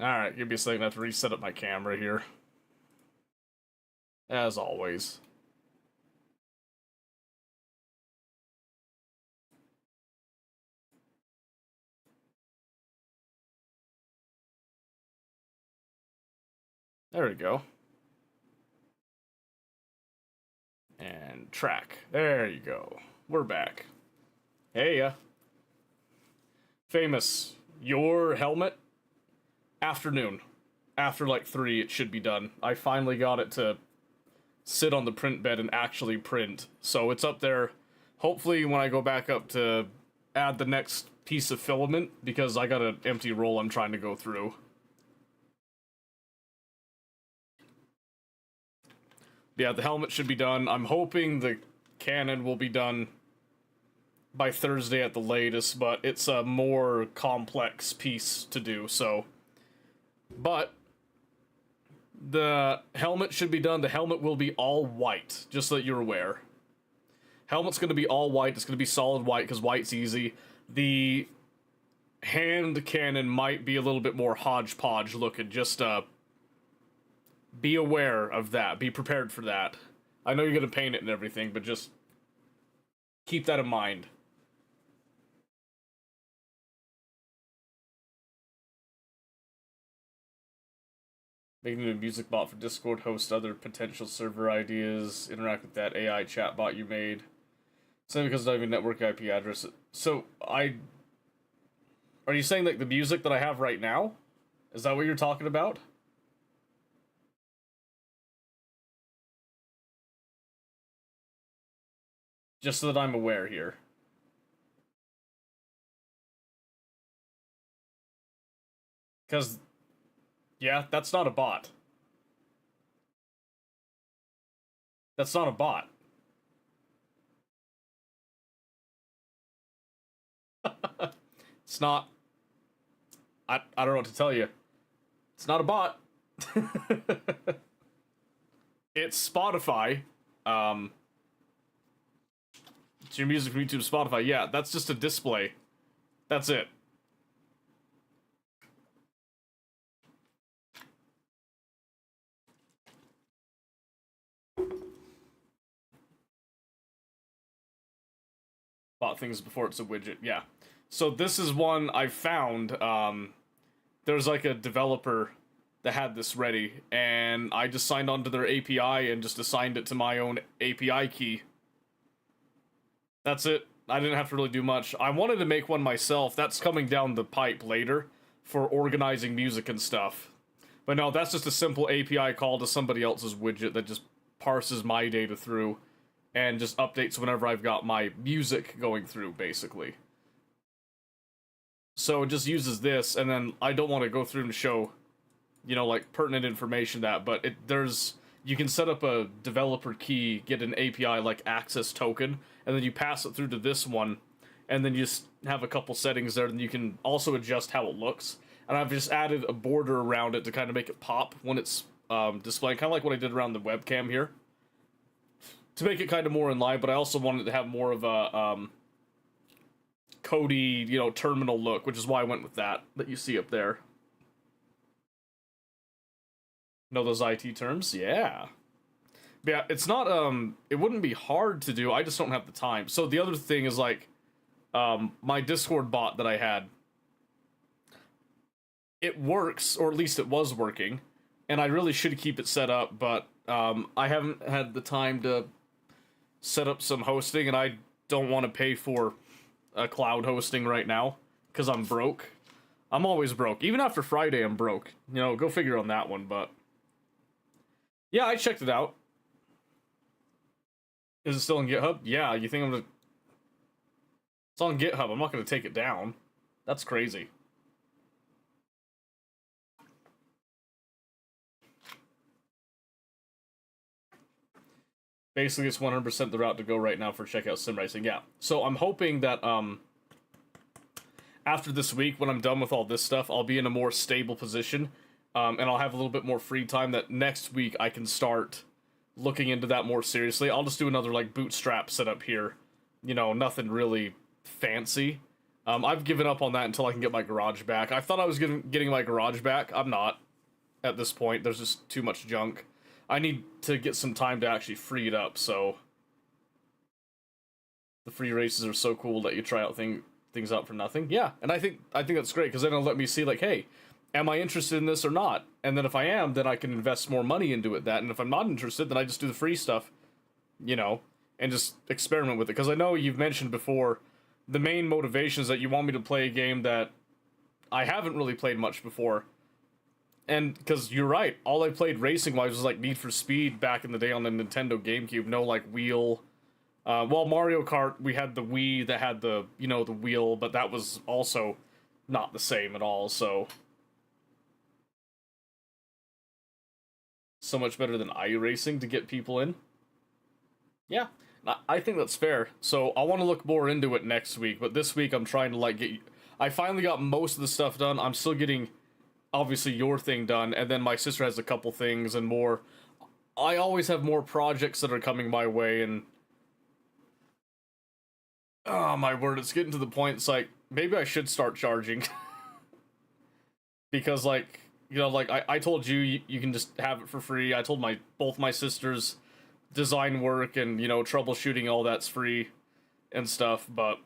Alright, give me a second. I have to reset up my camera here. As always. There we go. And track. There you go. We're back. Hey, Famous. Your helmet? Afternoon. After like 3, it should be done. I finally got it to sit on the print bed and actually print. So it's up there. Hopefully when I go back up to add the next piece of filament, because I got an empty roll I'm trying to go through. Yeah, the helmet should be done. I'm hoping the cannon will be done by Thursday at the latest, but it's a more complex piece to do, so. But the helmet should be done. The helmet will be all white, just so that you're aware. Helmet's going to be all white. It's going to be solid white, because white's easy. The hand cannon might be a little bit more hodgepodge looking. Just, be aware of that. Be prepared for that. I know you're going to paint it and everything, but just keep that in mind. Making a music bot for Discord, host other potential server ideas, interact with that AI chat bot you made. Same because I don't have a network IP address. So, are you saying like the music that I have right now? Is that what you're talking about? Just so that I'm aware here. Because, yeah, that's not a bot. That's not a bot. It's not... I don't know what to tell you. It's not a bot. It's Spotify. It's your music from YouTube, Spotify. Yeah, that's just a display. That's it. Bought things before it's a widget. Yeah. So this is one I found. There's like a developer that had this ready, and I just signed onto their API and just assigned it to my own API key. That's it. I didn't have to really do much. I wanted to make one myself. That's coming down the pipe later for organizing music and stuff. But no, that's just a simple API call to somebody else's widget that just parses my data through and just updates whenever I've got my music going through, basically. So it just uses this, and then I don't want to go through and show, you know, like, pertinent information but you can set up a developer key, get an API, like, access token, and then you pass it through to this one, and then you just have a couple settings there, and you can also adjust how it looks. And I've just added a border around it to kind of make it pop when it's displaying, kind of like what I did around the webcam here, to make it kind of more in line, but I also wanted to have more of a Cody, you know, terminal look, which is why I went with that you see up there. Know those IT terms? Yeah. But yeah, it's not, it wouldn't be hard to do, I just don't have the time. So the other thing is, like, my Discord bot that I had, it works, or at least it was working, and I really should keep it set up, but I haven't had the time to set up some hosting, and I don't want to pay for a cloud hosting right now, because I'm broke. I'm always broke. Even after Friday, I'm broke. You know, go figure on that one, but... yeah, I checked it out. Is it still in GitHub? Yeah, you think I'm gonna... it's on GitHub, I'm not gonna take it down. That's crazy. Basically, it's 100% the route to go right now for checkout sim racing. Yeah. So I'm hoping that after this week, when I'm done with all this stuff, I'll be in a more stable position, and I'll have a little bit more free time. That next week I can start looking into that more seriously. I'll just do another like bootstrap setup here. You know, nothing really fancy. I've given up on that until I can get my garage back. I thought I was getting my garage back. I'm not at this point. There's just too much junk. I need to get some time to actually free it up, so... The free races are so cool that you try out things out for nothing. Yeah, and I think that's great, because then it'll let me see, like, hey, am I interested in this or not? And then if I am, then I can invest more money into it, and if I'm not interested, then I just do the free stuff, you know, and just experiment with it. Because I know you've mentioned before, the main motivation is that you want me to play a game that I haven't really played much before. And, because you're right, all I played racing-wise was, like, Need for Speed back in the day on the Nintendo GameCube. No, like, wheel... well, Mario Kart, we had the Wii that had the, you know, the wheel, but that was also not the same at all, so... So much better than iRacing to get people in. Yeah, I think that's fair. So, I want to look more into it next week, but this week I'm trying to, like, get... I finally got most of the stuff done. I'm still getting, obviously, your thing done, and then my sister has a couple things and more. I always have more projects that are coming my way, and... Oh, my word, it's getting to the point, it's like, maybe I should start charging. Because, like, you know, like, I told you, you can just have it for free. I told both my sisters design work and, you know, troubleshooting, all that's free and stuff, but...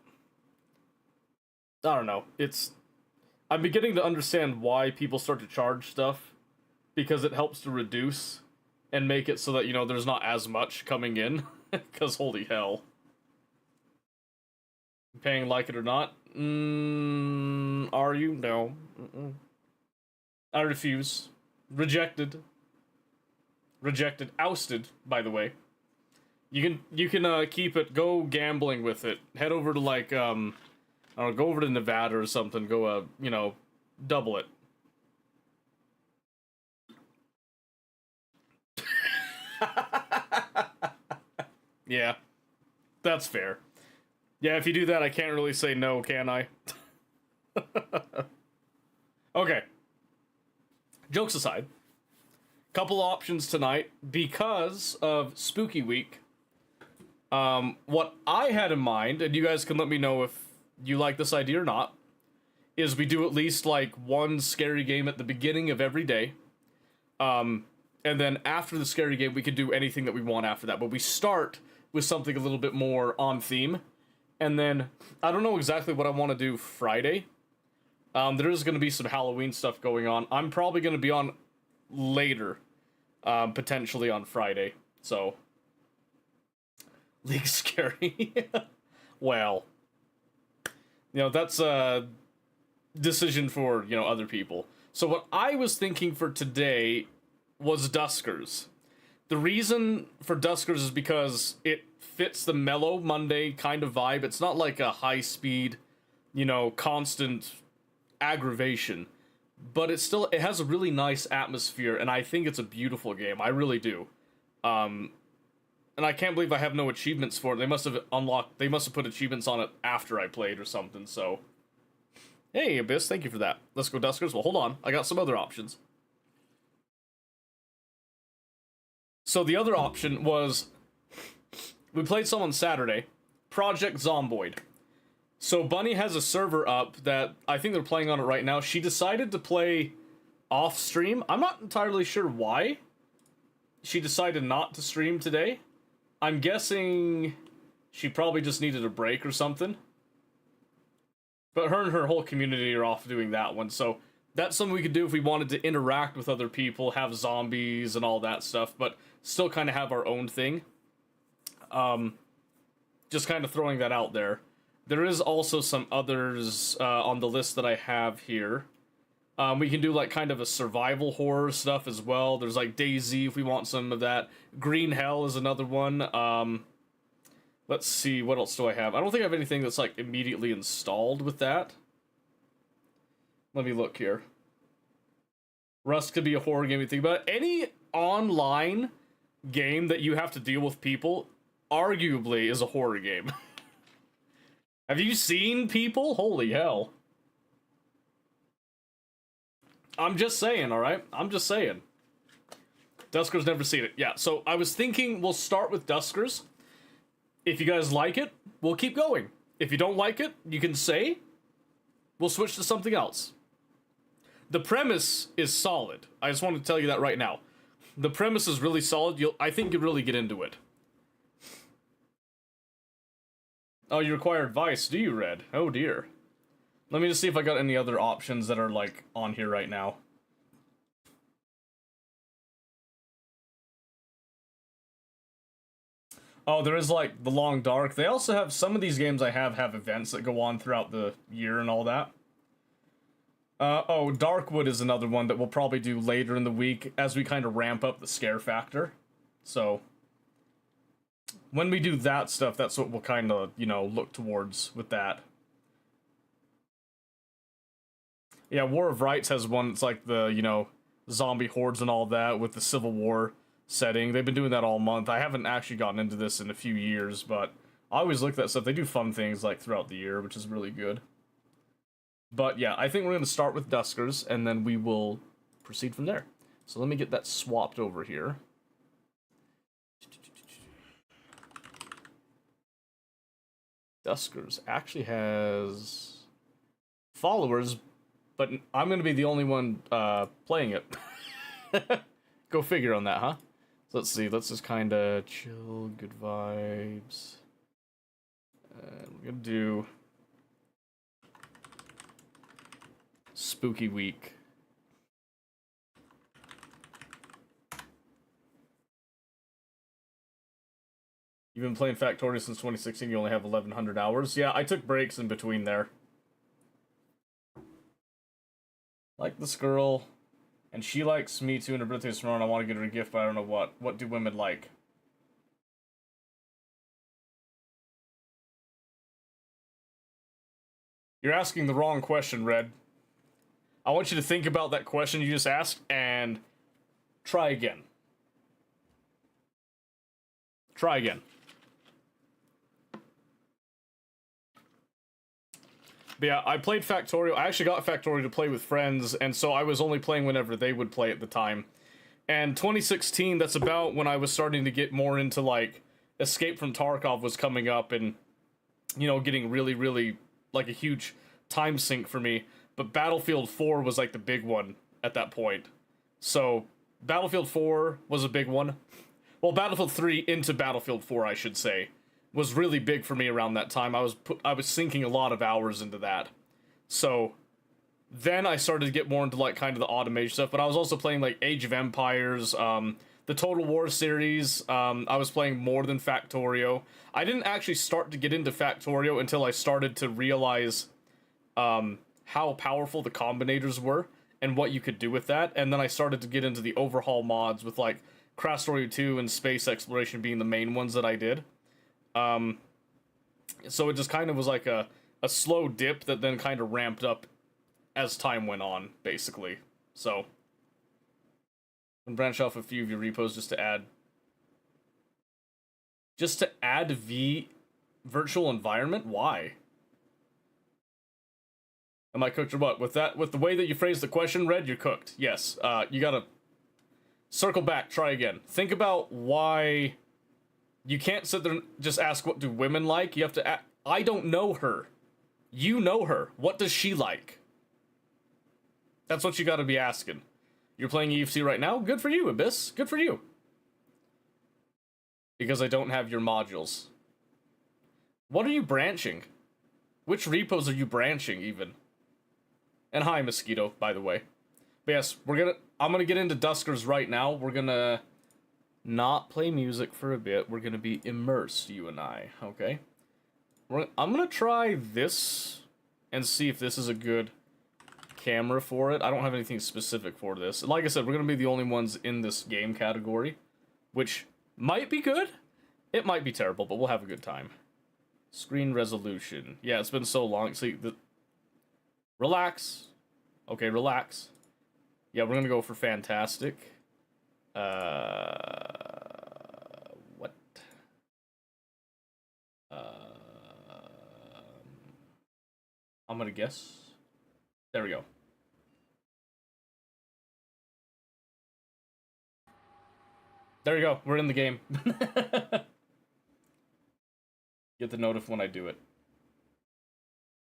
I don't know, I'm beginning to understand why people start to charge stuff, because it helps to reduce and make it so that, you know, there's not as much coming in, because holy hell. Paying like it or not? Are you? No. I refuse. Rejected. Rejected. Ousted, by the way. You can keep it. Go gambling with it. Head over to, like, I don't know, go over to Nevada or something. Go, you know, double it. Yeah. That's fair. Yeah, if you do that, I can't really say no, can I? Okay. Jokes aside. Couple options tonight because of Spooky Week. What I had in mind, and you guys can let me know if you like this idea or not, is we do at least, like, one scary game at the beginning of every day. And then after the scary game, we can do anything that we want after that. But we start with something a little bit more on theme. And then, I don't know exactly what I want to do Friday. There is going to be some Halloween stuff going on. I'm probably going to be on later, potentially on Friday. So, League Scary. Well, you know, that's a decision for, you know, other people. So what I was thinking for today was Duskers. The reason for Duskers is because it fits the Mellow Monday kind of vibe. It's not like a high-speed, you know, constant aggravation. But it has a really nice atmosphere, and I think it's a beautiful game. I really do. And I can't believe I have no achievements for it. They must have put achievements on it after I played or something, so... Hey, Abyss, thank you for that. Let's go Duskers. Well, hold on. I got some other options. So the other option was, we played some on Saturday, Project Zomboid. So Bunny has a server up that, I think they're playing on it right now. She decided to play off stream. I'm not entirely sure why she decided not to stream today. I'm guessing she probably just needed a break or something. But her and her whole community are off doing that one, so that's something we could do if we wanted to interact with other people, have zombies and all that stuff, but still kind of have our own thing. Just kind of throwing that out there. There is also some others on the list that I have here. We can do like kind of a survival horror stuff as well. There's like DayZ if we want some of that. Green Hell is another one. Let's see, what else do I have? I don't think I have anything that's like immediately installed with that. Let me look here. Rust could be a horror game, you think about it. Any online game that you have to deal with people, arguably is a horror game. Have you seen people? Holy hell. I'm just saying, alright? I'm just saying. Duskers never seen it. Yeah, so I was thinking we'll start with Duskers. If you guys like it, we'll keep going. If you don't like it, you can say, we'll switch to something else. The premise is solid. I just want to tell you that right now. The premise is really solid. I think you'll really get into it. Oh, you require advice, do you, Red? Oh dear. Let me just see if I got any other options that are, like, on here right now. Oh, there is, like, The Long Dark. They also have, some of these games I have events that go on throughout the year and all that. Oh, Darkwood is another one that we'll probably do later in the week as we kind of ramp up the scare factor. So, when we do that stuff, that's what we'll kind of, you know, look towards with that. Yeah, War of Rights has one that's like the, you know, zombie hordes and all that with the Civil War setting. They've been doing that all month. I haven't actually gotten into this in a few years, but I always look at that stuff. They do fun things like throughout the year, which is really good. But yeah, I think we're going to start with Duskers, and then we will proceed from there. So let me get that swapped over here. Duskers actually has followers, but I'm going to be the only one playing it. Go figure on that, huh? So let's see, let's just kind of chill, good vibes. And we're going to do Spooky Week. You've been playing Factorio since 2016, you only have 1,100 hours. Yeah, I took breaks in between there. Like this girl, and she likes me too, and her birthday's tomorrow, and I want to get her a gift, but I don't know what. What do women like? You're asking the wrong question, Red. I want you to think about that question you just asked, and try again. Try again. But yeah, I played Factorio. I actually got Factorio to play with friends, and so I was only playing whenever they would play at the time. And 2016, that's about when I was starting to get more into, like, Escape from Tarkov was coming up and, you know, getting really, really, like, a huge time sink for me. But Battlefield 4 was, like, the big one at that point. So, Battlefield 4 was a big one. Well, Battlefield 3 into Battlefield 4, I should say, was really big for me around that time. I was sinking a lot of hours into that. So then I started to get more into like kind of the automation stuff, but I was also playing like Age of Empires, the Total War series. I was playing more than Factorio. I didn't actually start to get into Factorio until I started to realize how powerful the combinators were and what you could do with that. And then I started to get into the overhaul mods with like Crash Story 2 and Space Exploration being the main ones that I did. So it just kind of was like a slow dip that then kind of ramped up as time went on, basically. So, and branch off a few of your repos just to add virtual environment. Why? Am I cooked or what? With the way that you phrased the question, Red, you're cooked. Yes. You gotta circle back. Try again. Think about why. You can't sit there and just ask, what do women like? You have to I don't know her. You know her. What does she like? That's what you gotta be asking. You're playing EFC right now? Good for you, Abyss. Good for you. Because I don't have your modules. What are you branching? Which repos are you branching, even? And hi, Mosquito, by the way. But yes, I'm gonna get into Duskers right now. We're gonna not play music for a bit. We're gonna be immersed, you and I, okay? I'm gonna try this and see if this is a good camera for it. I don't have anything specific for this. Like I said, we're gonna be the only ones in this game category, which might be good. It might be terrible, but we'll have a good time. Screen resolution. Yeah, it's been so long. See, relax. Okay, relax. Yeah, we're gonna go for fantastic. What? I'm gonna guess. There we go. There you go. We're in the game. Get the notif when I do it.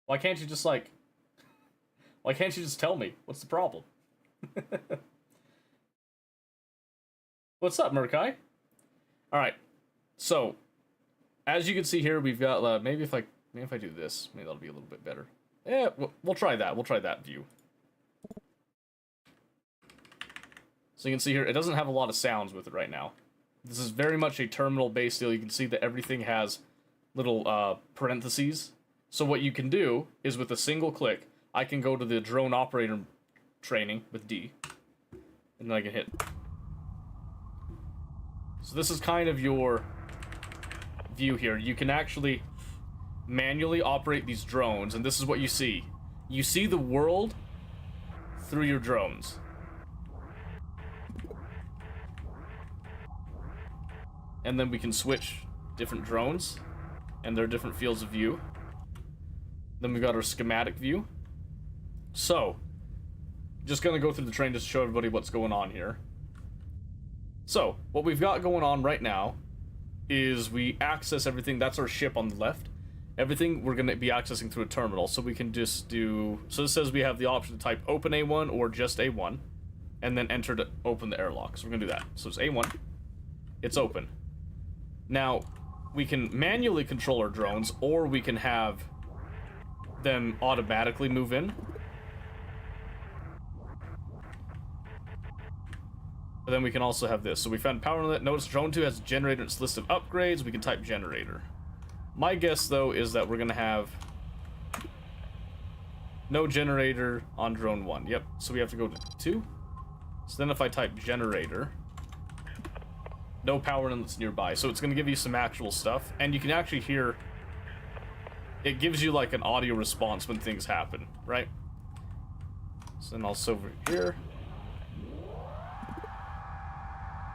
Why can't you just, like... Why can't you just tell me? What's the problem? What's up, Murkai? Alright, so, as you can see here, we've got, maybe if I do this, maybe that'll be a little bit better. Yeah, we'll try that. We'll try that view. So you can see here, it doesn't have a lot of sounds with it right now. This is very much a terminal-based deal. You can see that everything has little parentheses. So what you can do is with a single click, I can go to the drone operator training with D, and then I can hit. So this is kind of your view here. You can actually manually operate these drones, and this is what you see. You see the world through your drones. And then we can switch different drones and their different fields of view. Then we've got our schematic view. So, just gonna go through the train just to show everybody what's going on here. So, what we've got going on right now is we access everything. That's our ship on the left. Everything we're gonna be accessing through a terminal, so we can just do. So this says we have the option to type open A1 or just A1, and then enter to open the airlock. So we're gonna do that. So it's A1. It's open. Now, we can manually control our drones, or we can have them automatically move in. But then we can also have this. So we found power inlet. Notice drone 2 has a generator in its list of upgrades. We can type generator. My guess, though, is that we're going to have no generator on drone 1. Yep, so we have to go to 2. So then if I type generator, no power inlets nearby. So it's going to give you some actual stuff. And you can actually hear, it gives you like an audio response when things happen, right? So then also over here.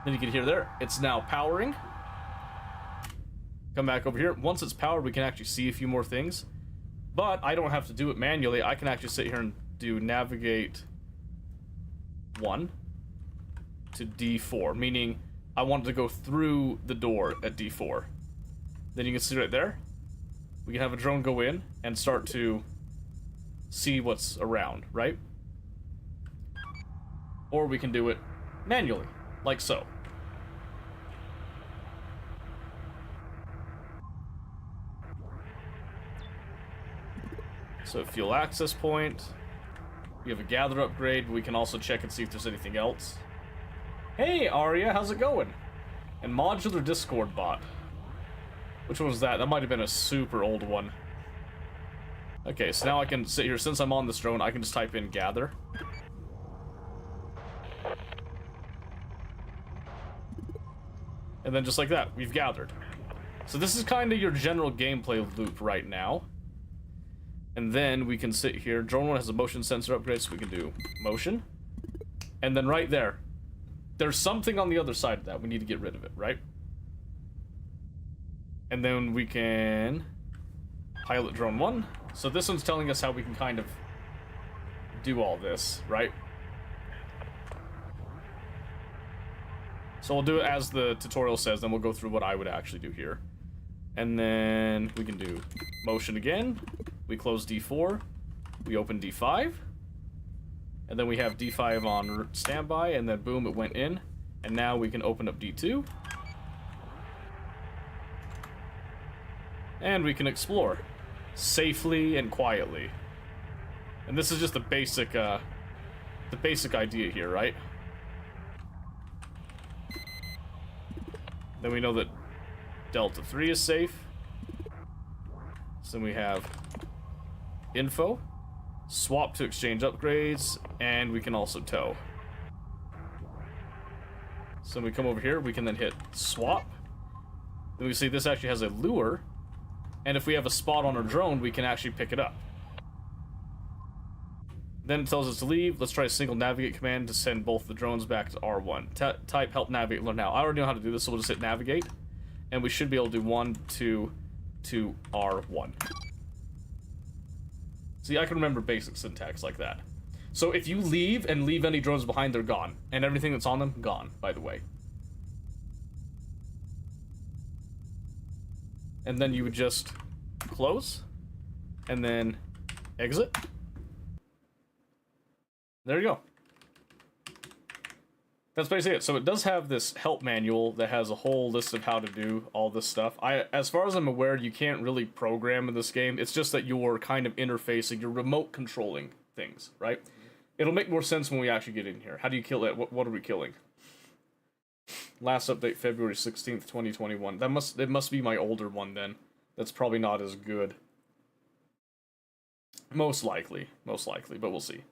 Then you can hear there, it's now powering. Come back over here. Once it's powered, we can actually see a few more things. But I don't have to do it manually. I can actually sit here and do navigate 1 to D4, meaning I wanted to go through the door at D4. Then you can see right there, we can have a drone go in and start to see what's around, right? Or we can do it manually, like so. So fuel access point. We have a gather upgrade. We can also check and see if there's anything else. Hey, Arya, how's it going? And modular Discord bot. Which one was that? That might have been a super old one. Okay, so now I can sit here. Since I'm on this drone, I can just type in gather. And then just like that, we've gathered. So this is kind of your general gameplay loop right now. And then we can sit here. Drone 1 has a motion sensor upgrade, so we can do motion. And then right there, there's something on the other side of that. We need to get rid of it, right? And then we can pilot drone 1. So this one's telling us how we can kind of do all this, right? So we'll do it as the tutorial says, then we'll go through what I would actually do here. And then we can do motion again. We close D4. We open D5. And then we have D5 on standby, and then boom, it went in. And now we can open up D2. And we can explore safely and quietly. And this is just the basic idea here, right? Then we know that Delta 3 is safe. So then we have info, swap to exchange upgrades, and we can also tow. So when we come over here, we can then hit swap. Then we see this actually has a lure, and if we have a spot on our drone, we can actually pick it up. Then it tells us to leave. Let's try a single navigate command to send both the drones back to R1. Type help navigate learn now. I already know how to do this, so we'll just hit navigate. And we should be able to do 1, 2, to R1. See, I can remember basic syntax like that. So if you leave and leave any drones behind, they're gone. And everything that's on them, gone, by the way. And then you would just close, and then exit. there you go. That's basically it. So it does have this help manual that has a whole list of how to do all this stuff. As far as I'm aware, you can't really program in this game. It's just that you're kind of interfacing, you're remote controlling things, right? It'll make more sense when we actually get in here. How do you kill it? What are we killing? Last update, February 16th, 2021. It must be my older one then. That's probably not as good. Most likely, but we'll see.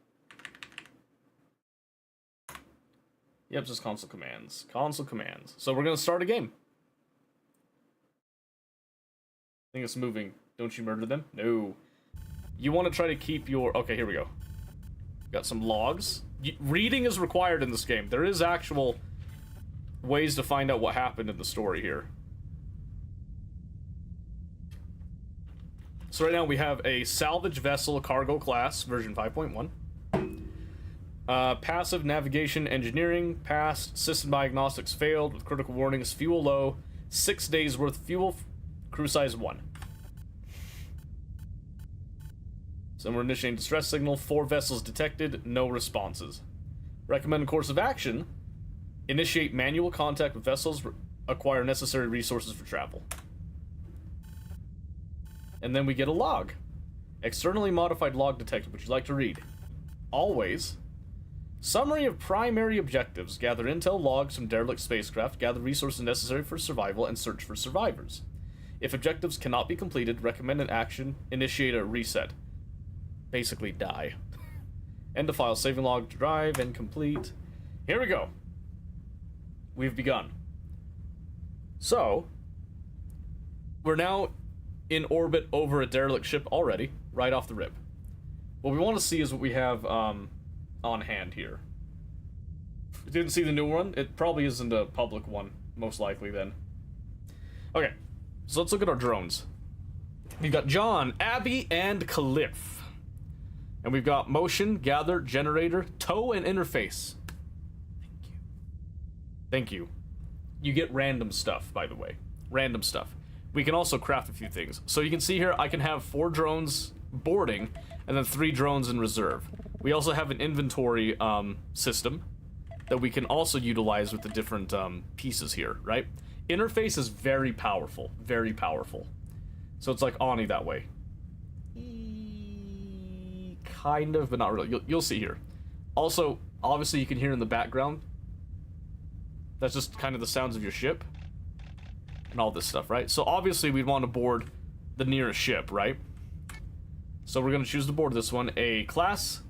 Yep, just console commands. Console commands. So we're gonna start a game. I think it's moving. Don't you murder them? No. You want to try to keep your... Okay, here we go. Got some logs. Reading is required in this game. There is actual ways to find out what happened in the story here. So right now we have a salvage vessel cargo class, version 5.1. Passive navigation engineering passed. System diagnostics failed with critical warnings. Fuel low. 6 days worth of fuel. Crew size 1. So we're initiating distress signal. 4 vessels detected. No responses. Recommended course of action. Initiate manual contact with vessels. Acquire necessary resources for travel. And then we get a log. Externally modified log detected. Would you like to read? Always. Summary of primary objectives. Gather intel logs from derelict spacecraft. Gather resources necessary for survival and search for survivors. If objectives cannot be completed, recommended action. Initiate a reset. Basically die. End of file. Saving log drive and complete. Here we go. We've begun. So, we're now in orbit over a derelict ship already, right off the rip. What we want to see is what we have on hand here. Didn't see the new one? It probably isn't a public one, most likely then. Okay, so let's look at our drones. We've got John, Abby, and Caliph. And we've got motion, gather, generator, tow, and interface. Thank you. Thank you. You get random stuff, by the way. Random stuff. We can also craft a few things. So you can see here, I can have 4 drones boarding, and then 3 drones in reserve. We also have an inventory system that we can also utilize with the different pieces here, right? Interface is very powerful, very powerful. So it's like Ani that way. Kind of, but not really. You'll see here. Also, obviously you can hear in the background. That's just kind of the sounds of your ship. And all this stuff, right? So obviously we'd want to board the nearest ship, right? So we're going to choose to board this one. A class,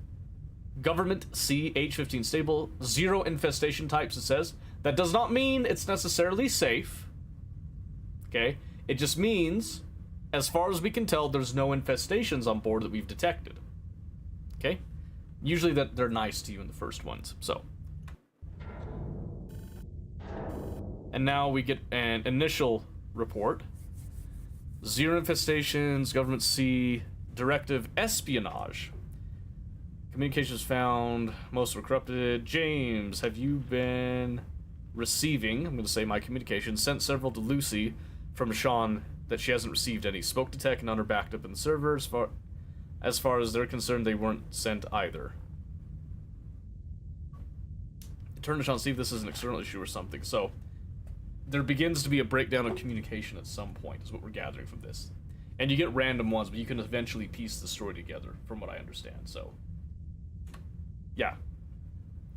Government C, H-15 stable, 0 infestation types, it says. That does not mean it's necessarily safe. Okay? It just means, as far as we can tell, there's no infestations on board that we've detected. Okay? Usually that they're nice to you in the first ones, so. And now we get an initial report. 0 infestations, Government C, Directive Espionage. Communications found, most were corrupted. James, have you been receiving, I'm going to say my communication, sent several to Lucy from Sean that she hasn't received any. Spoke to tech, none are backed up in the server. As far as they're concerned, they weren't sent either. Turn to Sean, see if this is an external issue or something. So, there begins to be a breakdown of communication at some point, is what we're gathering from this. And you get random ones, but you can eventually piece the story together, from what I understand, so. Yeah.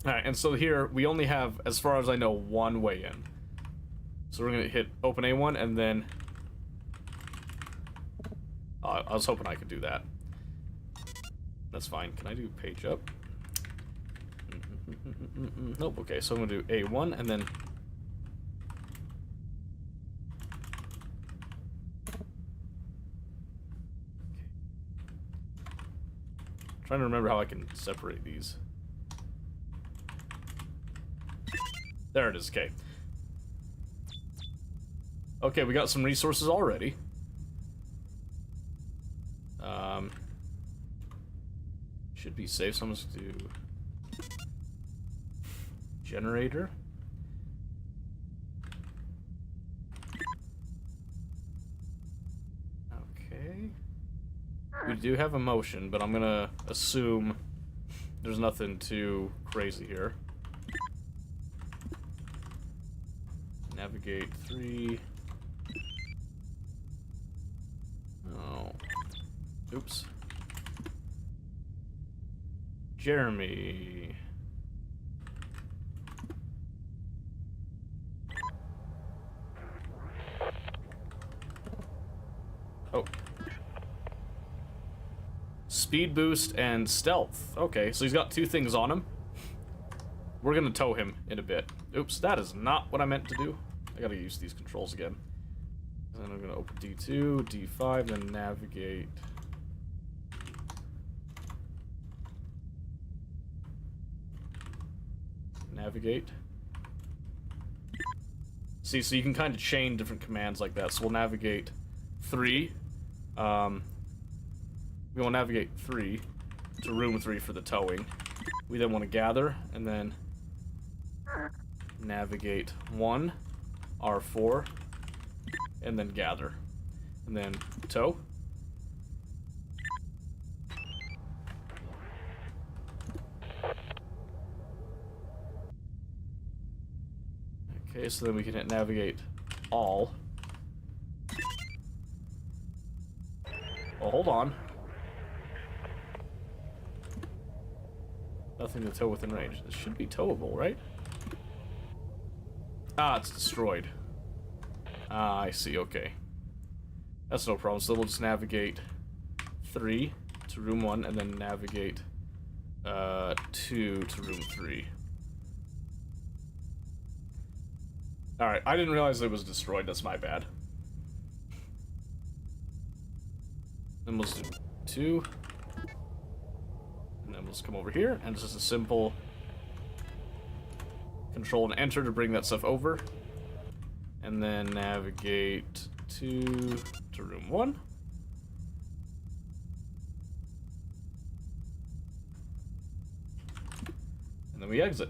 Alright, and so here, we only have, as far as I know, one way in. So we're gonna hit open A1, and then... I was hoping I could do that. That's fine. Can I do page up? Nope, okay, so I'm gonna do A1, and then... Trying to remember how I can separate these. There it is, okay. Okay, we got some resources already. Should be safe, so I'm just gonna do generator. Okay. We do have a motion, but I'm gonna assume There's nothing too crazy here. Navigate 3. Oh. Oops. Jeremy. Oh. Speed boost and stealth. Okay, so he's got 2 things on him. We're gonna tow him in a bit. Oops, that is not what I meant to do. I gotta use these controls again. Then I'm gonna open D2, D5, then navigate. Navigate. See, so you can kind of chain different commands like that. So we'll navigate 3. We will navigate 3 to room 3 for the towing. We then want to gather, and then navigate 1, R4, and then gather. And then tow. Okay, so then we can hit navigate all. Oh, hold on. Nothing to tow within range. This should be towable, right? Ah, it's destroyed. Ah, I see, okay. That's no problem. So we'll just navigate 3 to room 1, and then navigate 2 to room 3. Alright, I didn't realize it was destroyed. That's my bad. Then we'll just do 2. And then we'll just come over here, and it's just a simple Control and Enter to bring that stuff over. And then navigate 2 to room 1. And then we exit.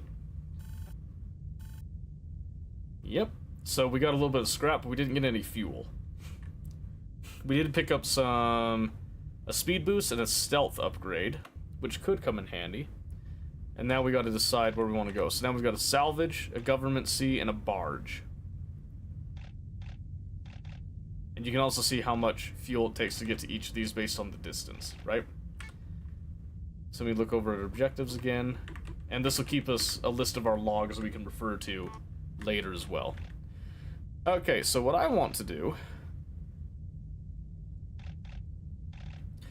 Yep. So we got a little bit of scrap, but we didn't get any fuel. We did pick up a speed boost and a stealth upgrade, which could come in handy. And now we got to decide where we want to go. So now we've got a salvage, a government sea, and a barge. And you can also see how much fuel it takes to get to each of these based on the distance, right? So we look over at objectives again, and this will keep us a list of our logs we can refer to later as well. Okay, so what I want to do...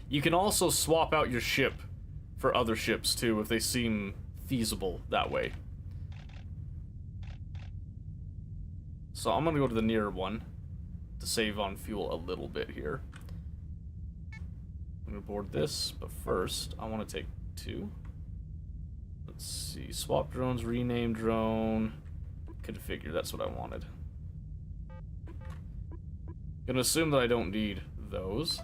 You can also swap out your ship for other ships, too, if they seem feasible that way. So I'm gonna go to the nearer one to save on fuel a little bit here. I'm gonna board this, but first, I want to take 2. Let's see, swap drones, rename drone, configure, that's what I wanted. Gonna assume that I don't need those.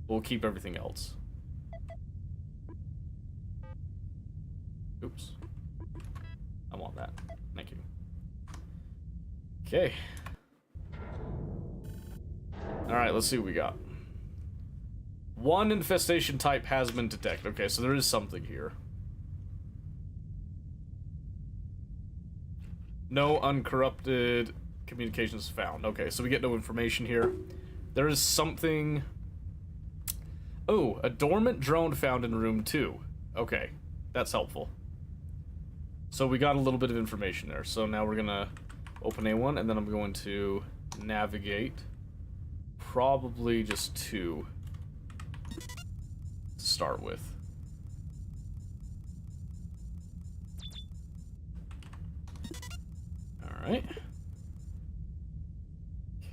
We'll keep everything else. Oops. I want that. Thank you. Okay. Alright, let's see what we got. 1 infestation type has been detected. Okay, so there is something here. No uncorrupted communications found. Okay, so we get no information here. There is something... Oh, a dormant drone found in room 2. Okay, that's helpful. So we got a little bit of information there. So now we're gonna open A1, and then I'm going to navigate. Probably just 2 to start with. Alright.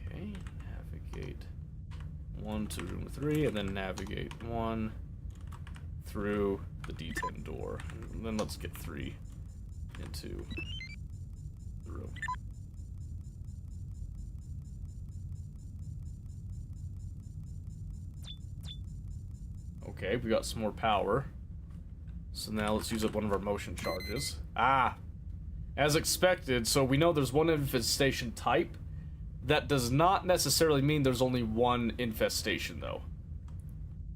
Okay, navigate 1 to room 3, and then navigate 1 through the D10 door. And then let's get 3 into the room. Okay, we got some more power. So now let's use up one of our motion charges. Ah! As expected, so we know there's one infestation type. That does not necessarily mean there's only one infestation, though.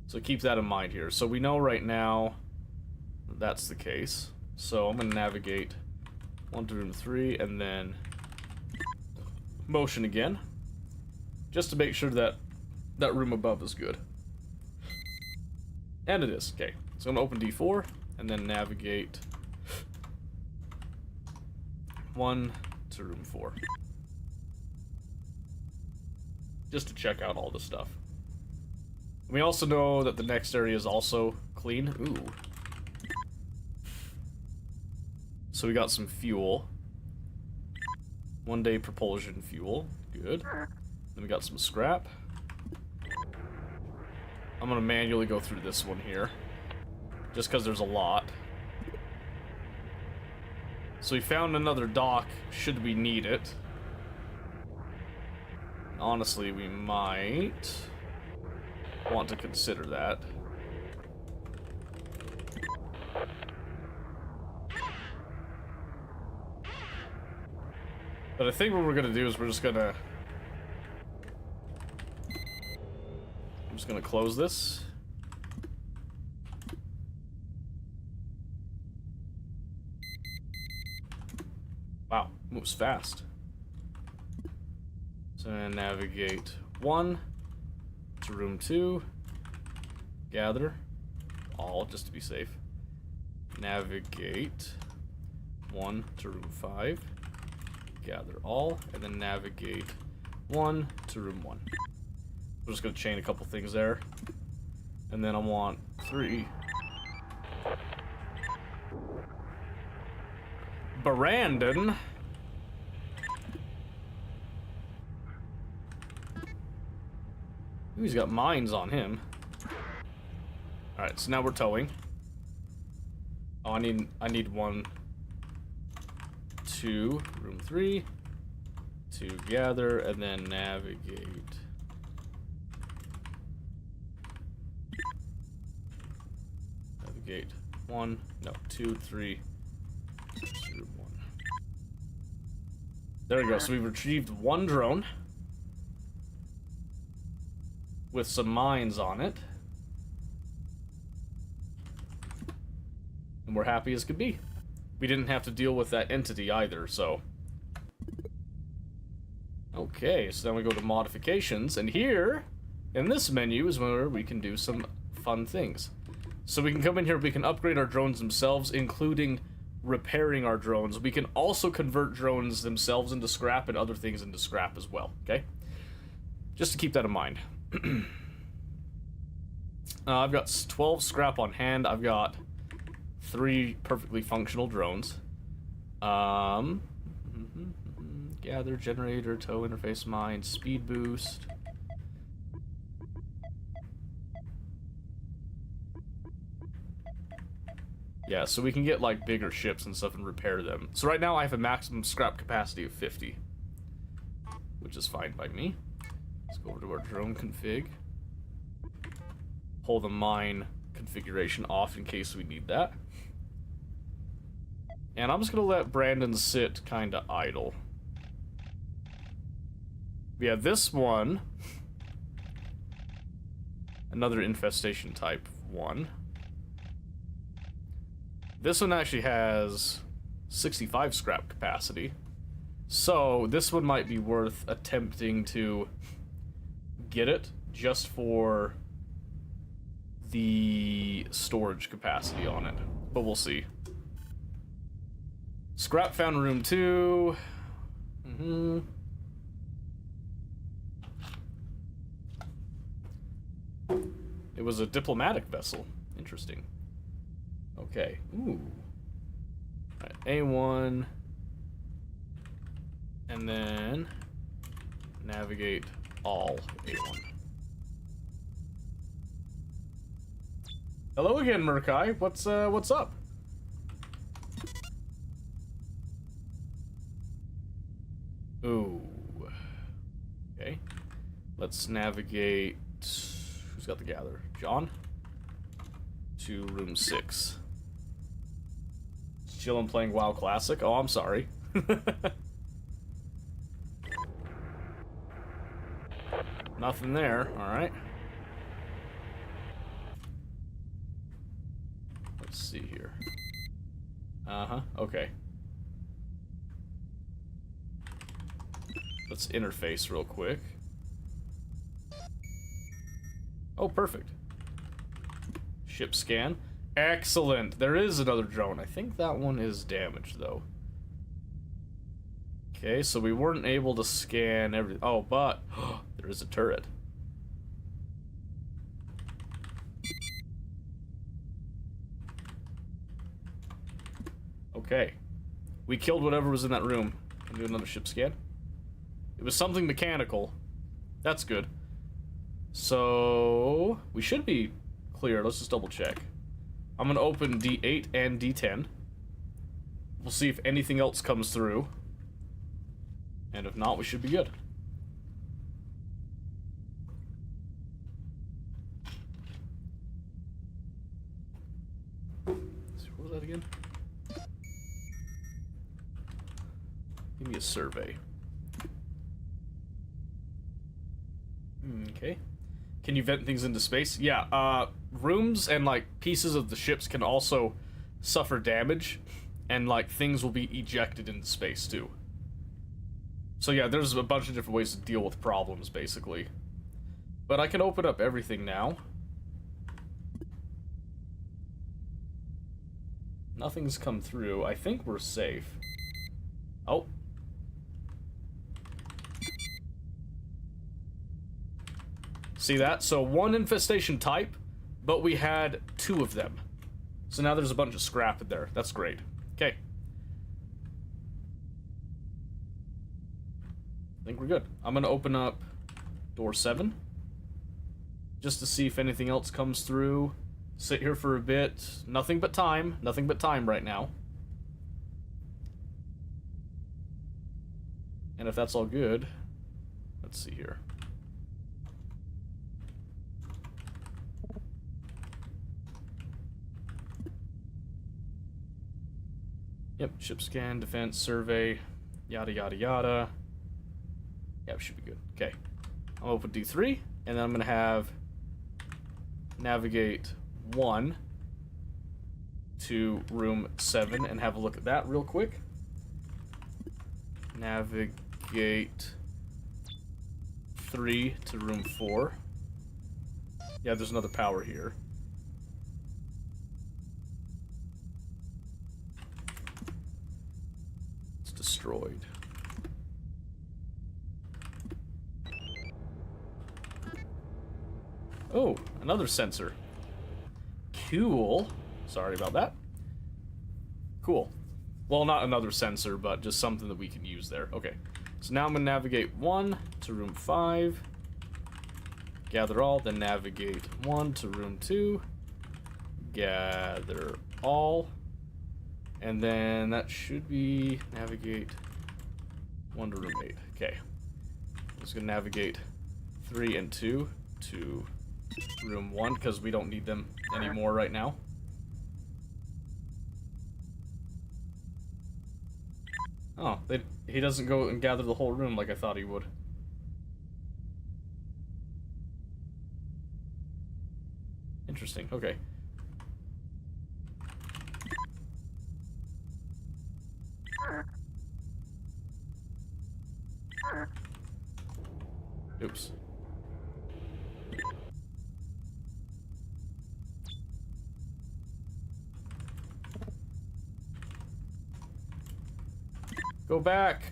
So keep that in mind here. So we know right now that's the case. So I'm going to navigate 1 to room 3 and then motion again. Just to make sure that that room above is good. And it is. Okay. So I'm going to open D4 and then navigate 1 to room 4. Just to check out all the stuff. We also know that the next area is also clean. Ooh. So we got some fuel. 1-day propulsion fuel. Good. Then we got some scrap. I'm gonna manually go through this one here. Just because there's a lot. So we found another dock, should we need it. Honestly, we might want to consider that. But I think what we're gonna do is I'm just gonna close this. Wow, moves fast. So I'm gonna navigate 1 to room 2. Gather all, just to be safe. Navigate 1 to room 5. Gather all, and then navigate 1 to room 1. We're just gonna chain a couple things there. And then I want 3. Brandon. Ooh, he's got mines on him. Alright, so now we're towing. Oh, I need 1, 2, room 3, to gather, and then navigate. Navigate 1, no, 2, 3, room 1. There we go, so we've retrieved 1 drone with some mines on it. And we're happy as could be. We didn't have to deal with that entity either, so. Okay, so then we go to modifications, and here, in this menu, is where we can do some fun things. So we can come in here, we can upgrade our drones themselves, including repairing our drones. We can also convert drones themselves into scrap and other things into scrap as well, okay? Just to keep that in mind. I've got 12 scrap on hand. I've got 3 perfectly functional drones. Gather, generator, tow, interface, mine, speed boost. Yeah, so we can get like bigger ships and stuff and repair them. So right now I have a maximum scrap capacity of 50, which is fine by me. Let's go over to our drone config. Pull the mine configuration off in case we need that. And I'm just gonna let Brandon sit kinda idle. Yeah, this one, another infestation type 1. This one actually has 65 scrap capacity. So this one might be worth attempting to get it just for the storage capacity on it. But we'll see. Scrap found in room 2. It was a diplomatic vessel. Interesting. Okay. Ooh. All right, A1. And then navigate all A1. Hello again, Murkai. What's up? Ooh. Okay. Let's navigate. Who's got the gather? John? To room 6. Chillin' playing WoW Classic? Oh, I'm sorry. Nothing there. Alright. Uh-huh, okay. Let's interface real quick. Oh, perfect. Ship scan. Excellent. There is another drone. I think that one is damaged, though. Okay, so we weren't able to scan everything. Oh, but there is a turret. Okay. We killed whatever was in that room. Can do another ship scan. It was something mechanical. That's good. So we should be clear. Let's just double check. I'm gonna open D8 and D10. We'll see if anything else comes through. And if not, we should be good. What was that again? Give me a survey. Okay. Can you vent things into space? Yeah, rooms and, like, pieces of the ships can also suffer damage, and, like, things will be ejected into space, too. So, yeah, there's a bunch of different ways to deal with problems, basically. But I can open up everything now. Nothing's come through. I think we're safe. Oh. See that? So one infestation type, but we had 2 of them. So now there's a bunch of scrap in there. That's great. Okay. I think we're good. I'm gonna open up door 7. Just to see if anything else comes through. Sit here for a bit. Nothing but time. Nothing but time right now. And if that's all good, let's see here. Yep, ship scan, defense, survey, yada yada yada. Yeah, we should be good. Okay. I'll open D3, and then I'm gonna have navigate 1 to room 7 and have a look at that real quick. Navigate 3 to room 4. Yeah, there's another power here. It's destroyed. Oh, another sensor. Cool. Sorry about that. Cool. Well, not another sensor, but just something that we can use there. Okay. So now I'm going to navigate 1 to room 5. Gather all, then navigate 1 to room 2. Gather all. And then that should be navigate 1 to room 8. Okay. I'm just going to navigate 3 and 2 to room 1 because we don't need them anymore right now. Oh, he doesn't go and gather the whole room like I thought he would. Interesting, okay. Oops. Go back!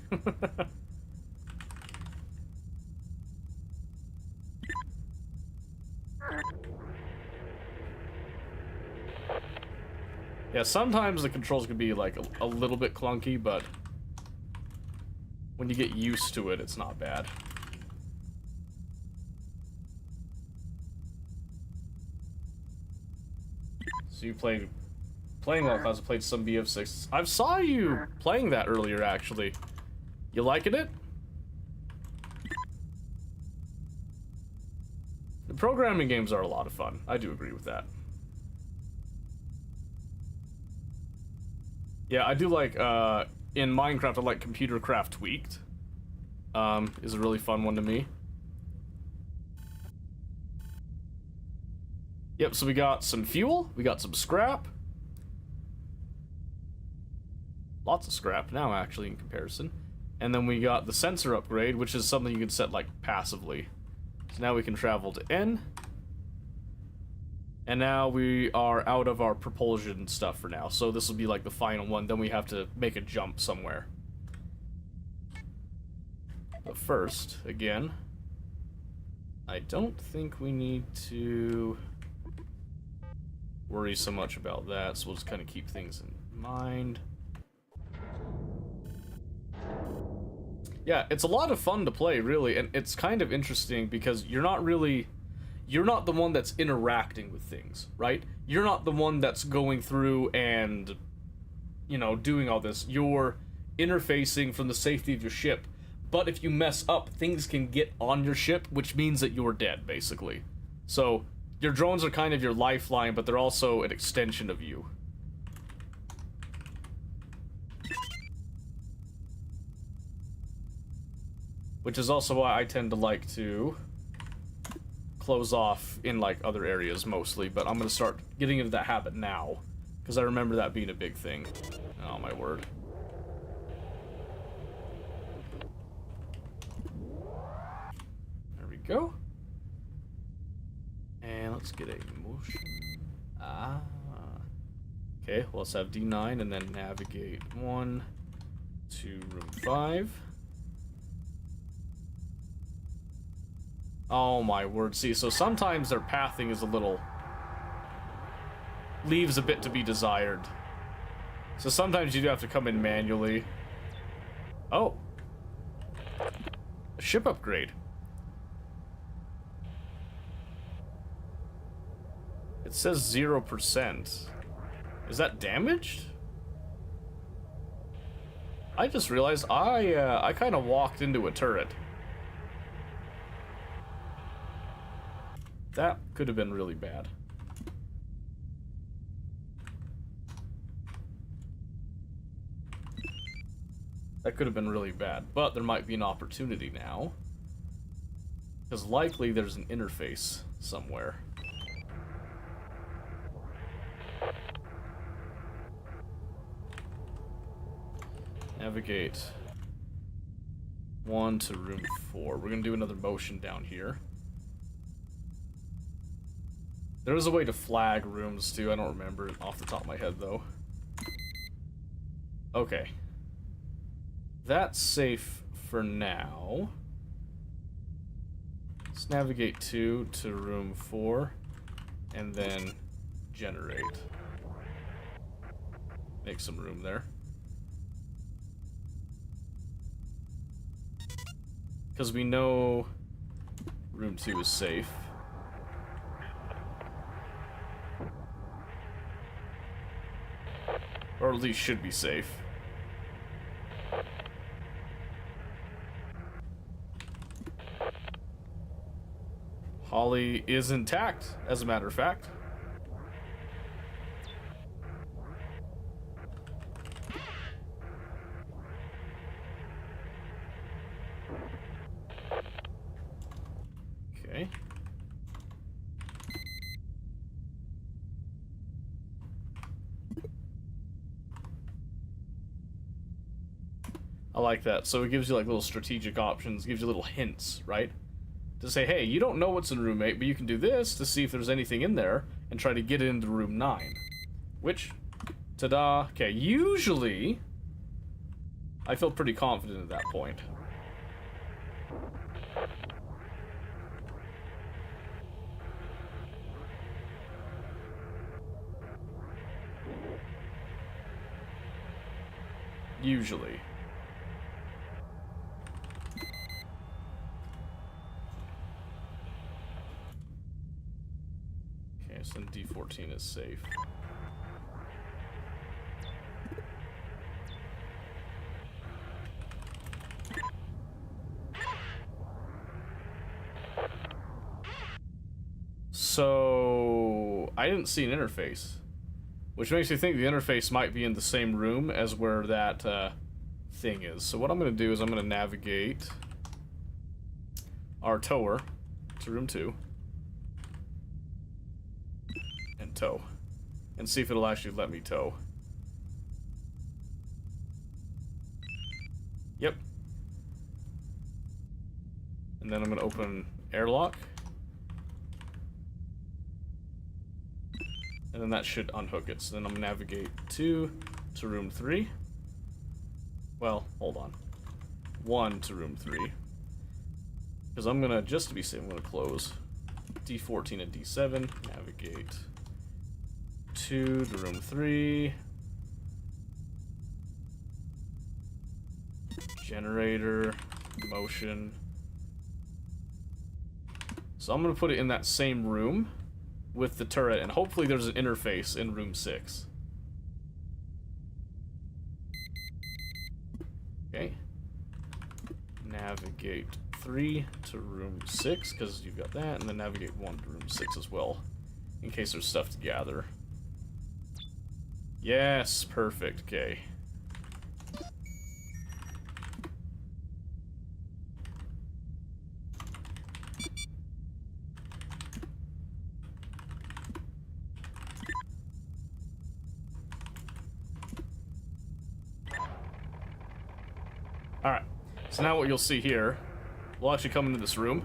Yeah, sometimes the controls can be like a little bit clunky, but when you get used to it, it's not bad. So you playing well, cause I played some BF6. I saw you playing that earlier, actually. You liking it? The programming games are a lot of fun. I do agree with that. Yeah, I do like, in Minecraft, I like Computer Craft Tweaked. Is a really fun one to me. Yep, so we got some fuel, we got some scrap. lots of scrap now, actually, in comparison. And then we got the sensor upgrade, which is something you can set, like, passively. So now we can travel to N. And now we are out of our propulsion stuff for now. So this will be, like, the final one. Then we have to make a jump somewhere. But first, again, I don't think we need to worry so much about that. So we'll just kind of keep things in mind. Yeah, it's a lot of fun to play, really, and it's kind of interesting because you're not the one that's interacting with things, right? You're not the one that's going through and, you know, doing all this. You're interfacing from the safety of your ship, but if you mess up, things can get on your ship, which means that you're dead, basically. So, your drones are kind of your lifeline, but they're also an extension of you. Which is also why I tend to like to close off in, like, other areas mostly, but I'm going to start getting into that habit now, because I remember that being a big thing. Oh, my word. There we go. And let's get a motion. Okay, well, let's have D9 and then navigate 1 to room 5. Oh my word, see, so sometimes their pathing is a little... leaves a bit to be desired. So sometimes you do have to come in manually. Oh. A ship upgrade. It says 0%. Is that damaged? I just realized I kind of walked into a turret. That could have been really bad. That could have been really bad, but there might be an opportunity now. Because likely there's an interface somewhere. Navigate 1 to room 4. We're gonna do another motion down here. There is a way to flag rooms too. I don't remember it off the top of my head though. Okay. That's safe for now. Let's navigate 2 to room 4 and then generate. Make some room there. Because we know room 2 is safe. Or at least should be safe. Holly is intact, as a matter of fact. Okay. I like that. So it gives you like little strategic options, gives you little hints, right? To say, hey, you don't know what's in room 8, but you can do this to see if there's anything in there and try to get into room 9. Which, ta-da. Okay, usually I feel pretty confident at that point. Usually. Okay, so then D14 is safe. So I didn't see an interface, which makes me think the interface might be in the same room as where that thing is. So what I'm going to do is I'm going to navigate our tower to room 2 and tow, and see if it'll actually let me tow. And then I'm going to open airlock. And then that should unhook it. So then I'm going to navigate 2 to room 3. Well, hold on. 1 to room 3. Because I'm going to, just to be safe, I'm going to close D14 and D7. Navigate 2 to room 3. Generator. Motion. So I'm going to put it in that same room with the turret, and hopefully there's an interface in room 6. Okay. Navigate 3 to room 6, because you've got that, and then navigate 1 to room 6 as well, in case there's stuff to gather. Yes, perfect, okay. Alright, so now what you'll see here, we'll actually come into this room.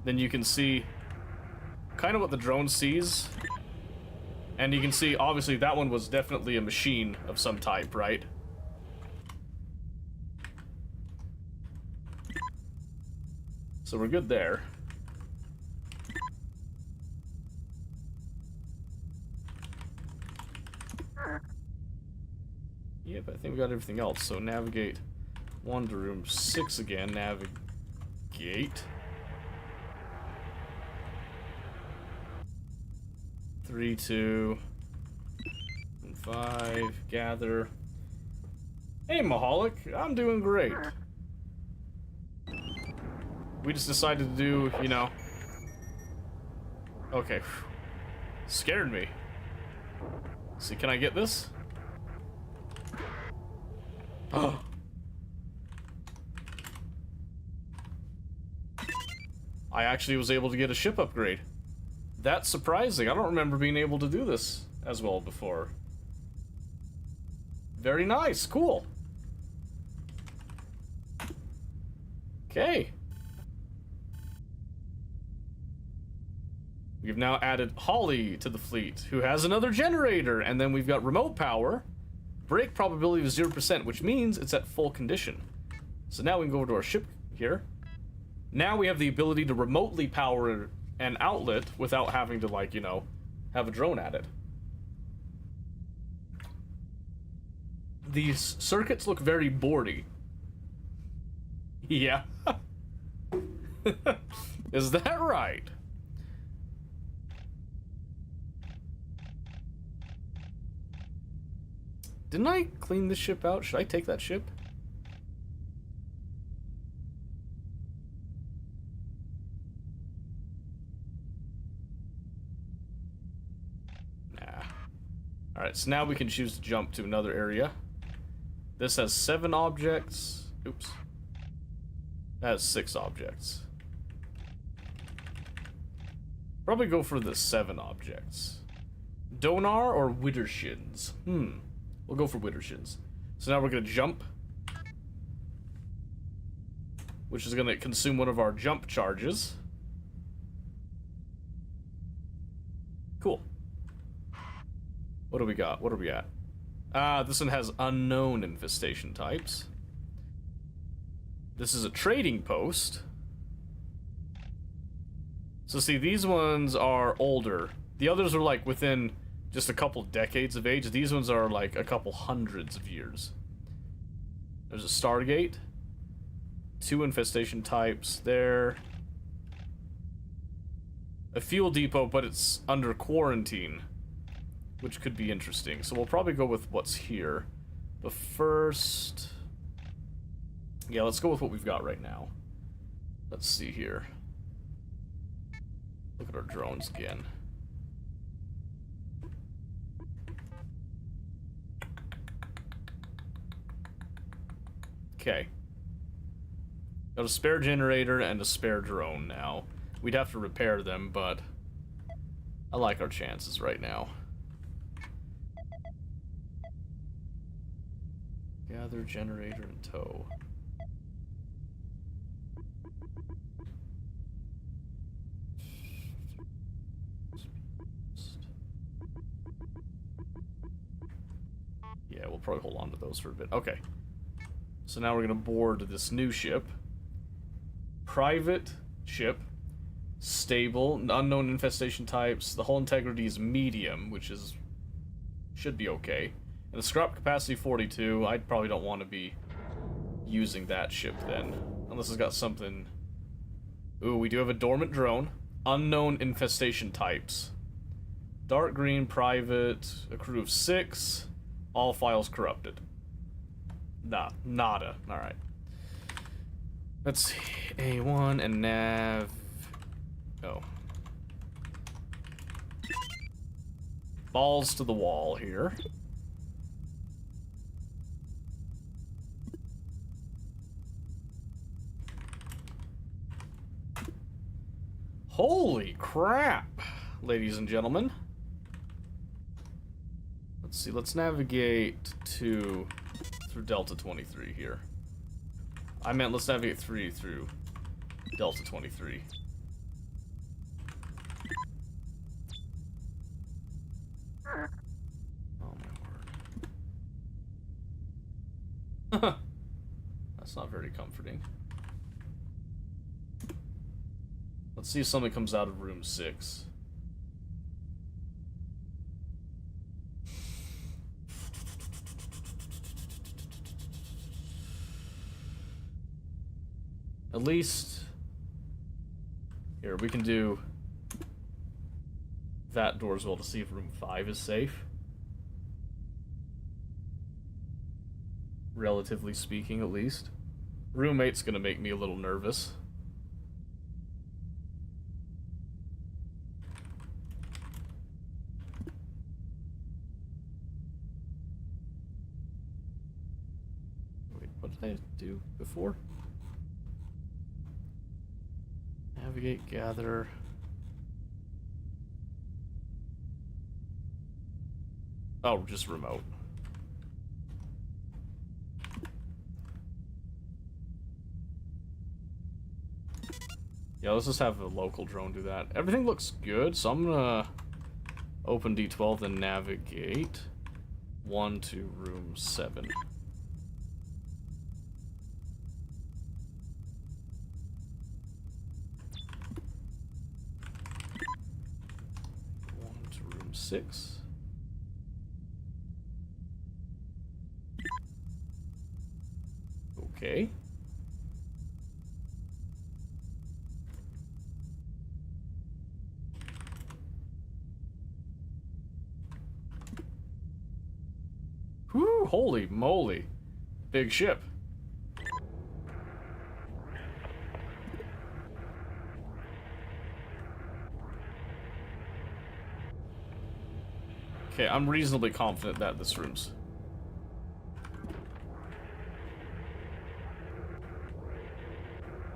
Then you can see kind of what the drone sees. And you can see, obviously, that one was definitely a machine of some type, right? So we're good there. Yep, I think we got everything else. So navigate 1 to room 6 again. Navigate. 3, 2, and 5. Gather. Hey, Mahalik. I'm doing great. We just decided to do, you know... Okay. Scared me. See, can I get this? Oh. I actually was able to get a ship upgrade. That's surprising. I don't remember being able to do this as well before. Very nice. Cool. Okay. We've now added Holly to the fleet, who has another generator, and then we've got remote power. Break probability of 0%, which means it's at full condition. So now we can go over to our ship here. Now we have the ability to remotely power an outlet without having to, like, you know, have a drone at it. These circuits look very boardy. Yeah. Is that right? Didn't I clean this ship out? Should I take that ship? Nah. Alright, so now we can choose to jump to another area. This has 7 objects. Oops. That has 6 objects. Probably go for the 7 objects. Donar or Widdershins? We'll go for Widdershins. So now we're going to jump. Which is going to consume one of our jump charges. Cool. What do we got? What are we at? This one has unknown infestation types. This is a trading post. So see, these ones are older. The others are like within just a couple decades of age. These ones are like a couple hundreds of years. There's a Stargate. 2 infestation types there. A fuel depot, but it's under quarantine, which could be interesting. So we'll probably go with what's here. But first... yeah, let's go with what we've got right now. Let's see here. Look at our drones again. Okay. Got a spare generator and a spare drone now. We'd have to repair them, but I like our chances right now. Gather generator and tow. probably hold on to those for a bit. Okay. So now we're gonna board this new ship. Private ship. Stable. Unknown infestation types. The hull integrity is medium, which is... should be okay. And the scrap capacity 42. I probably don't want to be using that ship then. Unless it's got something... Ooh, we do have a dormant drone. Unknown infestation types. Dark green, private, a crew of 6. All files corrupted. Nada. Alright. Let's see. A1 and nav... Oh. Balls to the wall here. Holy crap, ladies and gentlemen. Let's see, let's navigate through Delta 23 here. I meant let's navigate through Delta 23. Oh my word. That's not very comforting. Let's see if something comes out of room 6. At least... Here, we can do that door as well to see if room 5 is safe. Relatively speaking, at least. Room 8's gonna make me a little nervous. Wait, what did I do before? Navigate, gather. Oh, just remote. Yeah, let's just have a local drone do that. Everything looks good, so I'm gonna open D12 and navigate 1 to room 7. Room 6. Okay. Whew, holy moly. Big ship. Okay, I'm reasonably confident that this room's...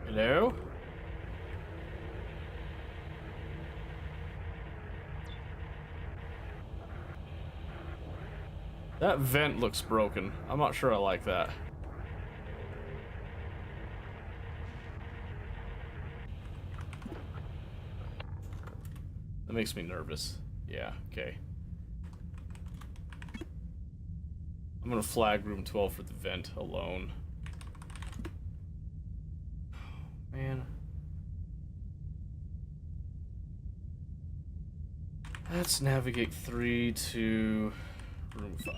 Hello? That vent looks broken. I'm not sure I like that. That makes me nervous. Yeah, okay. I'm gonna flag room 12 for the vent alone. Man. Let's navigate 3 to room 5.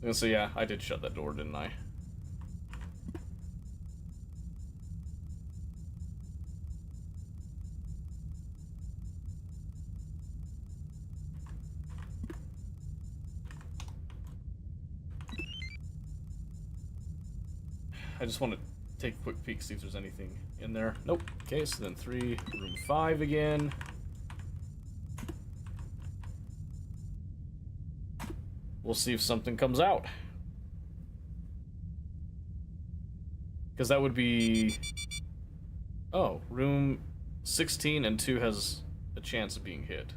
Oh. So yeah, I did shut that door, didn't I? I just want to take a quick peek, see if there's anything in there. Nope. Okay, so then 3, room 5 again. We'll see if something comes out. Because that would be... Oh, room 16 and 2 has a chance of being hit.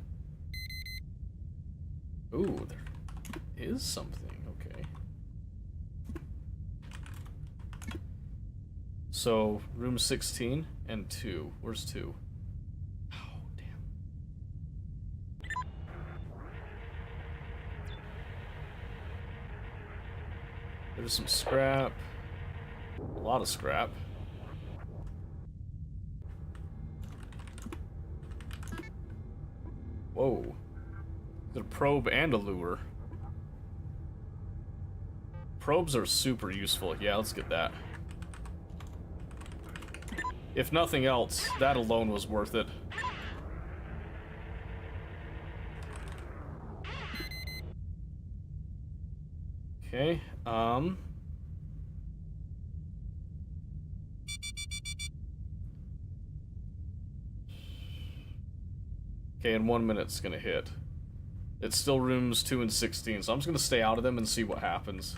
Ooh, there is something. Okay. So, room 16 and 2. Where's 2? Oh, damn There's some scrap. A lot of scrap. Whoa. There's a probe and a lure. Probes are super useful. Yeah, let's get that. If nothing else, that alone was worth it. Okay, okay, in 1 minute it's gonna hit. It's still rooms 2 and 16, so I'm just gonna stay out of them and see what happens.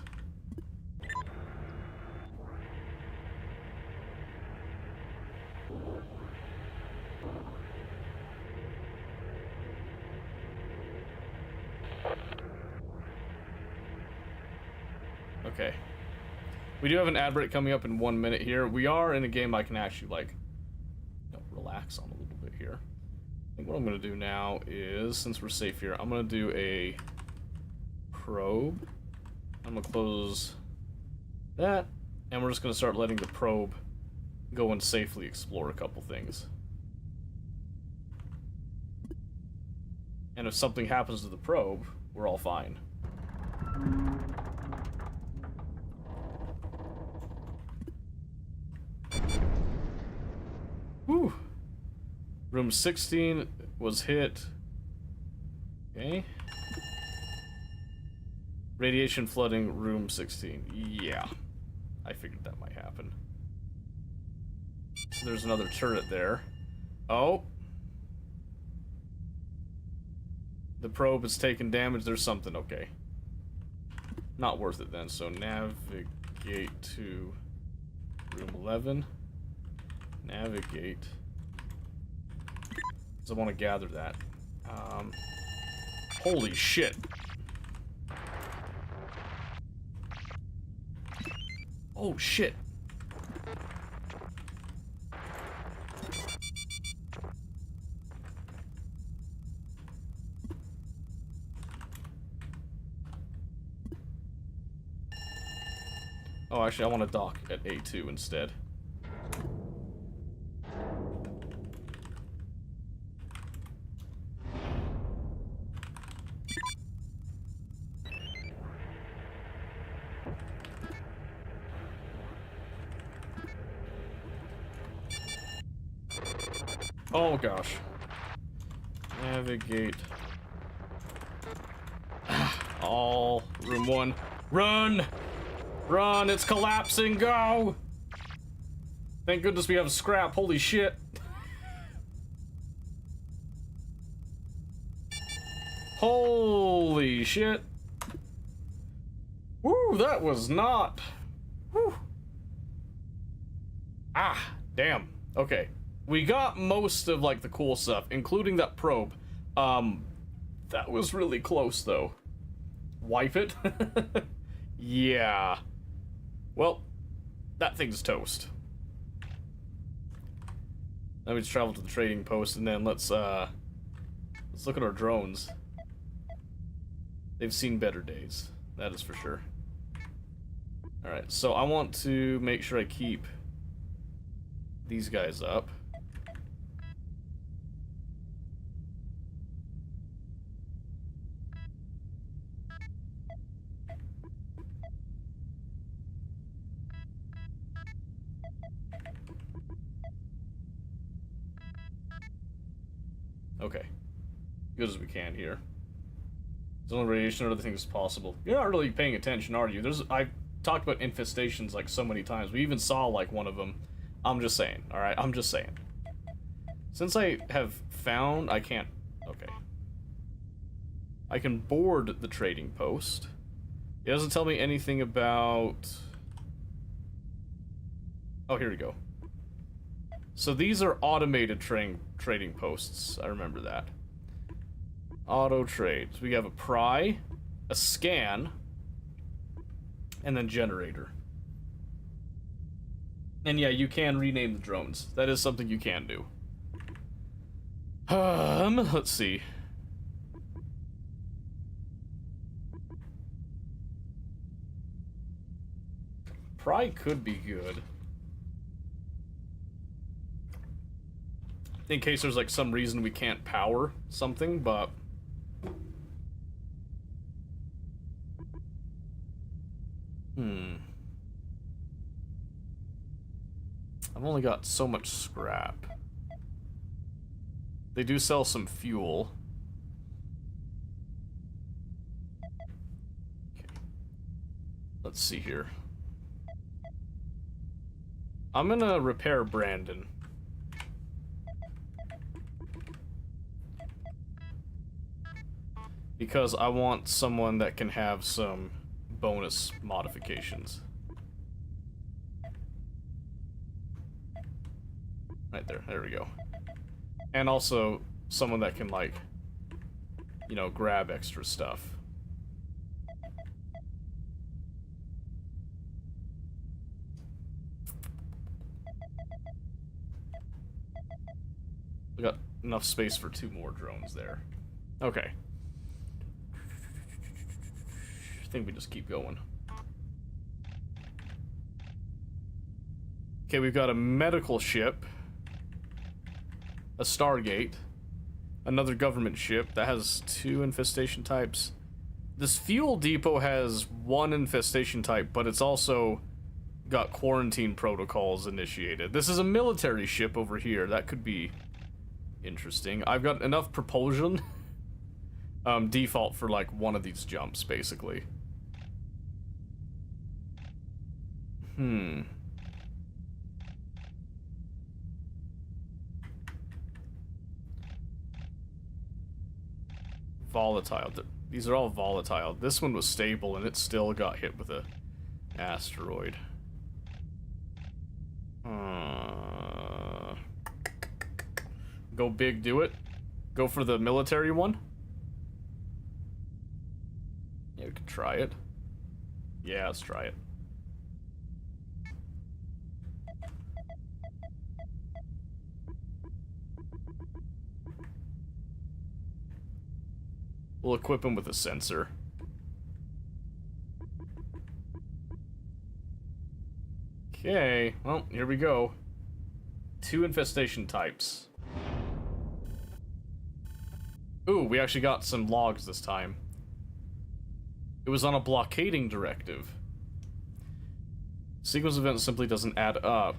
Okay. We do have an ad break coming up in 1 minute here. We are in a game I can actually, like, you know, relax on a little bit here. I think what I'm going to do now is, since we're safe here, I'm going to do a probe. I'm going to close that, and we're just going to start letting the probe go and safely explore a couple things. And if something happens to the probe, we're all fine. Whew. Room 16 was hit. Okay. Radiation flooding room 16. Yeah. I figured that might happen. So there's another turret there. Oh. The probe is taking damage. There's something. Okay. Not worth it then. So navigate to room 11. Navigate. Because I want to gather that. Holy shit. Oh shit. Oh, actually, I want to dock at A2 instead. Oh gosh. Navigate. All room 1. Run! Run! It's collapsing! Go! Thank goodness we have scrap. Holy shit. Holy shit. Woo, that was not. Woo. Ah, damn. Okay. We got most of, like, the cool stuff, including that probe. That was really close, though. Wipe it? Yeah. Well, that thing's toast. Now we just travel to the trading post, and then let's look at our drones. They've seen better days. That is for sure. Alright, so I want to make sure I keep these guys up. Okay. Good as we can here. Zone radiation and other things possible. You're not really paying attention, are you? I've talked about infestations like so many times. We even saw like one of them. I'm just saying, alright? I'm just saying. Since I have found, I can't... Okay. I can board the trading post. It doesn't tell me anything about... Oh, here we go. So these are automated trading posts. I remember that. Auto trades. We have a pry, a scan, and then generator. And yeah, you can rename the drones. That is something you can do. Let's see. Pry could be good. In case there's like some reason we can't power something, but... I've only got so much scrap. They do sell some fuel. Okay. Let's see here. I'm gonna repair Brandon. Because I want someone that can have some bonus modifications. Right there, there we go. And also, someone that can, like, you know, grab extra stuff. We got enough space for 2 more drones there. Okay. I think we just keep going. Okay, we've got a medical ship. A Stargate, another government ship that has 2 infestation types. This fuel depot has 1 infestation type, but it's also got quarantine protocols initiated. This is a military ship over here. That could be interesting. I've got enough propulsion default for like one of these jumps, basically. Volatile. These are all volatile. This one was stable and it still got hit with a asteroid. Go big, do it. Go for the military one. Yeah, we could try it. Yeah, let's try it. We'll equip him with a sensor. Okay, well, here we go. 2 infestation types. Ooh, we actually got some logs this time. It was on a blockading directive. Sequence of events simply doesn't add up.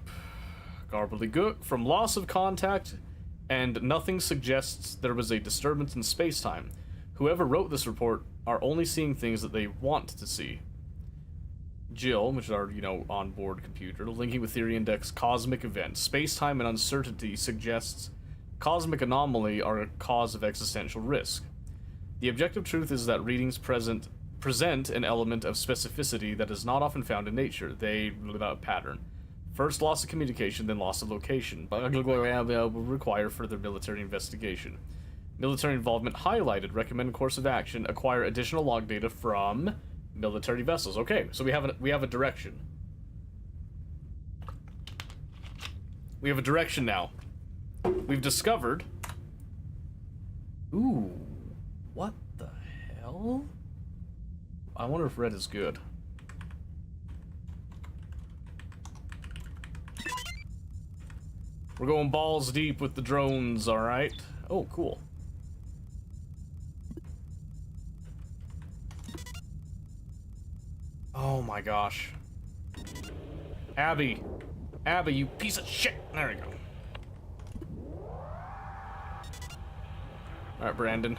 Gobbledygook. From loss of contact, and nothing suggests there was a disturbance in space-time. Whoever wrote this report are only seeing things that they want to see. Jill, which is our, you know, onboard computer, linking with theory index cosmic events. Space-time and uncertainty suggests cosmic anomaly are a cause of existential risk. The objective truth is that readings present an element of specificity that is not often found in nature. They pattern. First loss of communication, then loss of location. Will require further military investigation. Military involvement highlighted. Recommend course of action. Acquire additional log data from military vessels. Okay, so we have a direction. We have a direction now. We've discovered. Ooh, what the hell? I wonder if red is good. We're going balls deep with the drones, all right? Oh, cool. Oh my gosh. Abby. Abby, you piece of shit. There we go. Alright, Brandon.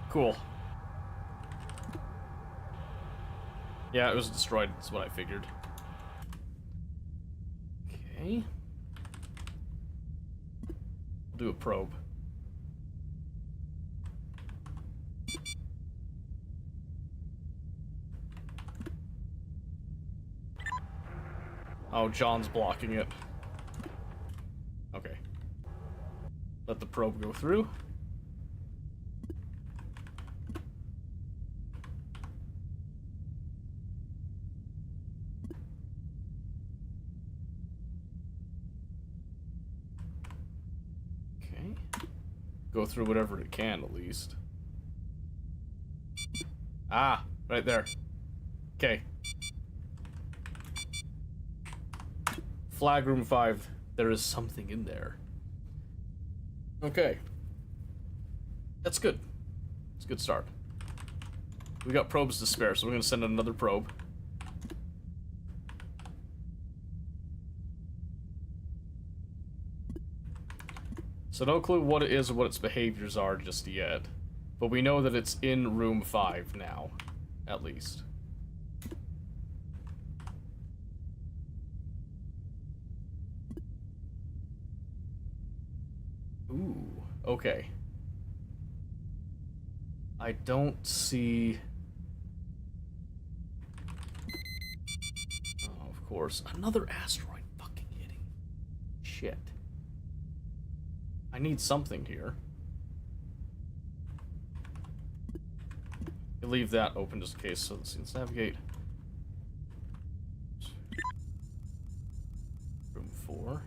Cool. Yeah, it was destroyed. That's what I figured. Okay. We'll do a probe. Oh, John's blocking it. Okay. Let the probe go through. Okay. Go through whatever it can, at least. Ah, Right there. Okay. Flag room 5. There is something in there. Okay. That's good. It's a good start. We got probes to spare, so we're gonna send another probe. So no clue what it is or what its behaviors are just yet. But we know that it's in room 5 now, at least. Ooh, okay. I don't see... Oh, of course. Another asteroid fucking hitting. Shit. I need something here. You leave that open just in case, so let's navigate. Room 4.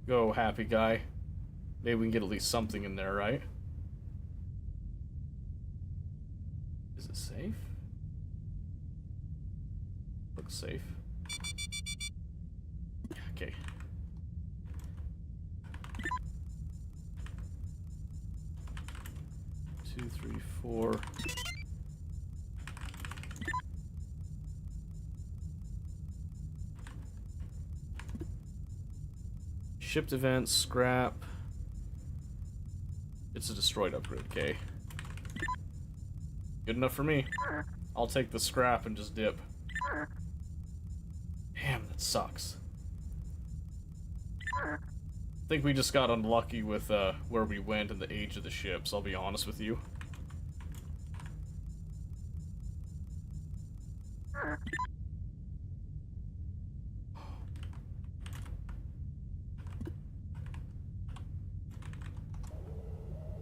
Go, happy guy. Maybe we can get at least something in there, right? Is it safe? Looks safe. Okay. Two, three, four. Shipped events, scrap. It's a destroyed upgrade, okay. Good enough for me. I'll take the scrap and just dip. Damn, that sucks. I think we just got unlucky with where we went and the age of the ships, I'll be honest with you.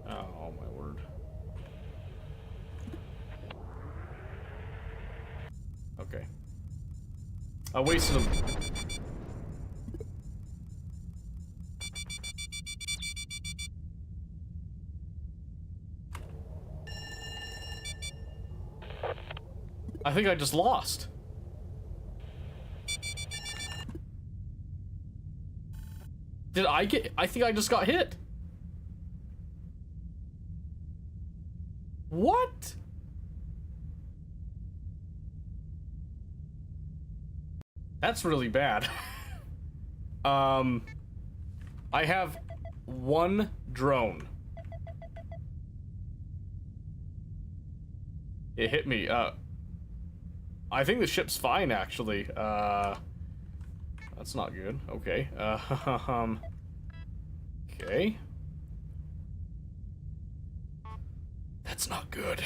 Oh, my word. Okay. I wasted them. I think I just lost. Did I get... I think I just got hit. What? That's really bad. I have one drone. It hit me. I think the ship's fine, actually. That's not good. Okay. Okay. That's not good.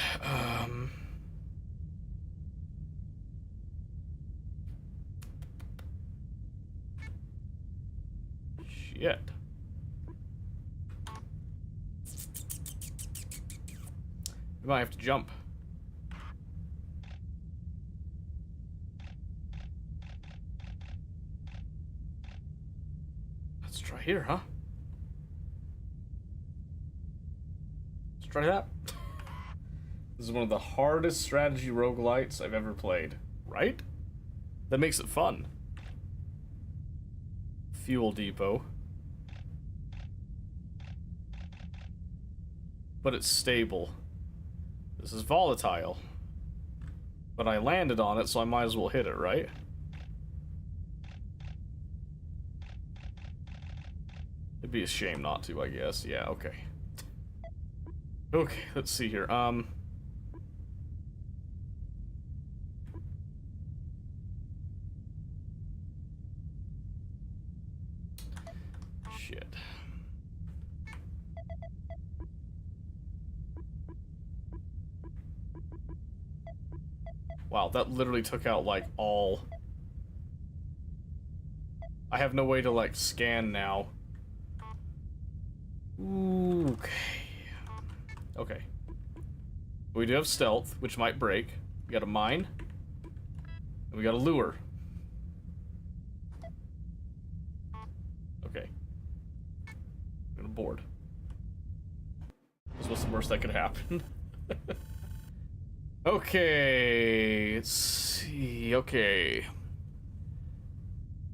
Shit. We might have to jump. Let's try here, huh? Let's try that. This is one of the hardest strategy roguelites I've ever played. Right? That makes it fun. Fuel depot. But it's stable. This is volatile. But I landed on it, so I might as well hit it, right? It'd be a shame not to, I guess. Yeah, okay. Okay, let's see here. Shit. Wow, that literally took out, like, all... I have no way to, like, scan now. Ooh. Okay. Okay. We do have stealth, which might break. We got a mine. And we got a lure. Okay. I'm gonna board. This was the worst that could happen. Okay. Let's see. Okay.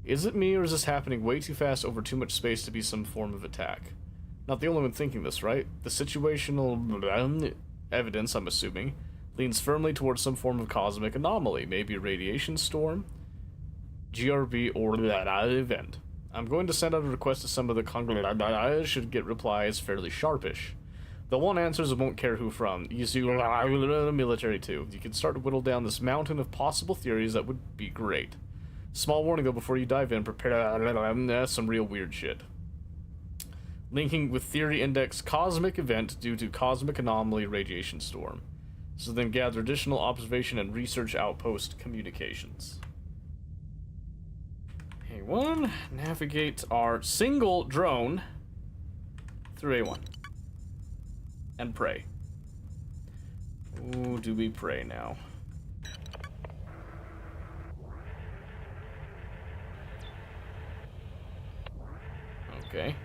Is it me, or is this happening way too fast over too much space to be some form of attack? Not the only one thinking this, right? The situational evidence, I'm assuming, leans firmly towards some form of cosmic anomaly, maybe a radiation storm, GRB, or that event. I'm going to send out a request to some of the conglomerates should get replies fairly sharpish. The one answers won't care who from. You see, the military too. You can start to whittle down this mountain of possible theories. That would be great. Small warning though, before you dive in, prepare some real weird shit. Linking with theory index cosmic event due to cosmic anomaly radiation storm. So then gather additional observation and research outpost communications. A1, navigate our single drone through A1. And pray. Ooh, do we pray now? Okay.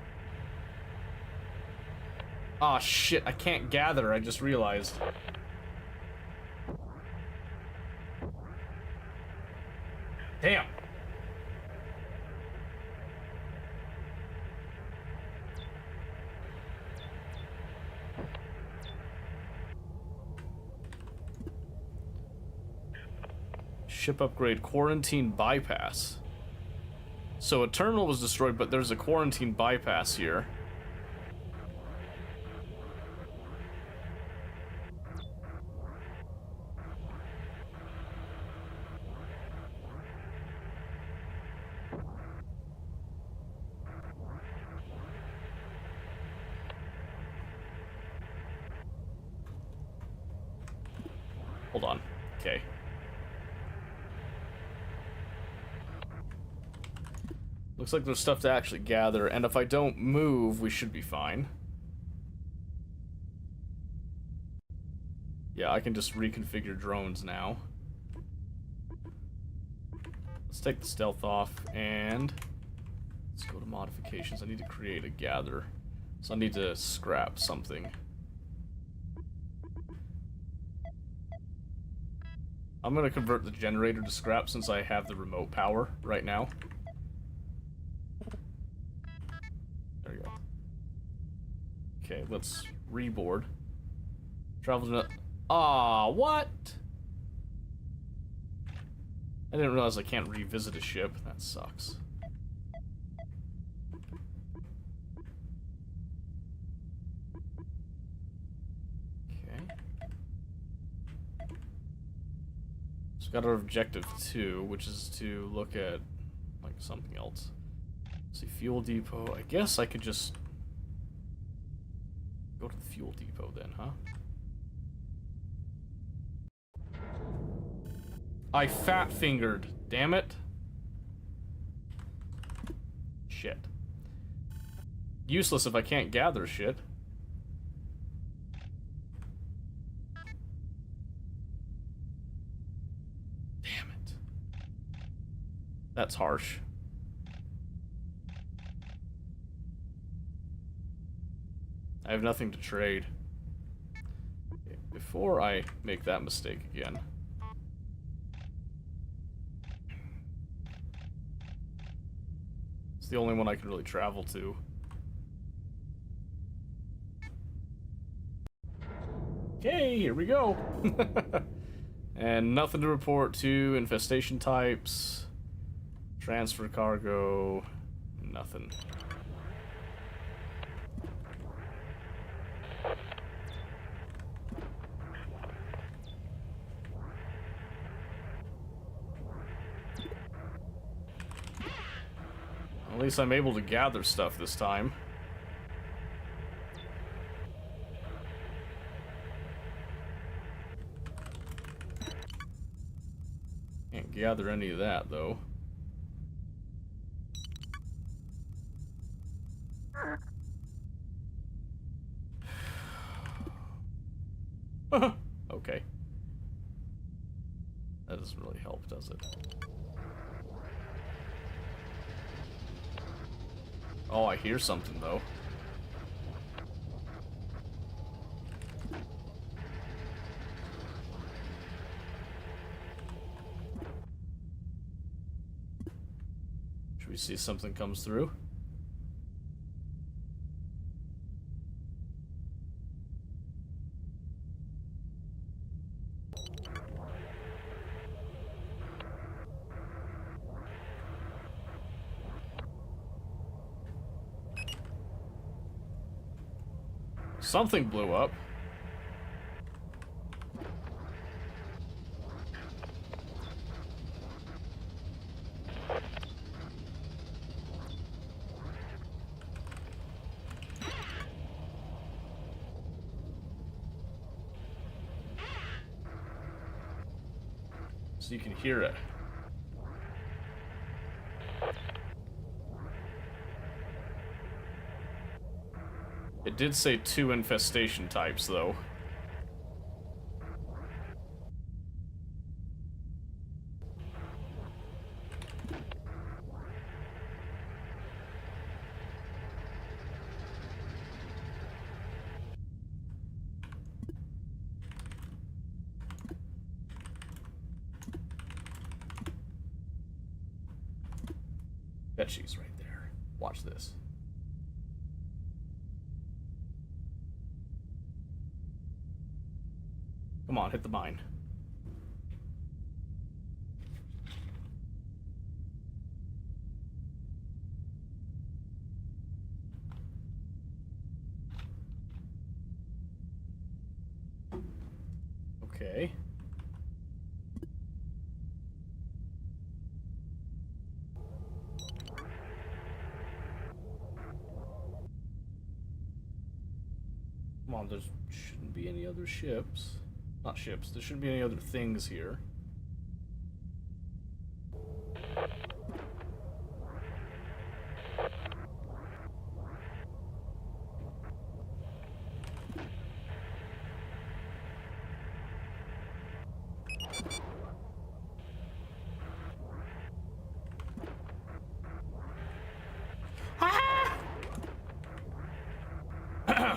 Aw, shit, I can't gather, I just realized. Damn. Ship upgrade, quarantine bypass. So a terminal was destroyed, but there's a quarantine bypass here. Hold on. Okay. Looks like there's stuff to actually gather, and if I don't move, we should be fine. Yeah, I can just reconfigure drones now. Let's take the stealth off, and let's go to modifications. I need to create a gather, so I need to scrap something. I'm gonna convert the generator to scrap since I have the remote power right now. There you go. Okay, let's reboard. Travel to... Aw, what? I didn't realize I can't revisit a ship. That sucks. Got our objective 2, which is to look at like something else. Let's see, fuel depot. I guess I could just go to the fuel depot then, huh? I fat fingered, damn it. Shit. Useless if I can't gather shit. That's harsh. I have nothing to trade. Okay, before I make that mistake again. It's the only one I can really travel to. Okay, here we go. And nothing to report to infestation types. Transfer cargo, nothing. At least I'm able to gather stuff this time. Can't gather any of that, though. Okay. That doesn't really help, does it? Oh, I hear something, though. Should we see if something comes through? Something blew up. So you can hear it. It did say 2 infestation types, though. Bet she's right there. Watch this. Come on, hit the mine. Okay. Come on, there shouldn't be any other ships. Not ships, there shouldn't be any other things here.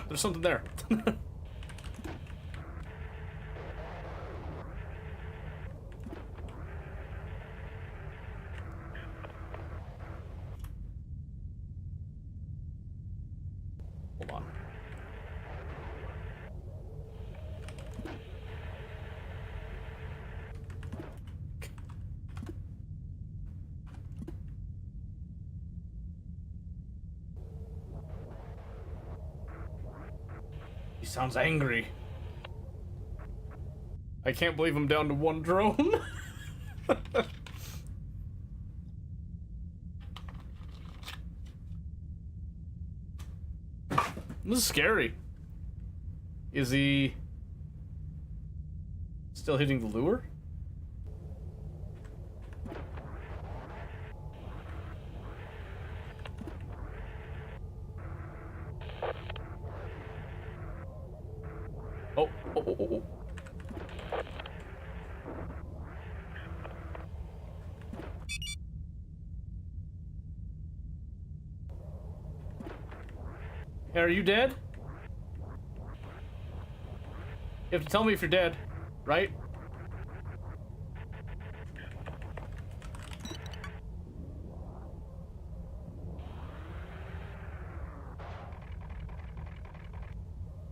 There's something there. Hold on. He sounds angry. I can't believe I'm down to 1 drone. This is scary. Is he still hitting the lure? Oh, oh, oh, oh, oh. Hey, are you dead? You have to tell me if you're dead, right?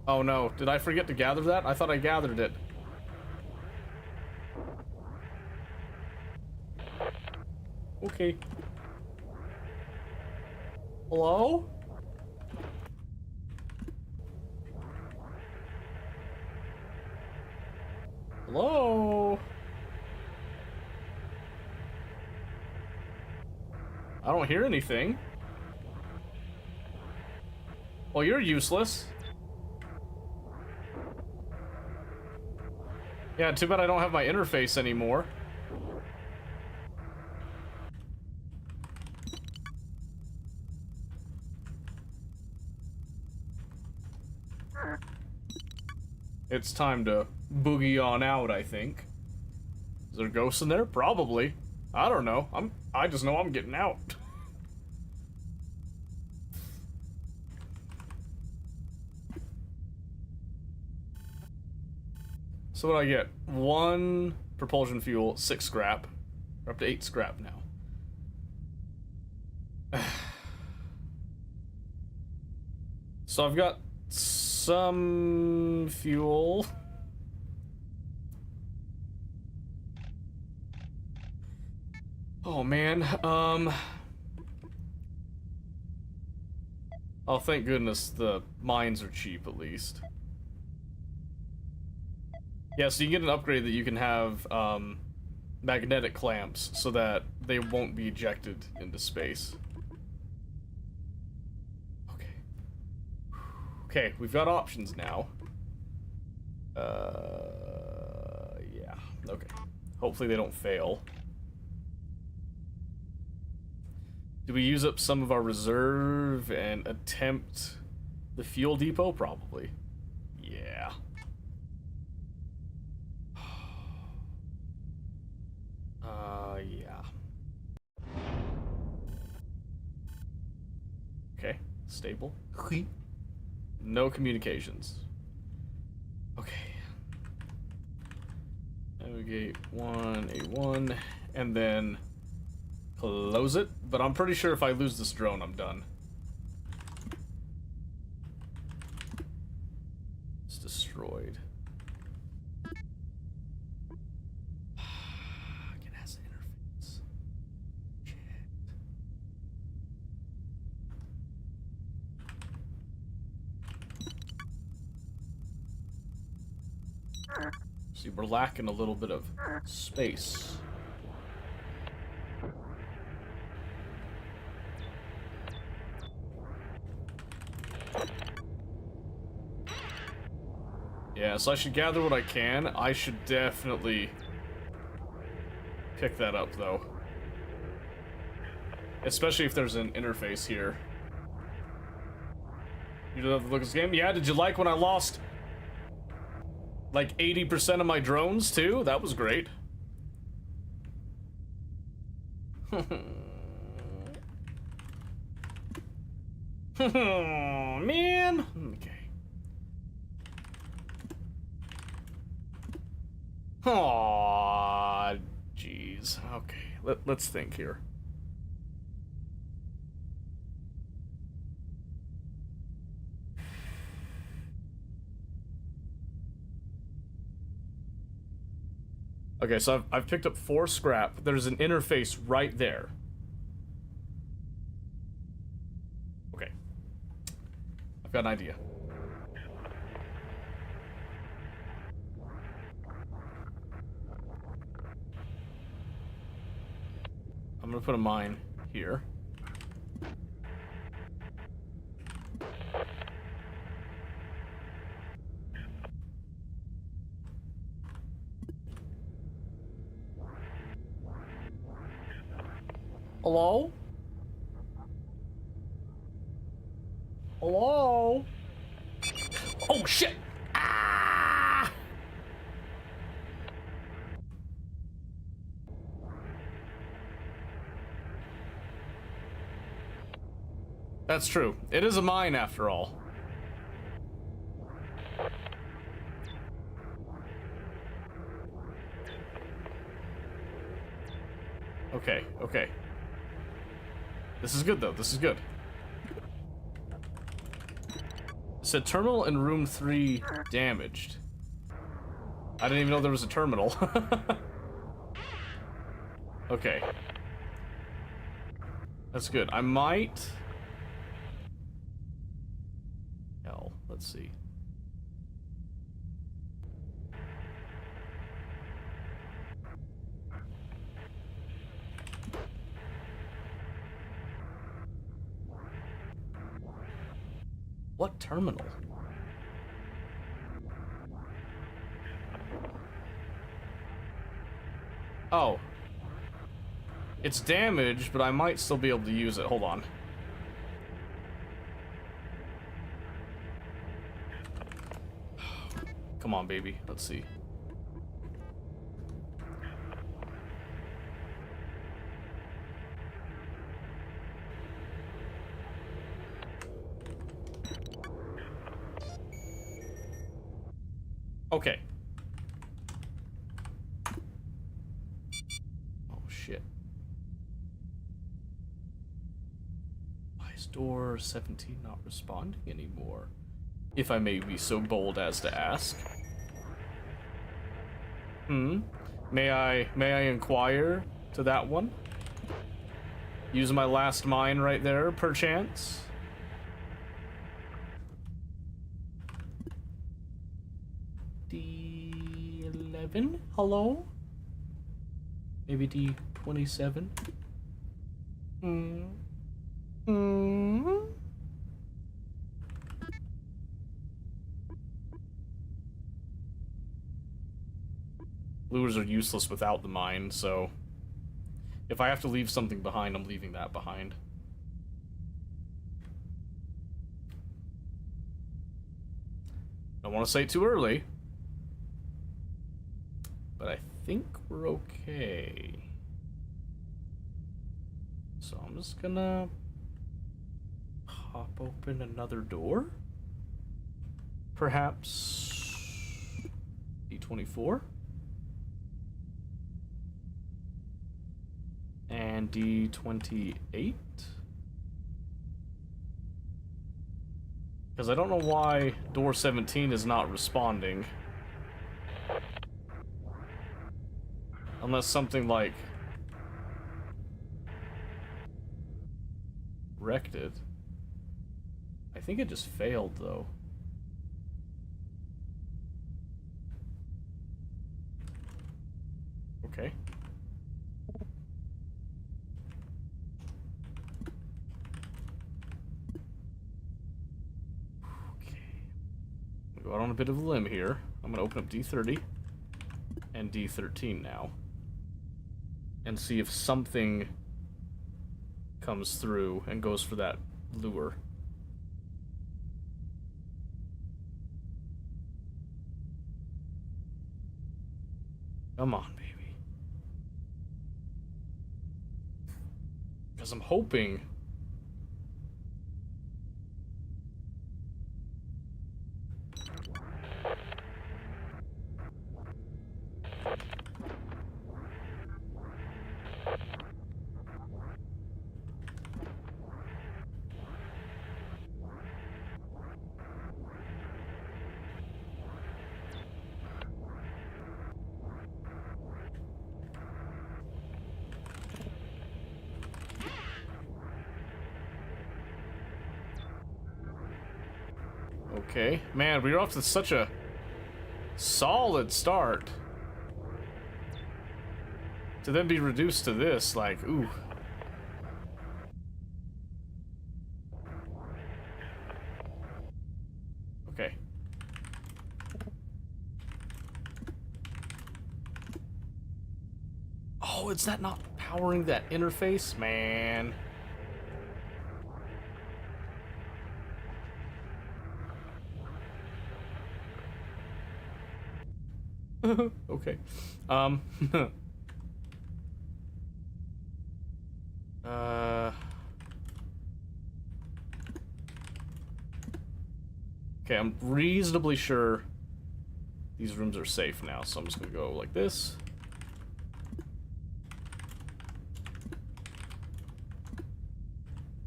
Oh no, did I forget to gather that? I thought I gathered it. Okay. Hello? Hello? I don't hear anything. Well, you're useless. Yeah, too bad I don't have my interface anymore. it's time to boogie on out, I think. Is there ghosts in there? Probably. I don't know. I just know I'm getting out. So what do I get? 1 propulsion fuel, 6 scrap. We're up to 8 scrap now. So I've got some fuel. Oh man, oh thank goodness the mines are cheap at least. Yeah, so you get an upgrade that you can have magnetic clamps so that they won't be ejected into space. Okay. Okay, we've got options now. Yeah, okay. Hopefully they don't fail. Do we use up some of our reserve and attempt the fuel depot? Probably. Yeah. Yeah. Okay, stable. No communications. Okay. Navigate 1A1, and then close it, but I'm pretty sure if I lose this drone, I'm done. It's destroyed. It has an interface. Shit. See, we're lacking a little bit of space. Yeah, so I should gather what I can. I should definitely pick that up, though. Especially if there's an interface here. You don't have to look at this game? Yeah, did you like when I lost like 80% of my drones, too? That was great. Man! Okay. Aww, jeez. Okay, let's think here. Okay, so I've picked up 4 scrap. There's an interface right there. Okay. I've got an idea. I'm gonna put a mine here. Hello? Hello? Oh shit! Ah! That's true. It is a mine after all. Okay, okay. This is good though, this is good. It said terminal in room 3 damaged. I didn't even know there was a terminal. Okay. That's good. I might... Hell, let's see. What terminal? Oh. It's damaged, but I might still be able to use it. Hold on. Come on, baby. Let's see. Okay. Oh, shit. Why is door 17 not responding anymore? If I may be so bold as to ask. May I inquire to that one? Use my last mine right there, perchance? D11? Hello? Maybe D27? Lures are useless without the mine, so if I have to leave something behind, I'm leaving that behind. Don't want to say it too early, but I think we're okay. So I'm just gonna pop open another door. Perhaps D24 and D28. Because I don't know why door 17 is not responding. Unless something like wrecked it. I think it just failed though. Okay. Go out on a bit of a limb here. I'm gonna open up D30 and D13 now and see if something comes through and goes for that lure. Come on, baby. Because I'm hoping okay. Man, we were off to such a solid start. To then be reduced to this, like, ooh. Okay. Oh, is that not powering that interface? Man. Okay. Okay, I'm reasonably sure these rooms are safe now, so I'm just gonna go like this.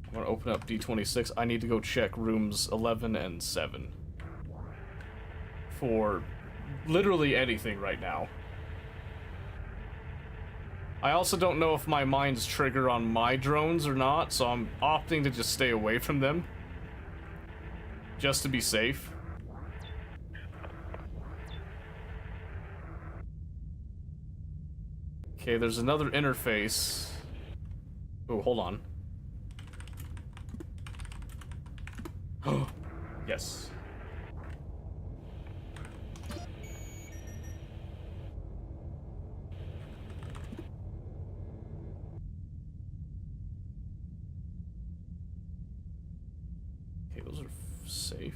I'm gonna open up D26. I need to go check rooms 11 and 7 for literally anything right now. I also don't know if my mines trigger on my drones or not, so I'm opting to just stay away from them. Just to be safe. Okay, there's another interface. Oh, hold on. Oh, yes. Okay, those are safe.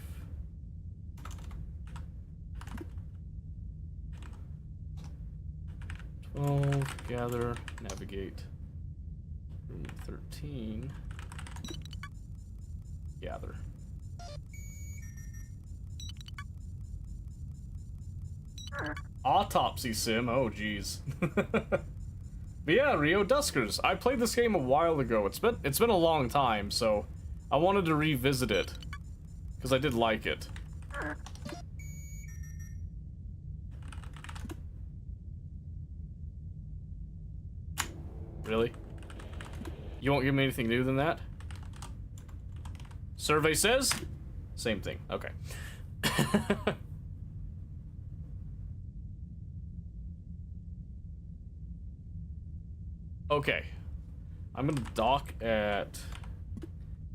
12, gather, navigate. Room 13, gather. Autopsy sim, oh geez. But yeah, Rio Duskers. I played this game a while ago. It's been a long time, so I wanted to revisit it because I did like it. Really? You won't give me anything new than that? Survey says? Same thing. Okay. Okay. I'm gonna dock at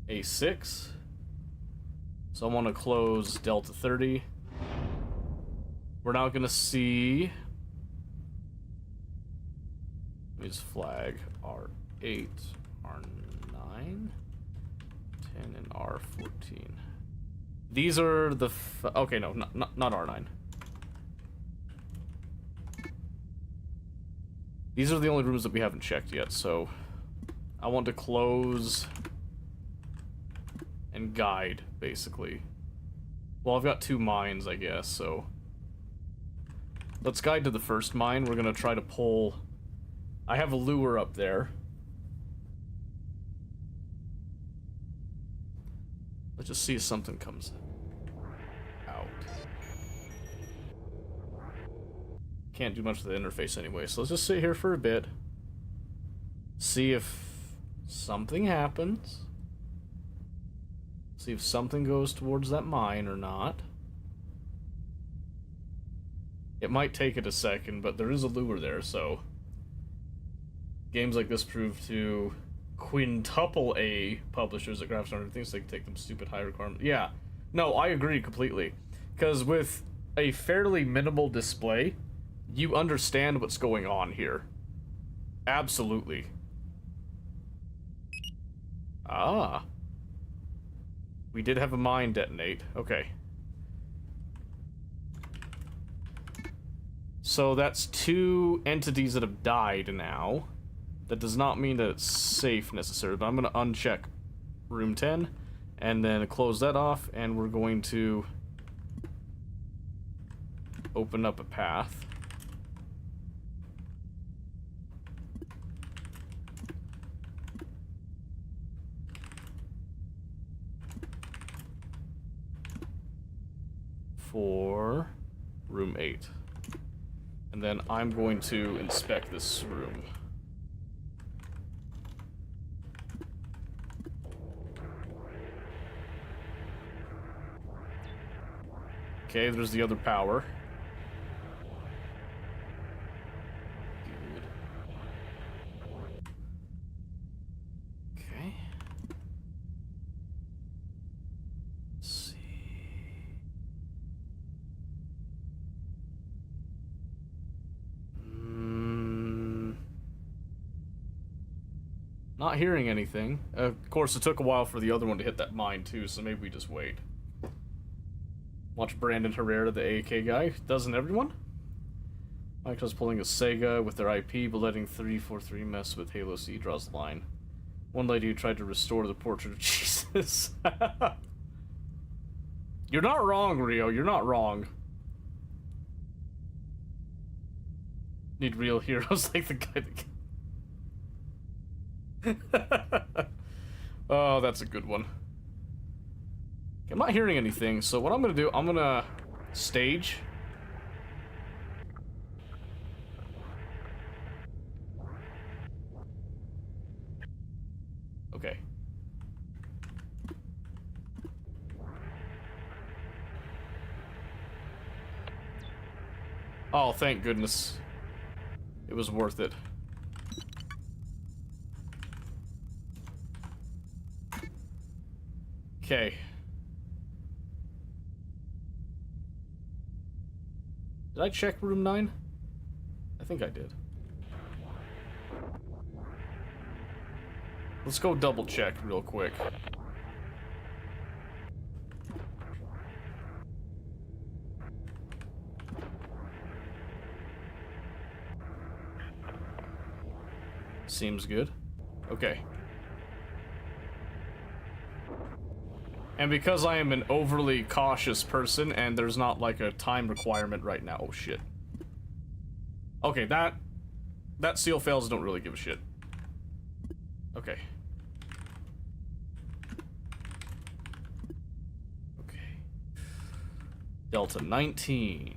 A6. So I want to close Delta 30. We're now gonna see... Is flag R8, R9, 10, and R14. These are the... okay, no, not R9. These are the only rooms that we haven't checked yet, so... I want to close... and guide, basically. Well, I've got 2 mines, I guess, so... Let's guide to the first mine. We're gonna try to pull... I have a lure up there. Let's just see if something comes out. Can't do much with the interface anyway, so let's just sit here for a bit. See if something happens. See if something goes towards that mine or not. It might take it a second, but there is a lure there, so... Games like this prove to quintuple A publishers that Graphics Armor thinks they can take them stupid high requirement. Yeah, no, I agree completely. Because with a fairly minimal display, you understand what's going on here. Absolutely. Ah. We did have a mine detonate. Okay. So that's 2 entities that have died now. That does not mean that it's safe necessarily, but I'm going to uncheck room 10 and then close that off, and we're going to open up a path. For room 8. And then I'm going to inspect this room. Okay, there's the other power. Okay. Let's see. Not hearing anything. Of course, it took a while for the other one to hit that mine too, so maybe we just wait. Watch Brandon Herrera, the AK guy. Doesn't everyone? Microsoft's pulling a Sega with their IP, but letting 343 mess with Halo C draws the line. One lady who tried to restore the portrait of Jesus. You're not wrong, Rio. You're not wrong. Need real heroes like the guy that... Oh, that's a good one. I'm not hearing anything, so what I'm gonna do, I'm gonna stage. Okay. Oh, thank goodness. It was worth it. Okay. Did I check room 9? I think I did. Let's go double check real quick. Seems good. Okay. And because I am an overly cautious person and there's not like a time requirement right now. Oh shit. Okay, that seal fails, don't really give a shit. Okay. Okay. Delta 19.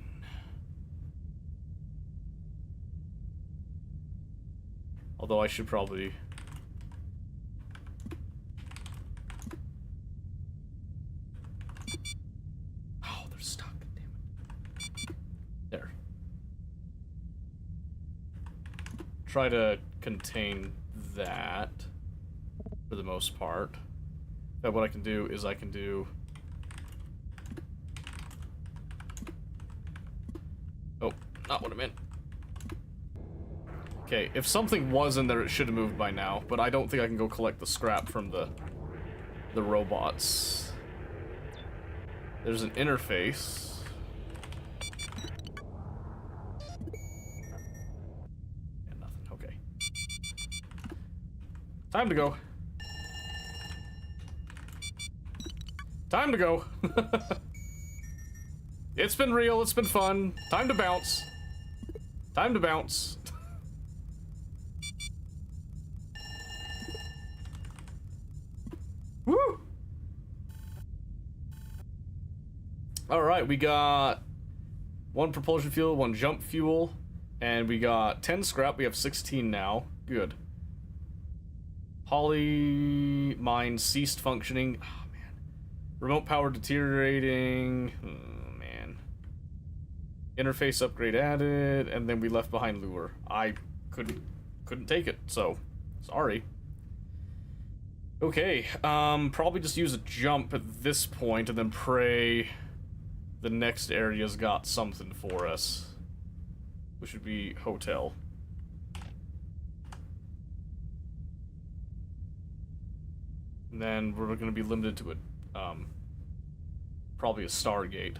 Although I should probably... Oh, they're stuck. Damn it. There. Try to contain that for the most part. But what I can do is I can do... Oh, not what I meant. Okay, if something was in there, it should have moved by now, but I don't think I can go collect the scrap from the robots. There's an interface. Yeah, nothing. Okay. Time to go. Time to go. It's been real, it's been fun. Time to bounce. Time to bounce. Woo! Alright, we got 1 propulsion fuel, 1 jump fuel, and we got 10 scrap. We have 16 now. Good. Poly mine ceased functioning. Oh, man. Remote power deteriorating. Oh, man. Interface upgrade added, and then we left behind lure. I couldn't take it, so sorry. Okay, probably just use a jump at this point and then pray the next area's got something for us. Which would be hotel. And then we're gonna be limited to a, probably a Stargate.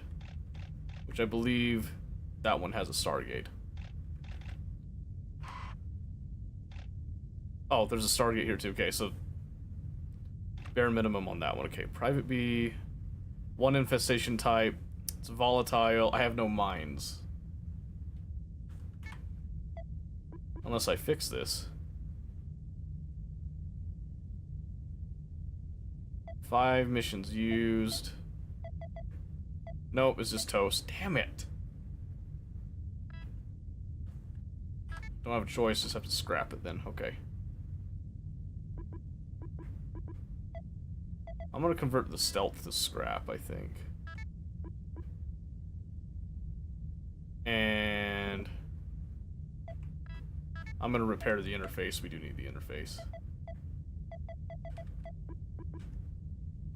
Which I believe that one has a Stargate. Oh, there's a Stargate here too, okay, so bare minimum on that one. Okay, private B, 1 infestation type, it's volatile, I have no mines. Unless I fix this. 5 missions used. Nope, it's just toast. Damn it! Don't have a choice, just have to scrap it then. Okay. I'm gonna convert the stealth to scrap, I think. And I'm gonna repair the interface. We do need the interface.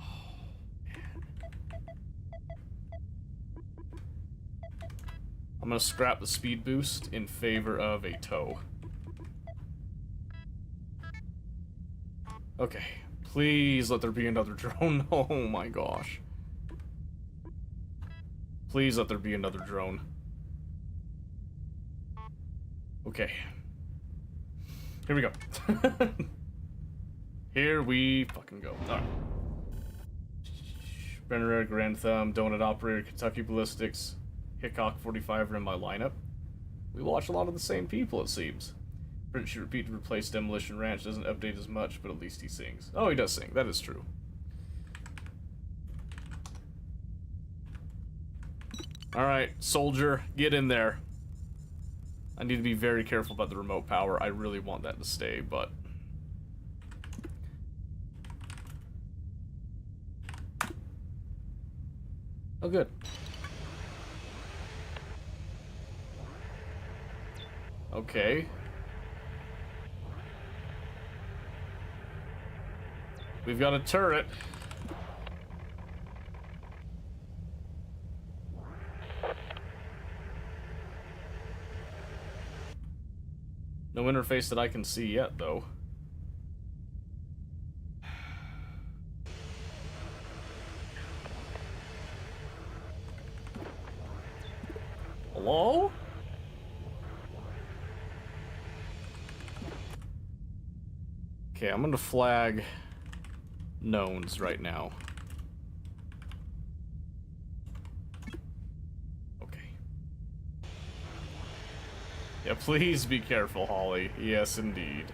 Oh, man. I'm gonna scrap the speed boost in favor of a tow. Okay. Please let there be another drone. Oh my gosh. Please let there be another drone. Okay. Here we go. Here we fucking go. Alright. Brenner, Grand Thumb, Donut Operator, Kentucky Ballistics, Hickok 45 are in my lineup. We watch a lot of the same people, it seems. Print should repeat to replace Demolition Ranch. Doesn't update as much, but at least he sings. Oh, he does sing. That is true. Alright, soldier, get in there. I need to be very careful about the remote power. I really want that to stay, but... Oh, good. Okay. We've got a turret. No interface that I can see yet, though. Hello? Okay, I'm gonna flag knowns right now. Okay. Yeah, please be careful, Holly. Yes, indeed.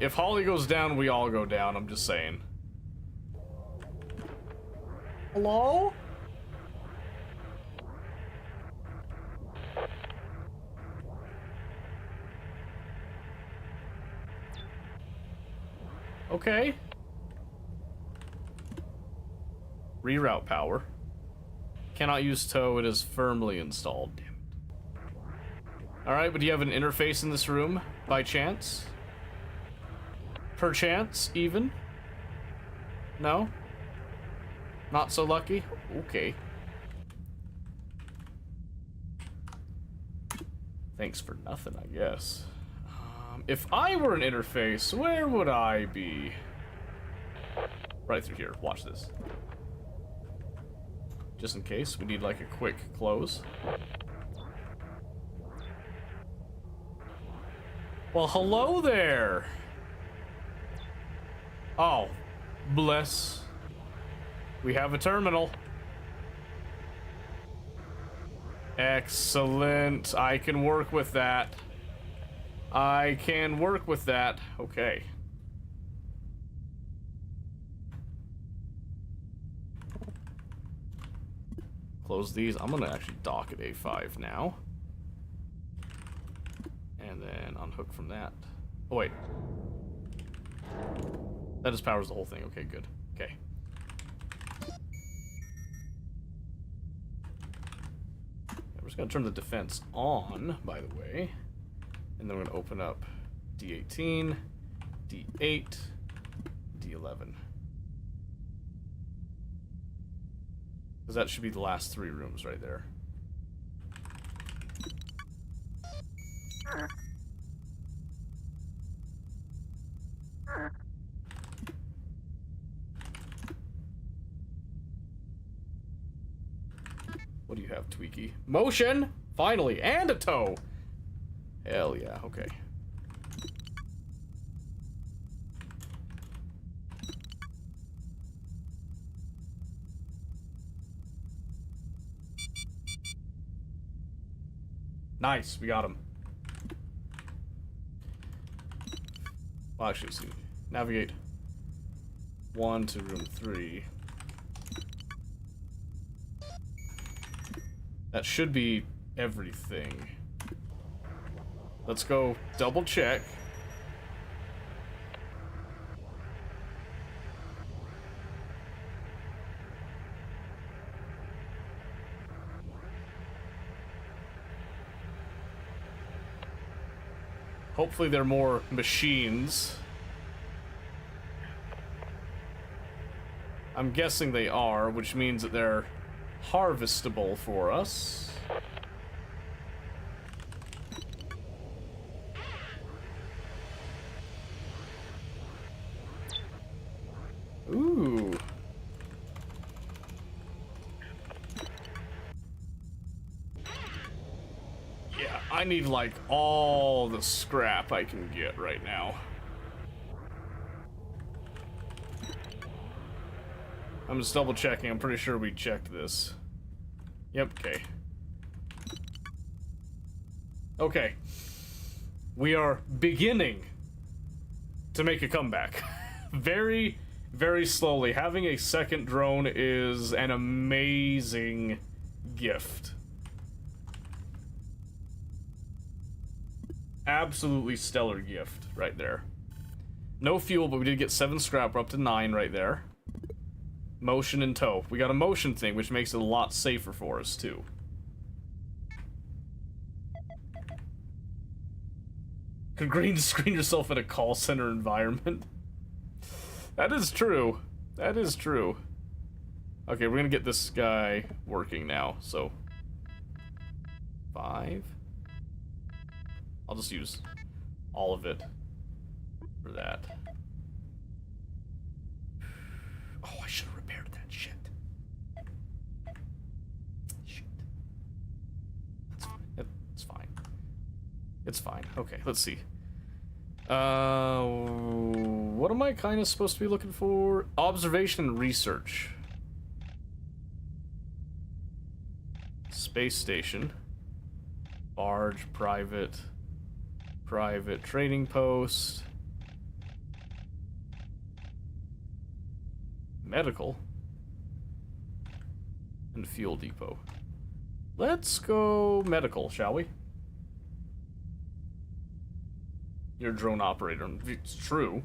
If Holly goes down, we all go down, I'm just saying. Hello? Okay. Reroute power. Cannot use tow, it is firmly installed. Damn it. Alright, but do you have an interface in this room, by chance? Perchance, even? No? Not so lucky? Okay. Thanks for nothing, I guess. If I were an interface, where would I be? Right through here. Watch this. Just in case, we need like a quick close. Well, hello there! Oh, bless. We have a terminal. Excellent. I can work with that. I can work with that. Okay. Close these. I'm gonna actually dock at A5 now. And then unhook from that. Oh, wait. That just powers the whole thing. Okay, good. Okay. We're just gonna turn the defense on, by the way. And then we're gonna open up D18, D8, D11. Because that should be the last 3 rooms right there. What do you have, Tweaky? Motion! Finally! And a toe! Hell yeah, okay. Nice, we got him. Well, actually, see. Navigate 1 to room 3. That should be everything. Let's go double check. Hopefully there are more machines. I'm guessing they are, which means that they're harvestable for us. Ooh. Yeah, I need like all the scrap I can get right now. I'm just double checking. I'm pretty sure we checked this. Yep, okay. Okay. We are beginning to make a comeback. Very, very slowly. Having a second drone is an amazing gift. Absolutely stellar gift right there. No fuel, but we did get 7 scrap. We're up to 9 right there. Motion and tow. We got a motion thing, which makes it a lot safer for us, too. Could green screen yourself in a call center environment? That is true. That is true. Okay, we're gonna get this guy working now, so... 5? I'll just use all of it for that. Oh, I should have repaired that shit. Shit. That's fine. It's fine. It's fine. Okay, let's see. What am I kind of supposed to be looking for? Observation and research. Space station. Barge, private trading post. Medical. And fuel depot. Let's go medical, shall we? You're a drone operator. It's true.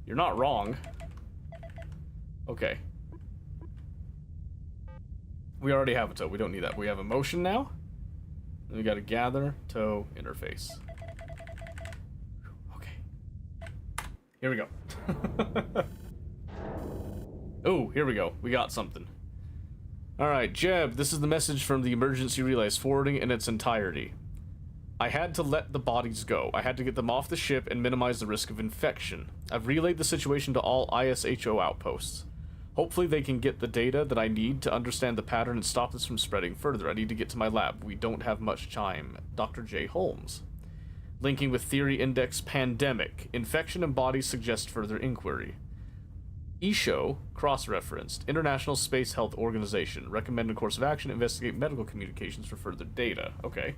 You're not wrong. Okay. We already have a tow. We don't need that. We have a motion now. And we got a gather, tow, interface. Okay. Here we go. Oh, here we go. We got something. Alright, Jeb, this is the message from the emergency relays, forwarding in its entirety. I had to let the bodies go. I had to get them off the ship and minimize the risk of infection. I've relayed the situation to all ISHO outposts. Hopefully they can get the data that I need to understand the pattern and stop this from spreading further. I need to get to my lab. We don't have much time. Dr. J. Holmes. Linking with Theory Index Pandemic. Infection in bodies suggest further inquiry. ESHO, cross-referenced. International Space Health Organization. Recommended course of action. Investigate medical communications for further data. Okay.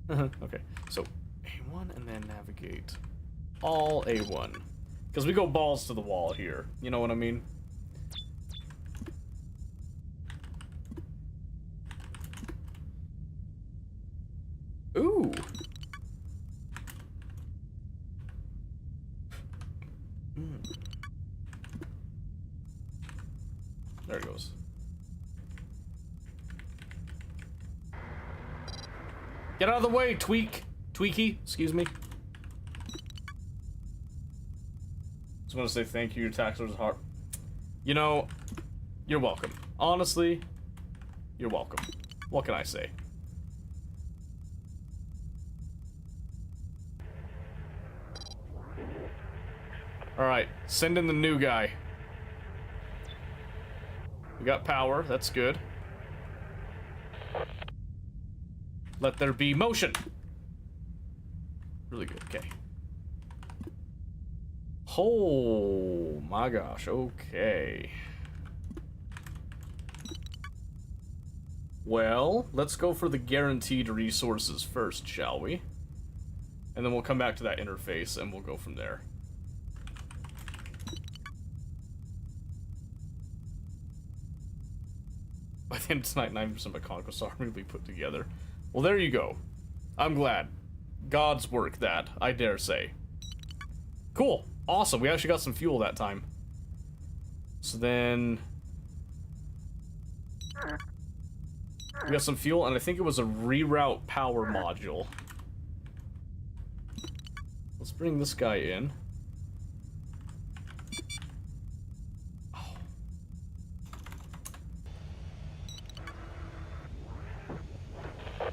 Okay, so A1 and then navigate all A1. Because we go balls to the wall here. You know what I mean? Ooh. There it goes. Get out of the way, Tweaky, excuse me. Just want to say thank you, your taxer's heart. You know, you're welcome. Honestly, you're welcome. What can I say? Alright, send in the new guy. We got power, that's good. Let there be motion. Really good, okay. Oh my gosh, okay. Well, let's go for the guaranteed resources first, shall we? And then we'll come back to that interface and we'll go from there. By the end of tonight, 90% of my conquest army will be put together. Well, there you go. I'm glad. God's work, that, I dare say. Cool. Awesome. We actually got some fuel that time. So then... we got some fuel, and I think it was a reroute power module. Let's bring this guy in.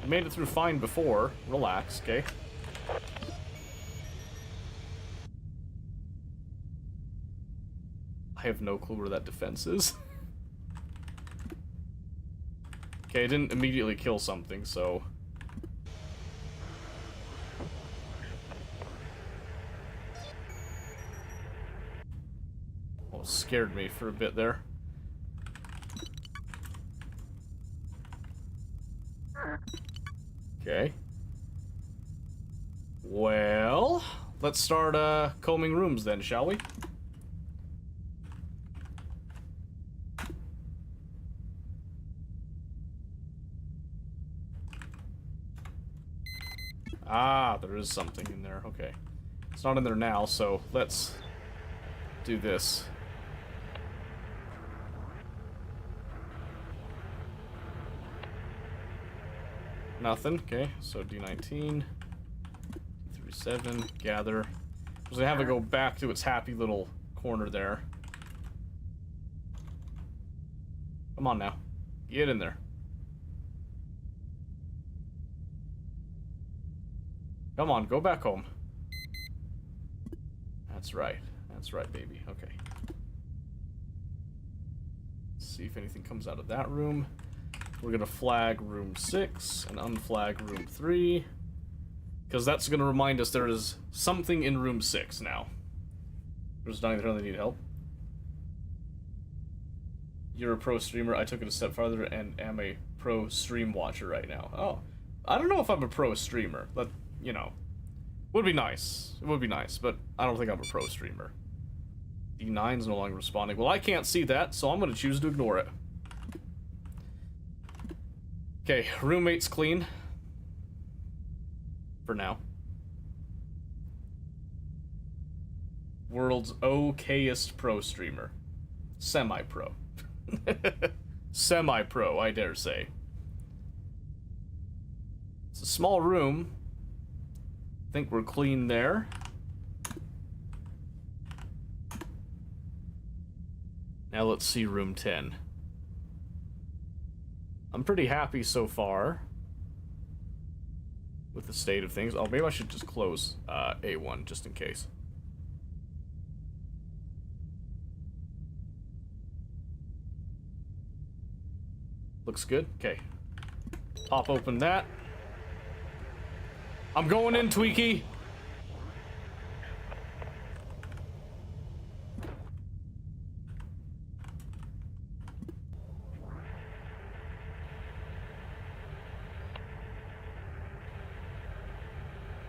Made it through fine before. Relax, okay? I have no clue where that defense is. Okay, I didn't immediately kill something, so... oh, scared me for a bit there. Okay. Well, let's start combing rooms then, shall we? Ah, there is something in there. Okay. It's not in there now, so let's do this. Nothing. Okay, so D19, D37, gather. Because I have to go back to its happy little corner there. Come on now. Get in there. Come on, go back home. That's right. That's right, baby. Okay. Let's see if anything comes out of that room. We're gonna flag room 6 and unflag room 3. Because that's going to remind us there is something in room 6 now. There's dying that they need help. You're a pro streamer. I took it a step farther and am a pro stream watcher right now. Oh. I don't know if I'm a pro streamer, but, you know. Would be nice. It would be nice, but I don't think I'm a pro streamer. D9's no longer responding. Well, I can't see that, so I'm going to choose to ignore it. Okay, roommate's clean. For now. World's okayest pro streamer. Semi-pro. Semi-pro, I dare say. It's a small room. I think we're clean there. Now let's see room 10. I'm pretty happy so far with the state of things. Oh, maybe I should just close A1 just in case. Looks good. Okay. Pop open that. I'm going in, Tweaky.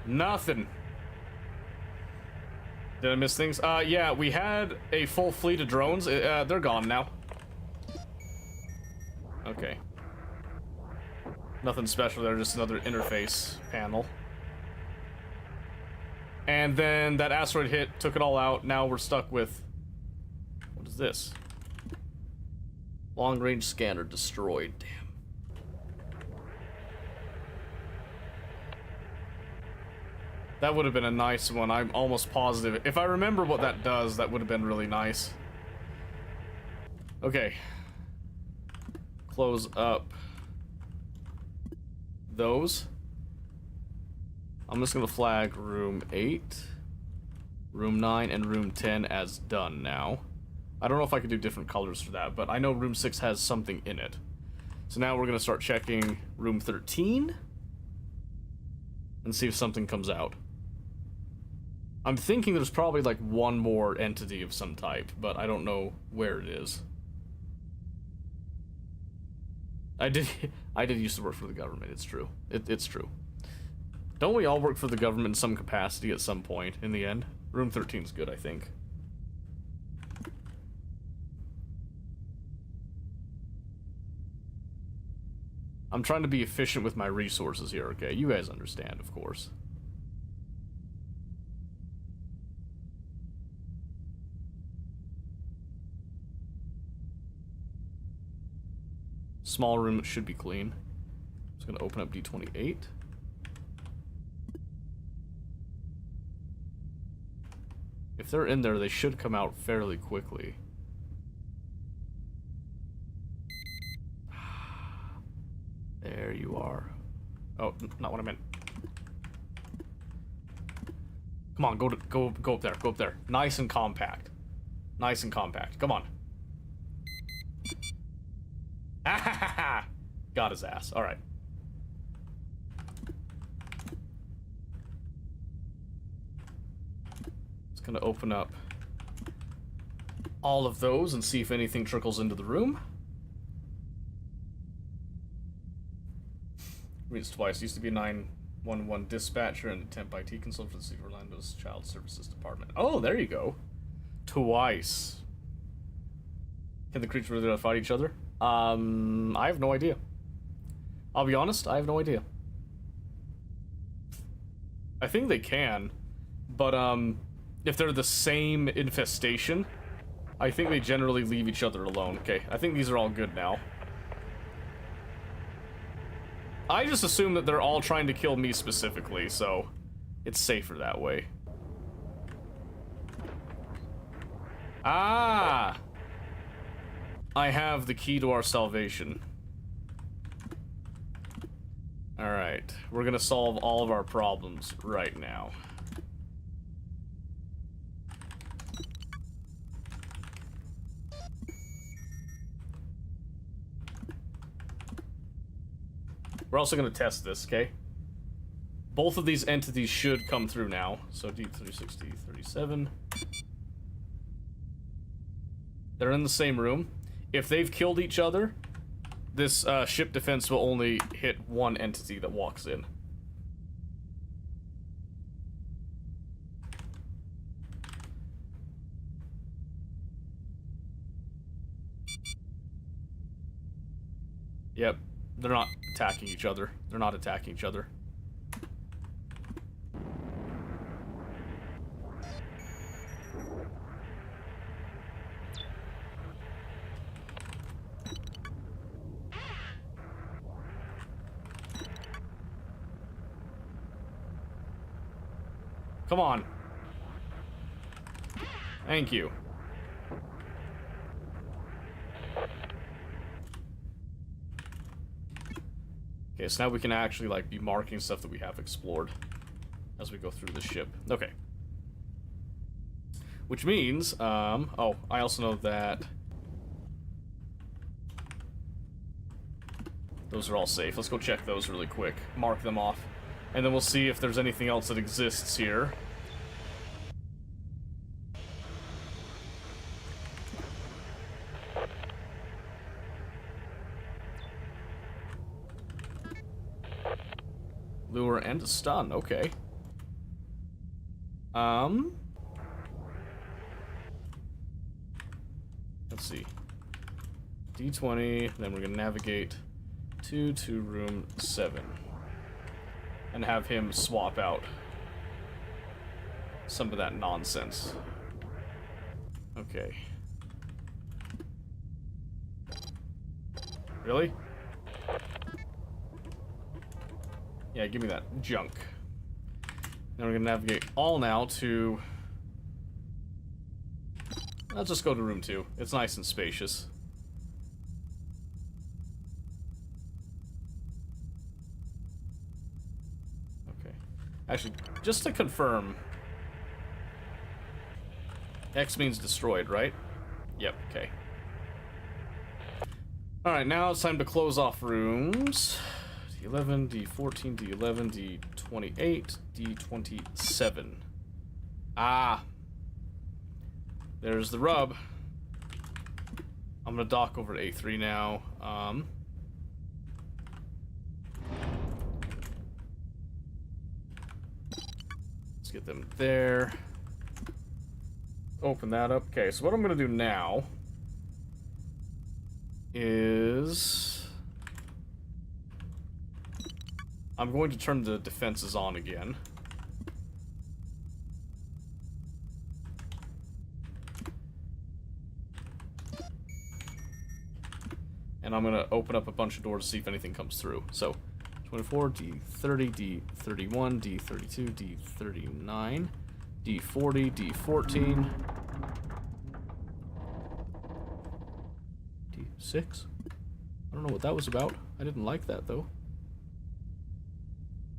Nothing. Did I miss things? Yeah, we had a full fleet of drones. They're gone now. Okay. Nothing special there, just another interface panel. And then that asteroid hit, took it all out. Now we're stuck with... What is this? Long-range scanner destroyed. Damn. That would have been a nice one. I'm almost positive. If I remember what that does, that would have been really nice. Okay. Close up those. I'm just gonna flag room 8, room 9, and room 10 as done now. I don't know if I could do different colors for that, but I know room 6 has something in it. So now we're gonna start checking room 13 and see if something comes out. I'm thinking there's probably like one more entity of some type, but I don't know where it is. I did used to work for the government, it's true. It's true. Don't we all work for the government in some capacity at some point, in the end? Room 13 is good, I think. I'm trying to be efficient with my resources here, okay? You guys understand, of course. Small room should be clean. I'm just gonna open up D28. If they're in there, they should come out fairly quickly. There you are. Oh, not what I meant. Come on, go up there, go up there. Nice and compact. Nice and compact. Come on. Ah, got his ass. All right. Just gonna open up all of those and see if anything trickles into the room. Reads twice. Used to be a 911 dispatcher and a temp IT consultant for the City of Orlando's Child Services Department. Oh, there you go. Twice. Can the creatures really fight each other? I have no idea. I'll be honest, I have no idea. I think they can, but if they're the same infestation, I think they generally leave each other alone. Okay, I think these are all good now. I just assume that they're all trying to kill me specifically, so it's safer that way. Ah! I have the key to our salvation. Alright, we're gonna solve all of our problems right now. We're also gonna test this, okay? Both of these entities should come through now. So D36, D37. They're in the same room. If they've killed each other, this ship defense will only hit one entity that walks in. Yep, they're not attacking each other. They're not attacking each other. Come on. Thank you. Okay, so now we can actually, like, be marking stuff that we have explored as we go through the ship. Okay. Which means, oh, I also know that those are all safe. Let's go check those really quick. Mark them off. And then we'll see if there's anything else that exists here. Lure and a stun, okay. Let's see. D20, then we're gonna navigate to room 7. And have him swap out some of that nonsense. Okay. Really? Yeah, give me that junk. Then we're gonna navigate all now to... Let's just go to room 2. It's nice and spacious. Okay. Actually, just to confirm... X means destroyed, right? Yep, okay. Alright, now it's time to close off rooms. D11, D14, D11, D28, D27. Ah! There's the rub. I'm gonna dock over to A3 now. Let's get them there. Open that up. Okay, so what I'm gonna do now is I'm going to turn the defenses on again. And I'm gonna open up a bunch of doors to see if anything comes through. So, 24, D30, D31, D32, D39, D40, D14, D6? I don't know what that was about. I didn't like that, though.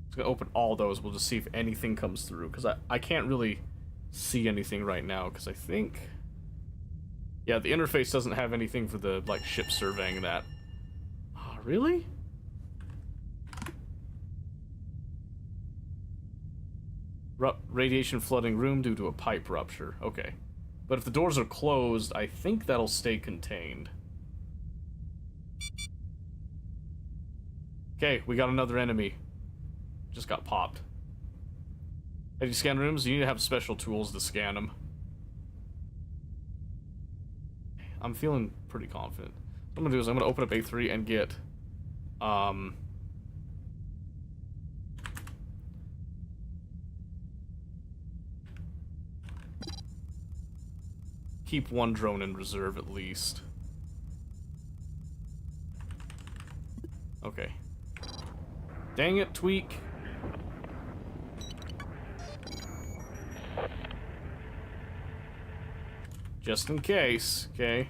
It's gonna open all those. We'll just see if anything comes through. Because I can't really see anything right now. Because I think... Yeah, the interface doesn't have anything for the, like, ship surveying that. Oh, really? Radiation flooding room due to a pipe rupture. Okay. But if the doors are closed, I think that'll stay contained. Okay, we got another enemy. Just got popped. Have you scanned rooms? You need to have special tools to scan them. I'm feeling pretty confident. What I'm gonna do is I'm gonna open up A3 and get, keep one drone in reserve at least. Okay. Dang it, Tweak. Just in case, okay?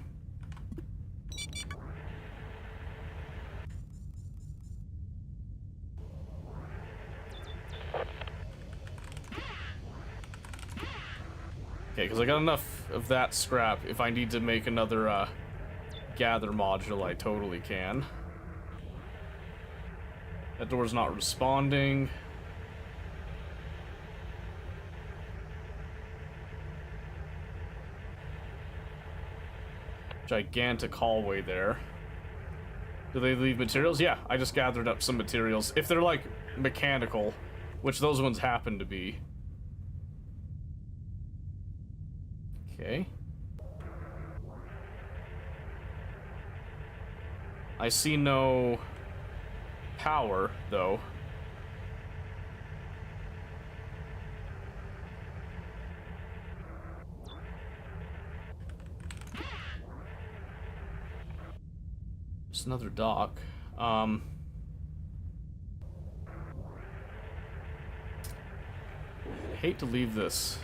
Okay, because I got enough of that scrap. If I need to make another gather module, I totally can. That door's not responding. gigantic hallway there. Do they leave materials? Yeah, I just gathered up some materials. If they're, like, mechanical, which those ones happen to be. Okay. I see no power, though. Just another dock. Hate to leave this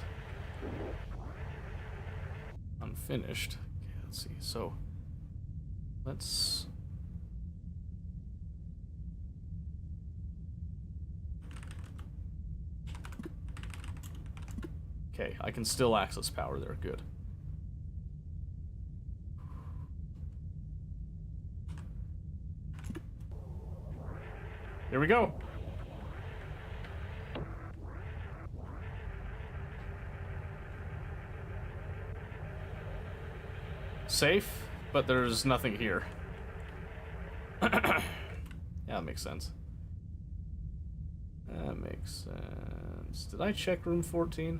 unfinished. Okay, let's see. So, let's... Okay, I can still access power there. Good. Here we go. Safe, but there's nothing here. Yeah, that makes sense. That makes sense. Did I check room 14?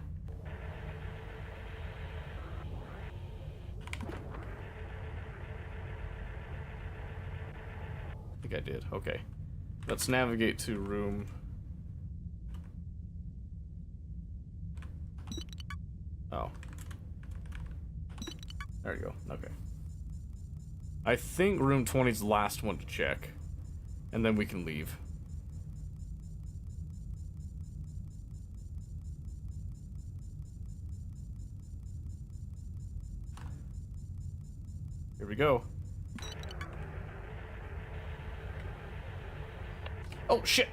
I think I did. Okay. Let's navigate to room... Oh. There you go. Okay. I think room 20 is the last one to check. And then we can leave. Here we go. Oh, shit!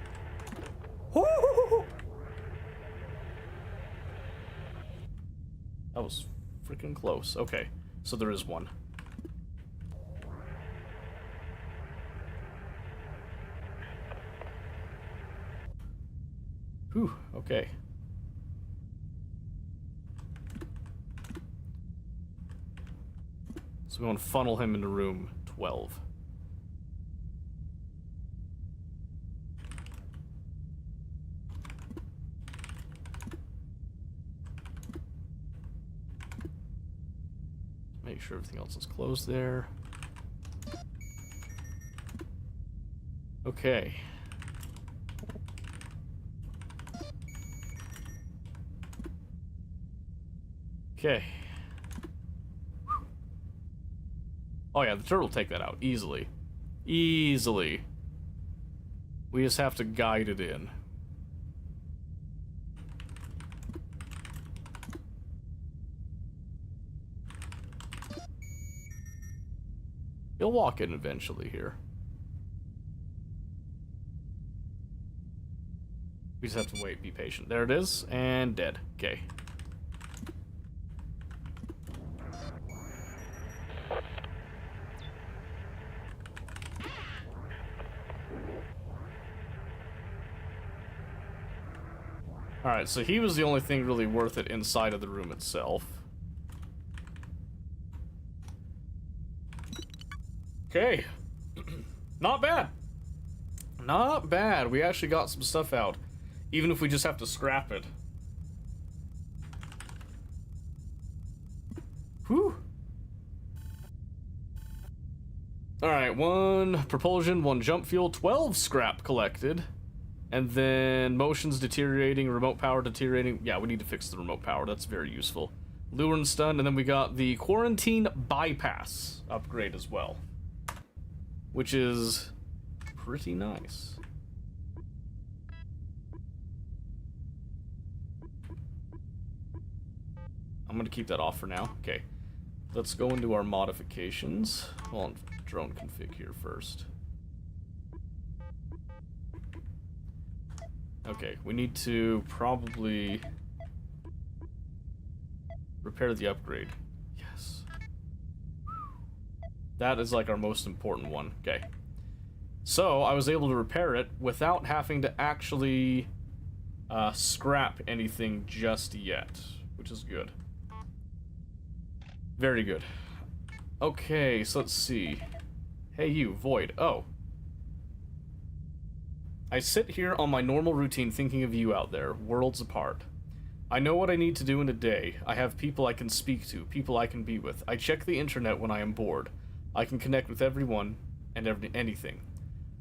That was freaking close. Okay, so there is one. Whew, okay. So we're going to funnel him into room 12. Make sure everything else is closed there. Okay. Okay. Oh yeah, the turret will take that out easily. Easily. We just have to guide it in. He'll walk in eventually here. We just have to wait, be patient. There it is, and dead. Okay. Alright, so he was the only thing really worth it inside of the room itself. Okay. Not bad. Not bad. We actually got some stuff out. Even if we just have to scrap it. Whew. Alright, 1 propulsion, 1 jump fuel, 12 scrap collected. And then motions deteriorating, remote power deteriorating. Yeah, we need to fix the remote power. That's very useful. Lure and stun, and then we got the quarantine bypass upgrade as well. Which is pretty nice. I'm gonna keep that off for now. Okay. Let's go into our modifications. Hold on, drone config here first. Okay, we need to probably repair the upgrade. Yes. That is like our most important one. Okay. So, I was able to repair it without having to actually scrap anything just yet, which is good. Very good. Okay, so let's see. Hey you, Void. Oh. I sit here on my normal routine thinking of you out there, worlds apart. I know what I need to do in a day. I have people I can speak to, people I can be with. I check the internet when I am bored. I can connect with everyone and anything.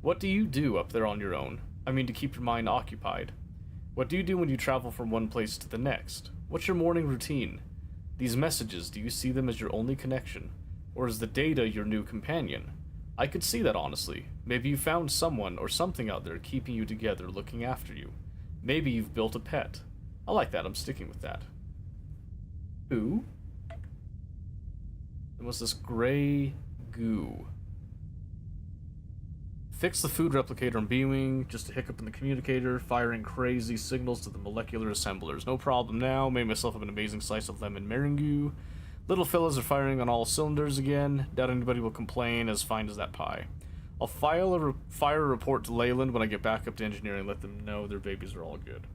What do you do up there on your own? I mean, to keep your mind occupied. What do you do when you travel from one place to the next? What's your morning routine? These messages, do you see them as your only connection? Or is the data your new companion? I could see that, honestly. Maybe you found someone or something out there keeping you together, looking after you. Maybe you've built a pet. I like that, I'm sticking with that. Who? There was this gray goo. Fix the food replicator and beaming, just a hiccup in the communicator, firing crazy signals to the molecular assemblers. No problem now, made myself up an amazing slice of lemon meringue. Little fellas are firing on all cylinders again. Doubt anybody will complain, as fine as that pie. I'll fire a report to Leyland when I get back up to engineering, let them know their babies are all good.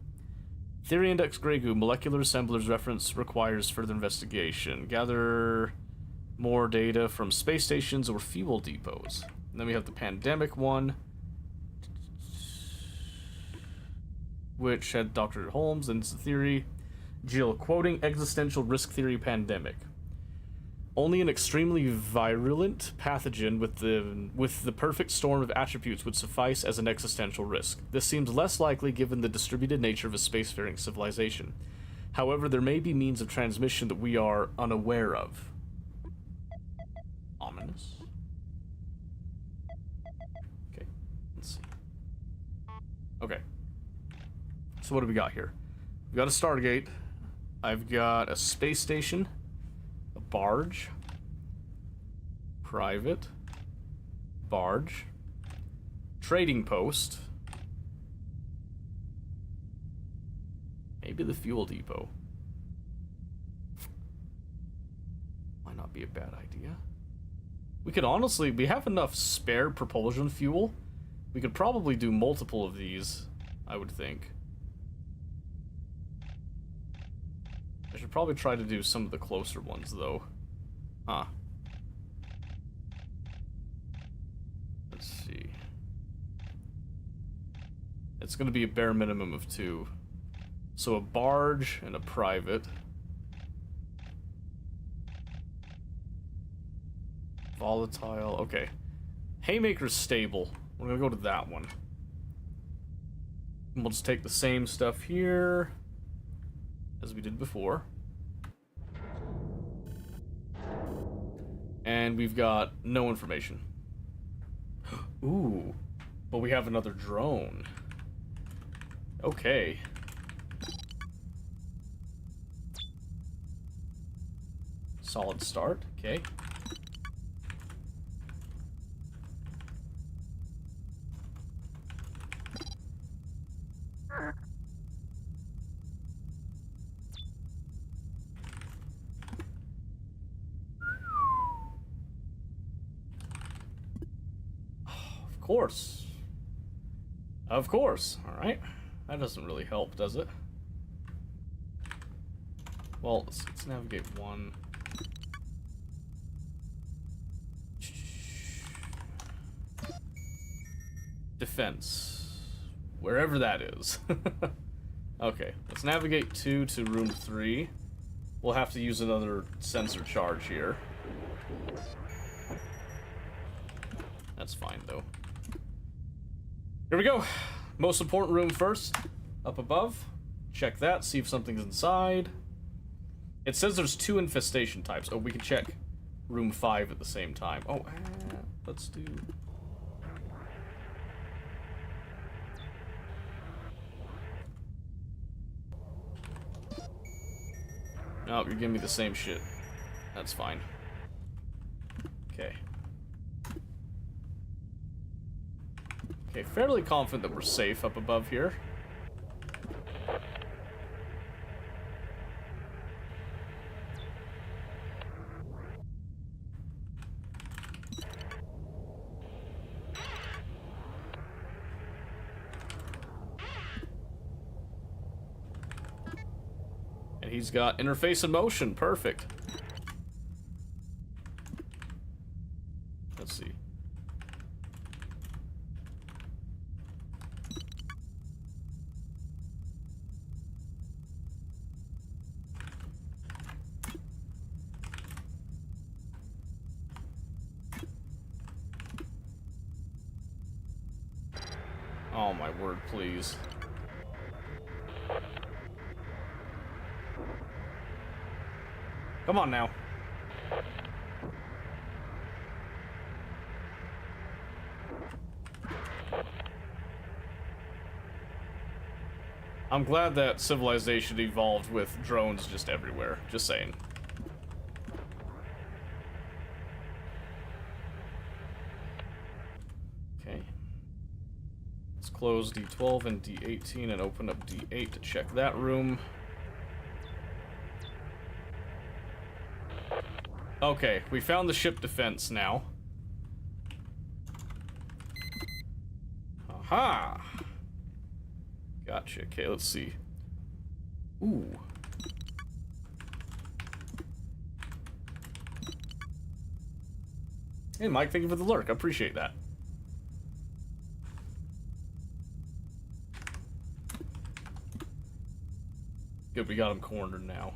Theory Index Grey Goo, molecular assemblers reference requires further investigation. Gather more data from space stations or fuel depots. And then we have the pandemic one, which had Dr. Holmes and the theory. Jill, quoting existential risk theory pandemic. Only an extremely virulent pathogen with the perfect storm of attributes would suffice as an existential risk. This seems less likely given the distributed nature of a spacefaring civilization. However, there may be means of transmission that we are unaware of. Ominous. Okay, let's see. Okay. So what do we got here? We've got a Stargate. I've got a space station. A barge. Private. Barge. Trading post. Maybe the fuel depot. Might not be a bad idea. We could honestly, we have enough spare propulsion fuel. We could probably do multiple of these, I would think. I should probably try to do some of the closer ones, though. Huh. Let's see. It's going to be a bare minimum of 2. So a barge and a private. Volatile. Okay. Haymaker's stable. We're going to go to that one. And we'll just take the same stuff here as we did before. And we've got no information. Ooh. But we have another drone. Okay. Solid start. Okay. Of course. Of course. Alright. That doesn't really help, does it? Well, let's navigate one. Defense. Wherever that is. Okay, let's navigate 2 to room 3. We'll have to use another sensor charge here. That's fine, though. Here we go. Most important room first. Up above. Check that, see if something's inside. It says there's 2 infestation types. Oh, we can check room 5 at the same time. Oh, let's do... No, you're giving me the same shit. That's fine. Okay. Okay, fairly confident that we're safe up above here. And he's got interface in motion. Perfect. Oh my word, please. Come on now. I'm glad that civilization evolved with drones just everywhere. Just saying. Okay. Let's close D12 and D18 and open up D8 to check that room. Okay, we found the ship defense now. Aha! Gotcha. Okay, let's see. Ooh. Hey, Mike, thank you for the lurk. I appreciate that. Good, we got him cornered now.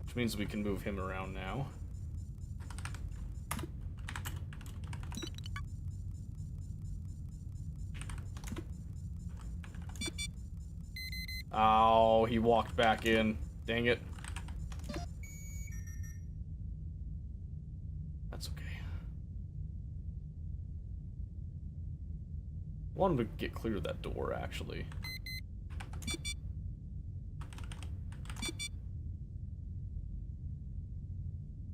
Which means we can move him around now. Oh, he walked back in. Dang it. That's okay. Wanted to get clear of that door, actually.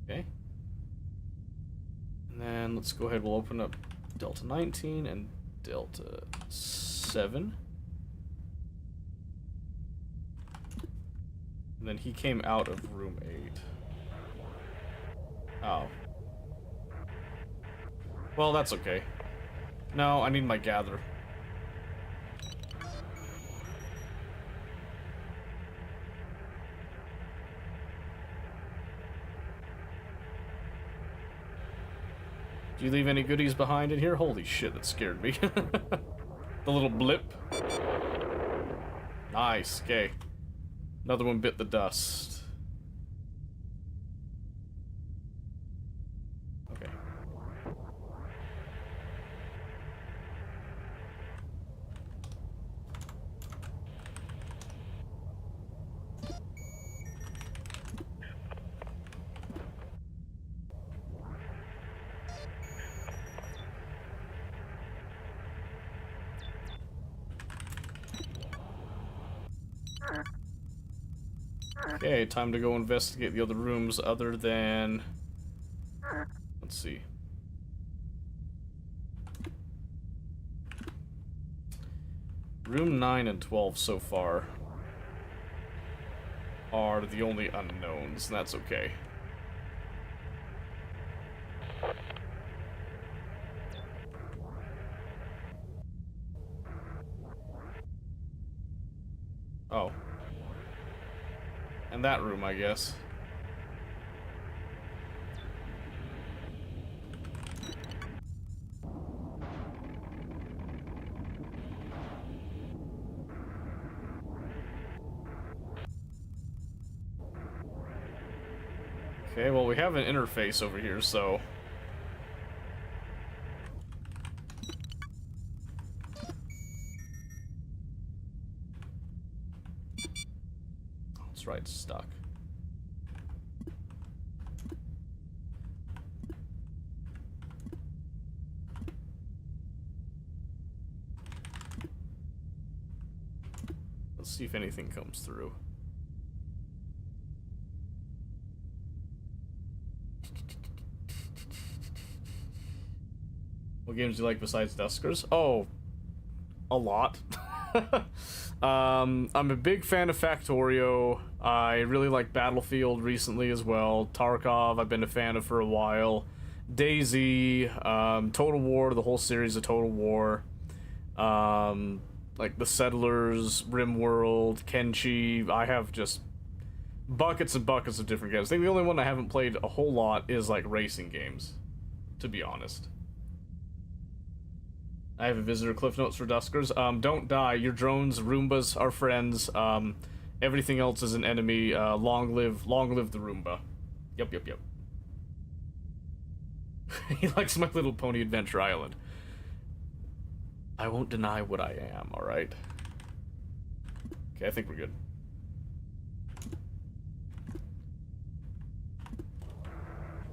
Okay. And then let's go ahead, we'll open up Delta 19 and Delta 7. And then he came out of room 8. Oh. Well, that's okay. No, I need my gather. Do you leave any goodies behind in here? Holy shit, that scared me. The little blip. Nice, okay. Another one bit the dust. Okay. Okay, time to go investigate the other rooms other than... Let's see. Room 9 and 12 so far are the only unknowns, and that's okay. Oh. And that room, I guess. Okay, well, we have an interface over here, so... That's right, it's stuck. Let's see if anything comes through. What games do you like besides Duskers? Oh, a lot. I'm a big fan of Factorio. I really like Battlefield recently as well. Tarkov, I've been a fan of for a while. DayZ, Total War, the whole series of Total War. Like The Settlers, RimWorld, Kenshi. I have just buckets and buckets of different games. I think the only one I haven't played a whole lot is like racing games, to be honest. I have a visitor cliff notes for Duskers. Don't die. Your drones, Roombas are friends. Everything else is an enemy. Long live the Roomba. Yep. He likes My Little Pony Adventure Island. I won't deny what I am, alright? Okay, I think we're good.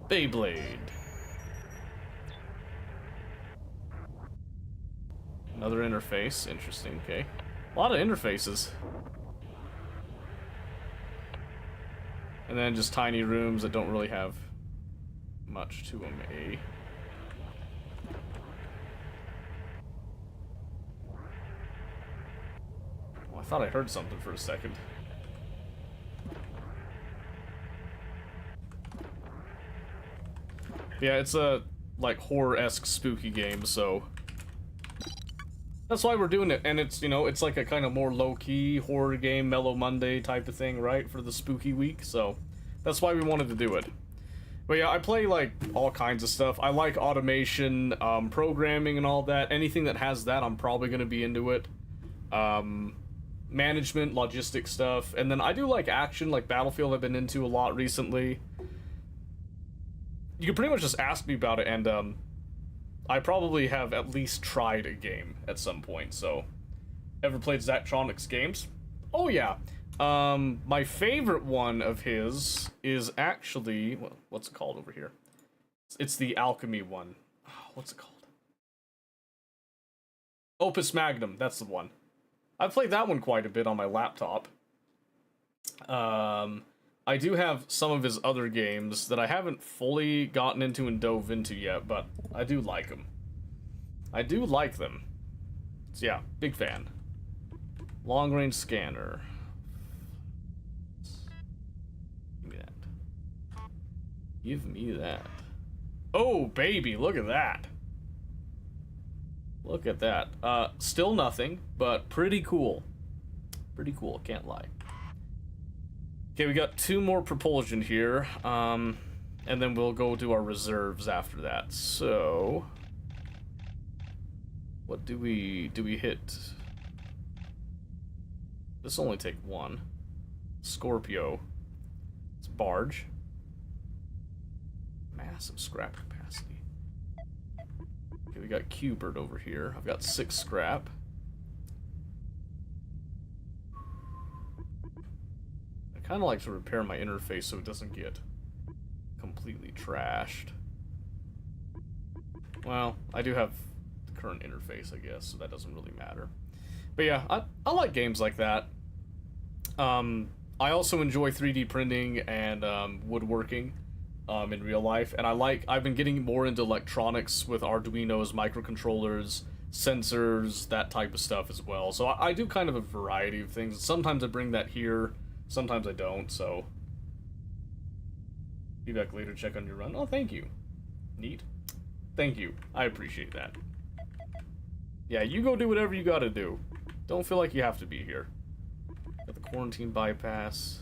Beyblade. Another interface. Interesting, okay. A lot of interfaces. And then just tiny rooms that don't really have much to them, eh? Well, I thought I heard something for a second. Yeah, it's a, like, horror-esque spooky game, so... That's why we're doing it, and it's, you know, it's like a kind of more low-key horror game, Mellow Monday type of thing, right, for the spooky week, so that's why we wanted to do it. But yeah, I play, like, all kinds of stuff. I like automation, programming and all that. Anything that has that, I'm probably going to be into it. Management, logistic stuff, and then I do like action, like Battlefield I've been into a lot recently. You can pretty much just ask me about it, and, I probably have at least tried a game at some point, so... Ever played Zachtronics games? Oh, yeah. My favorite one of his is actually... What's it called over here? It's the Alchemy one. Oh, what's it called? Opus Magnum, that's the one. I've played that one quite a bit on my laptop. I do have some of his other games that I haven't fully gotten into and dove into yet, but I do like them. I do like them. So yeah, big fan. Long range scanner. Give me that. Give me that. Oh, baby, look at that. Look at that. Still nothing, but pretty cool. Pretty cool, can't lie. Okay, we got 2 more propulsion here, and then we'll go to our reserves after that. So, what do we hit? This will only take 1. Scorpio. It's barge. Massive scrap capacity. Okay, we got Q-Bird over here. I've got 6 scrap. I kind of like to repair my interface so it doesn't get completely trashed. Well, I do have the current interface, I guess, so that doesn't really matter. But yeah, I like games like that. I also enjoy 3D printing and woodworking in real life, and I've been getting more into electronics with Arduinos, microcontrollers, sensors, that type of stuff as well. So I do kind of a variety of things. Sometimes I bring that here. Sometimes I don't, so... Be back later, check on your run. Oh, thank you. Neat. Thank you. I appreciate that. Yeah, you go do whatever you gotta do. Don't feel like you have to be here. Got the quarantine bypass.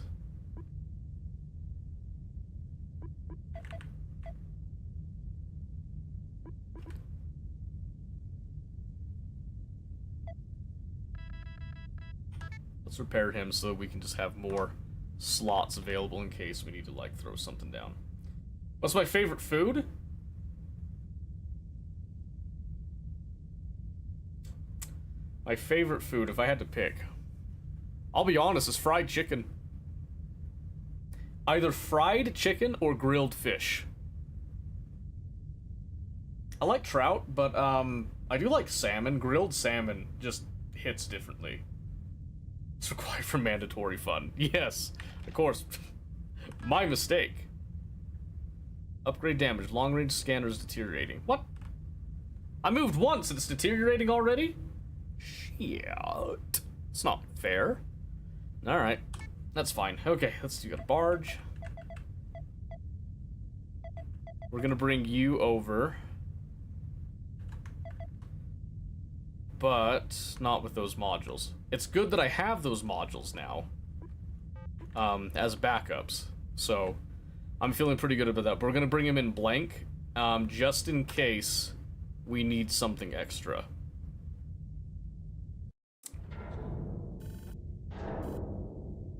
Let's repair him so that we can just have more slots available in case we need to, like, throw something down. What's my favorite food? My favorite food, if I had to pick, I'll be honest, is fried chicken. Either fried chicken or grilled fish. I like trout, but I do like salmon. Grilled salmon just hits differently. It's required for mandatory fun. Yes, of course. My mistake. Upgrade damage. Long-range scanner is deteriorating. What? I moved once and it's deteriorating already? Shit. It's not fair. Alright. That's fine. Okay, let's do a barge. We're gonna bring you over. But not with those modules. It's good that I have those modules now. As backups. So, I'm feeling pretty good about that. But we're gonna bring him in blank, just in case we need something extra.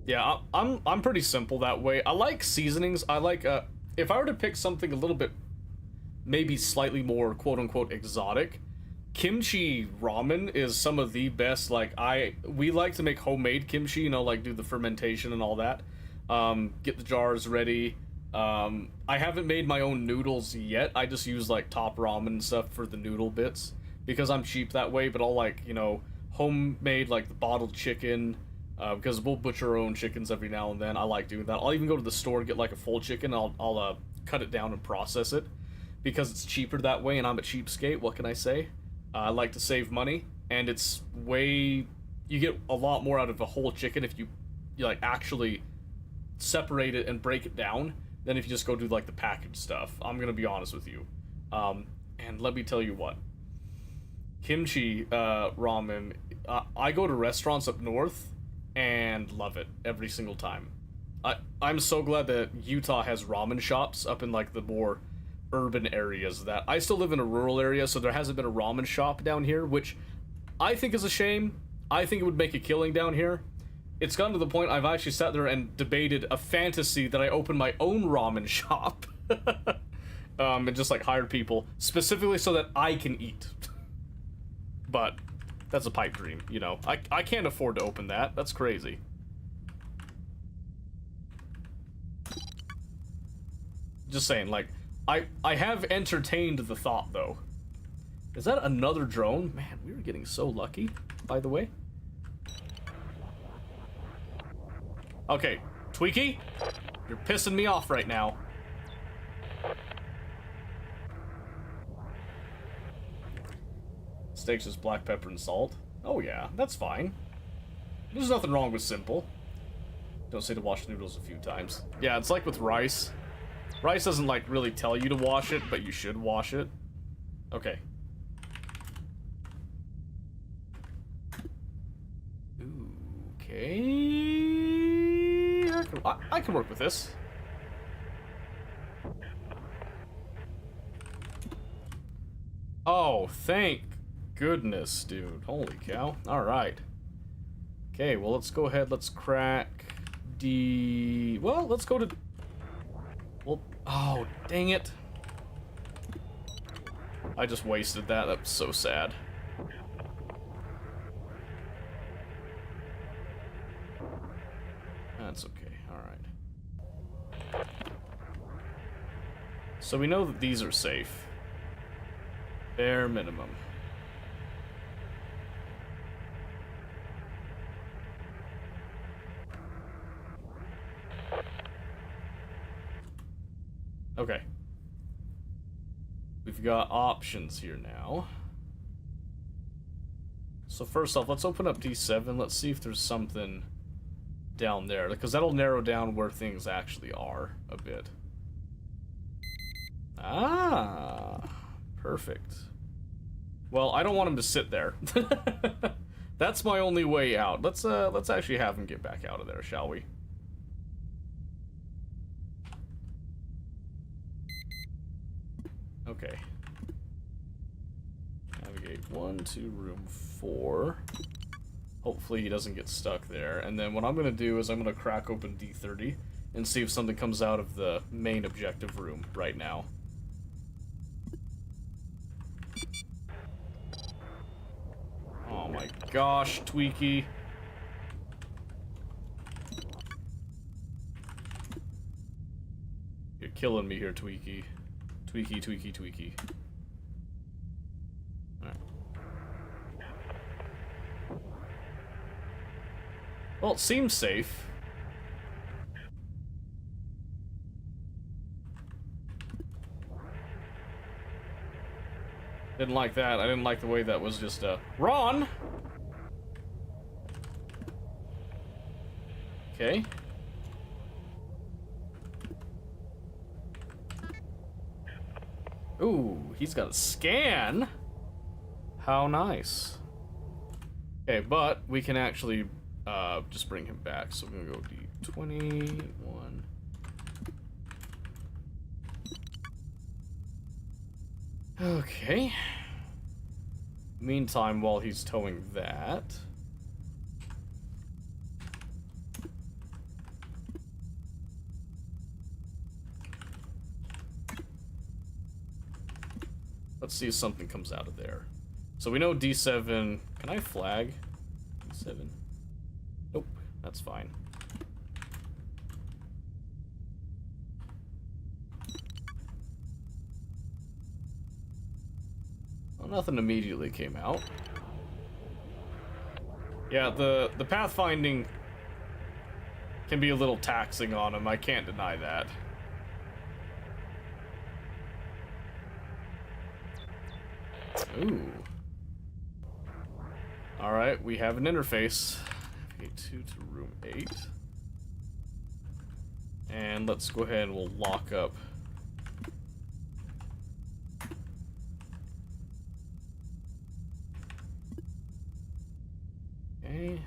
Yeah, I'm pretty simple that way. I like seasonings. I like, if I were to pick something a little bit, maybe slightly more quote-unquote exotic, kimchi ramen is some of the best. Like we like to make homemade kimchi, you know, like do the fermentation and all that. Get the jars ready. I haven't made my own noodles yet. I just use like Top Ramen stuff for the noodle bits because I'm cheap that way. But I'll like, you know, homemade like the bottled chicken, because we'll butcher our own chickens every now and then. I like doing that. I'll even go to the store and get like a full chicken. I'll cut it down and process it because it's cheaper that way. And I'm a cheapskate. What can I say? I like to save money, and it's way, you get a lot more out of a whole chicken if you like actually separate it and break it down than if you just go do like the packaged stuff. I'm gonna be honest with you. And let me tell you what, kimchi ramen, I go to restaurants up north and love it every single time. I'm so glad that Utah has ramen shops up in like the more urban areas. That I still live in a rural area, so there hasn't been a ramen shop down here, which I think is a shame. I think it would make a killing down here. It's gotten to the point I've actually sat there and debated a fantasy that I open my own ramen shop. And just like hired people specifically so that I can eat. But that's a pipe dream, you know. I can't afford to open that. That's crazy. Just saying, like, I have entertained the thought, though. Is that another drone? Man, we were getting so lucky, by the way. Okay, Tweaky, you're pissing me off right now. Steaks is black pepper and salt. Oh yeah, that's fine. There's nothing wrong with simple. Don't say to wash noodles a few times. Yeah, it's like with rice. Rice doesn't, like, really tell you to wash it, but you should wash it. Okay. Okay. I can work with this. Oh, thank goodness, dude. Holy cow. Alright. Okay, well, let's go ahead. Let's crack the... Well, let's go to... Well, oh, dang it. I just wasted that. That was so sad. That's okay. Alright. So we know that these are safe. Bare minimum. Okay. We've got options here now. So first off, let's open up D7. Let's see if there's something down there, because that'll narrow down where things actually are a bit. Ah, perfect. Well, I don't want him to sit there. That's my only way out. Let's actually have him get back out of there, shall we? Okay. Navigate 1 to room 4. Hopefully he doesn't get stuck there. And then what I'm going to do is I'm going to crack open D30 and see if something comes out of the main objective room right now. Oh my gosh, Tweaky. You're killing me here, Tweaky. Tweaky, Tweaky, Tweaky. Alright. Well, it seems safe. Didn't like that. I didn't like the way that was just, Ron! Okay. Ooh, he's got a scan. How nice. Okay, but we can actually just bring him back. So we're gonna go D21. Okay. Meantime, while he's towing that, let's see if something comes out of there. So we know D7. Can I flag? D7. Nope, that's fine. Well, nothing immediately came out. Yeah, the pathfinding can be a little taxing on him. I can't deny that. Ooh. Alright, we have an interface. Navigate 2 to room 8. And let's go ahead and we'll lock up. Okay.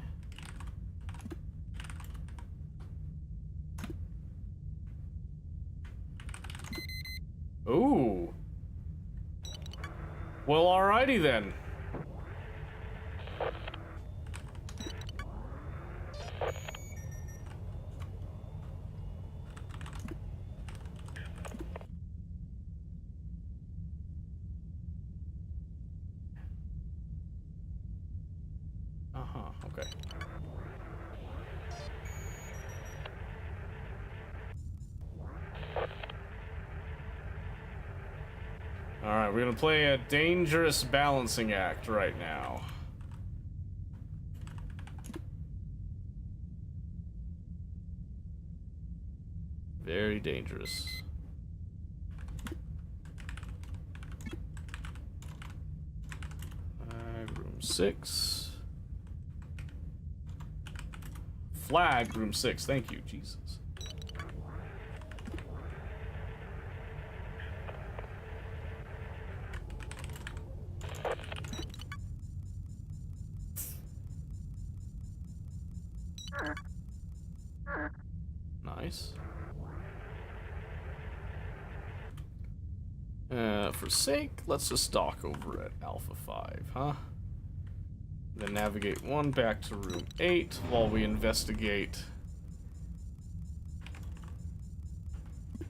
Ooh. Well, alrighty then. Okay. Alright, we're gonna play a dangerous balancing act right now. Very dangerous. Room 6. Flag room 6, thank you, Jesus. Nice. For sake, let's just dock over at Alpha 5, huh? Then navigate 1 back to room 8 while we investigate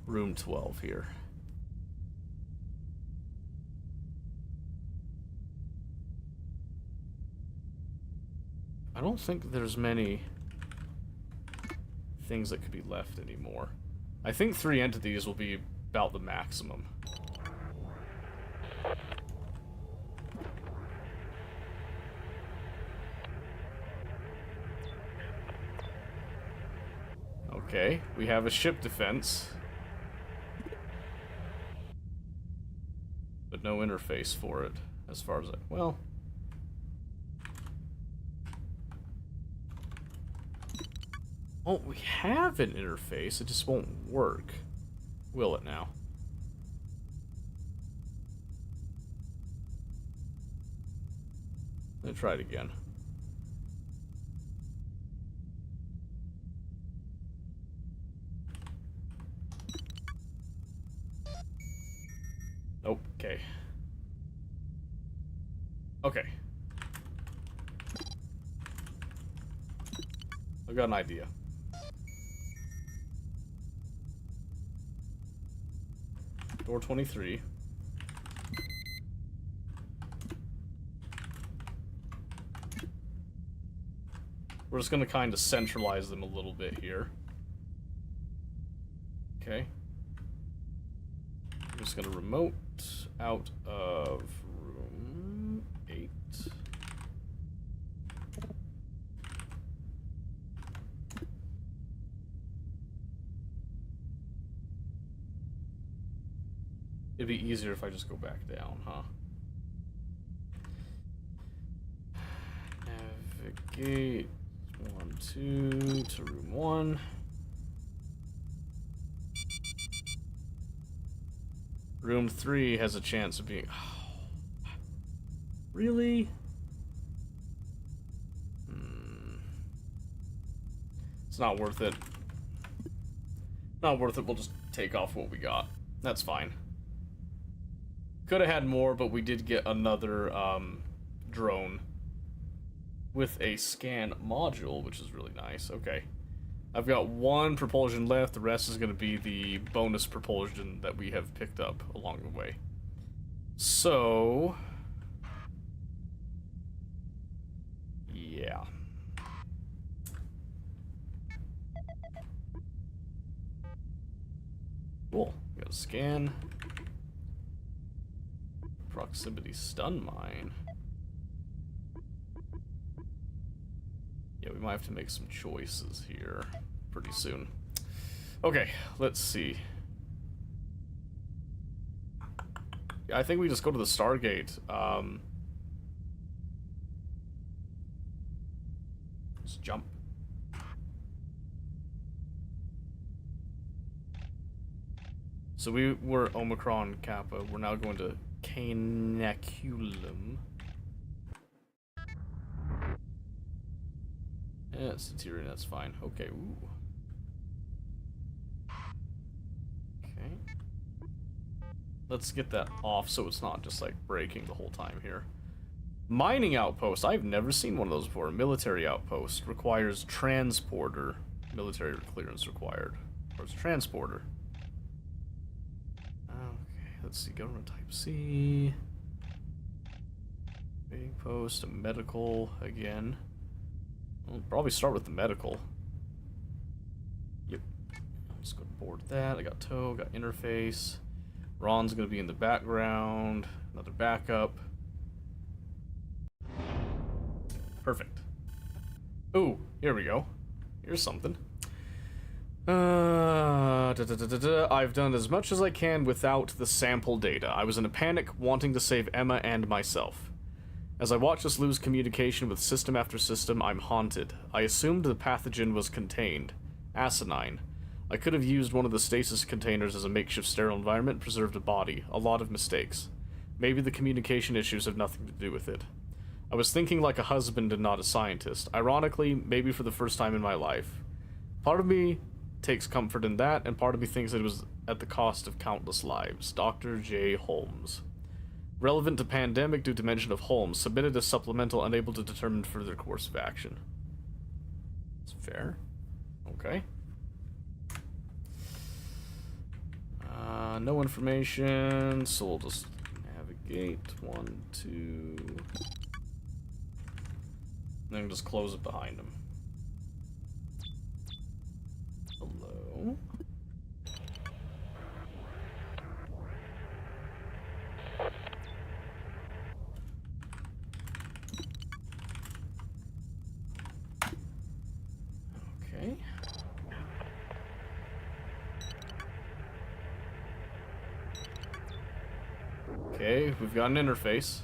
room 12 here. I don't think there's many things that could be left anymore. I think 3 entities will be about the maximum. Okay, we have a ship defense. But no interface for it, as far as I... well... oh, we have an interface, it just won't work. Will it now? Let's try it again. Nope, okay. Okay. I've got an idea. Door 23. We're just gonna kind of centralize them a little bit here. Okay. I'm just gonna remote out of room 8. It'd be easier if I just go back down, huh? Navigate 1, 2 to room 1. Room 3 has a chance of being... oh, really? It's not worth it. Not worth it, we'll just take off what we got. That's fine. Could have had more, but we did get another drone with a scan module, which is really nice. Okay. I've got 1 propulsion left. The rest is going to be the bonus propulsion that we have picked up along the way. So... got a scan. Proximity stun mine. Yeah, we might have to make some choices here pretty soon. Okay, let's see. Yeah, I think we just go to the Stargate. Let's jump. So we were Omicron Kappa. We're now going to Canaculum. Yeah, it's Centurion, that's fine. Okay, ooh. Okay. Let's get that off so it's not just like breaking the whole time here. Mining outpost. I've never seen one of those before. Military outpost. Requires transporter. Military clearance required. Or it's transporter. Okay, let's see. Government type C. Big post. A medical again. We'll probably start with the medical. Yep. Let's go board that. I got tow, got interface. Ron's gonna be in the background. Another backup. Perfect. Ooh, here we go. Here's something. I've done as much as I can without the sample data. I was in a panic, wanting to save Emma and myself. As I watch us lose communication with system after system, I'm haunted. I assumed the pathogen was contained. Asinine. I could have used one of the stasis containers as a makeshift sterile environment and preserved a body. A lot of mistakes. Maybe the communication issues have nothing to do with it. I was thinking like a husband and not a scientist. Ironically, maybe for the first time in my life. Part of me takes comfort in that, and part of me thinks it was at the cost of countless lives. Dr. J. Holmes. Relevant to pandemic due to mention of Holmes. Submitted as supplemental, unable to determine further course of action. It's fair. Okay. No information, so we'll just navigate. 1, 2... then just close it behind him. Hello? Okay. Okay, we've got an interface.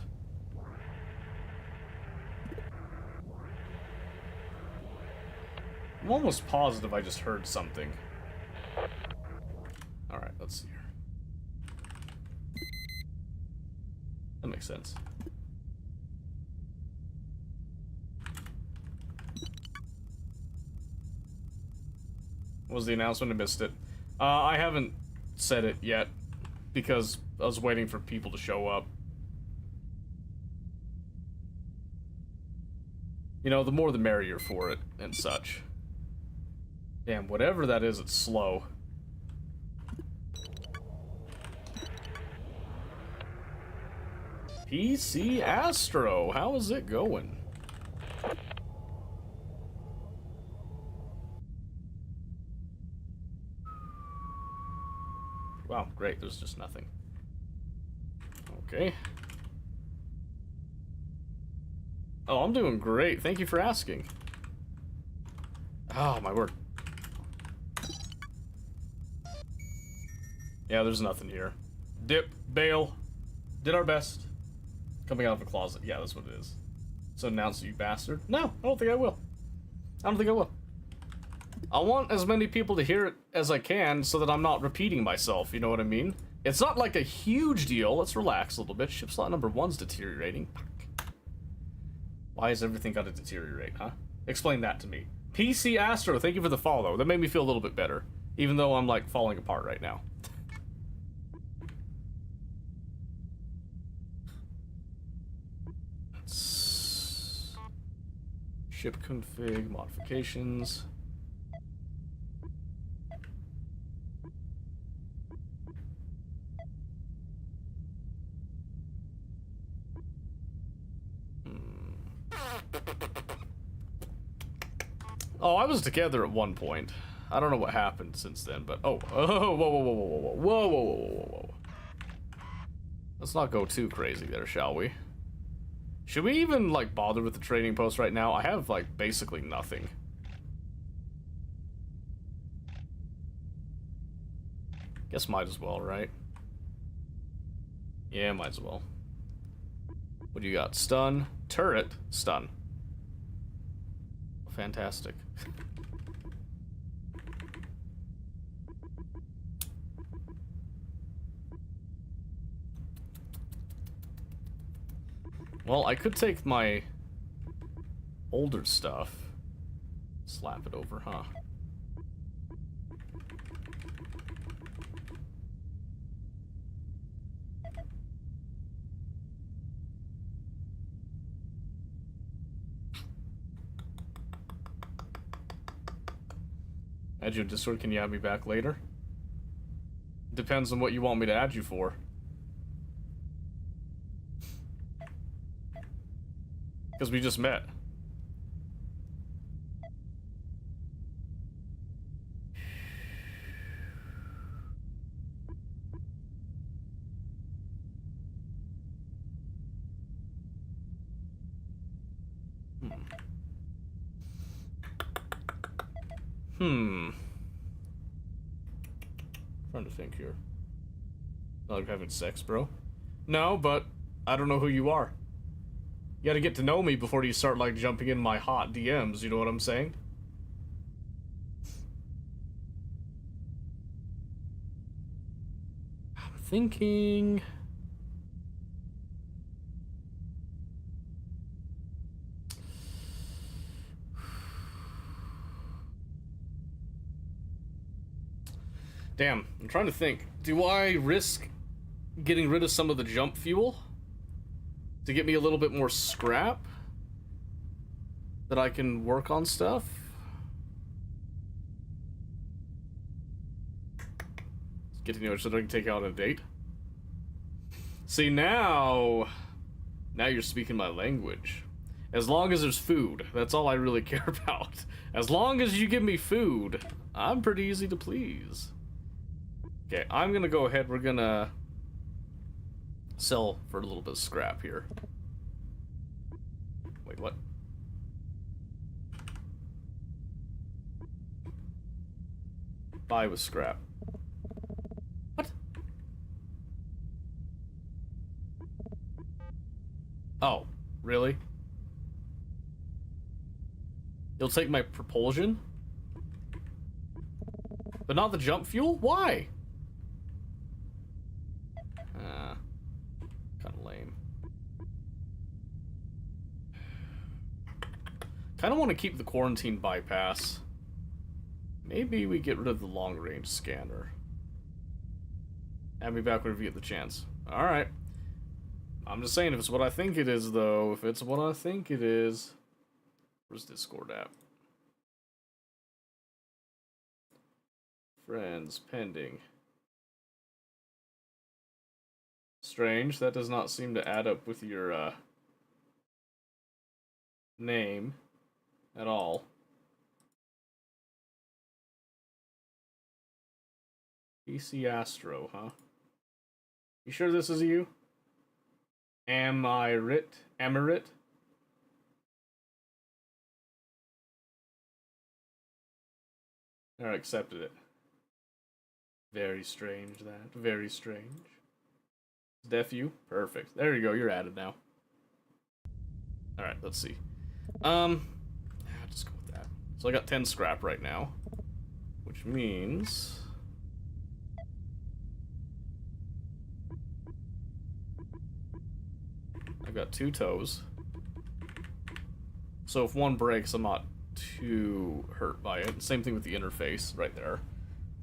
I'm almost positive I just heard something. Alright, let's see here. That makes sense. What was the announcement? I missed it. I haven't said it yet because I was waiting for people to show up. You know, the more the merrier for it and such. Damn, whatever that is, it's slow. PC Astro, how is it going? Wow, great, there's just nothing. Okay. Oh, I'm doing great, thank you for asking. Oh, my word. Yeah, there's nothing here. Dip, bail, did our best. Coming out of a closet, yeah, that's what it is. So announce it, you bastard. No, I don't think I will. I don't think I will. I want as many people to hear it as I can so that I'm not repeating myself, you know what I mean? It's not like a huge deal. Let's relax a little bit. Ship slot number 1's deteriorating. Why has everything got to deteriorate, huh? Explain that to me. PC Astro, thank you for the follow. That made me feel a little bit better. Even though I'm, like, falling apart right now. Ship config, modifications. Oh, I was together at one point. I don't know what happened since then, but oh, whoa, whoa, whoa, whoa, whoa, whoa, whoa, whoa, whoa, whoa. Let's not go too crazy there, shall we? Should we even, like, bother with the trading post right now? I have, like, basically nothing. Guess might as well, right? Yeah, might as well. What do you got? Stun, turret, stun. Fantastic. Well, I could take my older stuff, slap it over, huh? Add you to Discord, can you add me back later? Depends on what you want me to add you for. Because we just met. Trying to think here. Not like having sex, bro. No, but I don't know who you are. You gotta get to know me before you start, like, jumping in my hot DMs, you know what I'm saying? I'm thinking... Damn, I'm trying to think. Do I risk getting rid of some of the jump fuel to get me a little bit more scrap that I can work on stuff? Get to know it so that I can take out on a date. See, now you're speaking my language. As long as there's food, that's all I really care about. As long as you give me food, I'm pretty easy to please. Okay, I'm gonna go ahead, we're gonna sell for a little bit of scrap here. Wait, what? Buy with scrap. What? Oh, really? You'll take my propulsion? But not the jump fuel? Why? Kind of lame. Kind of want to keep the quarantine bypass. Maybe we get rid of the long-range scanner. Add me back whenever you get the chance. Alright. I'm just saying, if it's what I think it is, though. If it's what I think it is... Where's Discord at? Friends, pending. Strange, that does not seem to add up with your, name at all. PC Astro, huh? You sure this is you? Amirit? Amirit? I accepted it. Very strange, that. Very strange. Def you? Perfect. There you go, you're added now. Alright, let's see. I'll just go with that. So I got 10 scrap right now. Which means... I've got 2 toes. So if one breaks, I'm not too hurt by it. Same thing with the interface right there.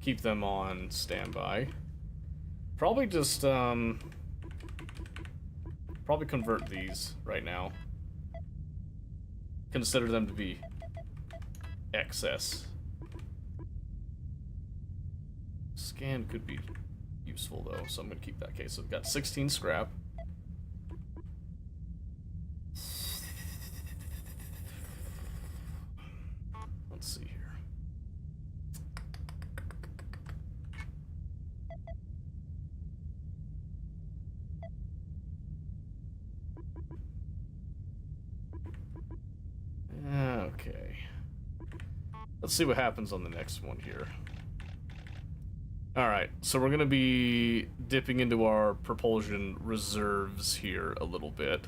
Keep them on standby. Probably just, probably convert these right now. Consider them to be excess. Scan could be useful though, so I'm gonna keep that case. So we've got 16 scrap. Let's see here. Okay. Let's see what happens on the next one here. Alright, so we're going to be dipping into our propulsion reserves here a little bit.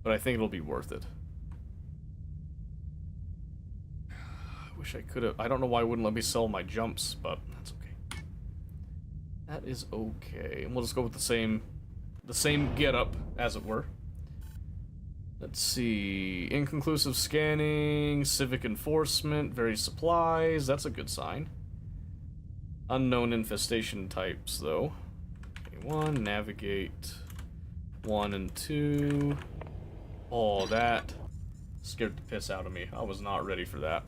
But I think it'll be worth it. I wish I could have... I don't know why it wouldn't let me sell my jumps, but that's okay. That is okay. And we'll just go with the same getup, as it were. Let's see. Inconclusive scanning, civic enforcement, various supplies. That's a good sign. Unknown infestation types, though. Okay, 1, navigate. 1 and 2. Oh, that scared the piss out of me. I was not ready for that.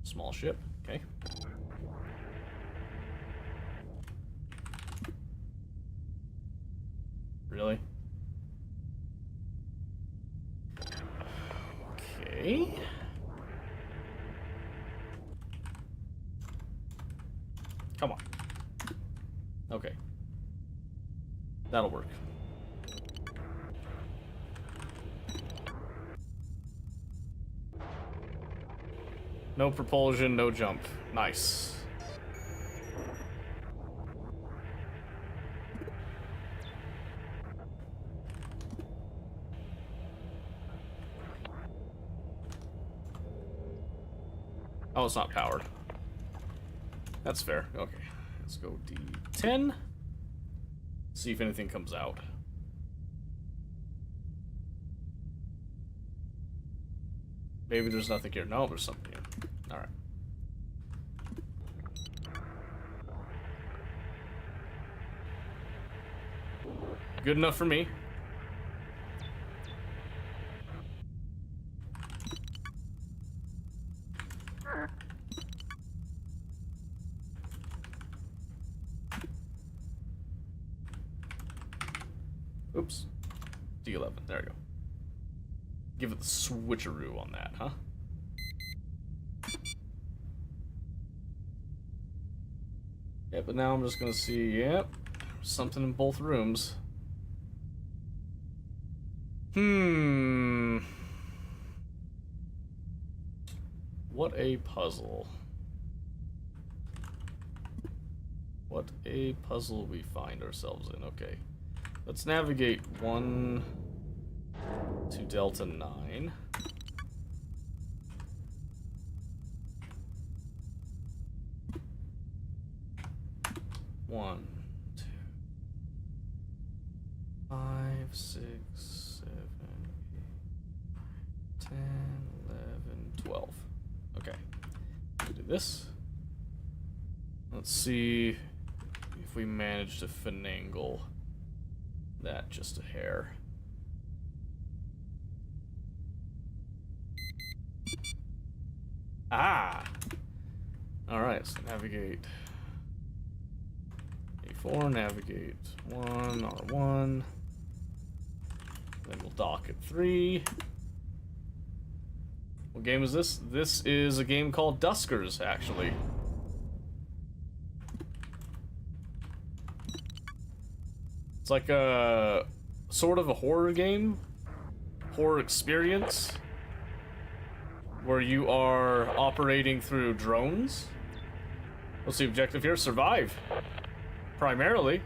Small ship, okay. Really? Okay. Come on. Okay. That'll work. No propulsion, no jump. Nice. Oh, it's not powered. That's fair. Okay. Let's go D10. See if anything comes out. Maybe there's nothing here. No, there's something here. Alright. Good enough for me. Oops. D11. There we go. Give it the switcheroo on that, huh? Yeah, but now I'm just gonna see, yep, something in both rooms. What a puzzle. What a puzzle we find ourselves in. Okay. Let's navigate 1 to Delta 9. One, 2, 5, 6, 7, 8, 10, 11, 12. Okay. We'll do this. Let's see if we manage to finagle that just a hair. Ah! Alright, so navigate A4, navigate 1, R1. Then we'll dock at 3. What game is this? This is a game called Duskers, actually. It's like a sort of a horror game, horror experience, where you are operating through drones. What's the objective here? Survive, primarily,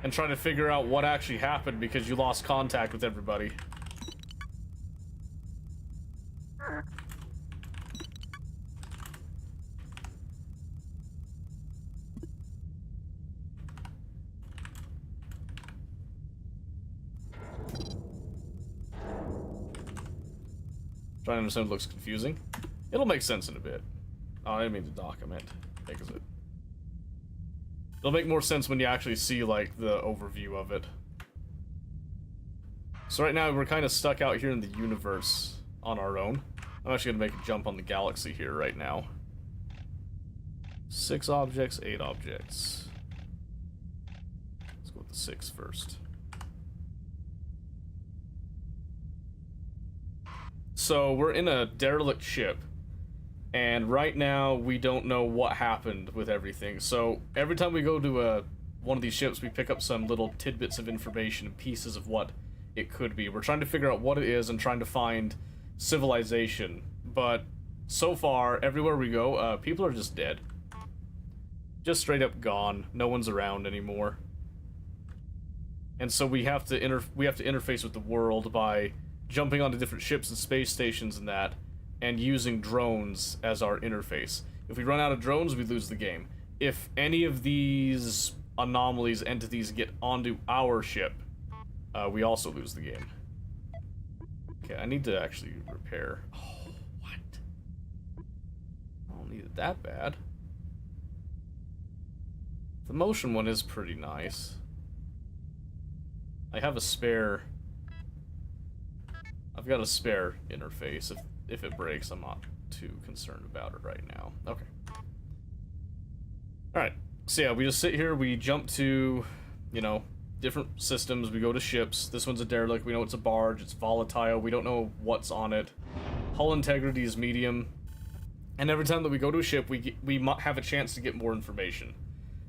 and trying to figure out what actually happened because you lost contact with everybody. Trying to understand, it looks confusing. It'll make sense in a bit. Oh, I didn't mean to dock, I meant exit. It'll make more sense when you actually see, like, the overview of it. So right now, we're kind of stuck out here in the universe on our own. I'm actually gonna make a jump on the galaxy here right now. 6 objects, 8 objects. Let's go with the 6 first. So we're in a derelict ship, and right now we don't know what happened with everything. So every time we go to one of these ships, we pick up some little tidbits of information and pieces of what it could be. We're trying to figure out what it is and trying to find civilization. But so far, everywhere we go, people are just dead. Just straight up gone. No one's around anymore. And so we have to interface with the world by jumping onto different ships and space stations and that, and using drones as our interface. If we run out of drones, we lose the game. If any of these anomalies, entities get onto our ship, we also lose the game. Okay, I need to actually repair. Oh, what? I don't need it that bad. The motion one is pretty nice. I have a spare. I've got a spare interface. If it breaks, I'm not too concerned about it right now. Okay. Alright. So yeah, we just sit here, we jump to, you know, different systems, we go to ships. This one's a derelict, we know it's a barge, it's volatile, we don't know what's on it. Hull integrity is medium. And every time that we go to a ship, we might have a chance to get more information.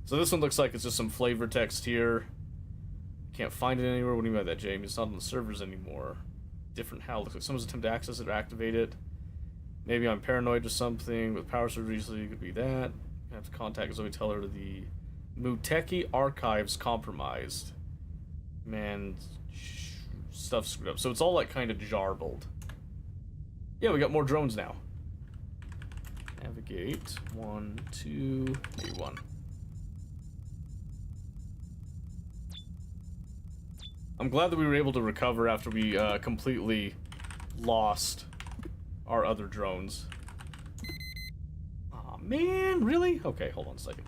So this one looks like it's just some flavor text here. Can't find it anywhere. What do you mean by that, Jamie? It's not on the servers anymore. Different how. Looks like someone's attempted to access it or activate it. Maybe I'm paranoid or something. With power surge recently, it could be that. I have to contact Zoe, tell her the Muteki archives compromised. Man, stuff screwed up. So it's all like kind of jarbled. Yeah, we got more drones now. Navigate. 1, 2, A1. I'm glad that we were able to recover after we completely lost our other drones. Aw, man, really? Okay, hold on a second.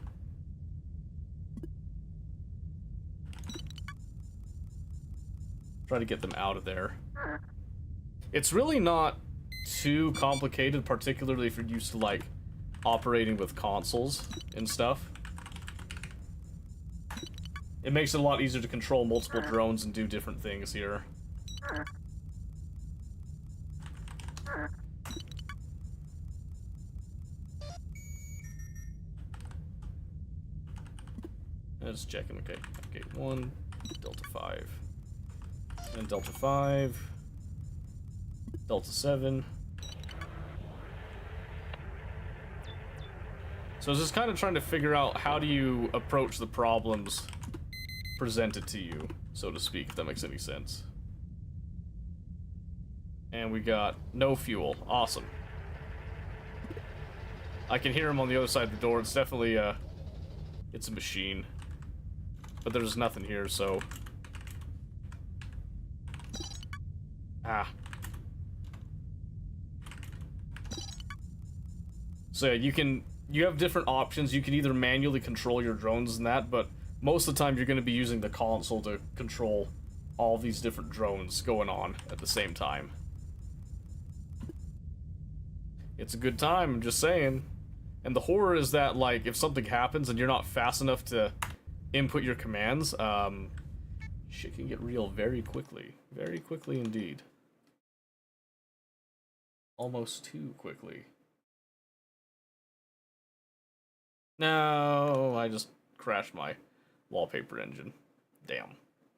Try to get them out of there. It's really not too complicated, particularly if you're used to, like, operating with consoles and stuff. It makes it a lot easier to control multiple drones and do different things here. Let's check him. Okay, navigate 1, Delta 5. And Delta 5. Delta 7. So I was just kind of trying to figure out how do you approach the problems presented to you, so to speak, if that makes any sense. And we got no fuel. Awesome. I can hear him on the other side of the door. It's definitely, it's a machine. But there's nothing here, so... Ah. So yeah, you have different options. You can either manually control your drones and that, but most of the time you're going to be using the console to control all these different drones going on at the same time. It's a good time, I'm just saying. And the horror is that, like, if something happens and you're not fast enough to input your commands, shit can get real very quickly. Very quickly indeed. Almost too quickly. No, I just crashed my wallpaper engine. Damn.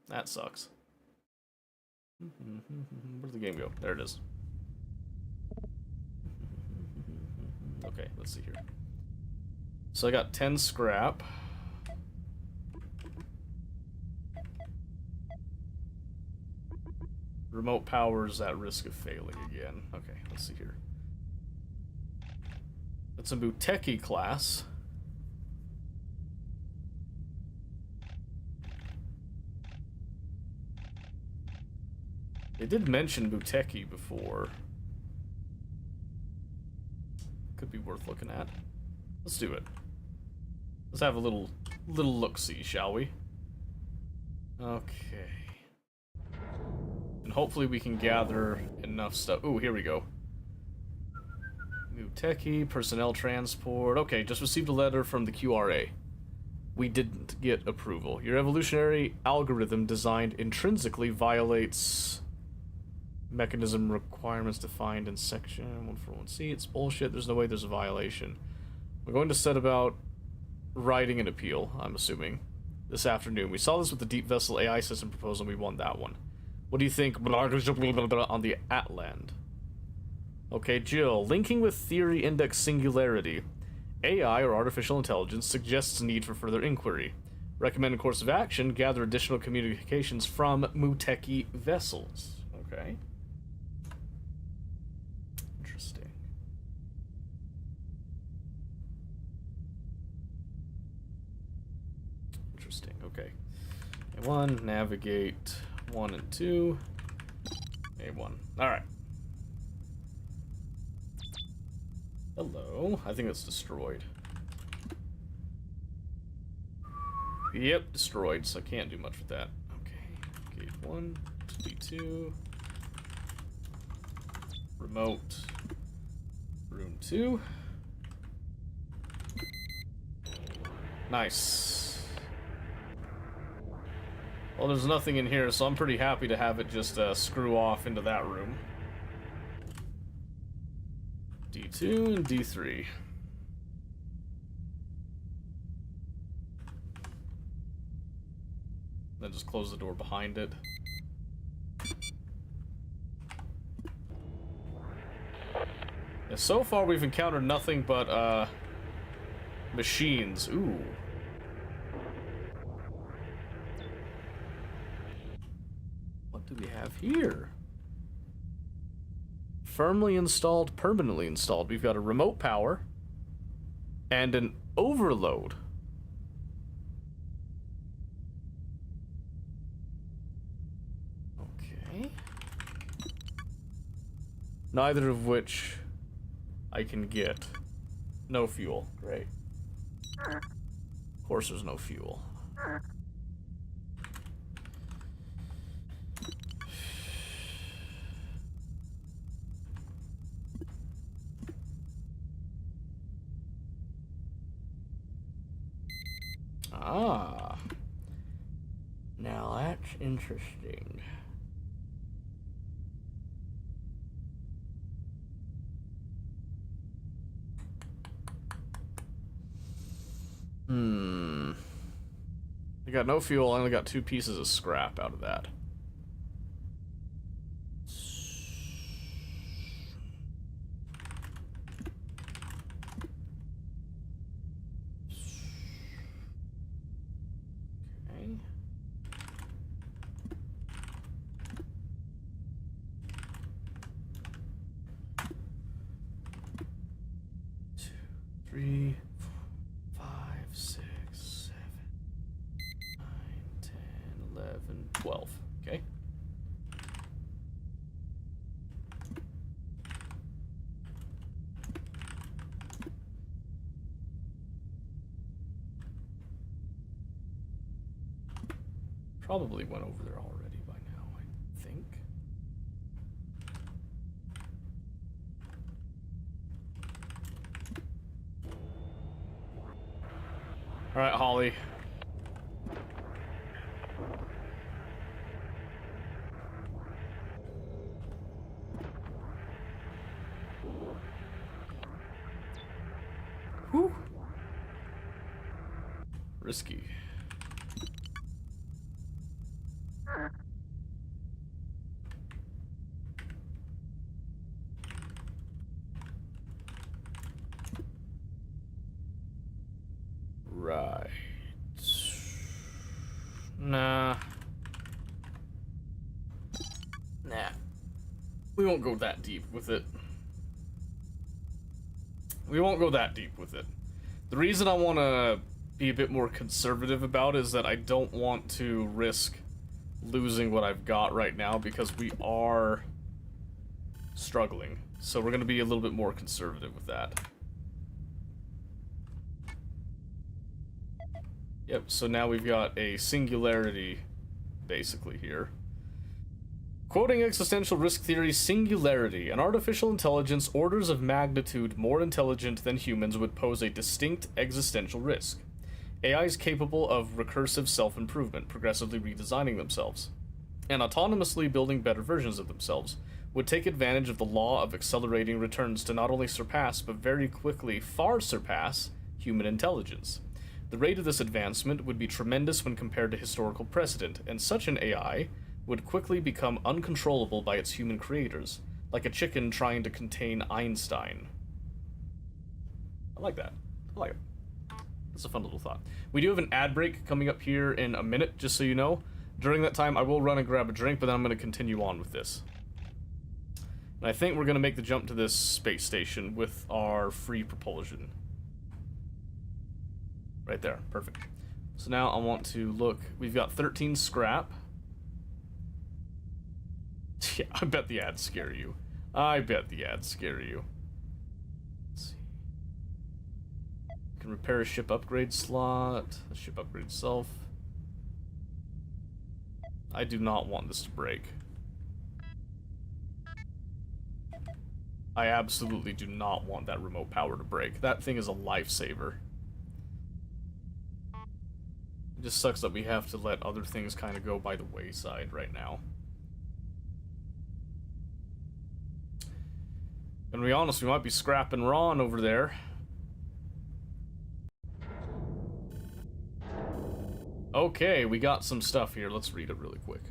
That sucks. Where'd the game go? There it is. Okay, let's see here. So I got 10 scrap. Remote power's at risk of failing again. Okay, let's see here. That's a Muteki class. They did mention Muteki before. Could be worth looking at. Let's do it. Let's have a little look-see, shall we? Okay. And hopefully we can gather enough stuff. Ooh, here we go. Muteki, personnel transport. Okay, just received a letter from the QRA. We didn't get approval. Your evolutionary algorithm designed intrinsically violates Mechanism requirements defined in section 141C. It's bullshit. There's no way there's a violation. We're going to set about writing an appeal, I'm assuming, this afternoon. We saw this with the Deep Vessel AI system proposal, and we won that one. What do you think on the Atland? Okay, Jill. Linking with theory index singularity. AI, or artificial intelligence, suggests need for further inquiry. Recommended course of action, gather additional communications from Muteki vessels. Okay. Interesting. Interesting, okay. A1, navigate 1 and 2. A1. Alright. Hello. I think it's destroyed. Yep, destroyed, so I can't do much with that. Okay. Gate 1, D2. Remote. Room 2. Nice. Well, there's nothing in here, so I'm pretty happy to have it just screw off into that room. D2 and D3. Then just close the door behind it. Yeah, so far we've encountered nothing but machines. Ooh. What do we have here? Firmly installed, permanently installed. We've got a remote power and an overload. Okay. Neither of which I can get. No fuel. Great. Of course there's no fuel. Ah. Now that's interesting. I got no fuel, I only got 2 pieces of scrap out of that. Okay. 2, 3, 4, 5, 6, 7, 9, 10, 11, 12. Okay. Probably went over there already by now, I think. All right, Holly. Whew. Risky. Right. Nah. We won't go that deep with it. We won't go that deep with it. The reason I want to be a bit more conservative about it is that I don't want to risk losing what I've got right now because we are struggling. So we're going to be a little bit more conservative with that. Yep, so now we've got a singularity, basically, here. Quoting existential risk theory, singularity, an artificial intelligence orders of magnitude more intelligent than humans would pose a distinct existential risk. AI is capable of recursive self-improvement, progressively redesigning themselves. and autonomously building better versions of themselves, would take advantage of the law of accelerating returns to not only surpass, but very quickly far surpass, human intelligence. The rate of this advancement would be tremendous when compared to historical precedent, and such an AI would quickly become uncontrollable by its human creators, like a chicken trying to contain Einstein. I like that. I like it. That's a fun little thought. We do have an ad break coming up here in a minute, just so you know. During that time, I will run and grab a drink, but then I'm going to continue on with this. And I think we're going to make the jump to this space station with our free propulsion. Right there. Perfect. So now I want to look. We've got 13 scrap. Yeah, I bet the ads scare you. I bet the ads scare you. Let's see. Can repair a ship upgrade slot. A ship upgrade itself. I do not want this to break. I absolutely do not want that remote power to break. That thing is a lifesaver. It just sucks that we have to let other things kind of go by the wayside right now. And to be honest, we might be scrapping Ron over there. Okay, we got some stuff here. Let's read it really quick.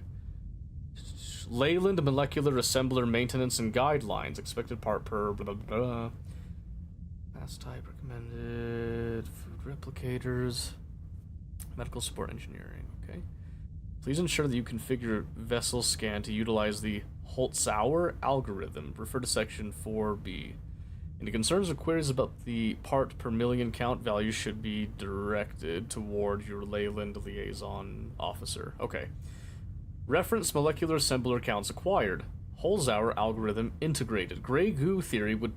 Leyland Molecular Assembler Maintenance and Guidelines. Expected part per blah blah blah. Fast type recommended. Food replicators. Medical support engineering. Okay. Please ensure that you configure vessel scan to utilize the Holtzauer algorithm. Refer to section 4B. Any concerns or queries about the part per million count value should be directed toward your Leyland liaison officer. Okay. Reference molecular assembler counts acquired. Holtzauer algorithm integrated. Gray goo theory would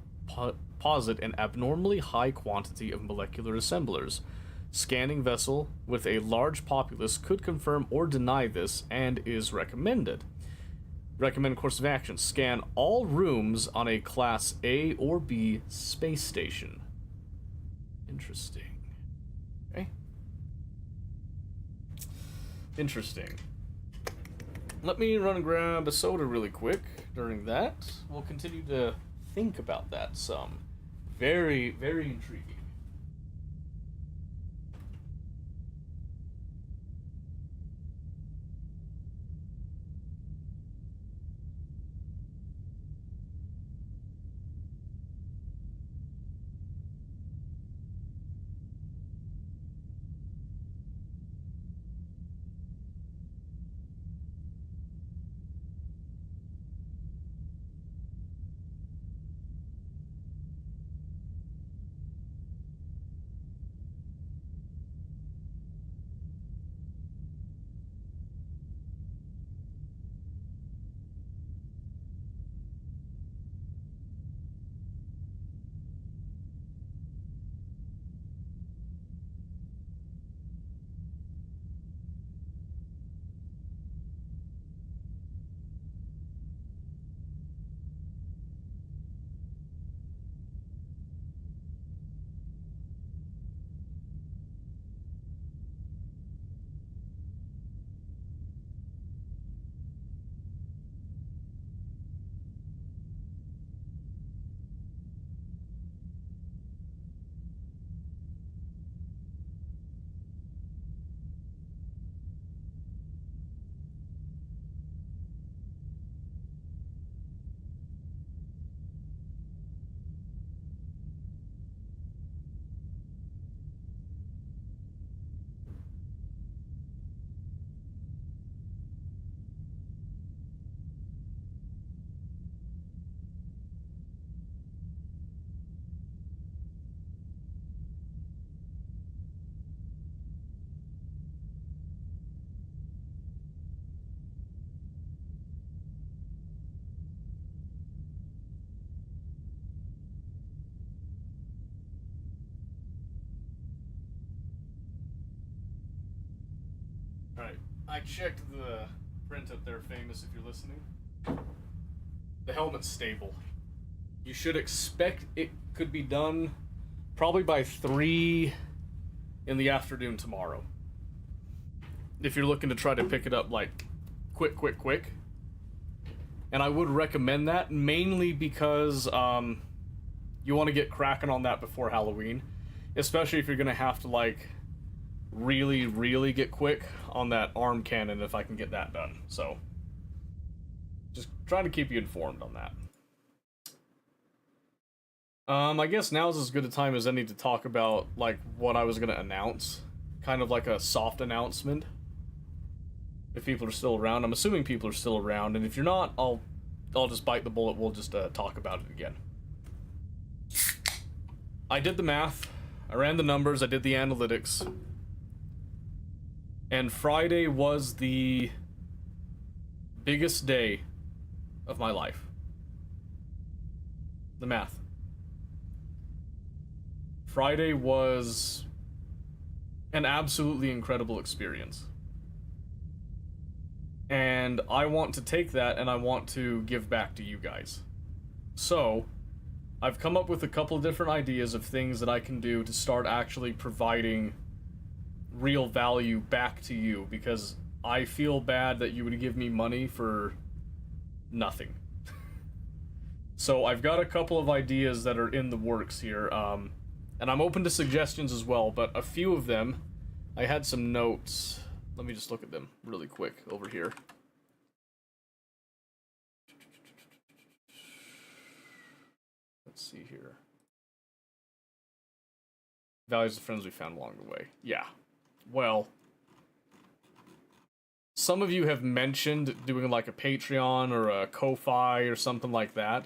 posit an abnormally high quantity of molecular assemblers. Scanning vessel with a large populace could confirm or deny this and is recommended. Recommend course of action. Scan all rooms on a Class A or B space station. Interesting. Okay. Interesting. Let me run and grab a soda really quick. During that, we'll continue to think about that some. Very, very intriguing. Alright, I checked the print up there, Famous, if you're listening. The helmet's stable. You should expect it could be done probably by 3 in the afternoon tomorrow. If you're looking to try to pick it up, like, quick, quick, quick. And I would recommend that, mainly because you want to get cracking on that before Halloween. Especially if you're going to have to, like, really, really get quick on that arm cannon if I can get that done. So, just trying to keep you informed on that. I guess now's as good a time as any to talk about, like, what I was going to announce. Kind of like a soft announcement. If people are still around. I'm assuming people are still around, and if you're not, I'll just bite the bullet. We'll just talk about it again. I did the math. I ran the numbers. I did the analytics. And Friday was the biggest day of my life. The math. Friday was an absolutely incredible experience. And I want to take that and I want to give back to you guys. So, I've come up with a couple of different ideas of things that I can do to start actually providing real value back to you, because I feel bad that you would give me money for nothing. So I've got a couple of ideas that are in the works here, and I'm open to suggestions as well, but a few of them, I had some notes. Let me just look at them really quick over here. Let's see here. Values of friends we found along the way. Yeah. Well, some of you have mentioned doing like a Patreon or a Ko-Fi or something like that,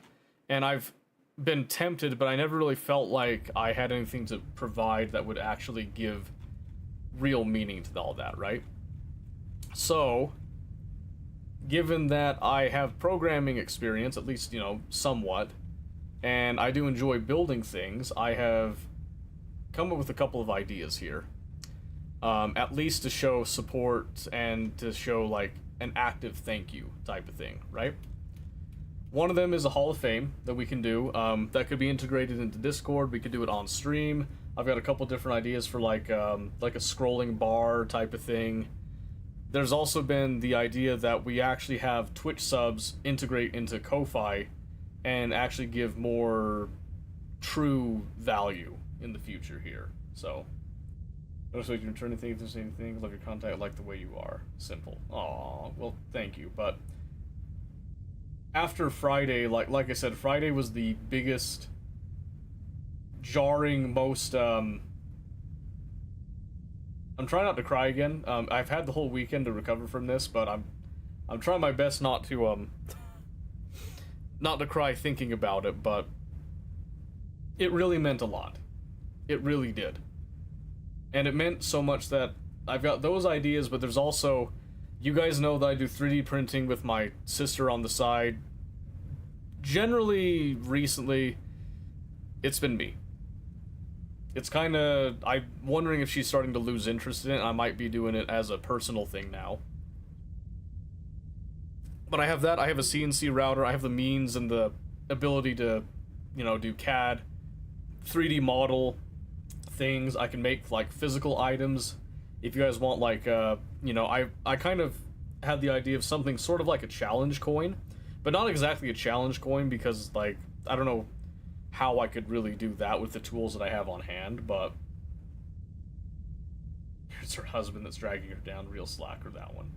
and I've been tempted, but I never really felt like I had anything to provide that would actually give real meaning to all that, right? So, given that I have programming experience, at least, you know, somewhat, and I do enjoy building things, I have come up with a couple of ideas here. At least to show support and to show, like, an active thank you type of thing, right? One of them is a Hall of Fame that we can do. That could be integrated into Discord. We could do it on stream. I've got a couple different ideas for, like a scrolling bar type of thing. There's also been the idea that we actually have Twitch subs integrate into Ko-Fi and actually give more true value in the future here. So, so you can return anything if there's anything. Love your contact. I like the way you are. Simple. Aw, well, thank you. But after Friday, like I said, Friday was the biggest, jarring, most. I'm trying not to cry again. I've had the whole weekend to recover from this, but I'm trying my best not to not to cry thinking about it. But it really meant a lot. It really did. And it meant so much that I've got those ideas, but there's also, you guys know that I do 3D printing with my sister on the side. Generally, recently, it's been me. It's kind of, I'm wondering if she's starting to lose interest in it. I might be doing it as a personal thing now. But I have that, I have a CNC router, I have the means and the ability to, you know, do CAD, 3D model things. I can make, like, physical items. If you guys want, like, you know, I kind of had the idea of something sort of like a challenge coin, but not exactly a challenge coin, because, like, I don't know how I could really do that with the tools that I have on hand, but it's her husband that's dragging her down. Real slacker, that one.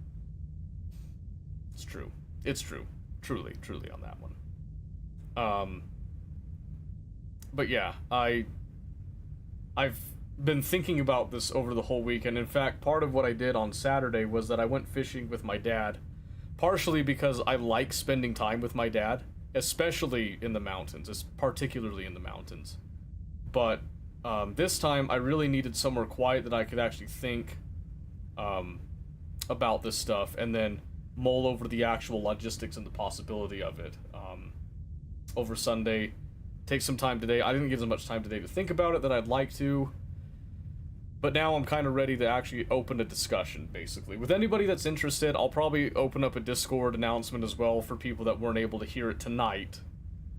It's true. It's true. Truly, truly on that one. But yeah, I've been thinking about this over the whole weekend. In fact, part of what I did on Saturday was that I went fishing with my dad, partially because I like spending time with my dad, especially in the mountains, particularly in the mountains. But this time I really needed somewhere quiet that I could actually think about this stuff and then mull over the actual logistics and the possibility of it over Sunday. Take some time today. I didn't get as much time today to think about it that I'd like to, but now I'm kind of ready to actually open a discussion, basically. With anybody that's interested, I'll probably open up a Discord announcement as well for people that weren't able to hear it tonight.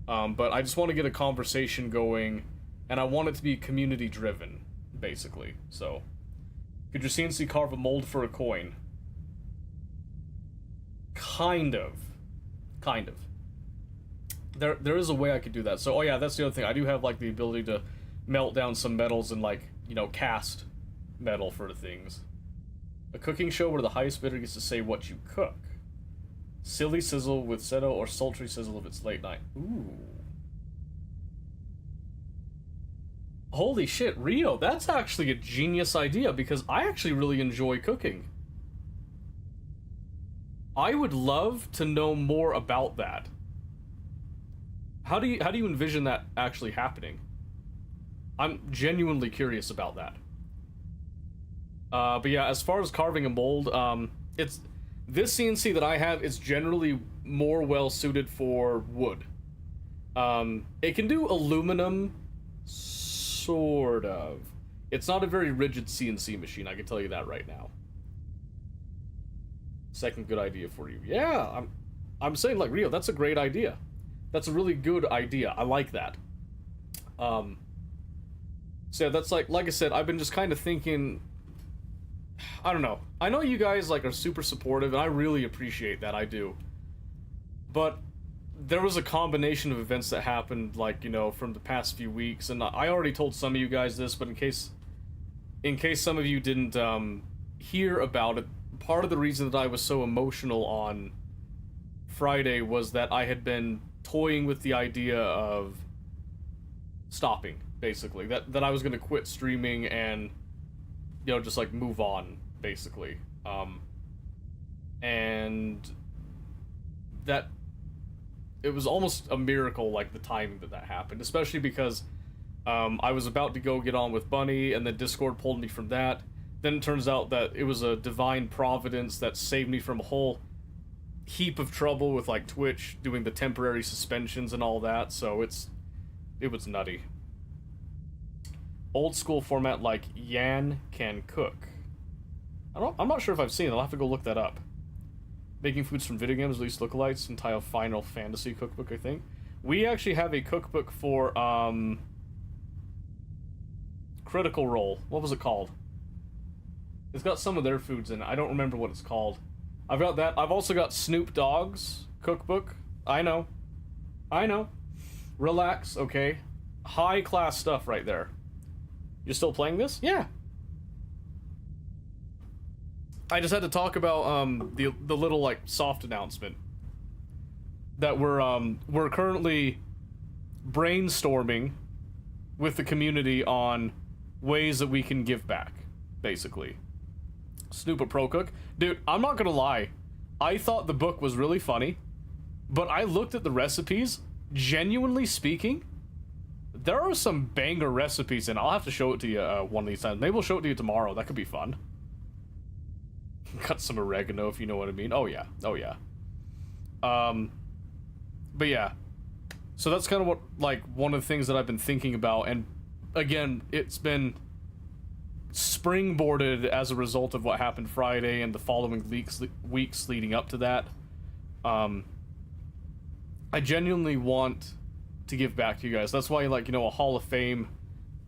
But I just want to get a conversation going, and I want it to be community-driven, basically. So, could your CNC carve a mold for a coin? Kind of. Kind of. There is a way I could do that. So, oh yeah, that's the other thing. I do have, like, the ability to melt down some metals and, like, you know, cast metal for things. A cooking show where the highest bidder gets to say what you cook. Silly sizzle with Seto or sultry sizzle if it's late night. Ooh. Holy shit, Rio, that's actually a genius idea because I actually really enjoy cooking. I would love to know more about that. How do you envision that actually happening? I'm genuinely curious about that. But yeah, as far as carving a mold, it's this CNC that I have is generally more well suited for wood. It can do aluminum, sort of. It's not a very rigid CNC machine, I can tell you that right now. Second good idea for you. Yeah, I'm saying, like, Rio, that's a great idea. That's a really good idea. I like that. So yeah, that's like I said, I've been just kind of thinking, I don't know. I know you guys, like, are super supportive, and I really appreciate that, I do. But there was a combination of events that happened, like, you know, from the past few weeks, and I already told some of you guys this, but in case some of you didn't hear about it, part of the reason that I was so emotional on Friday was that I had been toying with the idea of stopping, basically. That I was going to quit streaming and, you know, just, like, move on, basically. And that it was almost a miracle, like, the timing that happened, especially because I was about to go get on with Bunny, and then Discord pulled me from that. Then it turns out that it was a divine providence that saved me from a whole heap of trouble with, like, Twitch doing the temporary suspensions and all that, so it was nutty. Old school format like Yan Can Cook. I'm not sure if I've seen it. I'll have to go look that up. Making foods from video games, release lookalikes, entire Final Fantasy cookbook, I think. We actually have a cookbook for Critical Role. What was it called? It's got some of their foods in it. I don't remember what it's called. I've got that. I've also got Snoop Dogg's cookbook. I know. Relax, okay? High class stuff right there. You're still playing this? Yeah. I just had to talk about the little, like, soft announcement that we're currently brainstorming with the community on ways that we can give back, basically. Snoop a Pro Cook. Dude, I'm not gonna lie. I thought the book was really funny, but I looked at the recipes. Genuinely speaking, there are some banger recipes, and I'll have to show it to you one of these times. Maybe we'll show it to you tomorrow. That could be fun. Cut some oregano, if you know what I mean. Oh, yeah. Oh, yeah. But yeah. So that's kind of what, like, one of the things that I've been thinking about, and again, it's been springboarded as a result of what happened Friday and the following weeks leading up to that. I genuinely want to give back to you guys. That's why, like, you know, a Hall of Fame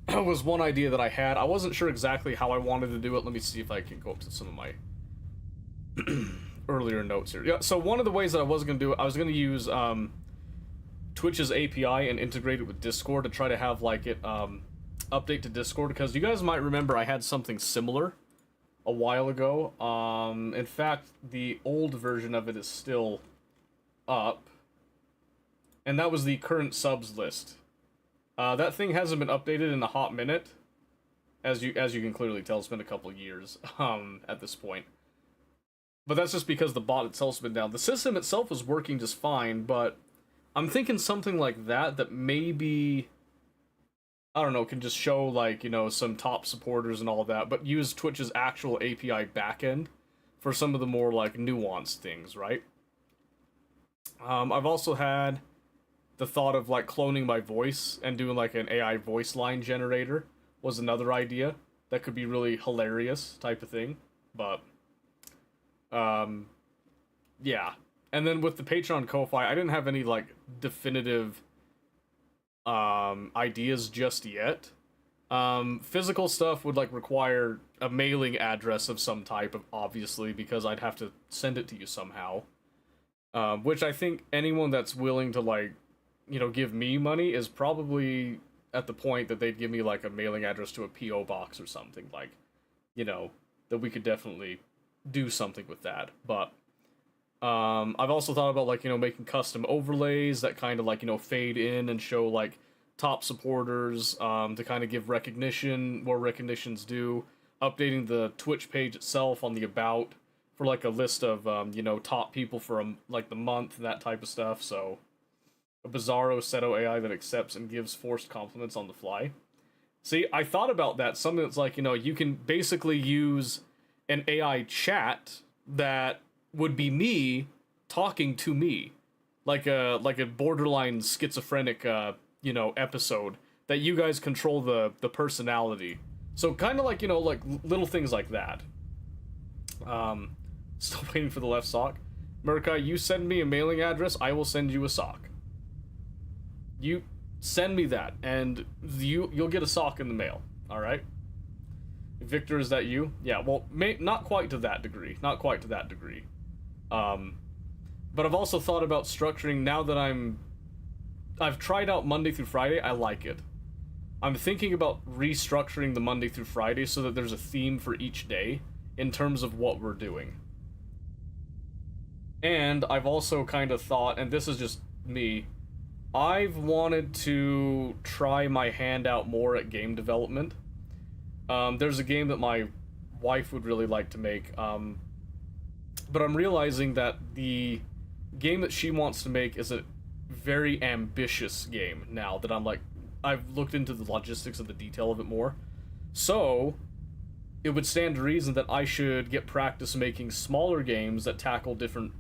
was one idea that I had. I wasn't sure exactly how I wanted to do it. Let me see if I can go up to some of my earlier notes here. Yeah, so one of the ways that I was going to do it, I was going to use Twitch's API and integrate it with Discord to try to have, like, it update to Discord, because you guys might remember I had something similar a while ago. In fact, the old version of it is still up, and that was the current subs list. That thing hasn't been updated in a hot minute, as you can clearly tell. It's been a couple of years at this point, but that's just because the bot itself's been down. The system itself was working just fine, but I'm thinking something like that maybe, I don't know, can just show, like, you know, some top supporters and all that, but use Twitch's actual API backend for some of the more, like, nuanced things, right? I've also had the thought of, like, cloning my voice and doing, like, an AI voice line generator was another idea that could be really hilarious type of thing, but yeah. And then with the Patreon Ko-Fi, I didn't have any, like, definitive ideas just yet. Physical stuff would, like, require a mailing address of some type, of obviously, because I'd have to send it to you somehow. Which I think anyone that's willing to like, give me money is probably at the point that they'd give me like a mailing address to a PO box or something like, that we could definitely do something with that. But I've also thought about like, making custom overlays that kind of like, fade in and show like top supporters, to kind of give recognition where recognition's due, updating the Twitch page itself on the about for like a list of top people for like the month and that type of stuff. So a Bizarro Seto AI that accepts and gives forced compliments on the fly. See, I thought about that. Something that's like, you can basically use an AI chat that would be me talking to me, like a borderline schizophrenic episode that you guys control the personality. So kind of like like little things like that. Still waiting for the left sock. Murkai, you send me a mailing address, I will send you a sock. You send me that, and you'll get a sock in the mail. All right. Victor, is that you? Yeah. Well, not quite to that degree. Not quite to that degree. But I've also thought about structuring now that I've tried out Monday through Friday. I like it. I'm thinking about restructuring the Monday through Friday so that there's a theme for each day in terms of what we're doing. And I've also kind of thought, and this is just me, I've wanted to try my hand out more at game development. There's a game that my wife would really like to make, but I'm realizing that the game that she wants to make is a very ambitious game now that I've looked into the logistics of the detail of it more. So it would stand to reason that I should get practice making smaller games that tackle different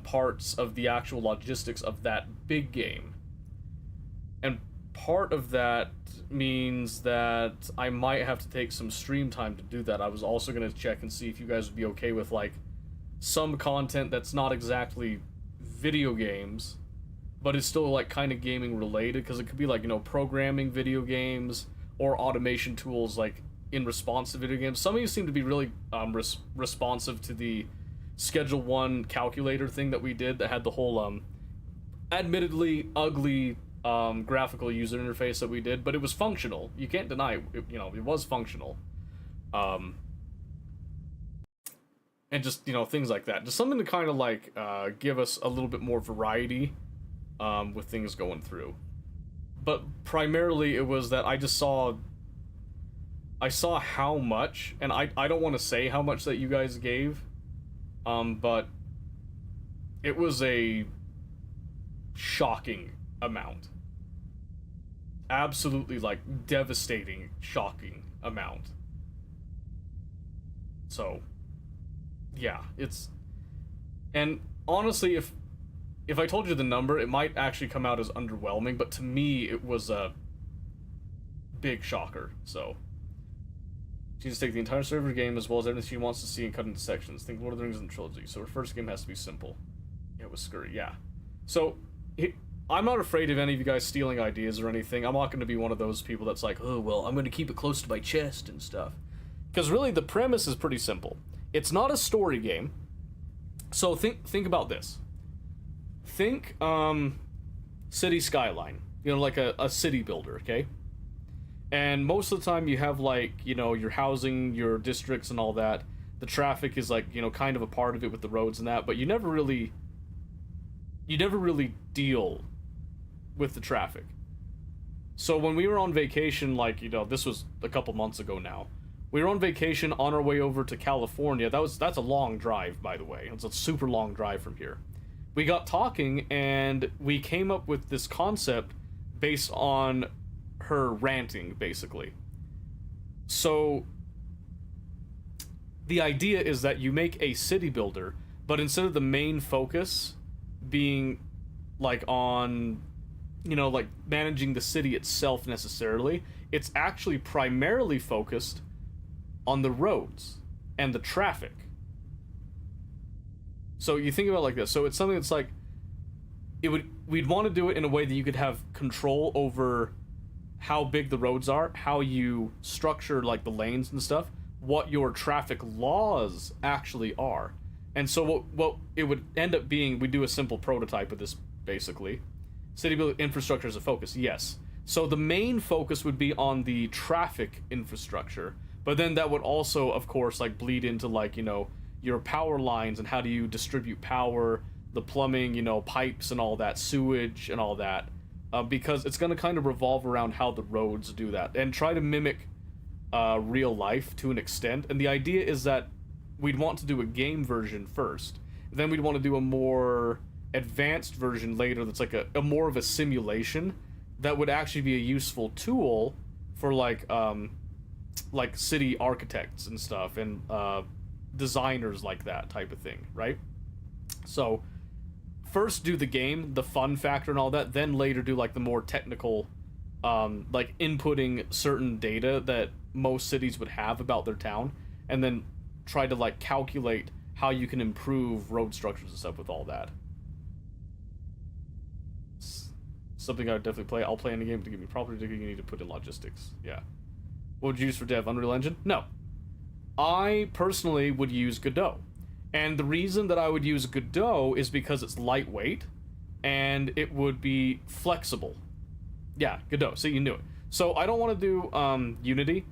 parts of the actual logistics of that big game. And part of that means that I might have to take some stream time to do that. I was also going to check and see if you guys would be okay with like some content that's not exactly video games, but it's still like kind of gaming related, because it could be like, programming video games or automation tools like in response to video games. Some of you seem to be really responsive to the Schedule 1 calculator thing that we did that had the whole admittedly ugly graphical user interface that we did, but it was functional. You can't deny it, it was functional. And just, things like that. Just something to kind of like give us a little bit more variety with things going through. But primarily it was that I saw how much, and I don't want to say how much that you guys gave, but it was a shocking amount. Absolutely, like, devastating, shocking amount. So, yeah, it's... And honestly, if I told you the number, it might actually come out as underwhelming, but to me, it was a big shocker, so... She needs to take the entire server game as well as everything she wants to see and cut into sections. Think Lord of the Rings and Trilogy, so her first game has to be simple. Yeah, it was scurry, yeah. So, I'm not afraid of any of you guys stealing ideas or anything. I'm not going to be one of those people that's like, oh, well, I'm going to keep it close to my chest and stuff. Because really, the premise is pretty simple. It's not a story game. So think about this. Think city skyline. Like a city builder, okay? And most of the time you have like, your housing, your districts and all that. The traffic is like, kind of a part of it with the roads and that, but you never really deal with the traffic. So when we were on vacation, like, this was a couple months ago now. We were on vacation on our way over to California. That's a long drive, by the way. It's a super long drive from here. We got talking and we came up with this concept based on her ranting, basically. So the idea is that you make a city builder, but instead of the main focus being like on, like managing the city itself necessarily, it's actually primarily focused on the roads and the traffic. So you think about it like this. So it's something that's like, we'd want to do it in a way that you could have control over how big the roads are, how you structure like the lanes and stuff, what your traffic laws actually are. And so what it would end up being, we do a simple prototype of this, basically. City building infrastructure is a focus, yes. So the main focus would be on the traffic infrastructure, but then that would also, of course, like bleed into like, you know, your power lines and how do you distribute power, the plumbing, you know, pipes and all that, sewage and all that, because it's going to kind of revolve around how the roads do that and try to mimic real life to an extent. And the idea is that we'd want to do a game version first, then we'd want to do a more advanced version later that's like a more of a simulation that would actually be a useful tool for like city architects and stuff and designers like that type of thing, right? So first do the game, the fun factor and all that, then later do like the more technical like inputting certain data that most cities would have about their town, and then try to like calculate how you can improve road structures and stuff with all that. Something I would definitely play. I'll play any game to give me property you need to put in logistics. Yeah. What would you use for dev? Unreal Engine? No. I personally would use Godot. And the reason that I would use Godot is because it's lightweight and it would be flexible. Yeah, Godot. So you knew it. So I don't want to do Unity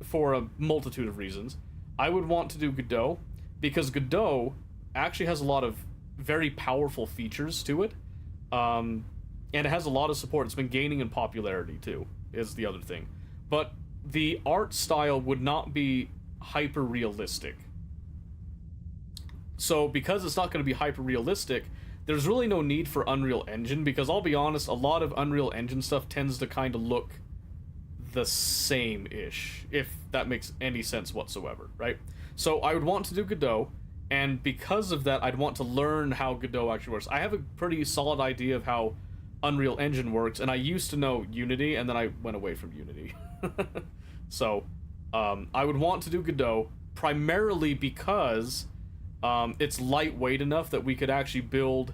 for a multitude of reasons. I would want to do Godot because Godot actually has a lot of very powerful features to it. And it has a lot of support. It's been gaining in popularity too, is the other thing. But the art style would not be hyper realistic. So because it's not going to be hyper realistic, there's really no need for Unreal Engine, because I'll be honest, a lot of Unreal Engine stuff tends to kind of look the same-ish, if that makes any sense whatsoever, right? So I would want to do Godot, and because of that, I'd want to learn how Godot actually works. I have a pretty solid idea of how Unreal Engine works, and I used to know Unity, and then I went away from Unity. So I would want to do Godot primarily because it's lightweight enough that we could actually build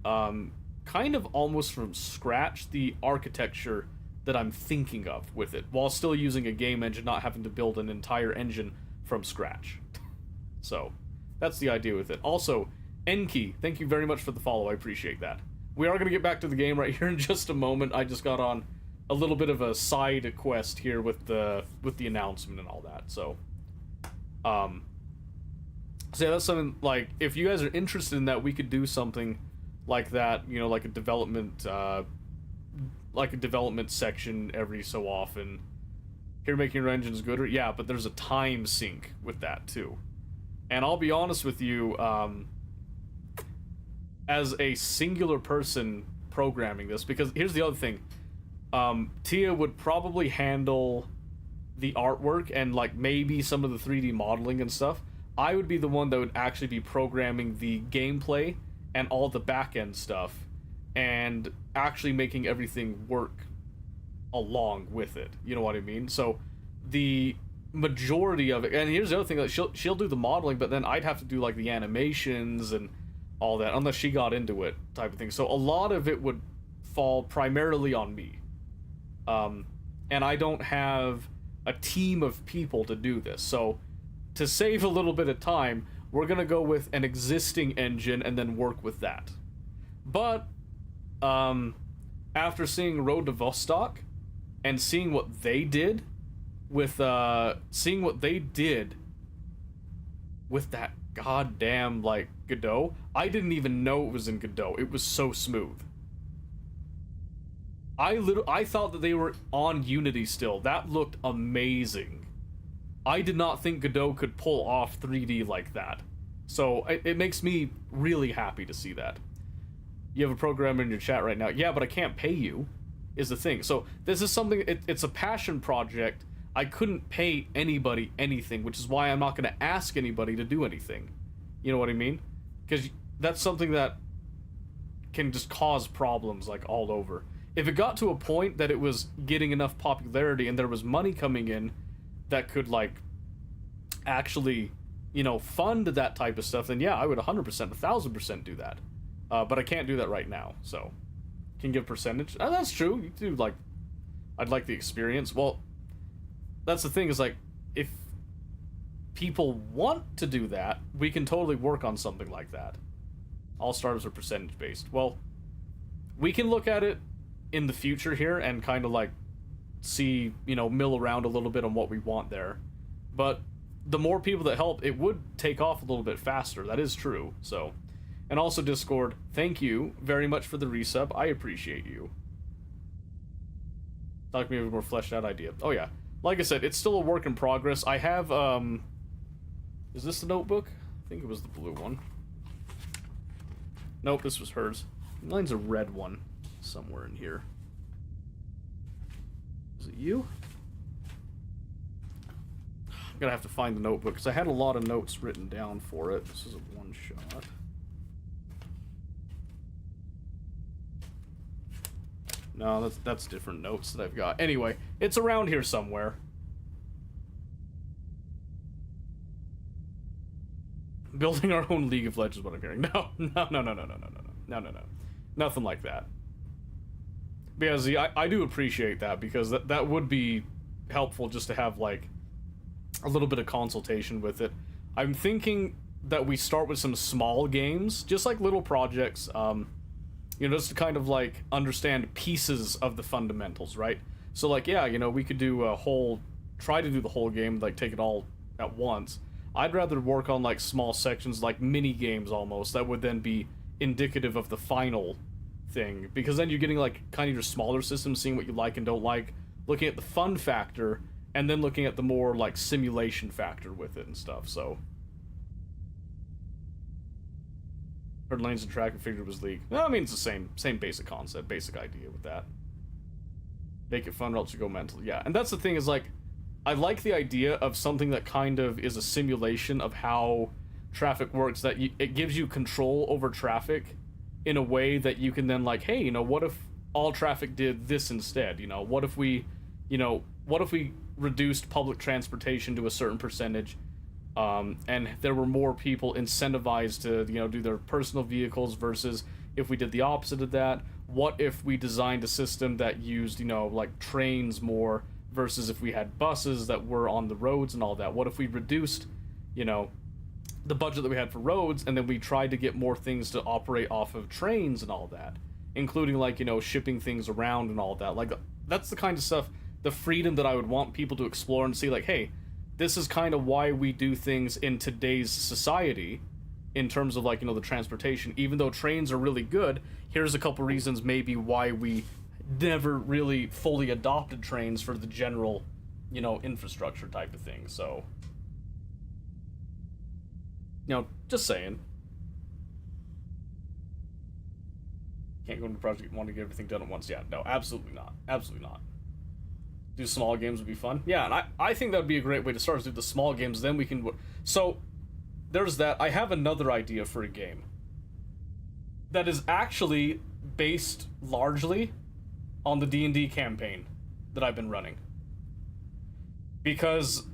kind of almost from scratch the architecture that I'm thinking of with it, while still using a game engine, not having to build an entire engine from scratch. So that's the idea with it. Also, Enki, thank you very much for the follow. I appreciate that. We are going to get back to the game right here in just a moment. I just got on a little bit of a side quest here with the announcement and all that. So so yeah, that's something, like, if you guys are interested in that, we could do something like that, you know, like a development section every so often. Here, making your engines gooder, yeah, but there's a time sink with that too. And I'll be honest with you, as a singular person programming this, because here's the other thing, Tia would probably handle the artwork and like maybe some of the 3D modeling and stuff. I would be the one that would actually be programming the gameplay and all the back-end stuff and actually making everything work along with it. You know what I mean? So the majority of it, and here's the other thing, like she'll do the modeling, but then I'd have to do like the animations and all that, unless she got into it type of thing. So a lot of it would fall primarily on me. And I don't have a team of people to do this. So to save a little bit of time, we're gonna go with an existing engine and then work with that. But after seeing Road to Vostok and seeing what they did with that goddamn like Godot, I didn't even know it was in Godot. It was so smooth. I thought that they were on Unity still. That looked amazing. I did not think Godot could pull off 3D like that. So it makes me really happy to see that. You have a programmer in your chat right now. Yeah, but I can't pay you, is the thing. So this is something, it's a passion project. I couldn't pay anybody anything, which is why I'm not going to ask anybody to do anything. You know what I mean? Because that's something that can just cause problems like all over. If it got to a point that it was getting enough popularity and there was money coming in that could like actually, you know, fund that type of stuff, then yeah, I would 100%, 1000% do that. But I can't do that right now, so can give percentage. That's true. You do like, I'd like the experience. Well, that's the thing, is like, if people want to do that, we can totally work on something like that. All startups are percentage based. Well, we can look at it in the future here and kind of like see, you know, mill around a little bit on what we want there. But the more people that help, it would take off a little bit faster. That is true. So, and also Discord, thank you very much for the resub. I appreciate you. Talk to me of a more fleshed out idea. Oh yeah. Like I said, it's still a work in progress. I have, is this the notebook? I think it was the blue one. Nope, this was hers. Mine's a red one. Somewhere in here. Is it you? I'm gonna have to find the notebook, because I had a lot of notes written down for it. This is a one-shot. No, that's different notes that I've got. Anyway, it's around here somewhere. Building our own League of Legends is what I'm hearing. No. Nothing like that. Because I do appreciate that, because that would be helpful just to have, like, a little bit of consultation with it. I'm thinking that we start with some small games, just like little projects, you know, just to kind of, like, understand pieces of the fundamentals, right? So, like, yeah, you know, we could do try to do the whole game, like, take it all at once. I'd rather work on, like, small sections, like mini games almost, that would then be indicative of the final thing, because then you're getting, like, kind of your smaller system, seeing what you like and don't like, looking at the fun factor, and then looking at the more, like, simulation factor with it and stuff, so. Heard lanes and track and figured it was League. No, I mean, it's the same basic concept, basic idea with that. Make it fun or else you go mental. Yeah, and that's the thing is, like, I like the idea of something that kind of is a simulation of how traffic works, that it gives you control over traffic in a way that you can then, like, hey, you know, what if all traffic did this instead? You know, what if we reduced public transportation to a certain percentage, and there were more people incentivized to, you know, do their personal vehicles versus if we did the opposite of that? What if we designed a system that used, you know, like trains more versus if we had buses that were on the roads and all that? What if we reduced, you know, the budget that we had for roads, and then we tried to get more things to operate off of trains and all that, including, like, you know, shipping things around and all that? Like, that's the kind of stuff, the freedom that I would want people to explore and see, like, hey, this is kind of why we do things in today's society in terms of, like, you know, the transportation. Even though trains are really good, here's a couple reasons maybe why we never really fully adopted trains for the general, you know, infrastructure type of thing. So, you know, just saying. Can't go into the project, want to get everything done at once. Yeah, no, absolutely not. Absolutely not. Do small games would be fun. Yeah, and I think that would be a great way to start, is do the small games, then we can... So, there's that. I have another idea for a game that is actually based largely on the D&D campaign that I've been running. Because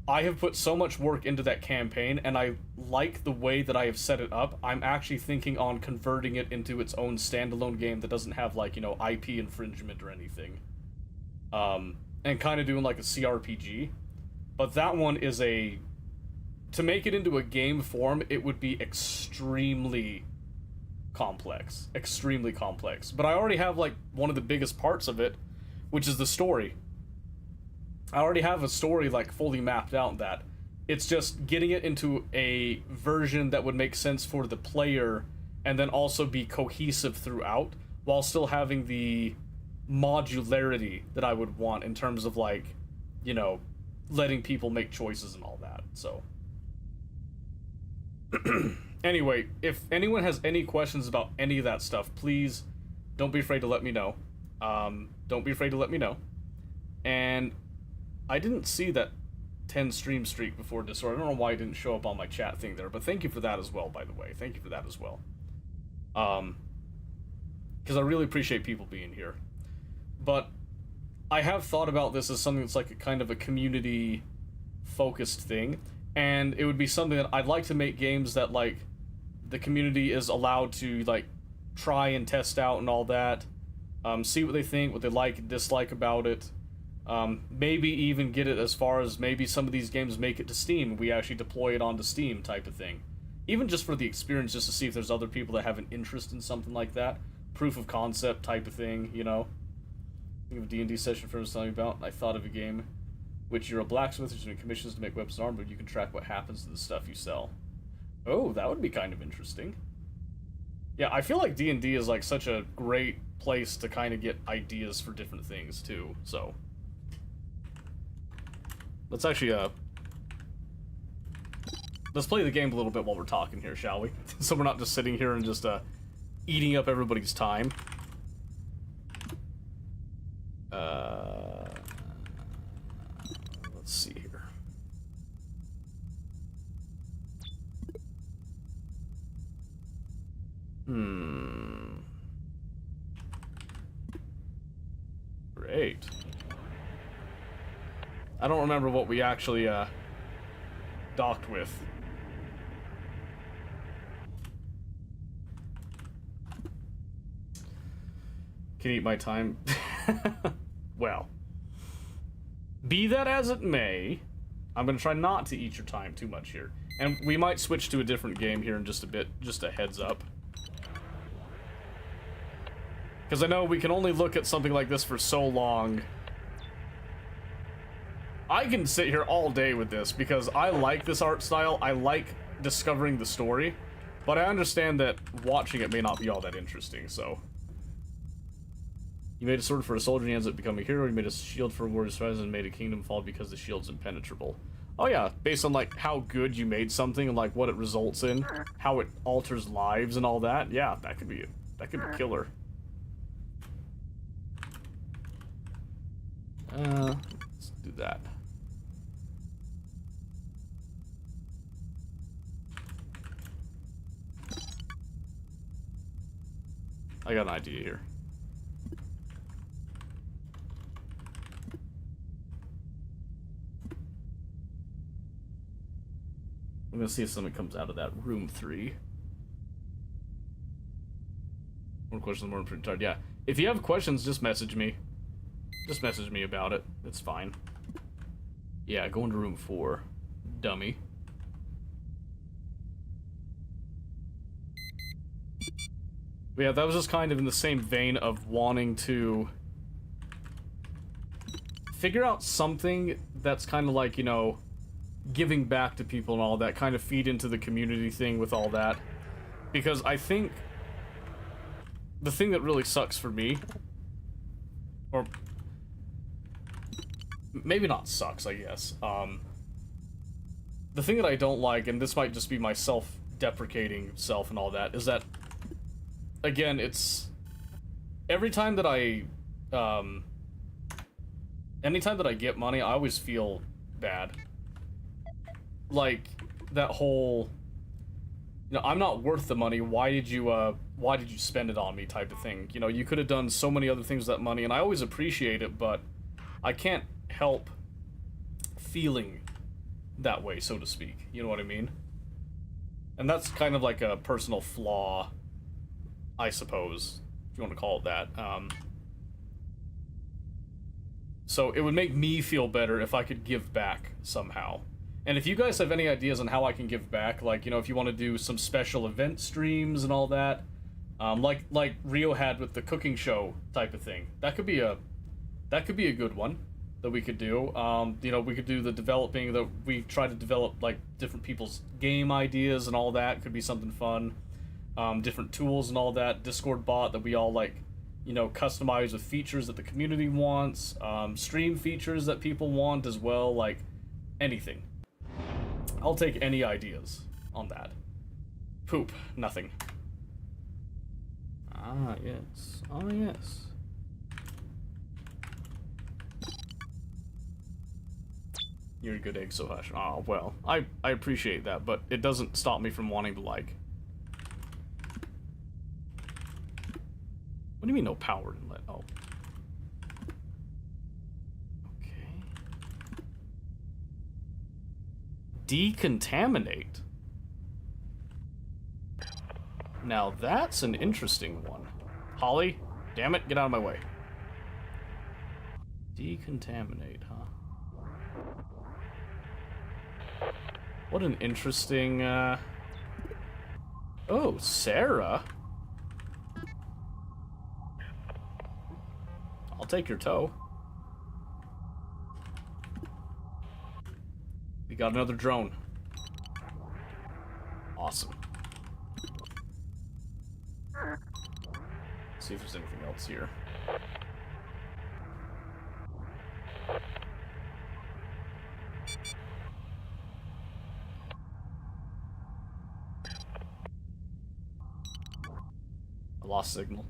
I have put so much work into that campaign, and I like the way that I have set it up. I'm actually thinking on converting it into its own standalone game that doesn't have, like, you know, IP infringement or anything. And kind of doing like a CRPG. But that one is to make it into a game form, it would be extremely complex. Extremely complex. But I already have, like, one of the biggest parts of it, which is the story. I already have a story, like, fully mapped out. That it's just getting it into a version that would make sense for the player, and then also be cohesive throughout, while still having the modularity that I would want in terms of, like, you know, letting people make choices and all that. So anyway, if anyone has any questions about any of that stuff, please don't be afraid to let me know. Don't be afraid to let me know. And I didn't see that 10 stream streak before Discord. I don't know why it didn't show up on my chat thing there, but thank you for that as well, by the way. Thank you for that as well. Because I really appreciate people being here. But I have thought about this as something that's like a kind of a community-focused thing, and it would be something that I'd like to make games that, like, the community is allowed to, like, try and test out and all that, see what they think, what they like and dislike about it, Maybe even get it as far as maybe some of these games make it to Steam. We actually deploy it onto Steam type of thing. Even just for the experience, just to see if there's other people that have an interest in something like that. Proof of concept type of thing, you know? Think of a D&D session friends was telling me about. I thought of a game which you're a blacksmith who's doing commissions to make weapons and armor, but you can track what happens to the stuff you sell. Oh, that would be kind of interesting. Yeah, I feel like D&D is like such a great place to kind of get ideas for different things too, so. Let's actually, let's play the game a little bit while we're talking here, shall we? So we're not just sitting here and just, eating up everybody's time. Let's see here. Great. I don't remember what we actually, docked with. Can eat my time. Well, be that as it may, I'm gonna try not to eat your time too much here. And we might switch to a different game here in just a bit, just a heads up. Because I know we can only look at something like this for so long. I can sit here all day with this because I like this art style, I like discovering the story, but I understand that watching it may not be all that interesting, so. You made a sword for a soldier and he ends up becoming a hero. You made a shield for a warrior's rise and made a kingdom fall because the shield's impenetrable. Oh yeah, based on like how good you made something and like what it results in, how it alters lives and all that. Yeah, that could be killer. Let's do that. I got an idea here. I'm gonna see if something comes out of that room 3. More questions, more important. Yeah. If you have questions, just message me. Just message me about it. It's fine. Yeah, go into room 4. Dummy. But yeah, that was just kind of in the same vein of wanting to figure out something that's kind of like, you know, giving back to people and all that, kind of feed into the community thing with all that. Because I think the thing that really sucks for me, or maybe not sucks, I guess, the thing that I don't like, and this might just be my self-deprecating self and all that, is that, again, it's every time that anytime that I get money, I always feel bad. Like, that whole, you know, I'm not worth the money, why did you spend it on me type of thing. You know, you could have done so many other things with that money, and I always appreciate it, but I can't help feeling that way, so to speak. You know what I mean? And that's kind of like a personal flaw, I suppose, if you want to call it that. So it would make me feel better if I could give back somehow. And if you guys have any ideas on how I can give back, like, you know, if you want to do some special event streams and all that, like Rio had with the cooking show type of thing, that could be a good one that we could do. You know, we could do the developing, that we try to develop like different people's game ideas and all that. Could be something fun. Different tools and all that. Discord bot that we all like, you know, customize with features that the community wants. Stream features that people want as well. Like anything. I'll take any ideas on that. Poop. Nothing. Ah, yes. Oh, yes. You're a good egg, so hush. Oh, well. I appreciate that, but it doesn't stop me from wanting to, like... What do you mean no power inlet? Oh. Decontaminate. Now that's an interesting one. Holly, damn it, get out of my way. Decontaminate, huh? What an interesting, Oh, Sarah? I'll take your toe. We got another drone. Awesome. Let's see if there's anything else here. I lost signal.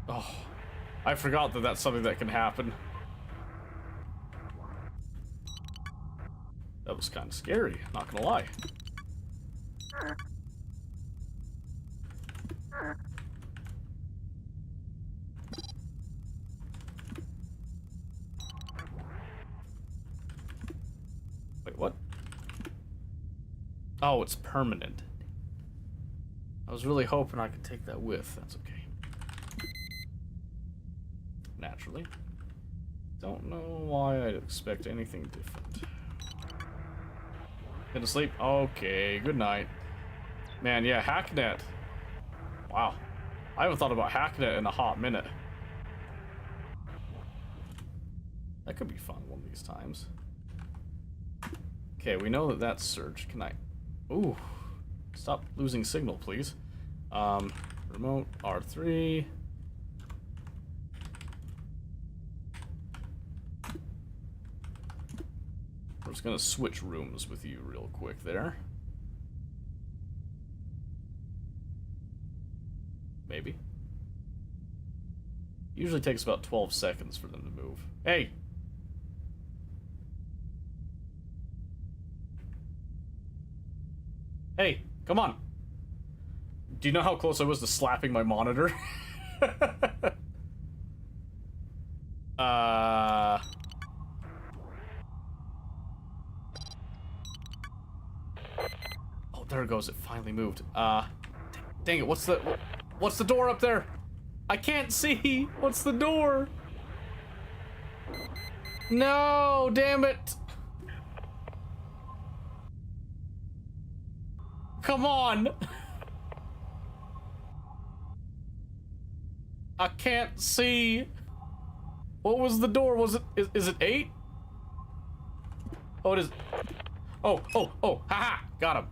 Oh, I forgot that that's something that can happen. That was kind of scary, not gonna lie. Wait, what? Oh, it's permanent. I was really hoping I could take that with. That's okay. Naturally. Don't know why I'd expect anything different. Gonna sleep? Okay, good night. Man, yeah, Hacknet. Wow. I haven't thought about Hacknet in a hot minute. That could be fun one of these times. Okay, we know that that's search. Can I... Ooh. Stop losing signal, please. Remote R3. We're just gonna switch rooms with you real quick there. Maybe. Usually takes about 12 seconds for them to move. Hey! Hey, come on! Do you know how close I was to slapping my monitor? Oh, there it goes. It finally moved. Dang it, what's the door up there? I can't see! What's the door? No, damn it! Come on! I can't see. What was the door? Was it... Is it 8? Oh, it is... Oh, haha! Got him.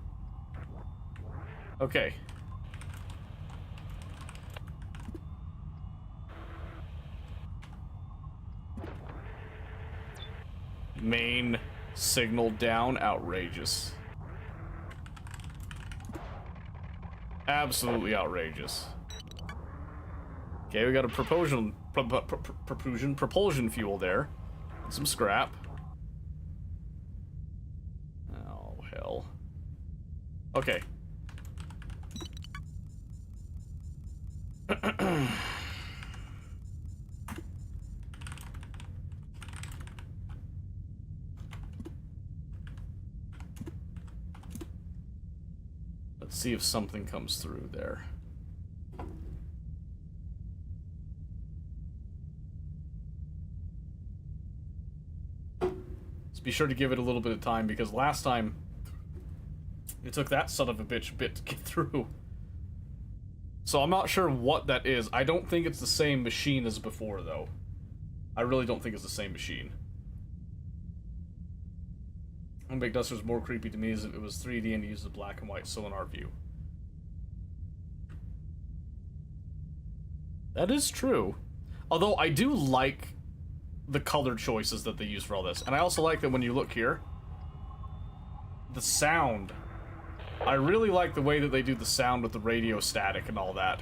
Okay. Main signal down. Outrageous. Absolutely outrageous. Okay, we got a propulsion fuel there. And some scrap. Oh, hell. Okay. Let's see if something comes through there. Let's be sure to give it a little bit of time, because last time it took that son of a bitch a bit to get through. So I'm not sure what that is. I don't think it's the same machine as before, though. I really don't think it's the same machine. Big Duster's more creepy to me as if it was 3D and used a black and white sonar view. That is true. Although I do like the color choices that they use for all this. And I also like that when you look here, the sound. I really like the way that they do the sound with the radio static and all that.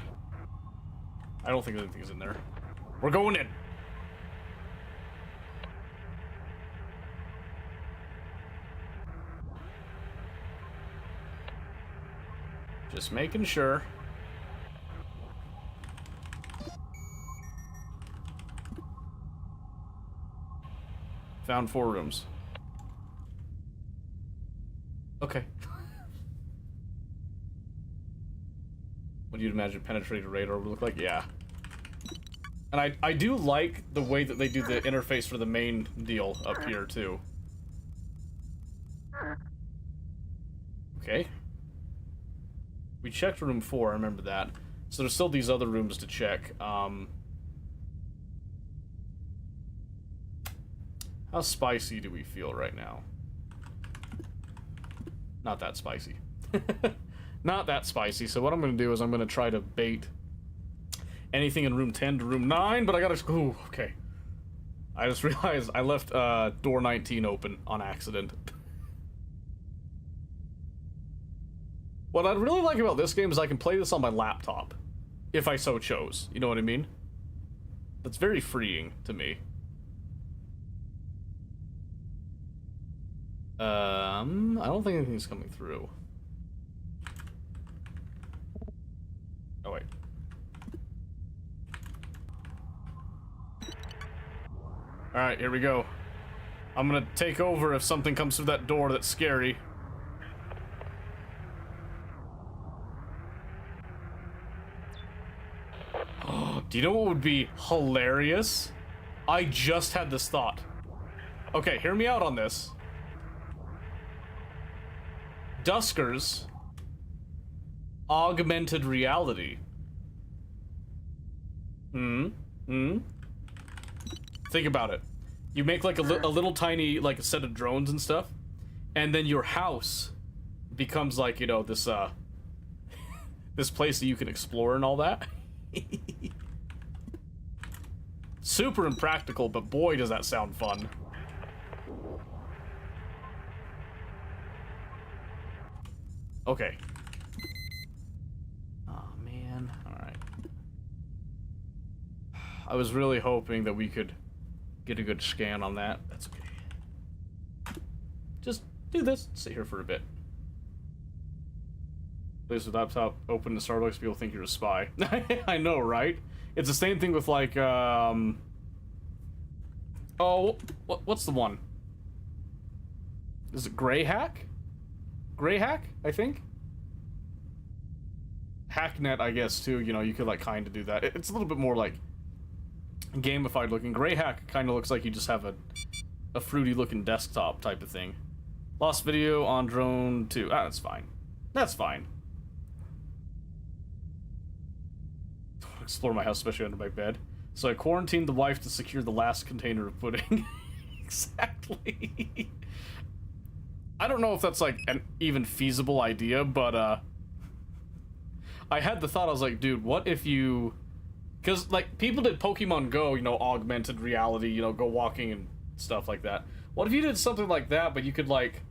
I don't think anything's in there. We're going in. Just making sure. Found 4 rooms. Okay. What do you imagine penetrated radar would look like? Yeah. And I do like the way that they do the interface for the main deal up here, too. Okay. We checked room 4, I remember that. So there's still these other rooms to check. How spicy do we feel right now? Not that spicy. Not that spicy. So what I'm going to do is I'm going to try to bait anything in room 10 to room 9, but I gotta... Ooh, okay. I just realized I left door 19 open on accident. What I really like about this game is I can play this on my laptop, if I so chose. You know what I mean? That's very freeing to me. I don't think anything's coming through. Oh, wait. Alright, here we go. I'm gonna take over if something comes through that door that's scary. Do you know what would be hilarious? I just had this thought. Okay, hear me out on this. Duskers. Augmented reality. Think about it. You make like a little tiny, like a set of drones and stuff, and then your house becomes like, you know, this, this place that you can explore and all that. Super impractical, but boy does that sound fun. Okay. Oh man, alright. I was really hoping that we could get a good scan on that. That's okay. Just do this, sit here for a bit. Place with laptop open to Starbucks, people think you're a spy. I know, right? It's the same thing with like, oh, what's the one? Is it Greyhack? Greyhack, I think? Hacknet, I guess, too, you know, you could like kind of do that. It's a little bit more like gamified looking. Greyhack kind of looks like you just have a fruity looking desktop type of thing. Lost video on drone 2. Ah, that's fine. That's fine. Explore my house, especially under my bed. So I quarantined the wife to secure the last container of pudding. Exactly. I don't know if that's like an even feasible idea, but I had the thought, I was like, dude, what if you... Because, like, people did Pokemon Go, you know, augmented reality, you know, go walking and stuff like that. What if you did something like that, but you could, like,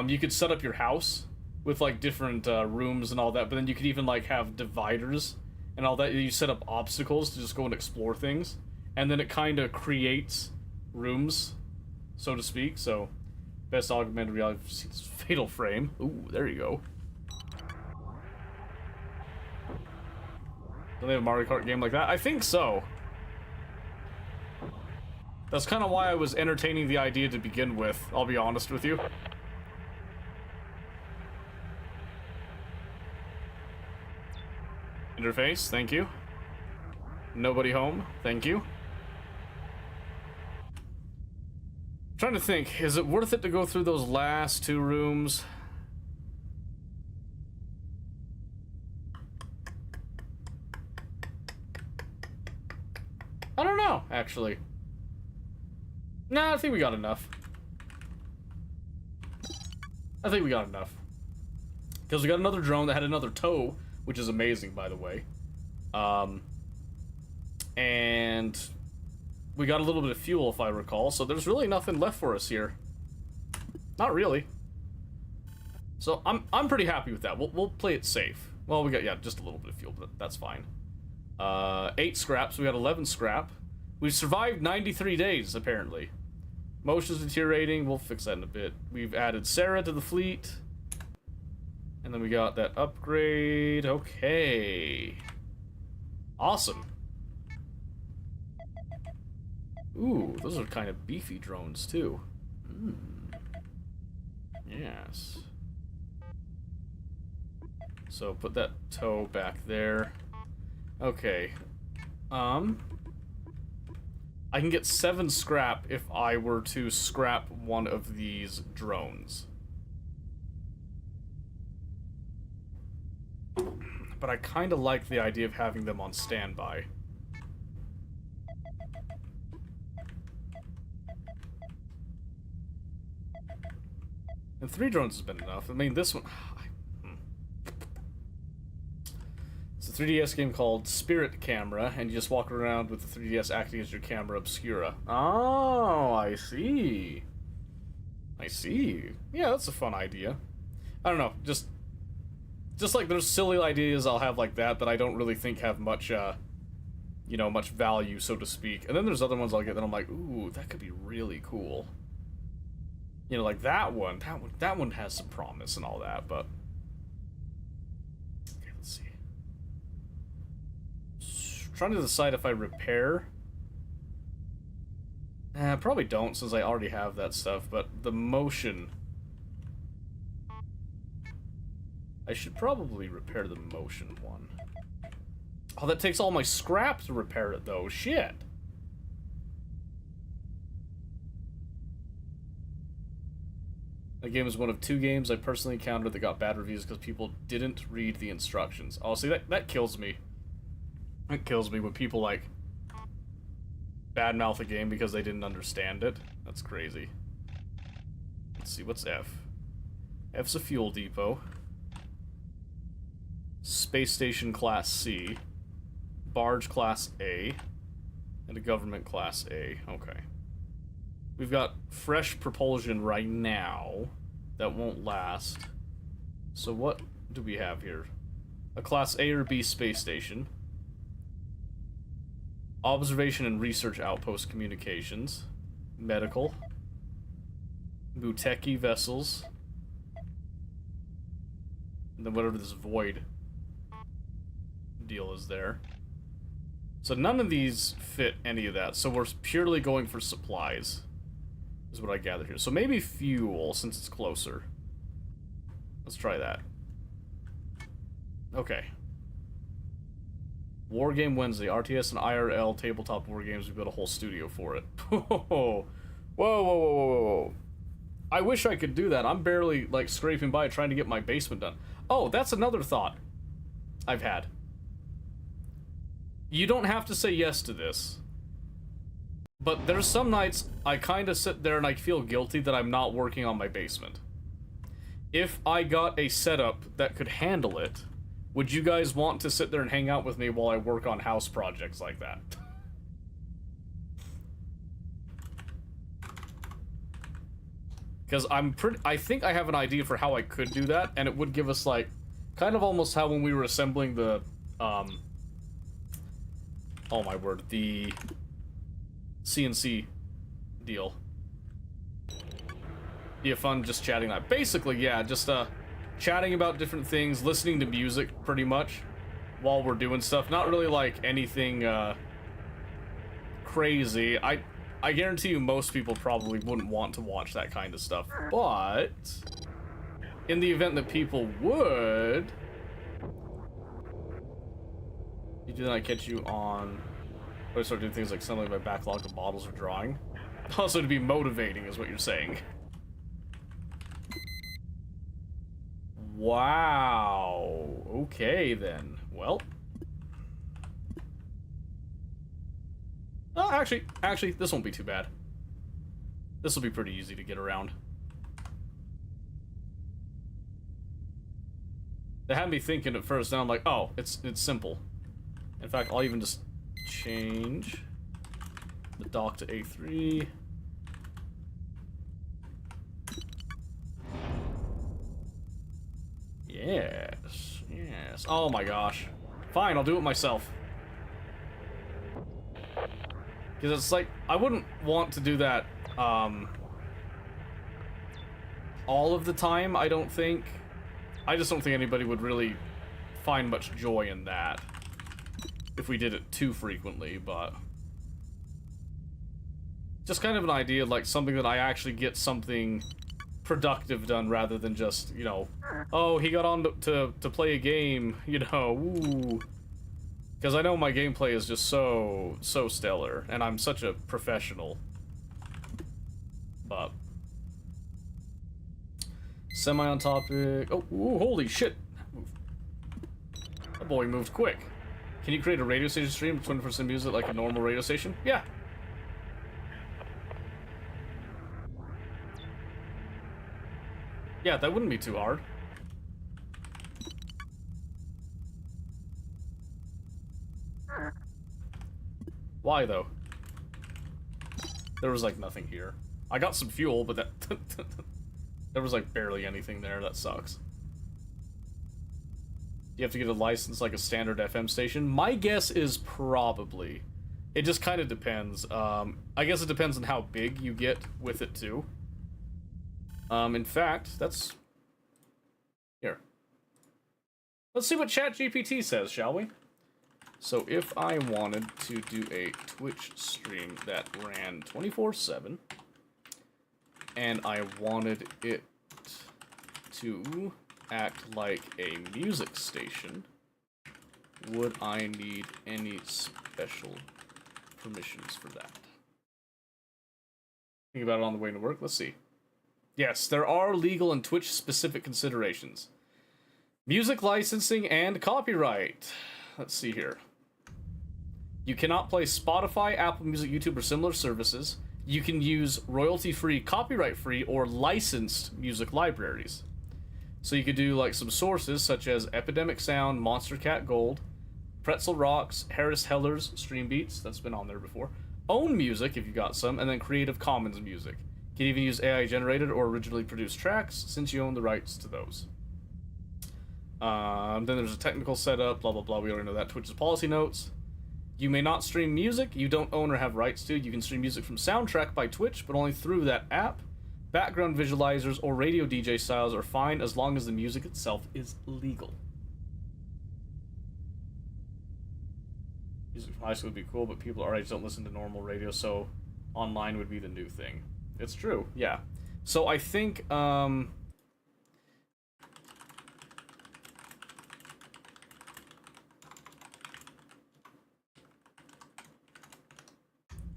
you could set up your house with, like, different rooms and all that, but then you could even, like, have dividers and all that. You set up obstacles to just go and explore things, and then it kind of creates rooms, so to speak. So, best augmented reality, Fatal Frame. Ooh, there you go. Do they have a Mario Kart game like that? I think so. That's kind of why I was entertaining the idea to begin with, I'll be honest with you. Interface, thank you. Nobody home, thank you. I'm trying to think, is it worth it to go through those last 2 rooms? I don't know, actually. Nah, I think we got enough. I think we got enough. Because we got another drone that had another tow, which is amazing, by the way. And we got a little bit of fuel, if I recall, so there's really nothing left for us here. Not really. So I'm pretty happy with that. We'll play it safe. Well, we got, yeah, just a little bit of fuel, but that's fine. 8 scraps. We got 11 scrap. We've survived 93 days, apparently. Motion's deteriorating. We'll fix that in a bit. We've added Sarah to the fleet. And then we got that upgrade. Okay. Awesome. Ooh, those are kind of beefy drones, too. Hmm. Yes. So put that toe back there. Okay. I can get 7 scrap if I were to scrap one of these drones. But I kind of like the idea of having them on standby. And 3 drones has been enough. I mean, this one... It's a 3DS game called Spirit Camera, and you just walk around with the 3DS acting as your camera obscura. Oh, I see. I see. Yeah, that's a fun idea. I don't know, just like there's silly ideas I'll have like that I don't really think have much, you know, much value, so to speak. And then there's other ones I'll get that I'm like, ooh, that could be really cool. You know, like that one has some promise and all that, but... Okay, let's see. Trying to decide if I repair. Probably don't, since I already have that stuff, but the motion... I should probably repair the motion one. Oh, that takes all my scrap to repair it, though. Shit. That game is one of 2 games I personally encountered that got bad reviews because people didn't read the instructions. Oh, see, that kills me. It kills me when people, like, badmouth a game because they didn't understand it. That's crazy. Let's see, what's F? F's a fuel depot. Space Station Class C. Barge Class A. And a Government Class A. Okay. We've got fresh propulsion right now. That won't last. So what do we have here? A Class A or B space station. Observation and research outpost communications. Medical. Buteki vessels. And then whatever this void deal is there. So none of these fit any of that. So we're purely going for supplies. Is what I gather here. So maybe fuel, since it's closer. Let's try that. Okay. Wargame Wednesday. RTS and IRL tabletop war games. We built a whole studio for it. Whoa, whoa, whoa, whoa, whoa. I wish I could do that. I'm barely, like, scraping by trying to get my basement done. Oh, that's another thought I've had. You don't have to say yes to this. But there's some nights I kind of sit there and I feel guilty that I'm not working on my basement. If I got a setup that could handle it, would you guys want to sit there and hang out with me while I work on house projects like that? Because I think I have an idea for how I could do that, and it would give us, like, kind of almost how when we were assembling the, oh my word, the CNC deal. Be fun just chatting that. Basically, yeah, just chatting about different things, listening to music pretty much while we're doing stuff. Not really like anything crazy. I guarantee you most people probably wouldn't want to watch that kind of stuff. But in the event that people would, you do not catch you on. Or start doing things like something my backlog of models or drawing. Also to be motivating is what you're saying. Wow. Okay then. Well. Oh, actually, this won't be too bad. This will be pretty easy to get around. They had me thinking at first, and I'm like, oh, it's simple. In fact, I'll even just change the dock to A3. Yes, yes. Oh my gosh. Fine, I'll do it myself. Because it's like, I wouldn't want to do that, all of the time, I don't think. I just don't think anybody would really find much joy in that if we did it too frequently, but Just kind of an idea, like something that I actually get something productive done rather than just, you know, oh, he got on to play a game, you know, ooh. Because I know my gameplay is just so stellar, and I'm such a professional. But semi on topic. Oh, ooh, holy shit! That boy moved quick. Can you create a radio station stream with 20% music like a normal radio station? Yeah. Yeah, that wouldn't be too hard. Why though? There was like nothing here. I got some fuel, but that there was like barely anything there. That sucks. You have to get a license like a standard FM station? My guess is probably. It just kind of depends. I guess it depends on how big you get with it too. In fact, that's... Here. Let's see what ChatGPT says, shall we? So if I wanted to do a Twitch stream that ran 24/7, and I wanted it to act like a music station, would I need any special permissions for that? Think about it on the way to work. Let's see. Yes, there are legal and Twitch-specific considerations. Music licensing and copyright. Let's see here. You cannot play Spotify, Apple Music, YouTube, or similar services. You can use royalty-free, copyright-free, or licensed music libraries. So you could do like some sources such as Epidemic Sound, Monster Cat Gold, Pretzel Rocks, Harris Heller's Stream Beats, that's been on there before. Own music if you got some, and then Creative Commons music. You can even use AI generated or originally produced tracks since you own the rights to those. Then there's a technical setup, blah blah blah, we already know that. Twitch's policy notes. You may not stream music you don't own or have rights to. You can stream music from Soundtrack by Twitch, but only through that app. Background visualizers or radio DJ styles are fine as long as the music itself is legal. Music from high school would be cool, but people our age don't listen to normal radio, so online would be the new thing. It's true, yeah. So I think,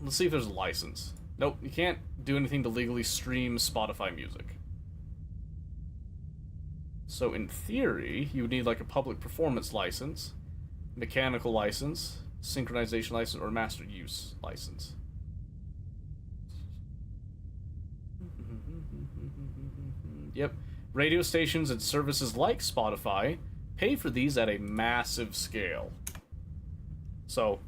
let's see if there's a license. Nope, you can't do anything to legally stream Spotify music. So in theory, you would need like a public performance license, mechanical license, synchronization license, or master use license. Yep. Radio stations and services like Spotify pay for these at a massive scale. So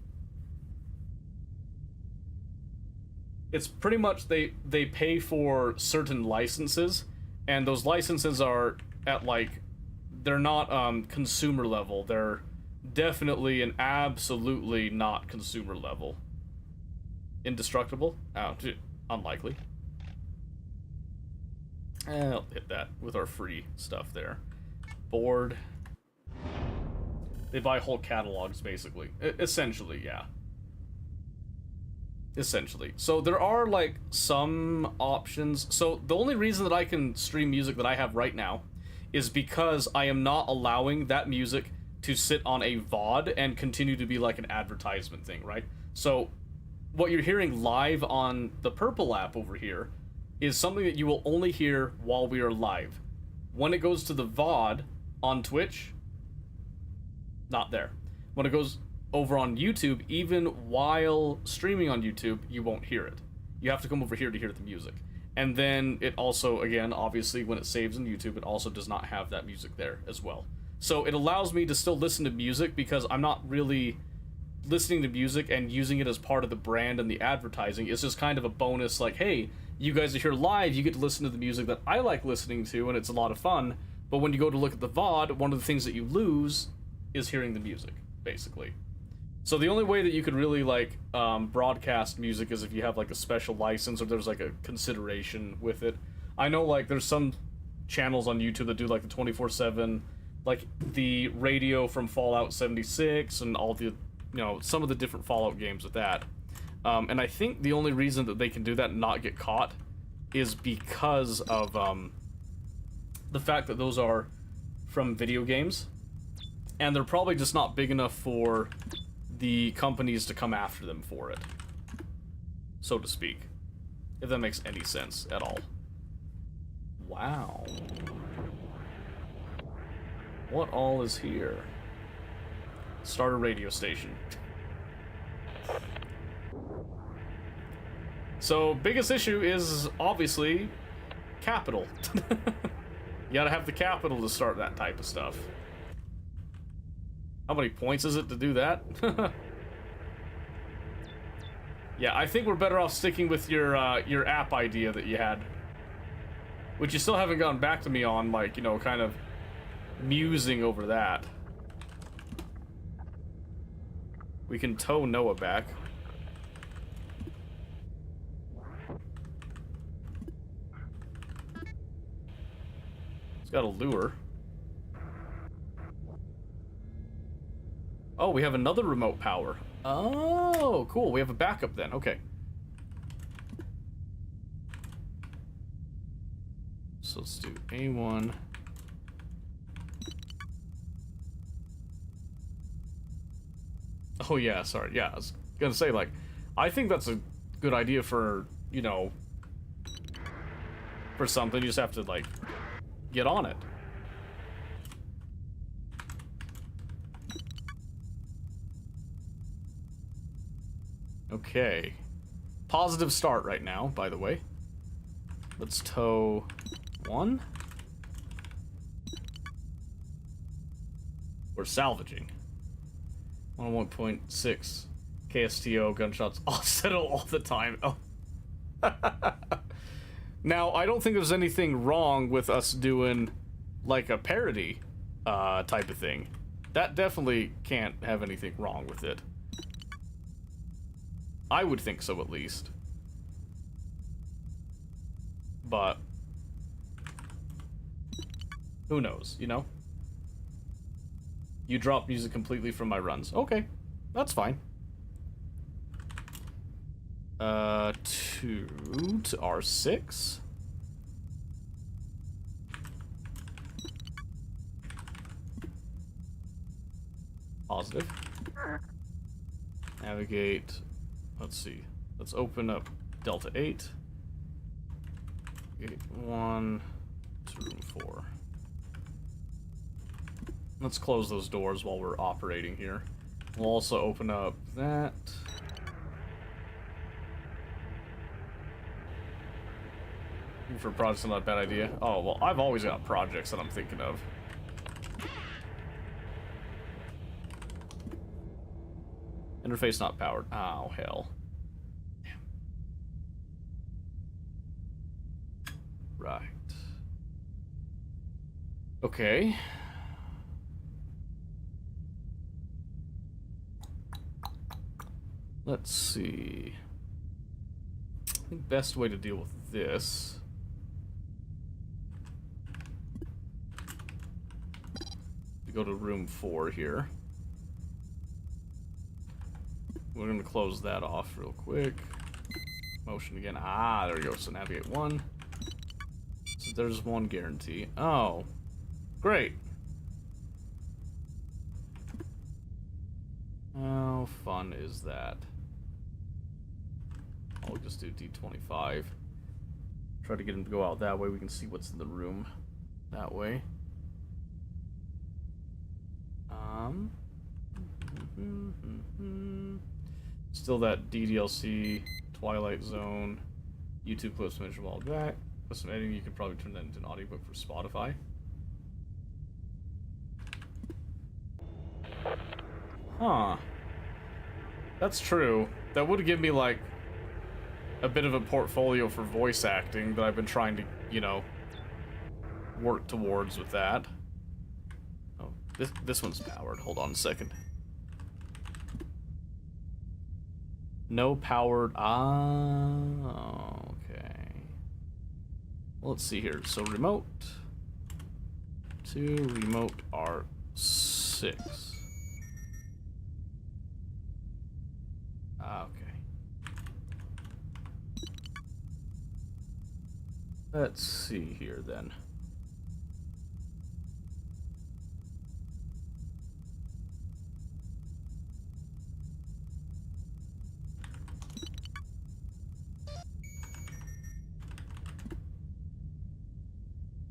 it's pretty much they pay for certain licenses, and those licenses are at like, they're not consumer level. They're definitely and absolutely not consumer level. Indestructible? Oh, unlikely. I'll hit that with our free stuff there. Board. They buy whole catalogs, basically. Essentially, yeah. Essentially. So there are, like, some options. So the only reason that I can stream music that I have right now is because I am not allowing that music to sit on a VOD and continue to be like an advertisement thing, right? So what you're hearing live on the Purple app over here is something that you will only hear while we are live. When it goes to the VOD on Twitch, not there. When it goes over on YouTube, even while streaming on YouTube, you won't hear it. You have to come over here to hear the music. And then it also, again, obviously, when it saves on YouTube, it also does not have that music there as well. So it allows me to still listen to music because I'm not really listening to music and using it as part of the brand and the advertising. It's just kind of a bonus, like, hey, you guys are here live, you get to listen to the music that I like listening to, and it's a lot of fun. But when you go to look at the VOD, one of the things that you lose is hearing the music, basically. So the only way that you could really, like, broadcast music is if you have, like, a special license or there's, like, a consideration with it. I know, like, there's some channels on YouTube that do, like, the 24/7, like, the radio from Fallout 76 and all the, you know, some of the different Fallout games with that. And I think the only reason that they can do that and not get caught is because of the fact that those are from video games, and they're probably just not big enough for the companies to come after them for it, so to speak, if that makes any sense at all. Wow. What all is here? Start a radio station. So, biggest issue is, obviously, capital. You gotta have the capital to start that type of stuff. How many points is it to do that? Yeah, I think we're better off sticking with your app idea that you had. Which you still haven't gotten back to me on, like, you know, kind of musing over that. We can tow Noah back. He's got a lure. Oh, we have another remote power. Oh, cool. We have a backup then. Okay. So let's do A1. Oh yeah, sorry. Yeah, I was gonna say, like, I think that's a good idea for, you know, for something. You just have to, like, get on it. Okay. Positive start right now, by the way. Let's tow 1. We're salvaging. 101.6 KSTO gunshots offset all the time. Oh. Now, I don't think there's anything wrong with us doing, like, a parody type of thing. That definitely can't have anything wrong with it. I would think so, at least. But who knows, you know? You drop music completely from my runs. Okay, that's fine. 2 to R6. Positive. Navigate. Let's see. Let's open up Delta 8. Gate 1 to room 4. Let's close those doors while we're operating here. We'll also open up that. For projects, not a bad idea. Oh, well, I've always got projects that I'm thinking of. Interface not powered. Oh, hell. Damn. Right. Okay. Let's see. I think best way to deal with this. We go to room 4 here. We're going to close that off real quick. Motion again. Ah, there we go. So navigate 1. So there's 1 guarantee. Oh, great. How fun is that? I'll just do D25. Try to get him to go out that way. We can see what's in the room that way. Still that DDLC, Twilight Zone, YouTube clips mentioned a while back. With some editing, you could probably turn that into an audiobook for Spotify. Huh. That's true. That would give me, like, a bit of a portfolio for voice acting that I've been trying to, you know, work towards with that. Oh, this one's powered. Hold on a second. No powered. Ah, okay. Well, let's see here. So remote to remote R6. Ah, okay. Let's see here then.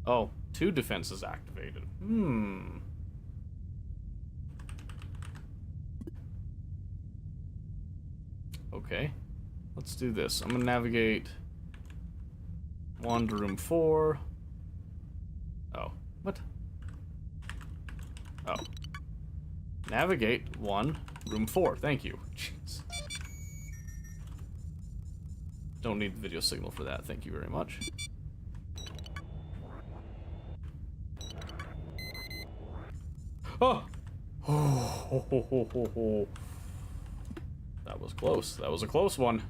Oh, 2 defenses activated. Okay. Let's do this. I'm gonna navigate 1 to room 4. Oh, what? Oh. Navigate 1, room 4. Thank you. Jeez. Don't need the video signal for that. Thank you very much. Oh! Oh! That was close. That was a close one.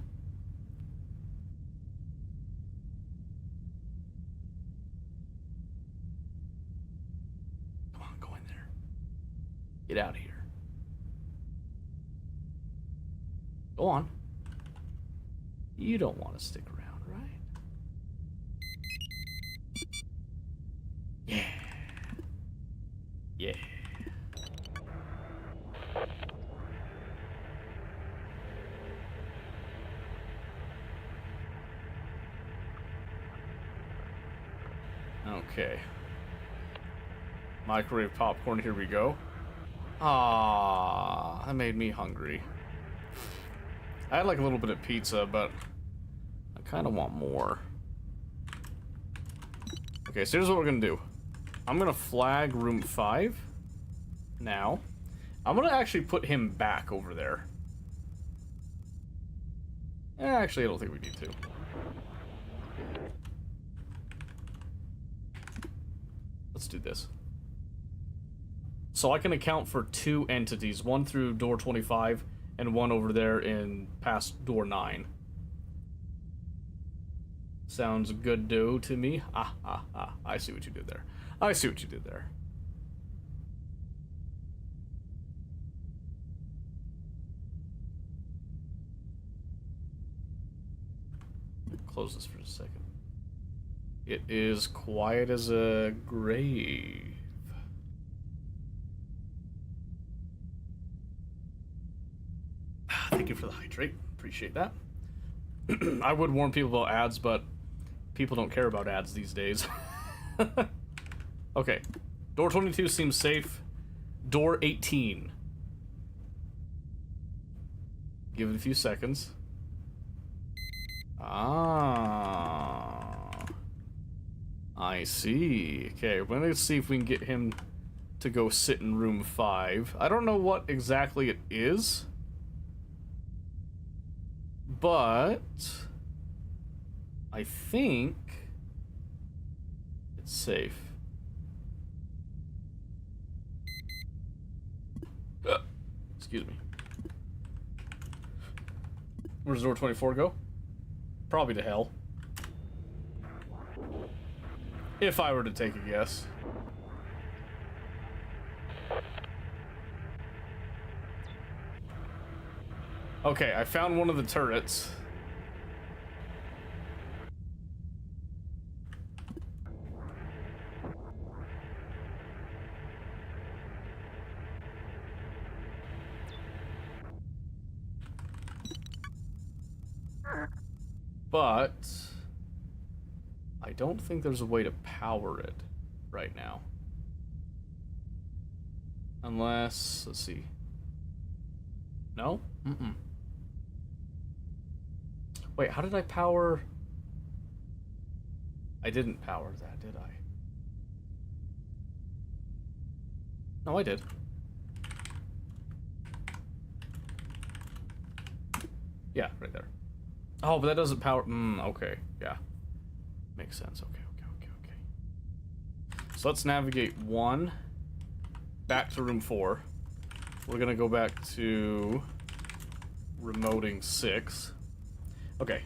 Come on, go in there. Get out of here. Go on. You don't want to stick around, right? Yeah. Yeah. Okay. Microwave popcorn, here we go. Ah, that made me hungry. I had like a little bit of pizza, but I kind of want more. Okay, so here's what we're gonna do. I'm gonna flag room 5 now. I'm gonna actually put him back over there. Actually, I don't think we need to. Let's do this. So I can account for 2 entities, one through door 25 and one over there in past door 9. Sounds good to me. I see what you did there. I see what you did there. Close this for a second. It is quiet as a grave. Thank you for the hydrate. Appreciate that. I would warn people about ads, but people don't care about ads these days. Okay. Door 22 seems safe. Door 18. Give it a few seconds. Ah. I see. Okay, we're gonna see if we can get him to go sit in room 5. I don't know what exactly it is, but I think it's safe. Excuse me. Where's door 24 go? Probably to hell. If I were to take a guess. Okay, I found one of the turrets. But I don't think there's a way to power it right now. Unless, let's see. No? Mm-mm. Wait, how did I power? I didn't power that, did I? No, I did. Yeah, right there. Oh, but that doesn't power. Okay. Yeah. Makes sense. Okay. So let's navigate 1 back to room 4. We're gonna go back to remoting 6. Okay.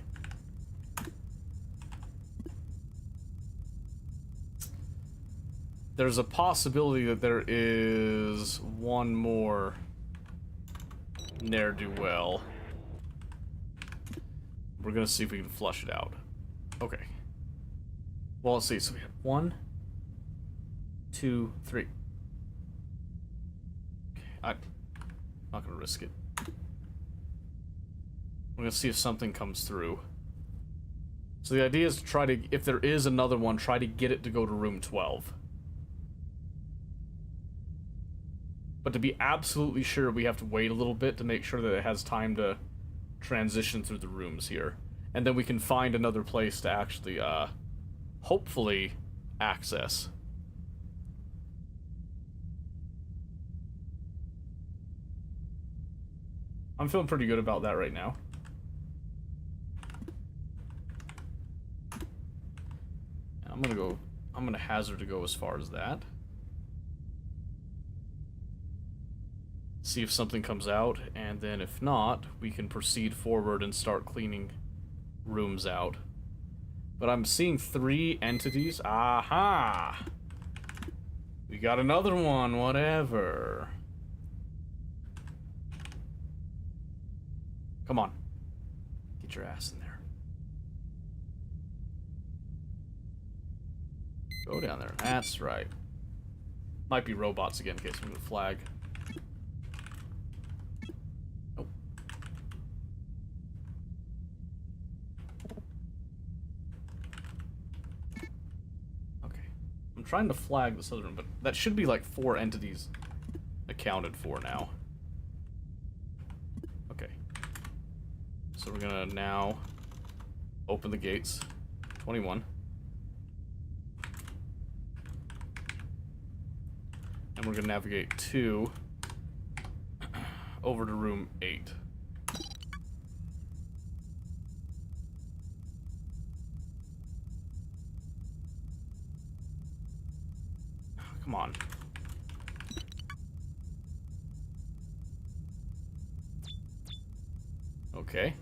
There's a possibility that there is one more ne'er-do-well. We're gonna see if we can flush it out. Okay. Well, let's see. So we have 1, 2, 3. Okay, I'm not gonna risk it. I'm gonna see if something comes through. So the idea is to try to, if there is another one, try to get it to go to room 12. But to be absolutely sure, we have to wait a little bit to make sure that it has time to transition through the rooms here. And then we can find another place to actually, hopefully, access. I'm feeling pretty good about that right now. I'm gonna hazard to go as far as that. See if something comes out, and then if not, we can proceed forward and start cleaning rooms out. But I'm seeing 3 entities. Aha! We got another one, whatever. Come on. Get your ass in there. Go down there. That's right. Might be robots again in case we move the flag. Nope. Okay. I'm trying to flag this other one, but that should be like 4 entities accounted for now. Okay. So we're gonna now open the gates. 21. And we're gonna navigate 2 over to room 8. Come on. Okay.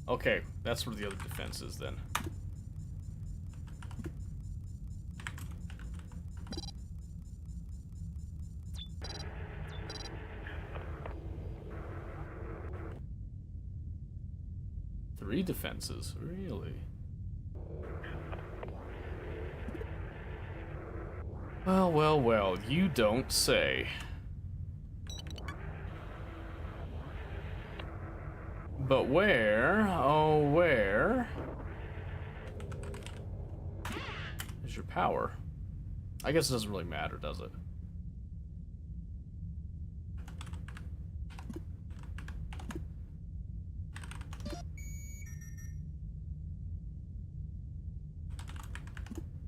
Okay, that's where the other defense is then. Three defenses, really? Well, well, well, you don't say. But where, oh where, is your power? I guess it doesn't really matter, does it?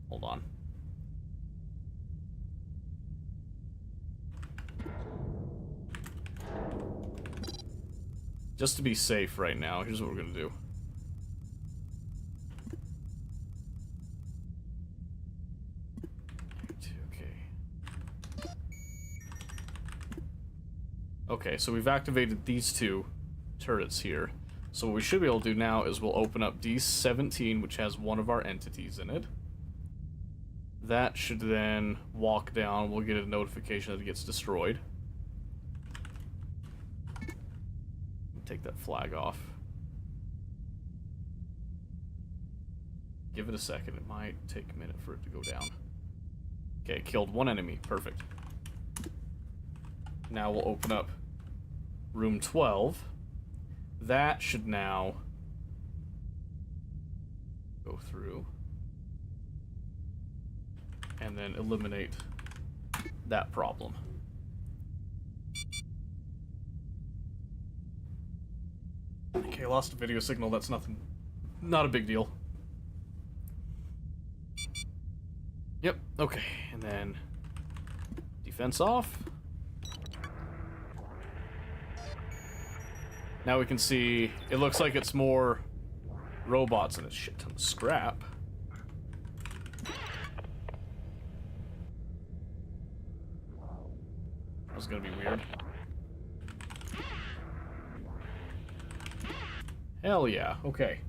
Hold on. Just to be safe right now, here's what we're gonna do. Okay. Okay, so we've activated these 2 turrets here. So what we should be able to do now is we'll open up D17, which has one of our entities in it. That should then walk down. We'll get a notification that it gets destroyed. Take that flag off. Give it a second. It might take a minute for it to go down. Okay, killed 1 enemy. Perfect. Now we'll open up room 12. That should now go through and then eliminate that problem. Okay, lost a video signal, that's nothing. Not a big deal. Yep, okay, and then defense off. Now we can see, it looks like it's more robots and a shit ton of scrap. That was gonna be weird. Hell yeah, okay.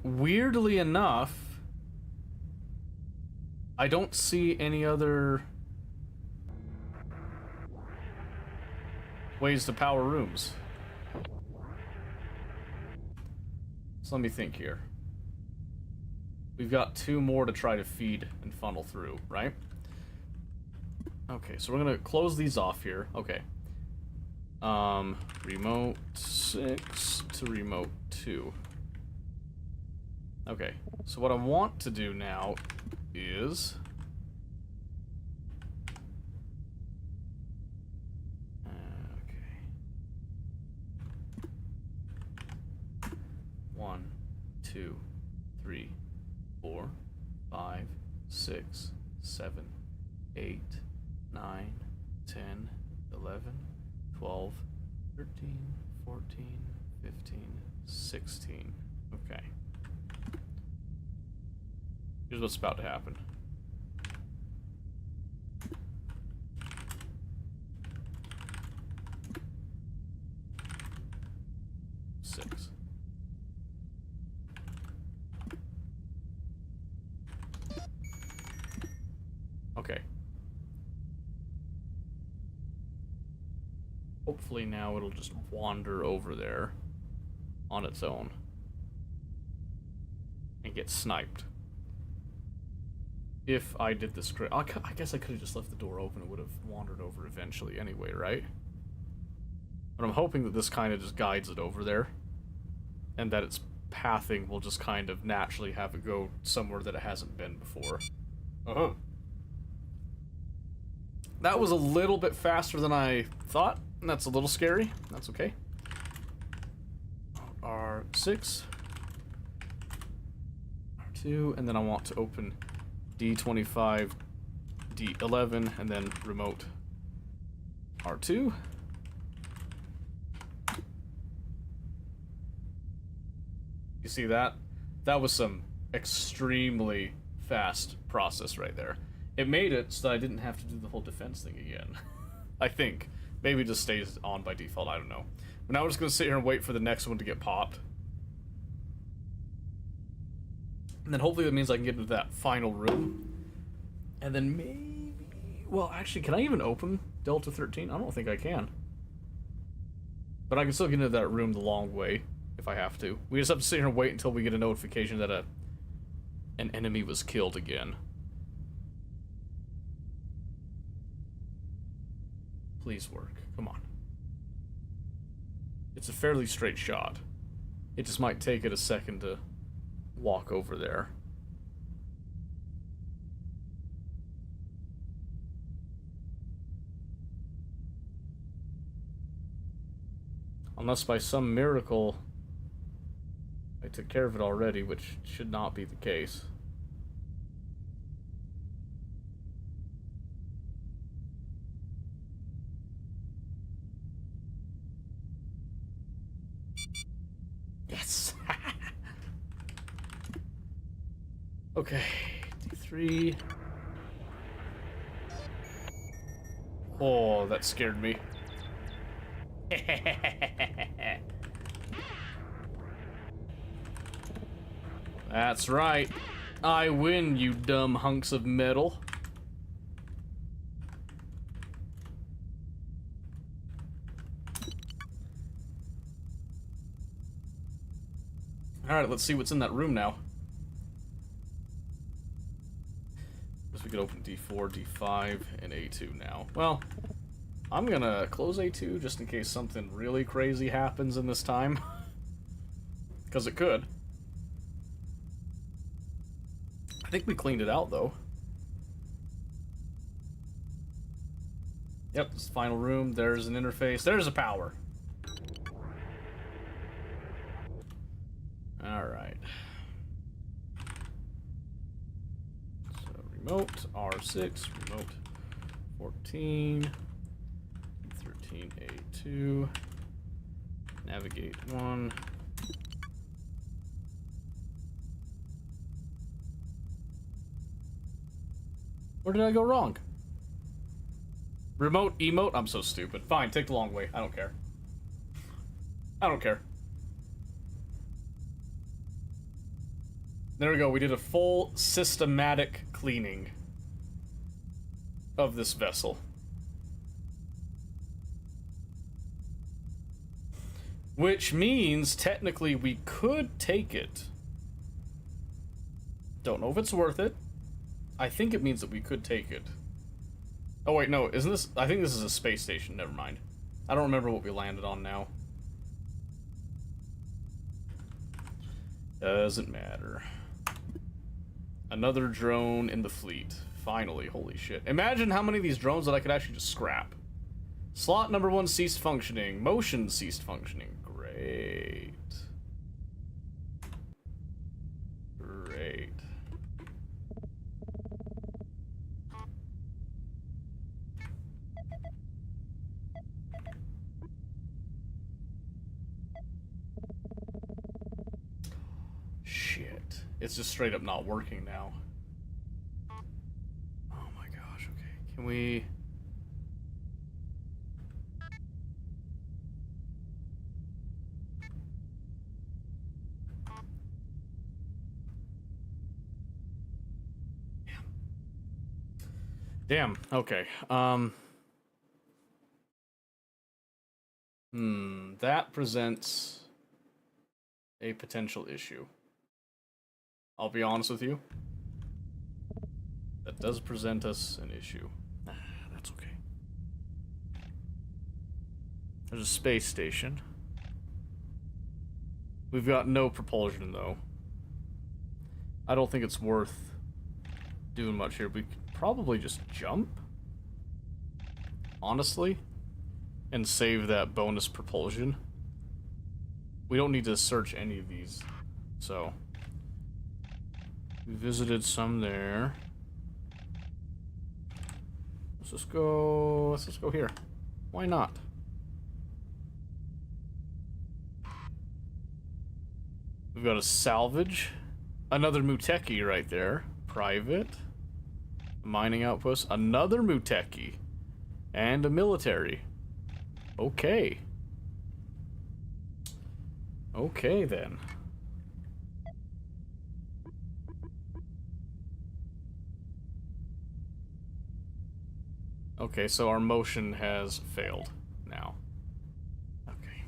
Weirdly enough, I don't see any other ways to power rooms. So let me think here. We've got 2 more to try to feed and funnel through, right? Okay, so we're gonna close these off here. Okay. Remote 6 to remote 2. Okay, so what I want to do now is... Okay. 1, 2, 3, 4, 5, 6, 7, 8, 9, 10, 11, 12, 13, 14, 15, 16. Okay. Here's what's about to happen. Six. Okay. Hopefully now it'll just wander over there on its own and get sniped. If I did this correct, I guess I could have just left the door open. It would have wandered over eventually anyway, right? But I'm hoping that this kind of just guides it over there, and that its pathing will just kind of naturally have it go somewhere that it hasn't been before. Uh-huh. That was a little bit faster than I thought, and that's a little scary. That's okay. R6. R2, and then I want to open D25, D11, and then remote R2. You see that? That was some extremely fast process right there. It made it so that I didn't have to do the whole defense thing again. I think. Maybe it just stays on by default, I don't know. But now we're just going to sit here and wait for the next one to get popped. And then hopefully that means I can get into that final room. And then maybe... Well, actually, can I even open Delta 13? I don't think I can. But I can still get into that room the long way, if I have to. We just have to sit here and wait until we get a notification that an enemy was killed again. Please work. Come on. It's a fairly straight shot. It just might take it a second to walk over there. Unless by some miracle I took care of it already, which should not be the case. Yes! Okay, D3. Oh, that scared me. That's right. I win, you dumb hunks of metal. Alright, let's see what's in that room now. Guess we could open D4, D5, and A2 now. Well, I'm gonna close A2 just in case something really crazy happens in this time. Because it could. I think we cleaned it out, though. Yep, this final room. There's an interface. There's a power. Alright. So, remote, R6, remote 14, 13A2, navigate 1. Where did I go wrong? Remote, emote? I'm so stupid. Fine, take the long way. I don't care. I don't care. There we go. We did a full systematic cleaning of this vessel. Which means, technically, we could take it. Don't know if it's worth it. I think it means that we could take it. Oh, wait, no. Isn't this... I think this is a space station. Never mind. I don't remember what we landed on now. Doesn't matter. Another drone in the fleet. Finally. Holy shit. Imagine how many of these drones that I could actually just scrap. Slot number 1 ceased functioning. Motion ceased functioning. Great. Great. Shit. It's just straight up not working now. Oh my gosh, okay. Can we... Damn, okay. That presents a potential issue. I'll be honest with you. That does present us an issue. That's okay. There's a space station. We've got no propulsion, though. I don't think it's worth doing much here. We could probably just jump, honestly, and save that bonus propulsion. We don't need to search any of these, so... We visited some there. Let's just go here. Why not? We've got a salvage. Another Muteki right there. Private. Mining outpost. Another Muteki. And a military. Okay. Okay, then. Okay, so our motion has failed now. Okay.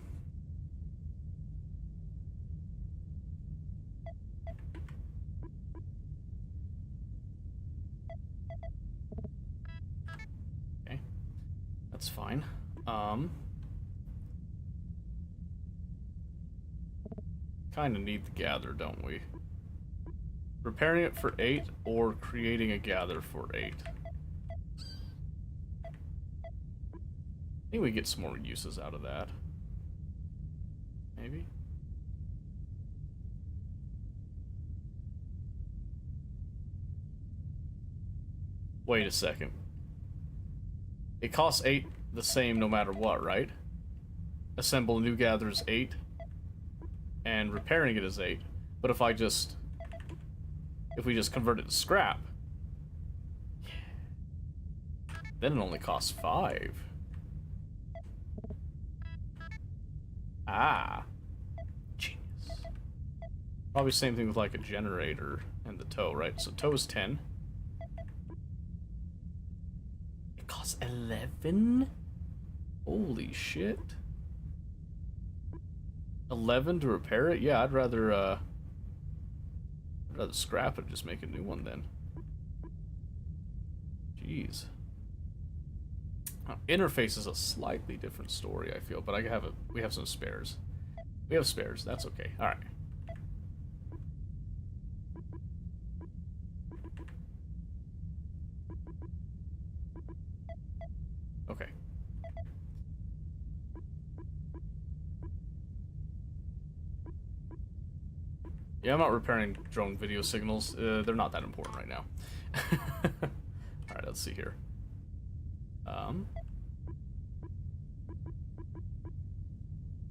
Okay. That's fine. Kind of need the gather, don't we? Repairing it for 8 or creating a gather for 8. I think we get some more uses out of that. Maybe? Wait a second. It costs 8 the same no matter what, right? Assemble a new gather is 8. And repairing it is 8. But if we just convert it to scrap, then it only costs 5. Ah. Genius. Probably same thing with like a generator and the tow, right? So tow is 10. It costs 11? Holy shit. 11 to repair it? Yeah, I'd rather scrap it and just make a new one then. Jeez. Interface is a slightly different story, I feel, but we have some spares. We have spares, that's okay. Alright. Okay. Yeah, I'm not repairing drone video signals. They're not that important right now. Alright, let's see here.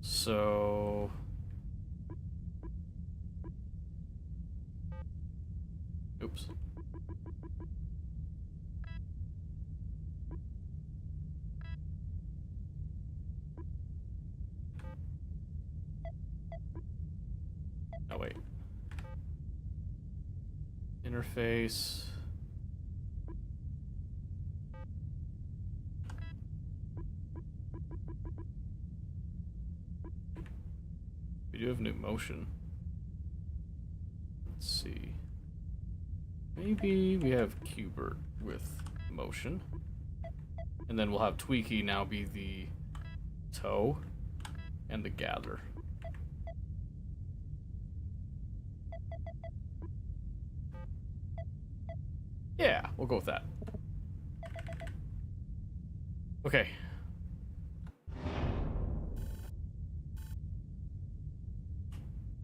So... Oops. Oh, wait. Interface... do have new motion. Let's see. Maybe we have Qbert with motion. And then we'll have Tweaky now be the tow and the gather. Yeah, we'll go with that. Okay.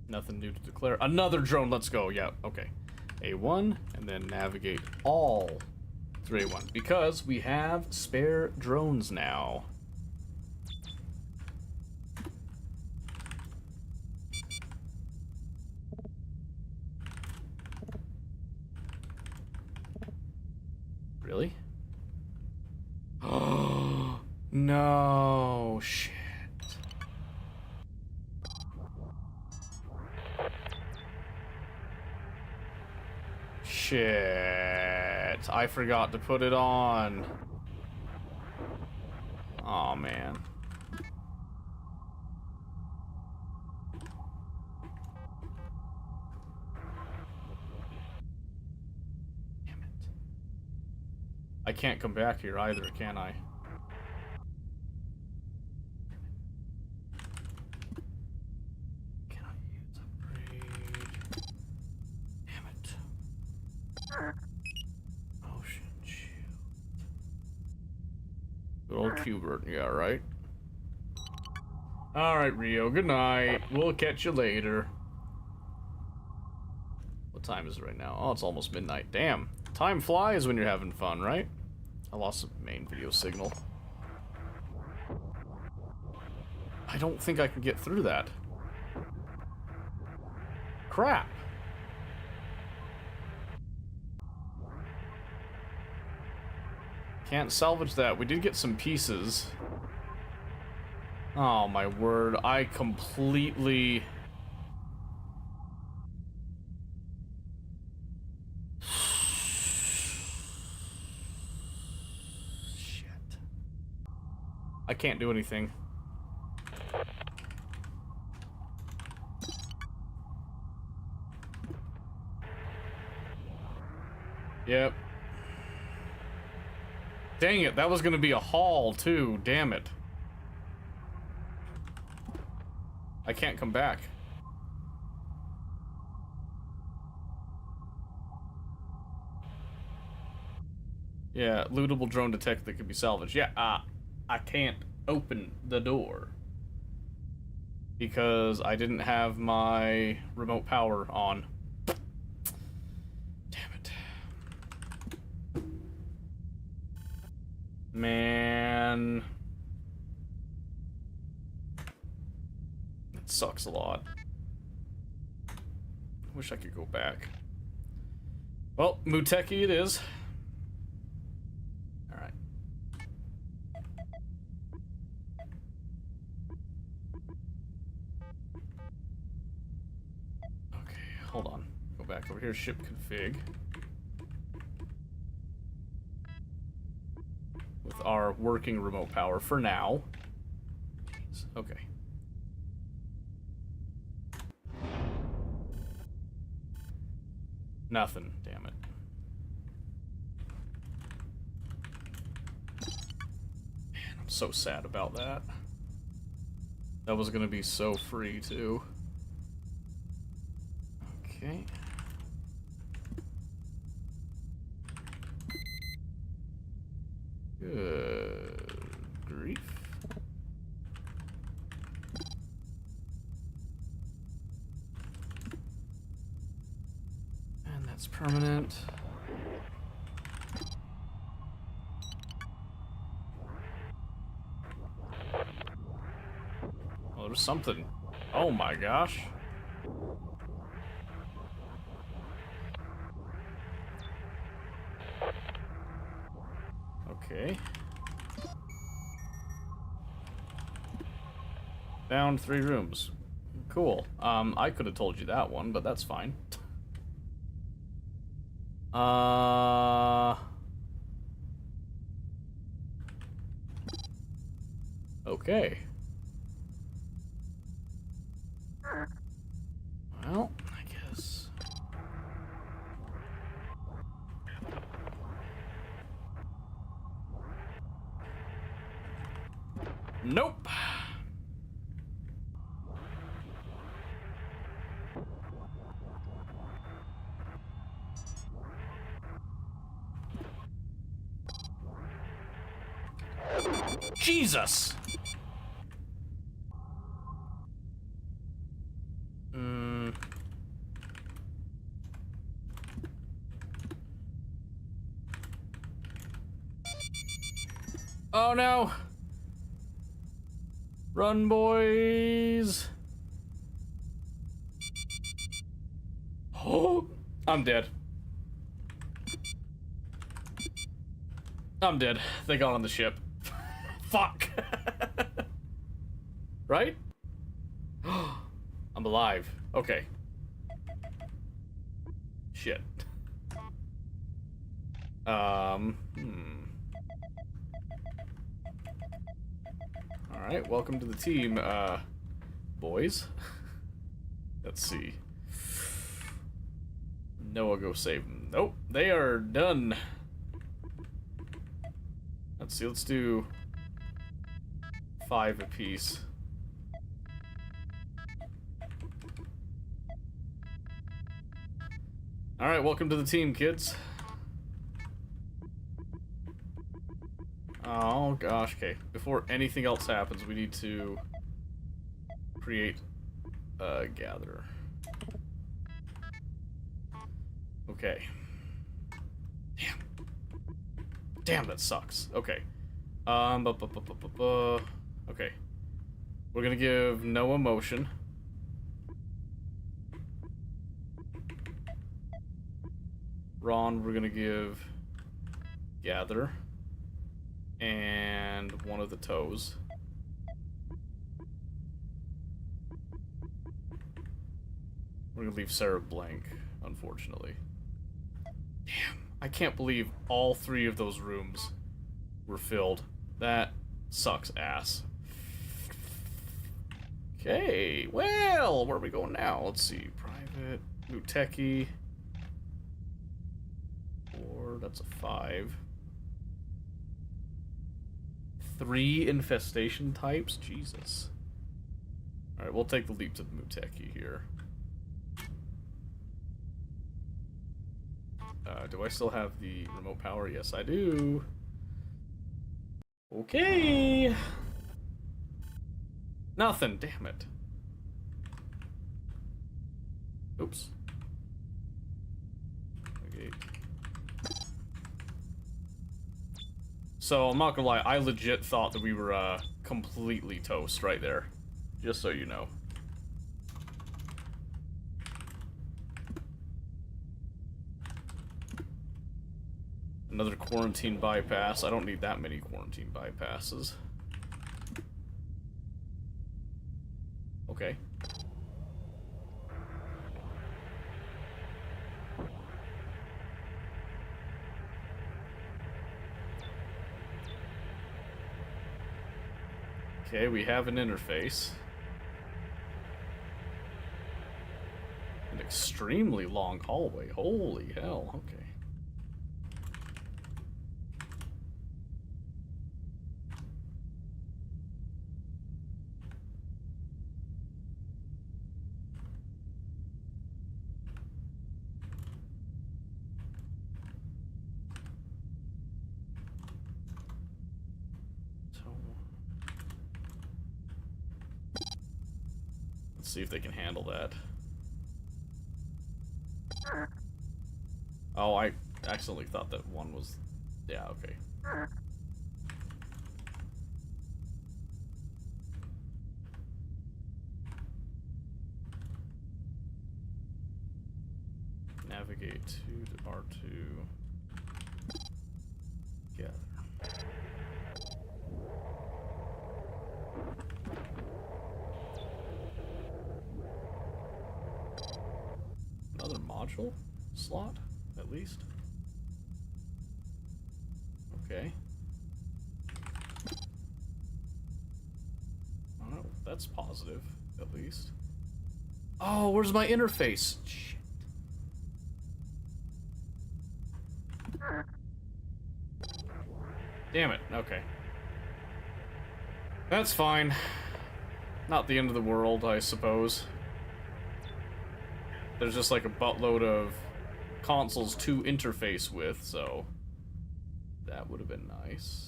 Nothing new to declare. Another drone, let's go. Yeah, okay. A1, and then navigate all through A1. Because we have spare drones now. Really? Oh, no, shit. Shit. I forgot to put it on. Oh man. Damn it. I can't come back here either, can I? Cannot use upgrade. Damn it. Ocean shield. Good old Qbert, yeah, right? Alright, Rio, good night. We'll catch you later. What time is it right now? Oh, it's almost midnight. Damn. Time flies when you're having fun, right? I lost the main video signal. I don't think I can get through that. Crap. Can't salvage that. We did get some pieces. Oh my word, I completely... Shit. I can't do anything. Yep. Dang it, that was gonna be a haul too, damn it. I can't come back. Yeah, lootable drone detect that could be salvaged. Yeah, I can't open the door. Because I didn't have my remote power on. Damn it. Man. It sucks a lot. Wish I could go back. Well, Muteki it is. Alright. Okay, hold on. Go back over here, ship config. With our working remote power for now. Okay. Nothing, damn it. Man, I'm so sad about that. That was gonna be so free, too. Okay. Good grief. And that's permanent. Oh, there's something. Oh my gosh. Okay. Down 3 rooms. Cool. I could have told you that one, but that's fine. Okay. Nope. Jesus! Oh no! Run, boys! Oh! I'm dead. I'm dead. They got on the ship. Fuck! Right? I'm alive. Okay. Shit. Alright, welcome to the team, boys. Let's see. Noah, go save them. Nope, they are done. Let's see, let's do 5 apiece. Alright, welcome to the team, kids. Oh gosh, okay. Before anything else happens, we need to create a gatherer. Okay. Damn. Damn, that sucks. Okay. Okay. We're gonna give Noah motion. Ron, we're gonna give gather. And one of the toes. We're gonna leave Sarah blank, unfortunately. Damn, I can't believe all 3 of those rooms were filled. That sucks ass. Okay, well, where are we going now? Let's see, private, new techie. 4, that's a 5. 3 infestation types? Jesus. Alright, we'll take the leap to the Muteki here. Do I still have the remote power? Yes, I do. Okay. Nothing, damn it. Oops. Okay. So, I'm not gonna lie, I legit thought that we were, completely toast right there. Just so you know. Another quarantine bypass. I don't need that many quarantine bypasses. Okay. Okay, we have an interface. An extremely long hallway. Holy hell, okay. Let's see if they can handle that. Oh, I accidentally thought that one was... Yeah, okay. Navigate to R2. Gather. Another module slot, at least. Okay. Oh, that's positive, at least. Oh, where's my interface? Shit. Damn it, okay. That's fine. Not the end of the world, I suppose. There's just like a buttload of consoles to interface with, so that would have been nice.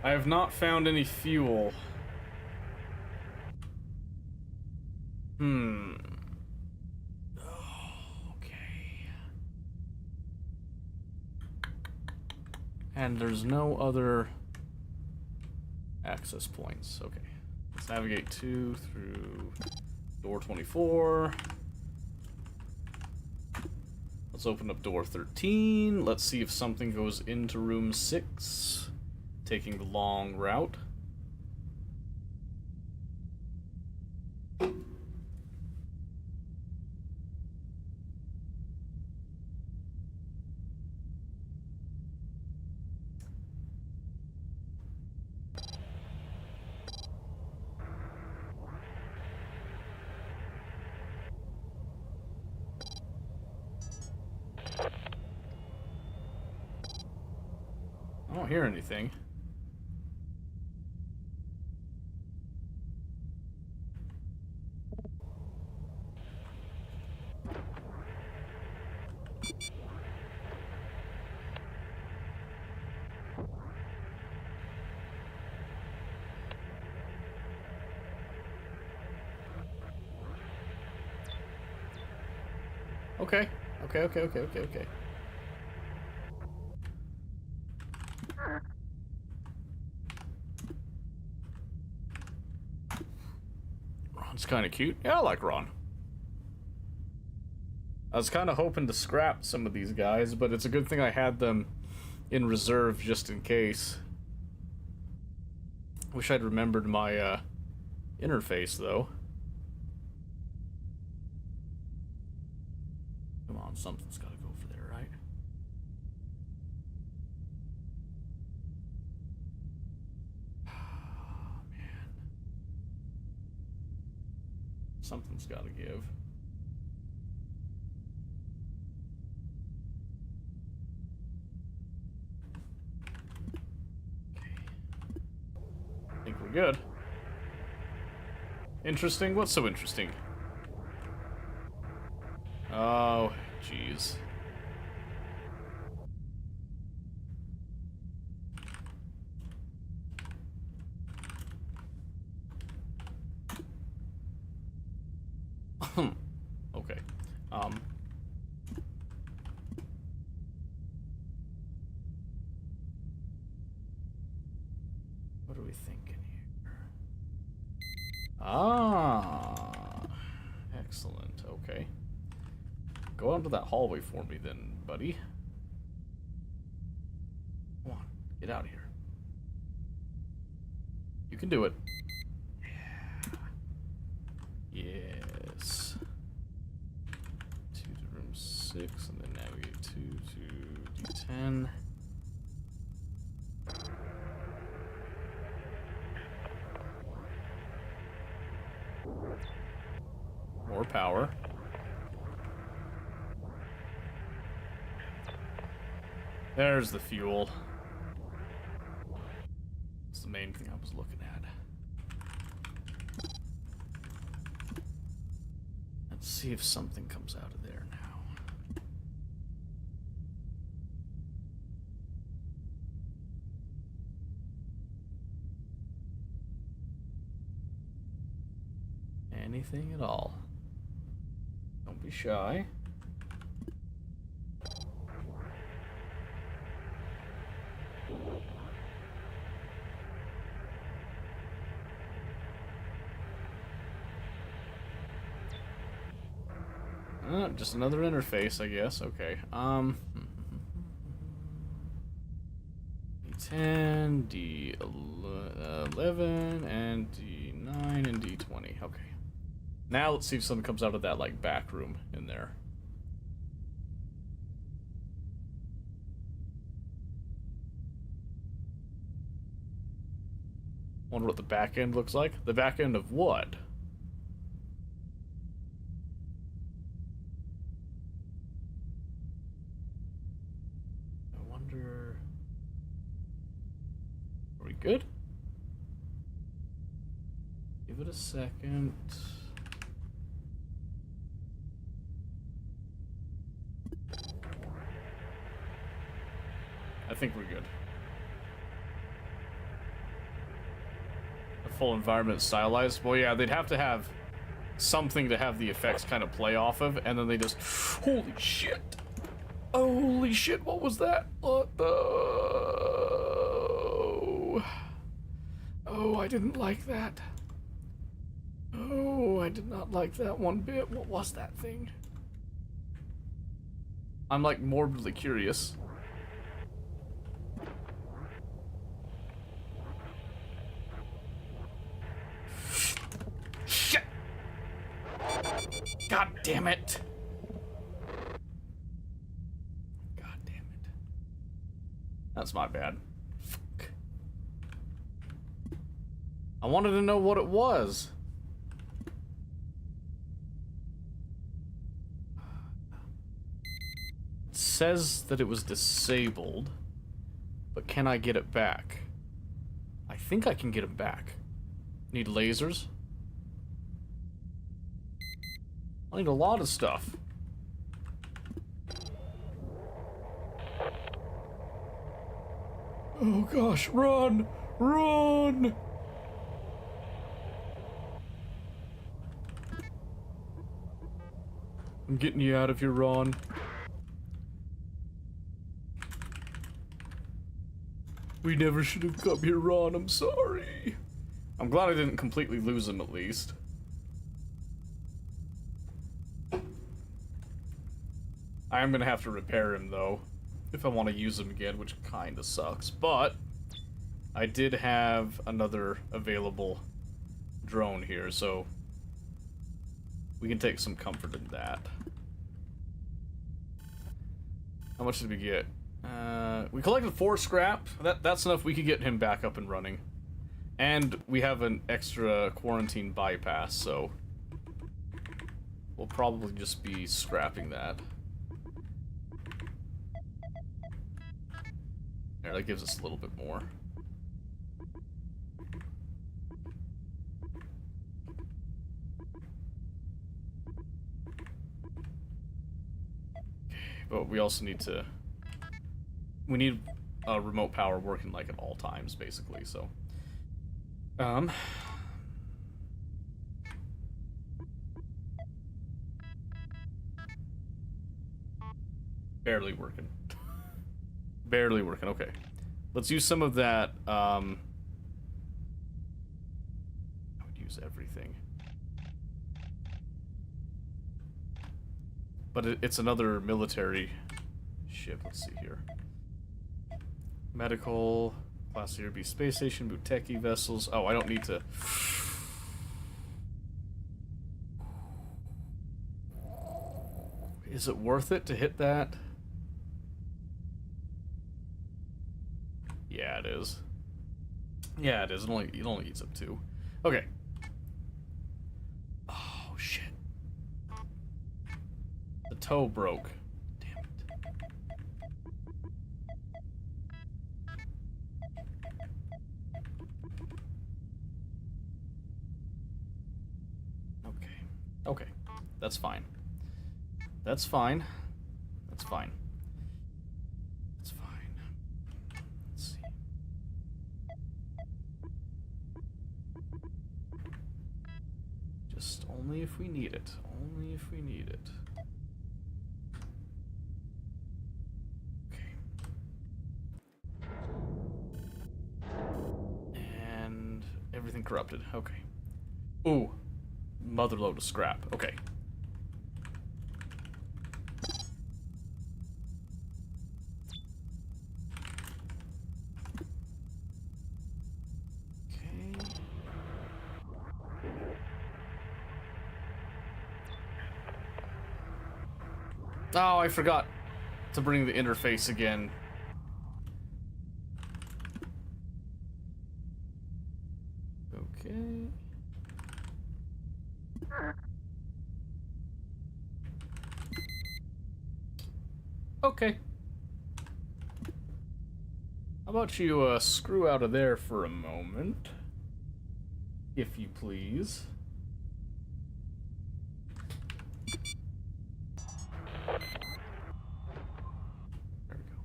I have not found any fuel. Okay. And there's no other access points. Okay. Let's navigate 2 through door 24. Let's open up door 13. Let's see if something goes into room 6. Taking the long route. I don't hear anything. Okay. Okay. Ron's kind of cute. Yeah, I like Ron. I was kind of hoping to scrap some of these guys, but it's a good thing I had them in reserve just in case. Wish I'd remembered my interface, though. Come on, something's got to go for there, right? Oh, man. Something's got to give. I think we're good. Interesting? What's so interesting? Oh, jeez. Okay. What are we thinking here? Ah, excellent. Okay. Go out to that hallway for me then, buddy. Come on, get out of here. You can do it. Yeah. Yes. 2 to room 6, and then navigate 2 to D10. More power. There's the fuel. That's the main thing I was looking at. Let's see if something comes out of there now. Anything at all. Don't be shy. Just another interface, I guess. Okay. D10, D11, and D9, and D20. Okay. Now let's see if something comes out of that, like, back room in there. Wonder what the back end looks like. The back end of what? Good. Give it a second. I think we're good. A full environment stylized? Well, yeah, they'd have to have something to have the effects kind of play off of, and then they just... Holy shit! Holy shit, what was that? What the... Oh, I didn't like that. Oh, I did not like that one bit. What was that thing? I'm, like, morbidly curious. Shit! God damn it! God damn it. That's my bad. Fuck. I wanted to know what it was. It says that it was disabled, but can I get it back? I think I can get it back. Need lasers? I need a lot of stuff. Oh gosh, run! Run! I'm getting you out of here, Ron. We never should have come here, Ron. I'm sorry. I'm glad I didn't completely lose him, at least. I am gonna have to repair him, though, if I want to use him again, which kinda sucks. But I did have another available drone here, so we can take some comfort in that. How much did we get? We collected 4 scrap. That's enough. We could get him back up and running. And we have an extra quarantine bypass, so we'll probably just be scrapping that. There, that gives us a little bit more. But we also need to... We need remote power working, like, at all times, basically, so... Barely working. Barely working, okay. Let's use some of that, I would use everything. But it's another military ship, let's see here. Medical, Class Zero B space station, Buteki vessels. Oh, I don't need to... Is it worth it to hit that? Yeah, it is. Yeah, it is. It only eats up 2. Okay. Oh, shit. The toe broke. Damn it. Okay. Okay. That's fine. That's fine. That's fine. That's fine. Let's see. Just only if we need it. Only if we need it. Okay. And everything corrupted. Okay. Ooh. Motherload of scrap. Okay. Oh, I forgot to bring the interface again. Okay. Okay. How about you screw out of there for a moment, if you please. There we go.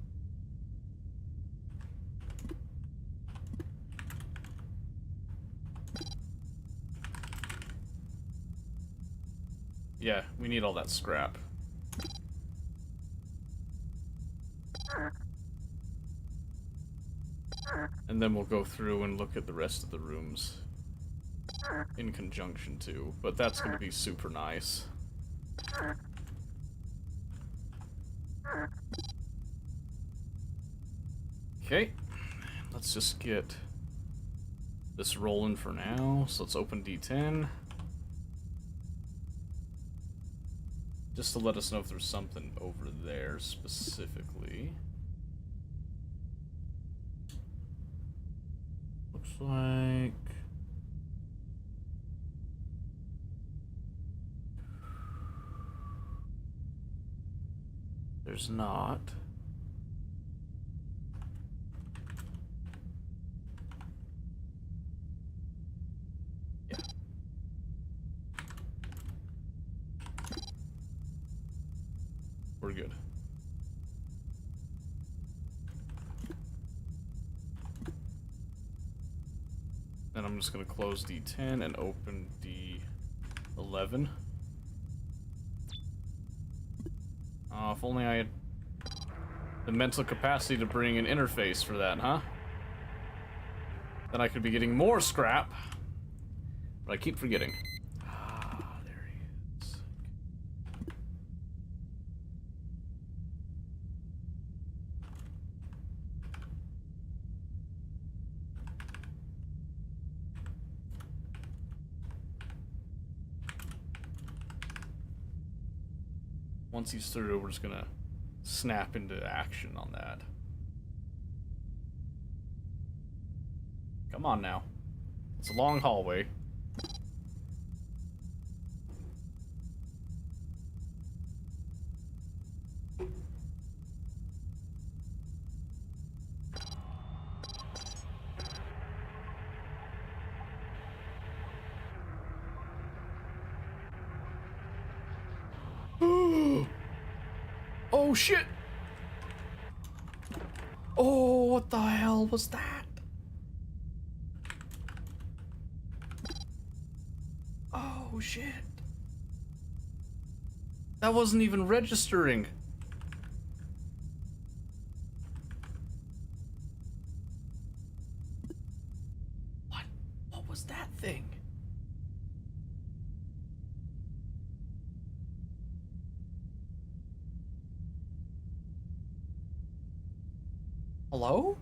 Yeah, we need all that scrap. And then we'll go through and look at the rest of the rooms in conjunction too, but that's going to be super nice. Okay, let's just get this rolling for now. So let's open D10. Just to let us know if there's something over there specifically. Looks like... there's not. Yeah. We're good. Then I'm just going to close D10 and open D11. If only I had the mental capacity to bring an interface for that, huh? Then I could be getting more scrap. But I keep forgetting. Ah, there he is. Once he's through, we're just gonna snap into action on that. Come on now. It's a long hallway. Oh shit! Oh, what the hell was that? Oh shit. That wasn't even registering. What? What was that thing? Hello?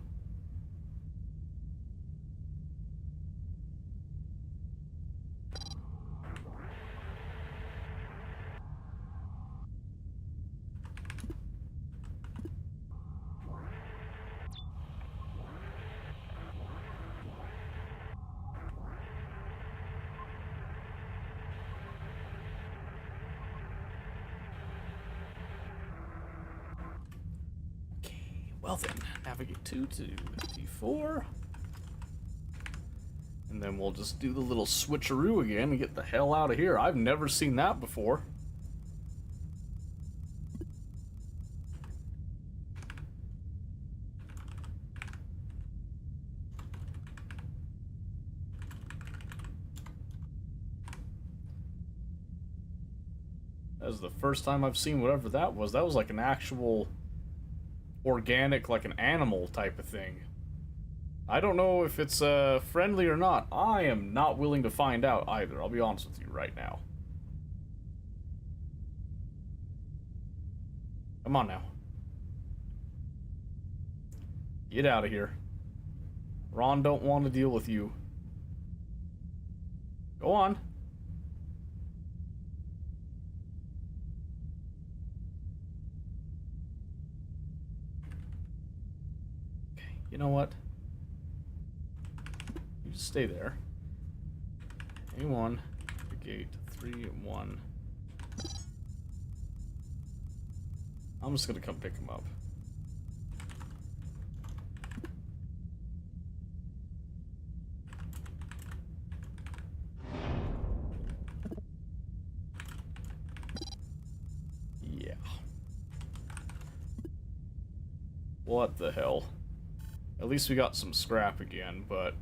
Well then, navigate 2 to D4. And then we'll just do the little switcheroo again and get the hell out of here. I've never seen that before. That was the first time I've seen whatever that was. That was like an actual organic, like an animal type of thing. I don't know if it's friendly or not. I am not willing to find out either. I'll be honest with you right now. Come on now. Get out of here. Ron don't want to deal with you. Go on. Okay, you know what? You just stay there. A1, the gate, 3, 1. I'm just gonna come pick him up. What the hell? At least we got some scrap again, but...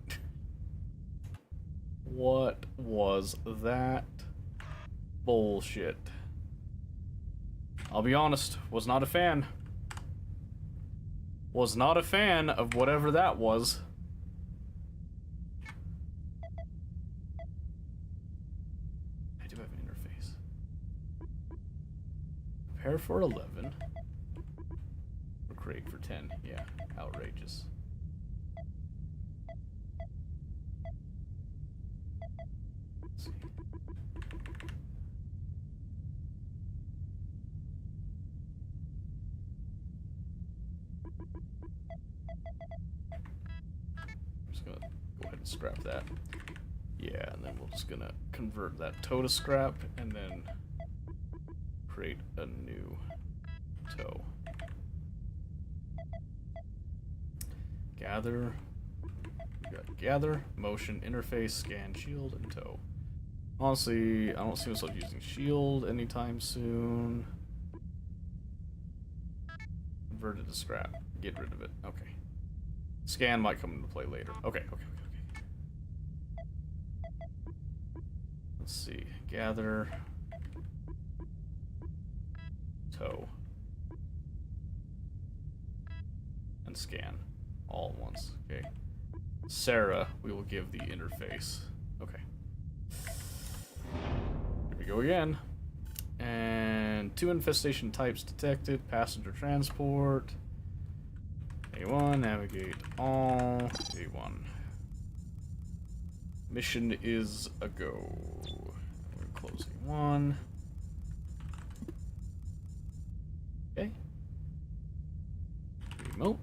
What was that bullshit? I'll be honest, was not a fan. Was not a fan of whatever that was. I do have an interface. Prepare for 11. Or create for 10. Yeah, outrageous. Let's see. I'm just gonna go ahead and scrap that. Yeah, and then we're just gonna convert that toe to scrap and then create a new toe. Gather. We got gather, motion, interface, scan, shield, and toe. Honestly, I don't see myself using shield anytime soon. Convert it to scrap. Get rid of it. Okay. Scan might come into play later. Okay. Let's see. Gather. Toe. And scan. All at once. Okay. Sarah, we will give the interface. Okay. Here we go again. And 2 infestation types detected. Passenger transport. A1, navigate all. A1. Mission is a go. We're closing one. Okay. Remote.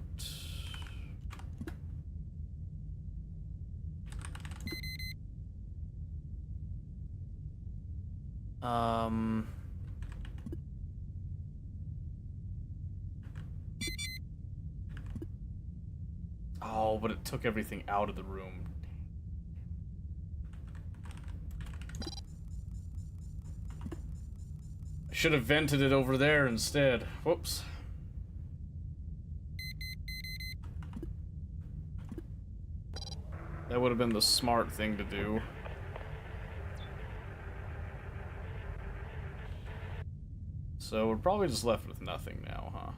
Oh, but it took everything out of the room. I should have vented it over there instead. Whoops. That would have been the smart thing to do. So we're probably just left with nothing now, huh?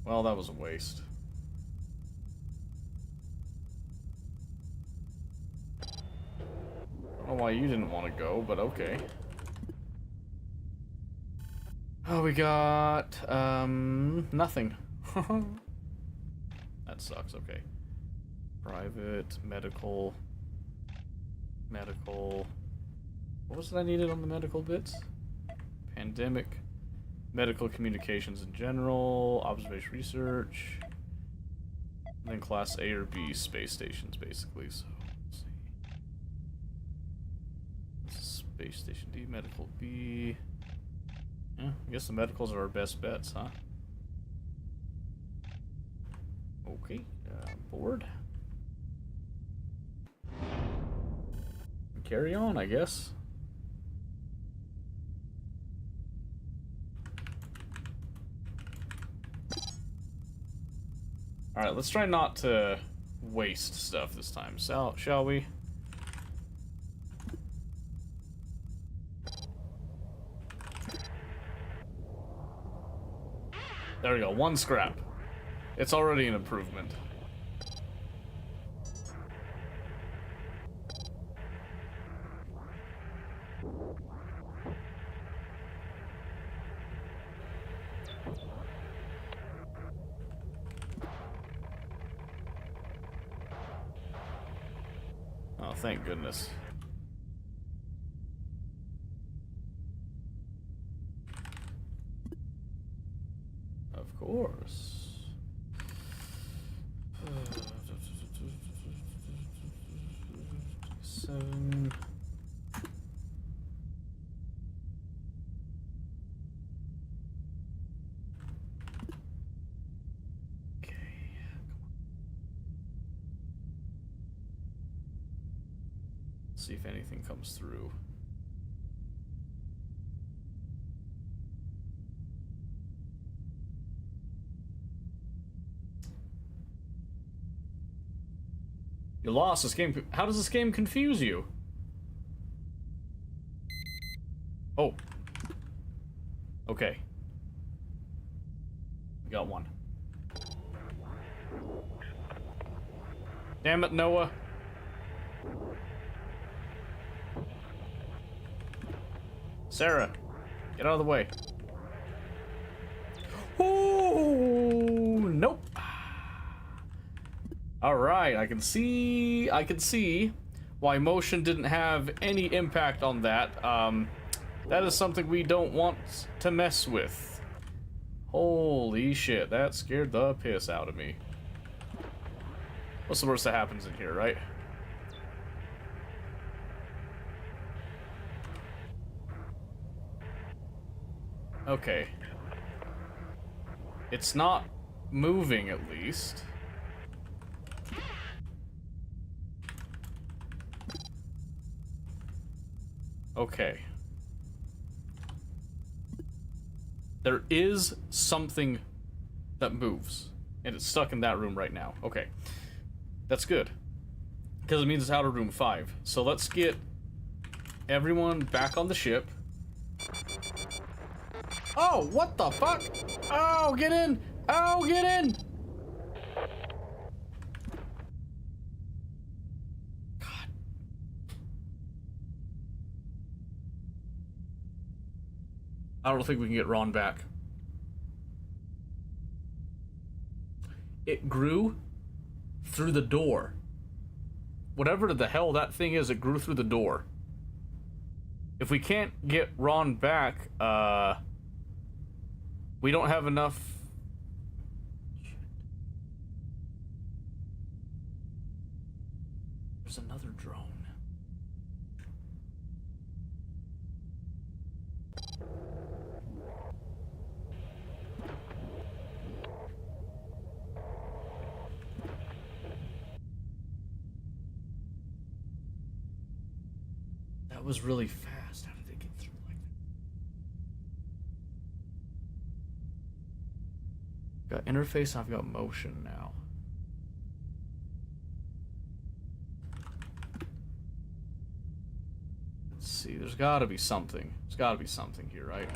Well, that was a waste. I don't know why you didn't want to go, but okay. Oh, we got, nothing. That sucks, okay. Private, medical. What was it I needed on the medical bits? Pandemic. Medical communications in general, observation research, and then class A or B space stations, basically. So, let's see. This is space station D, medical B. Yeah, I guess the medicals are our best bets, huh? Okay, board. Carry on, I guess. Alright, let's try not to waste stuff this time, shall we? There we go, 1 scrap. It's already an improvement. Oh, thank goodness. Of course. 7. Let's see if anything comes through. You lost this game. How does this game confuse you? Oh. Okay. We got one. Damn it, Noah. Sarah, get out of the way. Oh, nope. Alright, I can see why motion didn't have any impact on that. That is something we don't want to mess with. Holy shit, that scared the piss out of me. What's the worst that happens in here, right? Okay. It's not moving, at least. Okay. There is something that moves, and it's stuck in that room right now. Okay. That's good. Because it means it's out of room 5. So let's get everyone back on the ship. Oh, what the fuck? Oh, get in! Oh, get in! God. I don't think we can get Ron back. It grew through the door. Whatever the hell that thing is, it grew through the door. If we can't get Ron back, we don't have enough. Shit. There's another drone. That was really fast. How did they get through like that? Got interface, I've got motion now. Let's see, there's gotta be something. There's gotta be something here, right?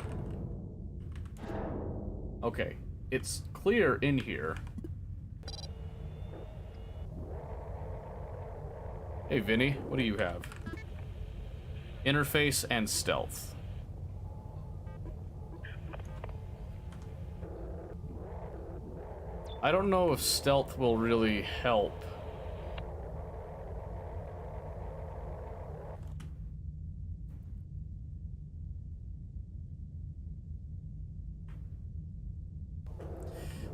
Okay, it's clear in here. Hey, Vinny, what do you have? Interface and stealth. I don't know if stealth will really help.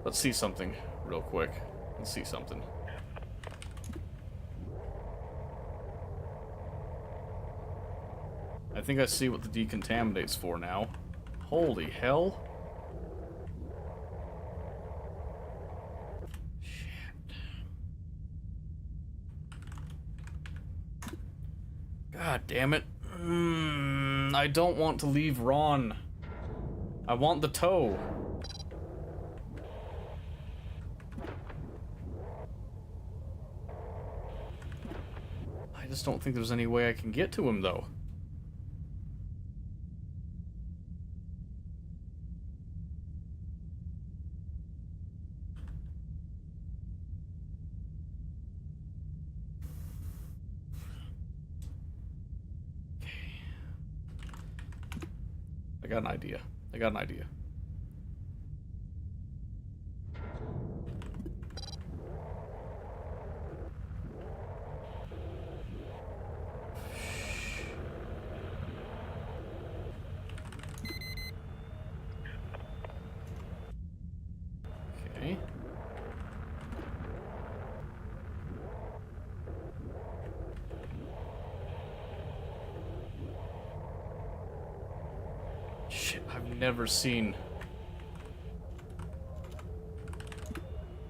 Let's see something real quick. Let's see something. I think I see what the decontaminate's for now. Holy hell. Shit. God damn it. I don't want to leave Ron. I want the tow. I just don't think there's any way I can get to him, though. I got an idea. I got an idea. Okay. Shit, I've never seen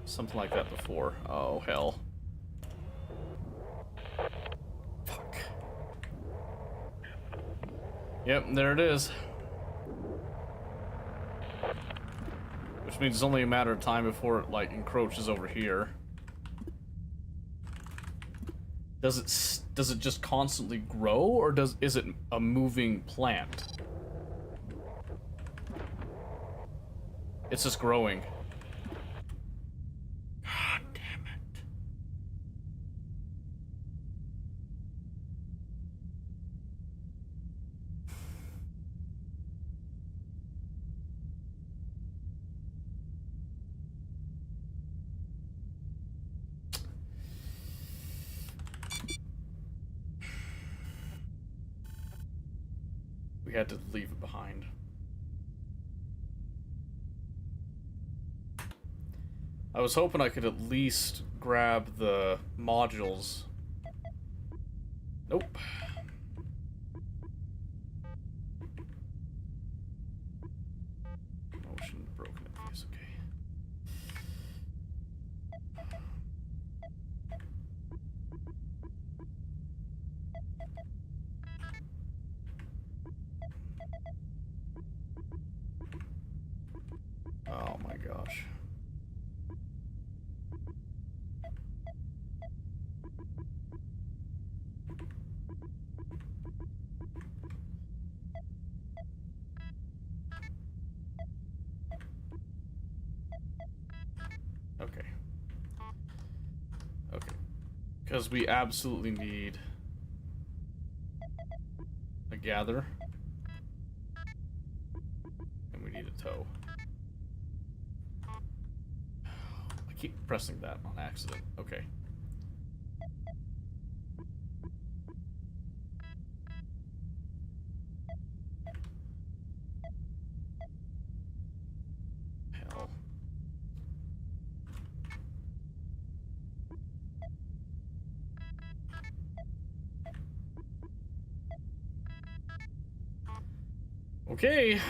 something like that before. Oh, hell. Fuck. Yep, there it is. Which means it's only a matter of time before it, like, encroaches over here. Does it just constantly grow, or is it a moving plant? It's just growing. God damn it. We had to leave it behind. I was hoping I could at least grab the modules. Nope. Motion broken interface, okay. Oh my gosh. Okay. Okay. Because we absolutely need a gather. And we need a tow. I keep pressing that on accident. Okay. Hell. Okay.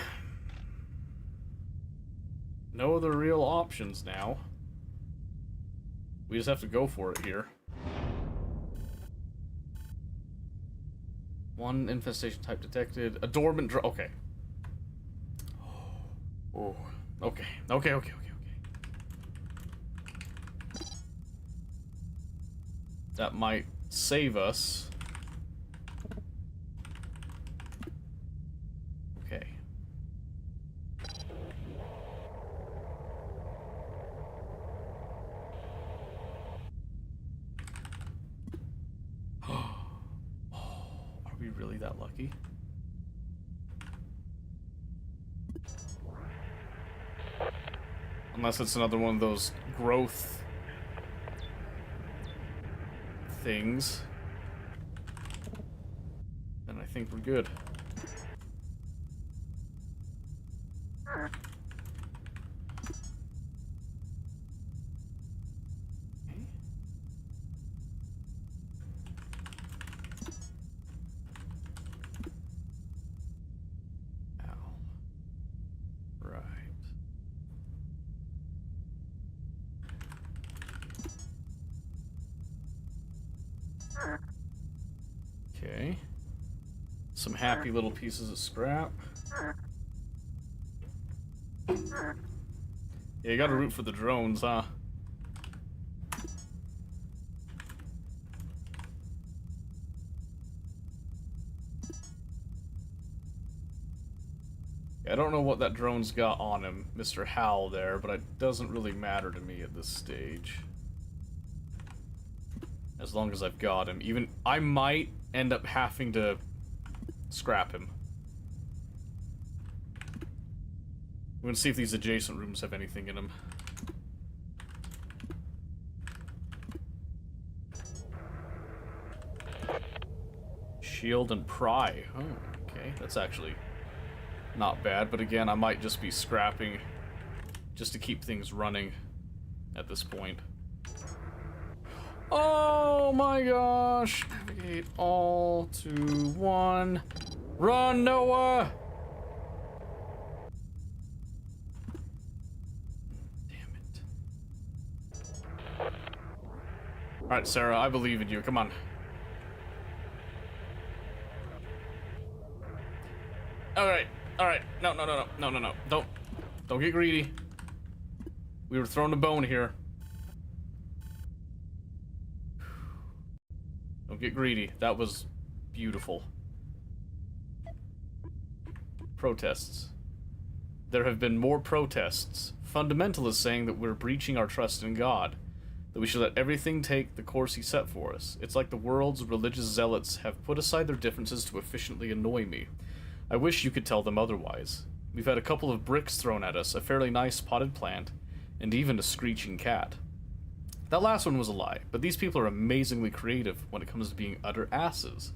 No other real options now. We just have to go for it here. One infestation type detected. A dormant okay. Oh. Okay. Okay. That might save us. Okay. Are we really that lucky? Unless it's another one of those growth things. Then I think we're good. Okay. Some happy little pieces of scrap. Yeah, you gotta root for the drones, huh? Yeah, I don't know what that drone's got on him, Mr. Howell there, but it doesn't really matter to me at this stage. As long as I've got him. Even, I might end up having to scrap him. We're gonna see if these adjacent rooms have anything in them. Shield and pry. Oh, okay. That's actually not bad, but again, I might just be scrapping just to keep things running at this point. Oh my gosh! Navigate all to one. Run, Noah! Damn it. Alright, Sarah, I believe in you. Come on. Alright, alright. No, no, no, no, no, no, no. Don't get greedy. We were thrown a bone here. Don't get greedy. That was beautiful. Protests. There have been more protests. Fundamentalists saying that we're breaching our trust in God. That we should let everything take the course he set for us. It's like the world's religious zealots have put aside their differences to efficiently annoy me. I wish you could tell them otherwise. We've had a couple of bricks thrown at us, a fairly nice potted plant, and even a screeching cat. That last one was a lie, but these people are amazingly creative when it comes to being utter asses.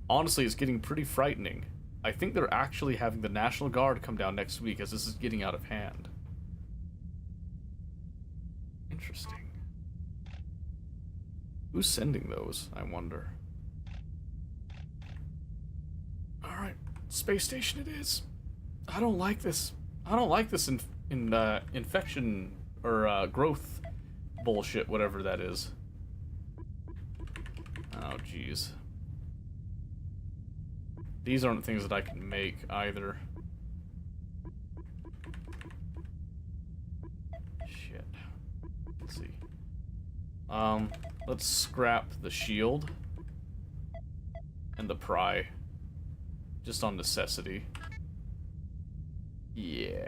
Honestly, it's getting pretty frightening. I think they're actually having the National Guard come down next week as this is getting out of hand. Interesting. Who's sending those, I wonder? Alright, space station it is. I don't like this. I don't like this infection or growth bullshit, whatever that is. Oh, jeez. These aren't things that I can make either. Shit. Let's see. Let's scrap the shield and the pry. Just on necessity. Yeah.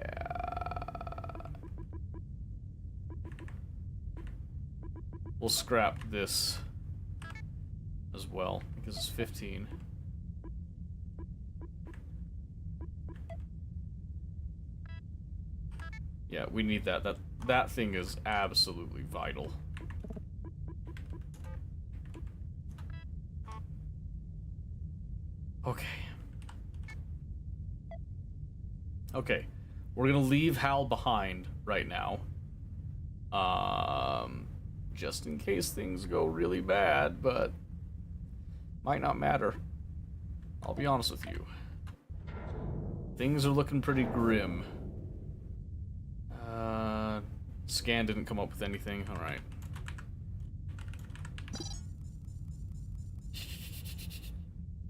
We'll scrap this as well, because it's 15. Yeah, we need that. That thing is absolutely vital. Okay. Okay. We're gonna leave Hal behind right now. Just in case things go really bad, but might not matter. I'll be honest with you. Things are looking pretty grim. Scan didn't come up with anything. Alright.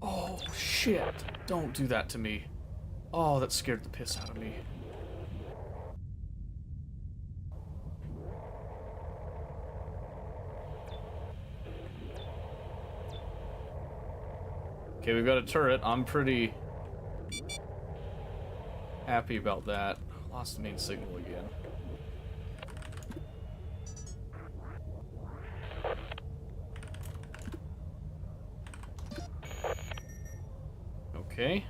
Oh, shit. Don't do that to me. Oh, that scared the piss out of me. Okay, we've got a turret. I'm pretty happy about that. Lost the main signal again. Okay.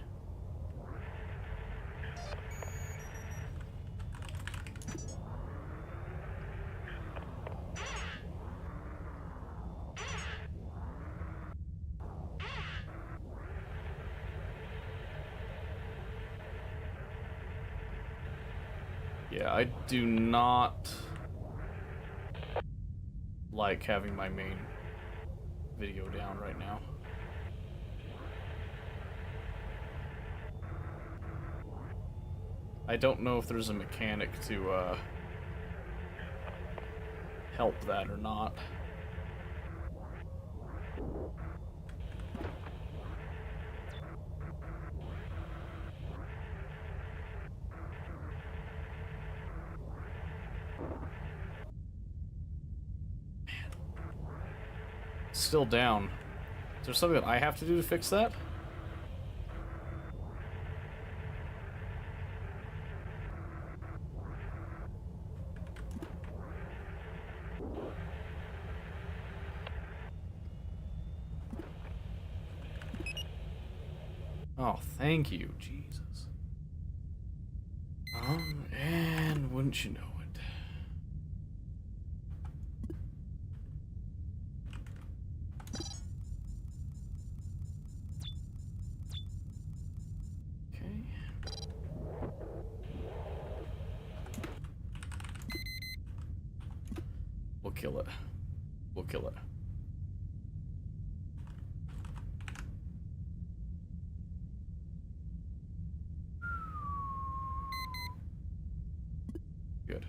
Yeah, I do not like having my main video down right now. I don't know if there's a mechanic to help that or not. Still down. Is there something that I have to do to fix that? Oh, thank you, Jesus. And wouldn't you know it? Okay. We'll kill it. We'll kill it. Good.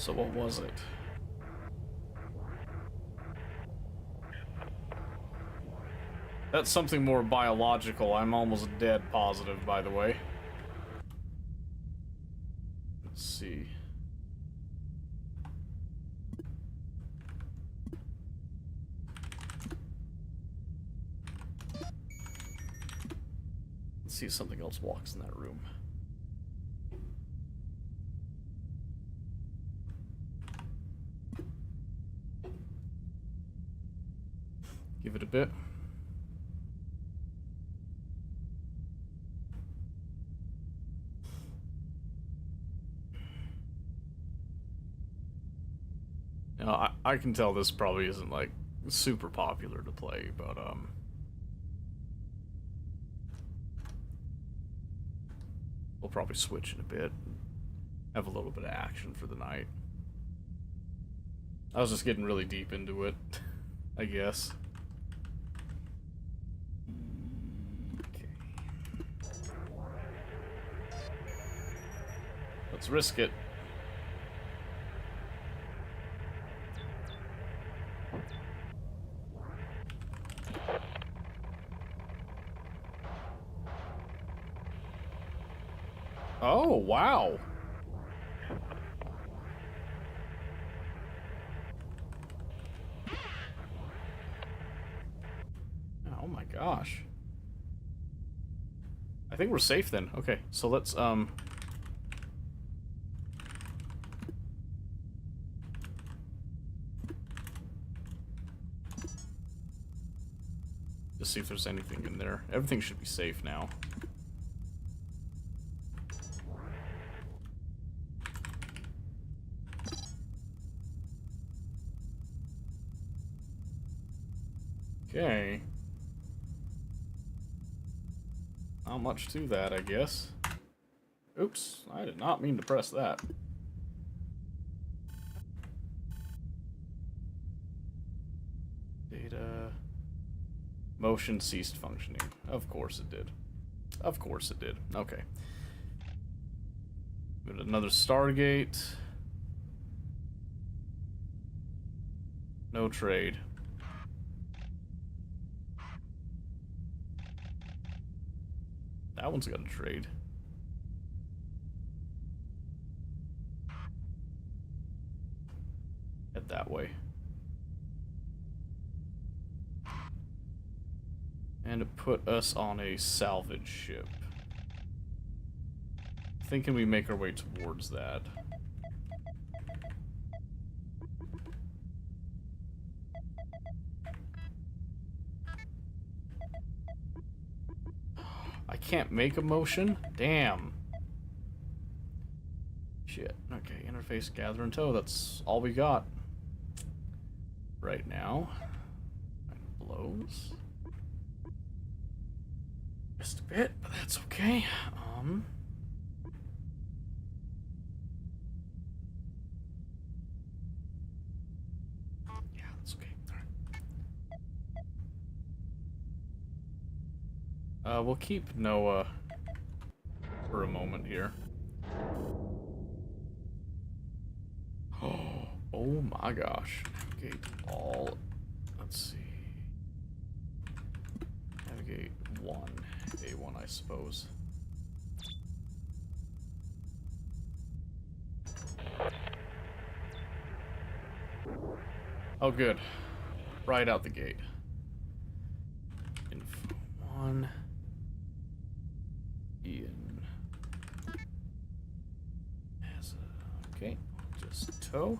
So what was it? That's something more biological. I'm almost dead positive, by the way. Let's see. Let's see if something else walks in that room. Give it a bit. Now, I can tell this probably isn't, like, super popular to play, but, we'll probably switch in a bit. Have a little bit of action for the night. I was just getting really deep into it, I guess. Okay. Let's risk it. Oh, wow. Oh my gosh. I think we're safe then. Okay, so let's, just see if there's anything in there. Everything should be safe now. Okay. Not much to that, I guess. Oops, I did not mean to press that. Data... Motion ceased functioning. Of course it did. Of course it did. Okay. Got another Stargate. No trade. That one's got a trade. Head that way. And it put us on a salvage ship. Thinking we make our way towards that. I can't make a motion? Damn. Shit. Okay, interface, gather, and tow. That's all we got. Right now. It blows. Just a bit, but that's okay. Yeah, that's okay. Alright. We'll keep Noah for a moment here. Oh my gosh. Navigate all. Let's see. Navigate one. A1, I suppose. Oh, good. Right out the gate. Info 1. Ian. As a, okay, just tow.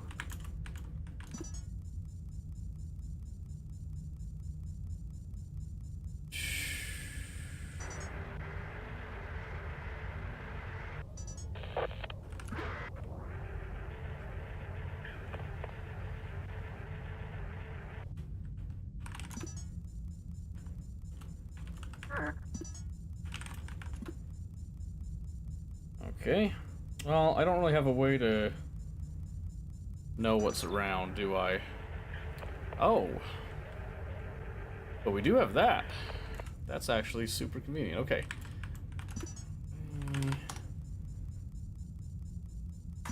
Okay. Well, I don't really have a way to know what's around, do I? Oh. But we do have that. That's actually super convenient. Okay.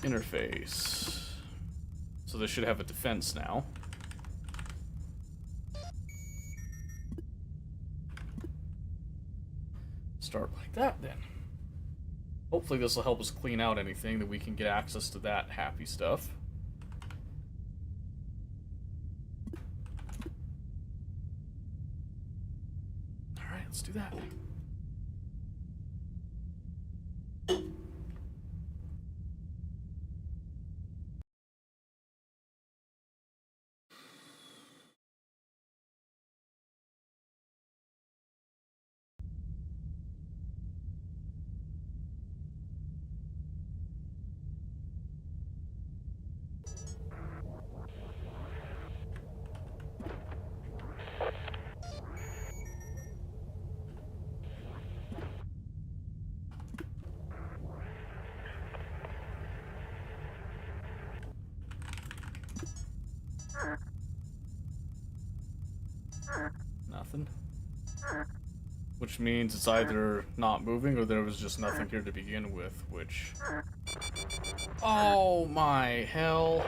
Interface. So this should have a defense now. Start like that, then. Hopefully this will help us clean out anything, that we can get access to that happy stuff. Alright, let's do that. Nothing. Which means it's either not moving or there was just nothing here to begin with, which... Oh my hell.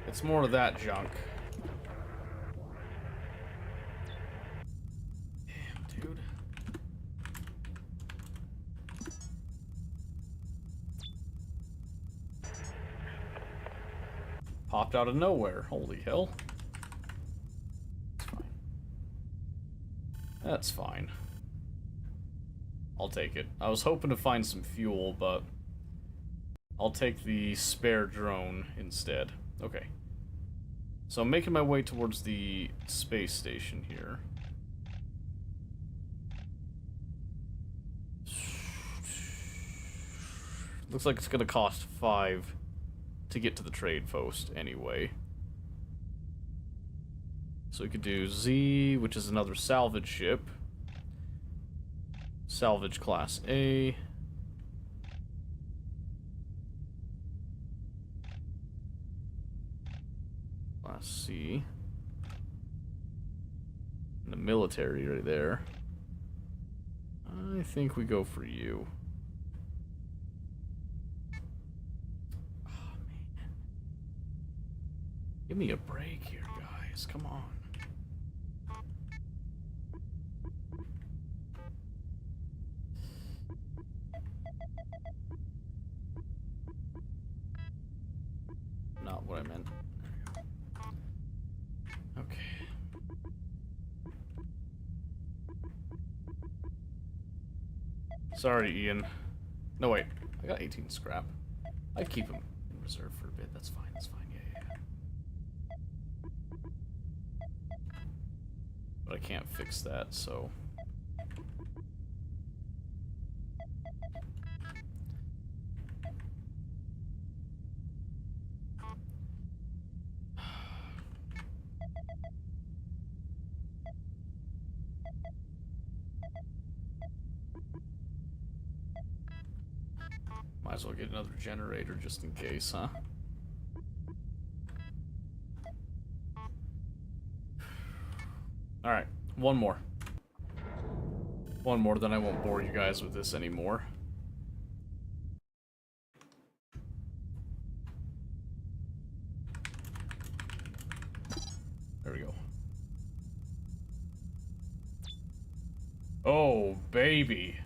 It's more of that junk. Damn, dude. Popped out of nowhere. Holy hell. That's fine. I'll take it. I was hoping to find some fuel, but I'll take the spare drone instead. Okay. So I'm making my way towards the space station here. Looks like it's gonna cost 5 to get to the trade post anyway. So we could do Z, which is another salvage ship. Salvage class A. Class C. And the military right there. I think we go for you. Oh, man. Give me a break here, guys. Come on. Not what I meant. Okay. Sorry, Ian. No, wait. I got 18 scrap. I'd keep him in reserve for a bit. That's fine. That's fine. Yeah. But I can't fix that, so... Might as well get another generator just in case, huh? Alright, one more. One more, then I won't bore you guys with this anymore. There we go. Oh, baby.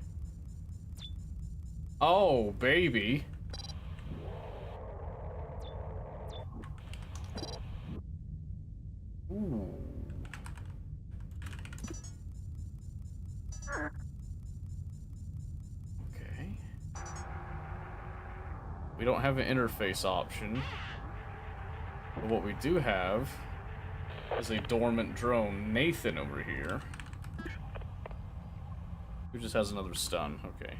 Oh, baby. Ooh. Okay. We don't have an interface option. But what we do have is a dormant drone, Nathan, over here. Who just has another stun. Okay.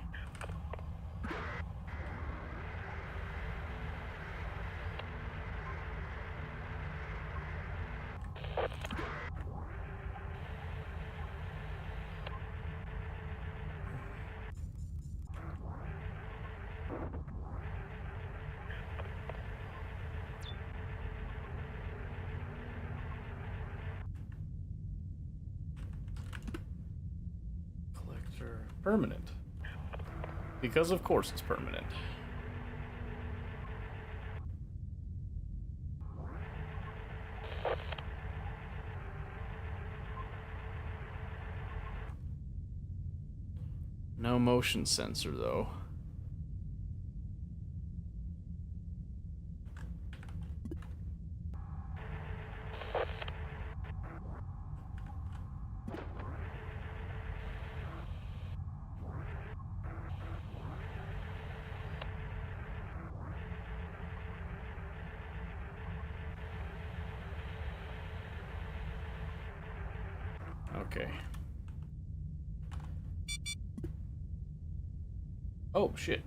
Permanent. Because of course it's permanent. No motion sensor, though. Okay. Oh, shit.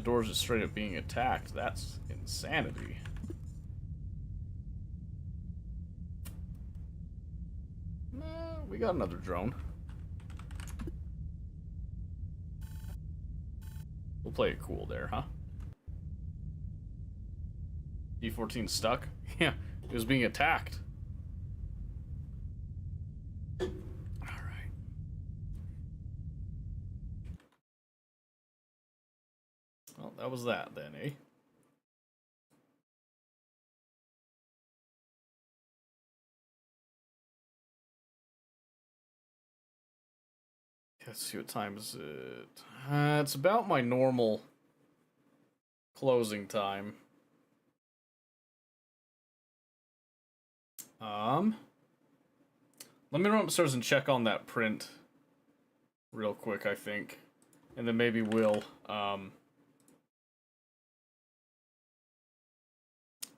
Doors are straight up being attacked. That's insanity. We got another drone. We'll play it cool there, huh? D-14 stuck? Yeah, it was being attacked. Alright. Well, that was that then, eh? Let's see, what time is it? It's about my normal closing time. Let me run upstairs and check on that print real quick, I think. And then maybe we'll,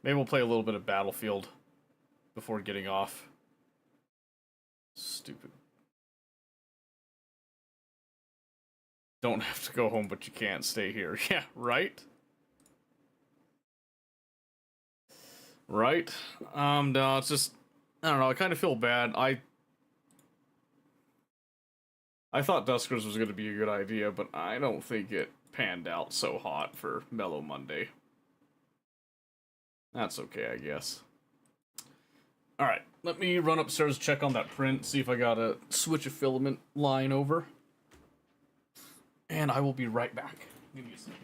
maybe we'll play a little bit of Battlefield before getting off. Stupid. Don't have to go home, but you can't stay here. Yeah, right? Right? No, it's just, I don't know, I kind of feel bad. I thought Duskers was going to be a good idea, but I don't think it panned out so hot for Mellow Monday. That's okay, I guess. Alright, let me run upstairs, check on that print, see if I gotta switch a filament line over. And I will be right back. Give me a second.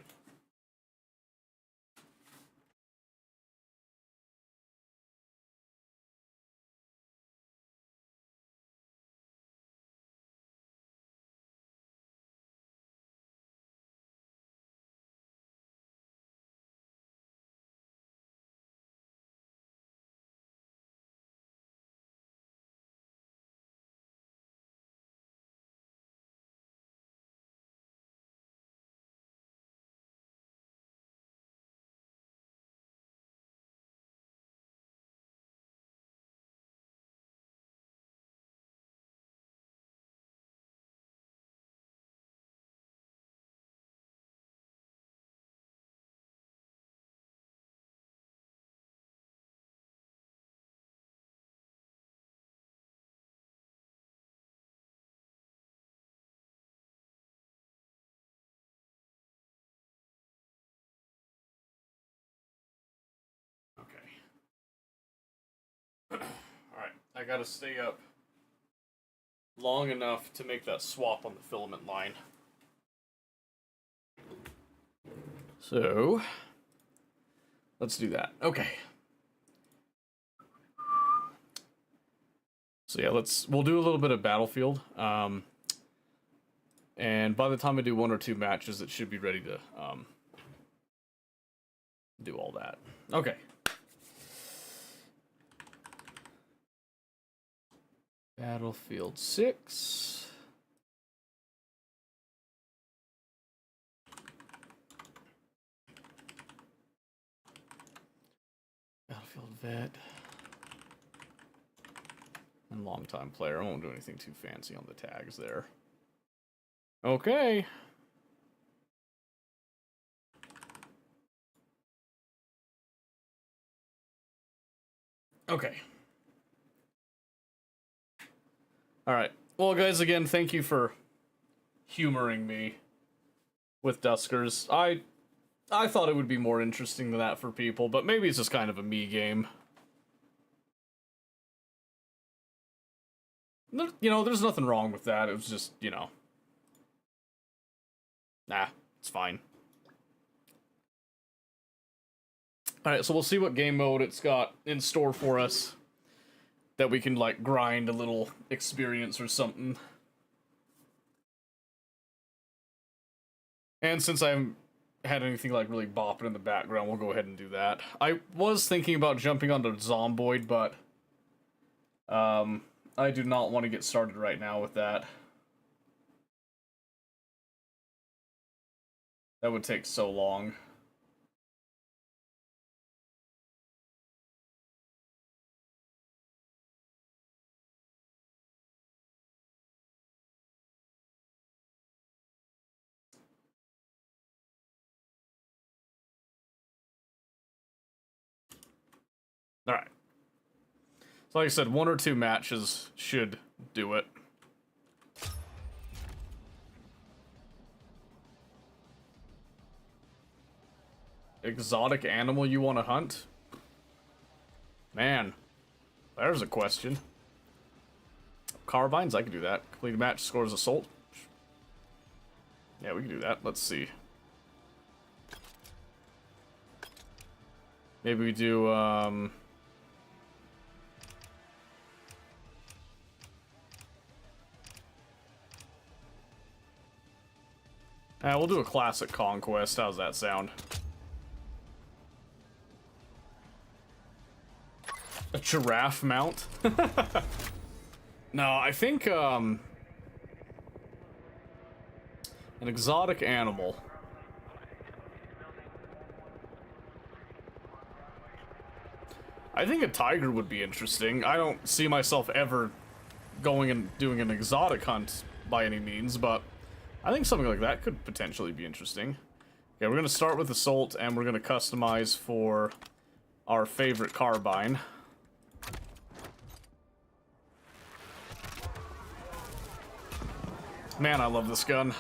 Okay. Alright, I gotta stay up long enough to make that swap on the filament line. So, let's do that. Okay. So yeah, we'll do a little bit of Battlefield. And by the time I do 1 or 2 matches, it should be ready to do all that. Okay. Battlefield 6. Battlefield Vet. And longtime player. I won't do anything too fancy on the tags there. Okay. Okay. Alright. Well, guys, again, thank you for humoring me with Duskers. I thought it would be more interesting than that for people, but maybe it's just kind of a me game. You know, there's nothing wrong with that. It was just, you know. Nah, it's fine. Alright, so we'll see what game mode it's got in store for us that we can, like, grind a little experience or something. And since I haven't had anything, like, really bopping in the background, we'll go ahead and do that. I was thinking about jumping onto Zomboid, but I do not want to get started right now with that. That would take so long. Alright. So like I said, 1 or 2 matches should do it. Exotic animal you want to hunt? Man, there's a question. Carbines, I can do that. Complete match scores assault. Yeah, we can do that. Let's see. Maybe we do, we'll do a classic conquest. How's that sound? A giraffe mount? No, I think, an exotic animal. I think a tiger would be interesting. I don't see myself ever going and doing an exotic hunt by any means, but I think something like that could potentially be interesting. Okay, we're gonna start with Assault, and we're gonna customize for our favorite carbine. Man, I love this gun.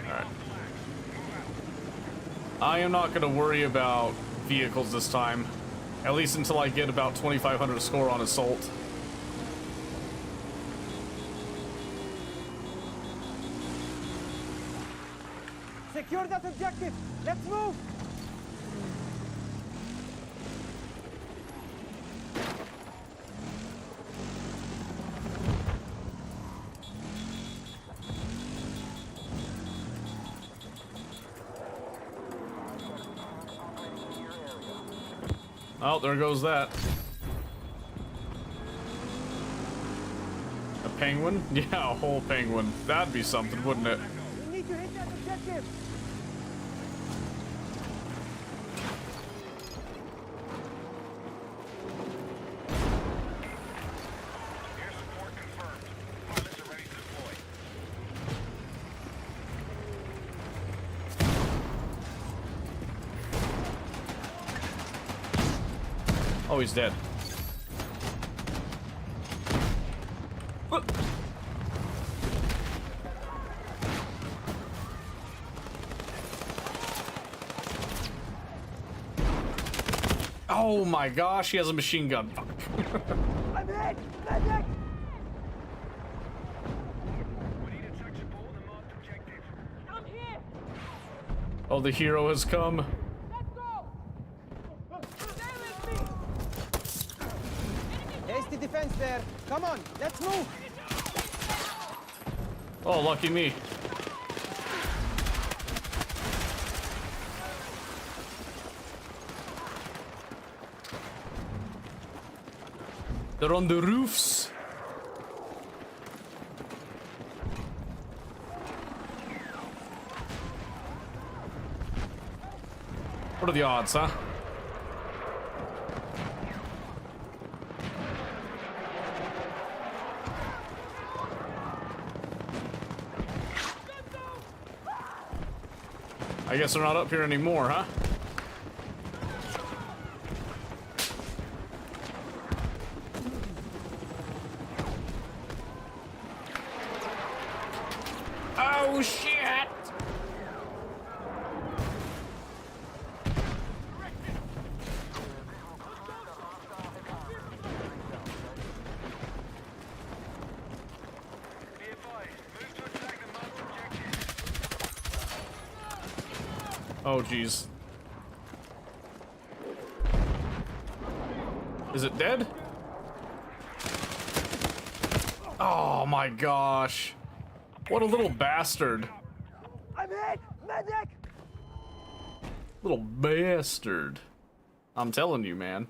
Alright. I am not gonna worry about vehicles this time. At least until I get about 2,500 score on Assault. Secure that objective! Let's move! Oh, there goes that. A penguin? Yeah, a whole penguin. That'd be something, wouldn't it? We need to hit that objective! Air support confirmed. Pilots are ready to deploy. Oh, he's dead. What? Oh my gosh, he has a machine gun. Fuck. I'm hit! Medic! We need a touchable on the marked objective. I'm here! Oh, the hero has come. Let's go! Stay with me! Hasty defense there. Come on, let's move! Oh, lucky me. They're on the roofs. What are the odds, huh? I guess they're not up here anymore, huh? Oh, shit! Be advised, move to Oh, jeez. Is it dead? Oh my gosh. What a little bastard. I'm hit! Medic! Little bastard. I'm telling you, man.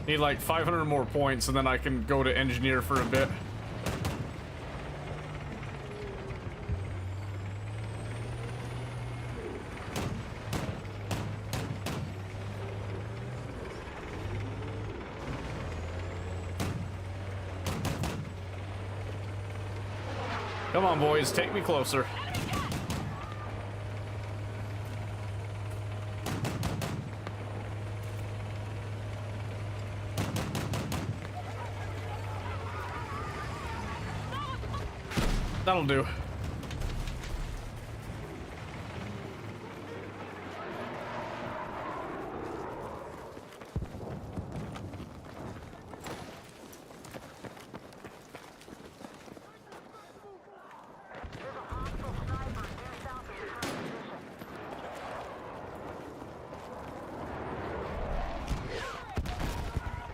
Need like 500 more points and then I can go to engineer for a bit. Come on, boys, take me closer. That'll do.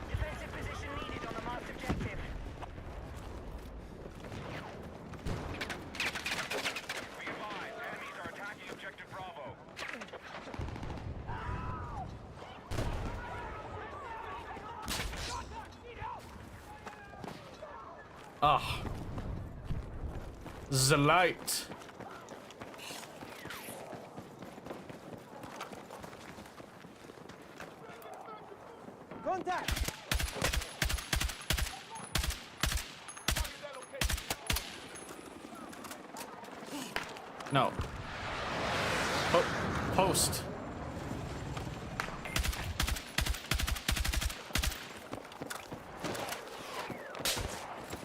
Defensive position needed on the marked objective. Be advised, enemies are attacking objective Bravo. Ah. The light. Contact! No. Post.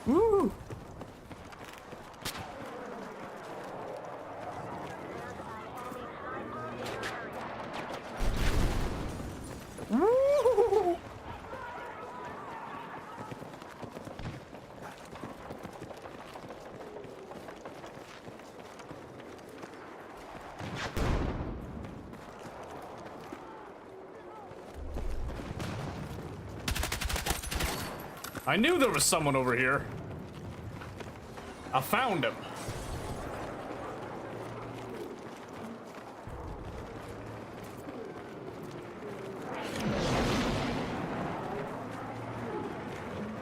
Woo! Woo! I knew there was someone over here. I found him.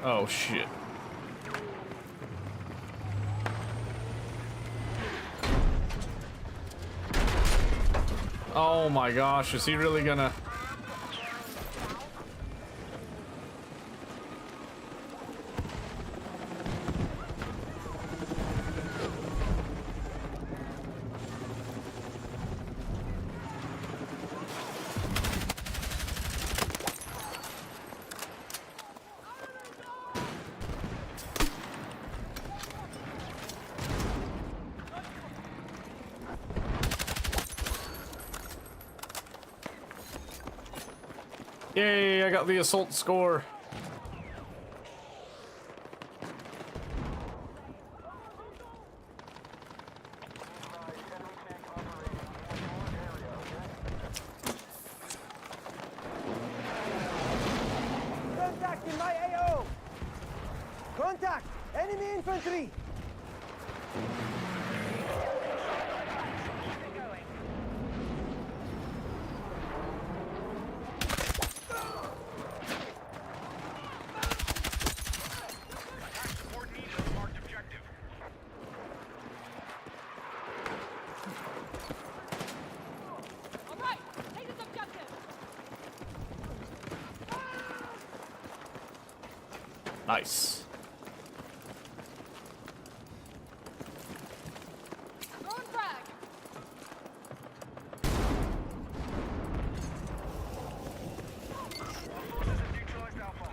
Oh shit. Oh my gosh, is he really gonna... Yay, I got the assault score. Contact in my AO! Contact! Enemy infantry! Attack support needed on the marked objective. All right, take this objective. Nice. Throwing frag. Our forces have neutralized Alpha.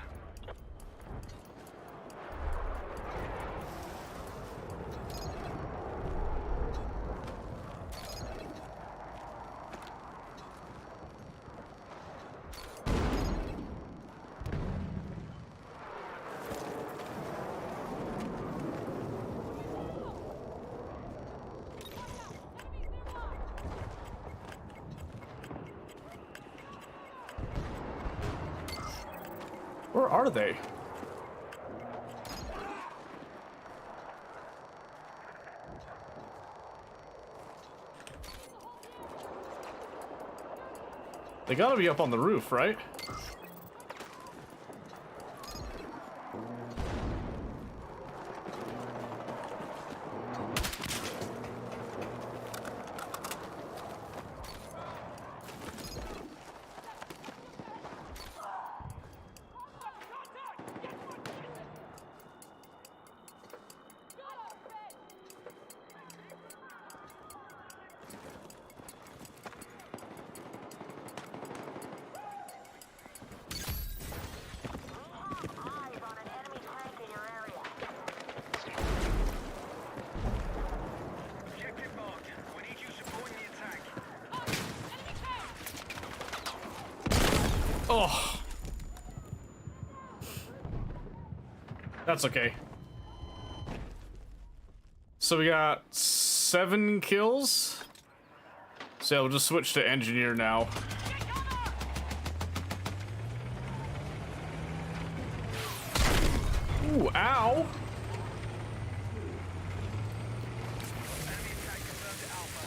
Where are they? They gotta be up on the roof, right? Eyes on an enemy tank in your area. Objective marked. We need you supporting the attack. Oh. That's okay. So we got 7 kills. So yeah, we'll just switch to engineer now. Ooh, ow! Enemy attack confirmed to Alpha.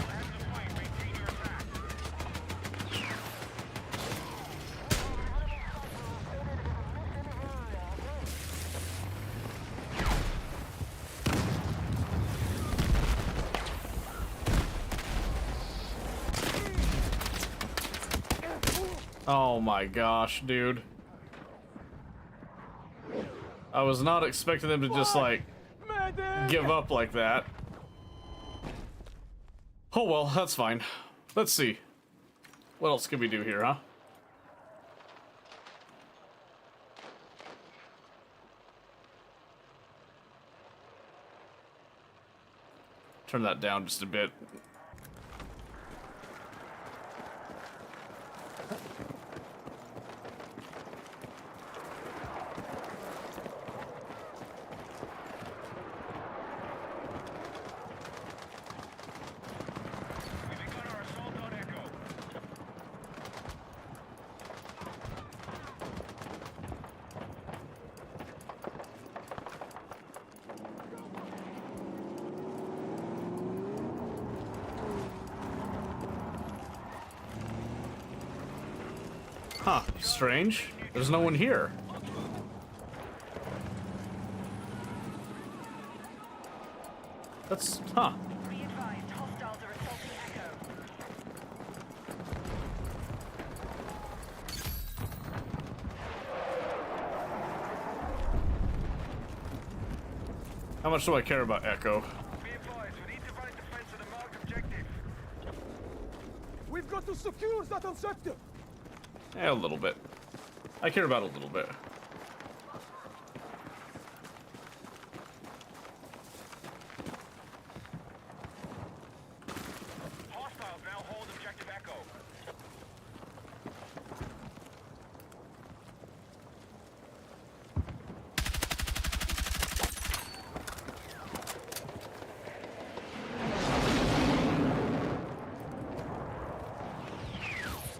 Have the fight. Maintain your attack. Oh my gosh, dude. I was not expecting them to just, like, give up like that. Oh well, that's fine. Let's see. What else can we do here, huh? Turn that down just a bit. We've begun our assault on Echo. Huh, strange. There's no one here. That's, huh. Be advised, hostiles are assaulting Echo. How much do I care about Echo? Be advised, we need to run in defense of the marked objective. We've got to secure that objective. Eh, a little bit. I care about a little bit. Hostiles now hold objective Echo.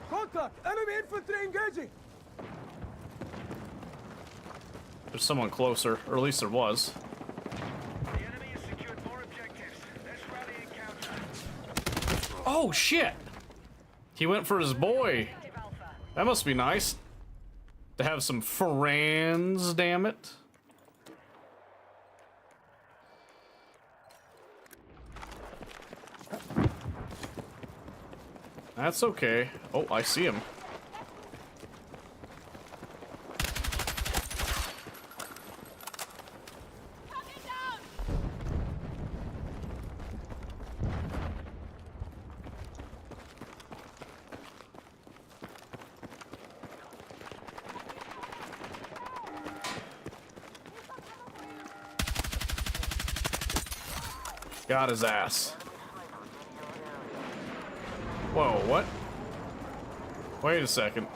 Contact! Enemy infantry engaging! There's someone closer, or at least there was. The enemy has secured more objectives. Let's rally and counter. Oh, shit! He went for his boy. Objective Alpha. That must be nice. To have some friends, damn it. That's okay. Oh, I see him. Target down! Got his ass. Whoa, what? Wait a second.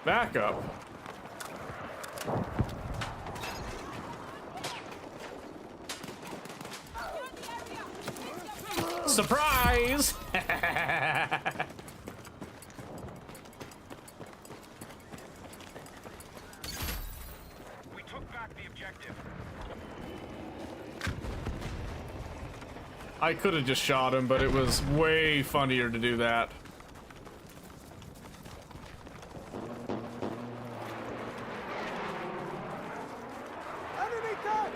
Back up. Surprise! We took back the objective. I could have just shot him, but it was way funnier to do that. Enemy tank!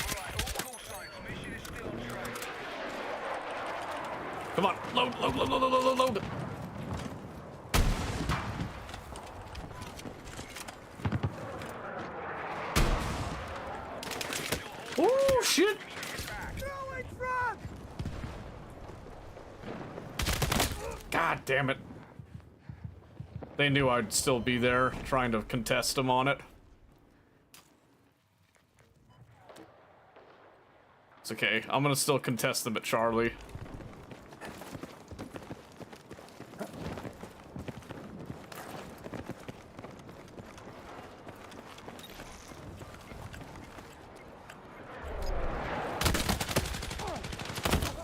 Alright, all call signs. Mission is still on track. Come on, load, load, load, load, load, load, load. Oh shit! Throwing front! God damn it. They knew I'd still be there, trying to contest them on it. It's okay, I'm gonna still contest them at Charlie.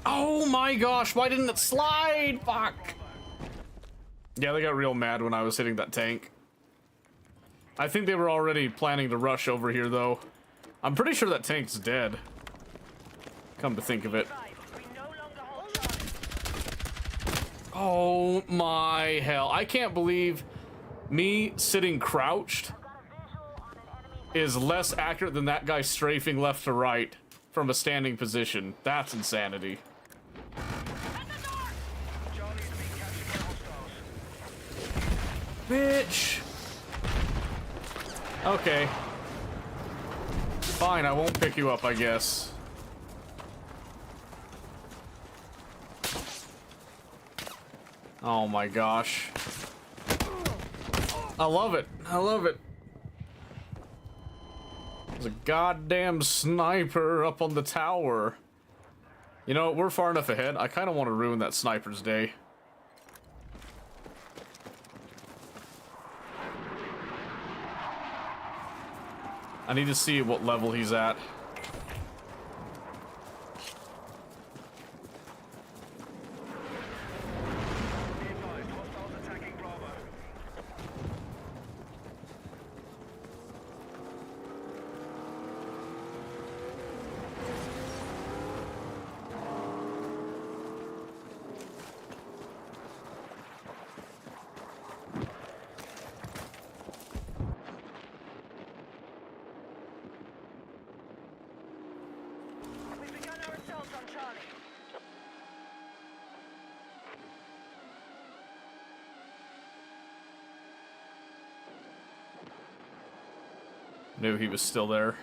Oh my gosh, why didn't it slide? Fuck. Yeah, they got real mad when I was hitting that tank. I think they were already planning to rush over here, though. I'm pretty sure that tank's dead. Come to think of it. We no longer hold Charlie. Oh my hell. I can't believe me sitting crouched is less accurate than that guy strafing left to right from a standing position. That's insanity. Charlie's been captured by hostiles. Bitch. Okay. Fine, I won't pick you up, I guess. Oh my gosh. I love it. I love it. There's a goddamn sniper up on the tower. You know, we're far enough ahead. I kind of want to ruin that sniper's day. I need to see what level he's at. Be advised, hostiles attacking Bravo. We've begun our assault on Charlie. Knew he was still there.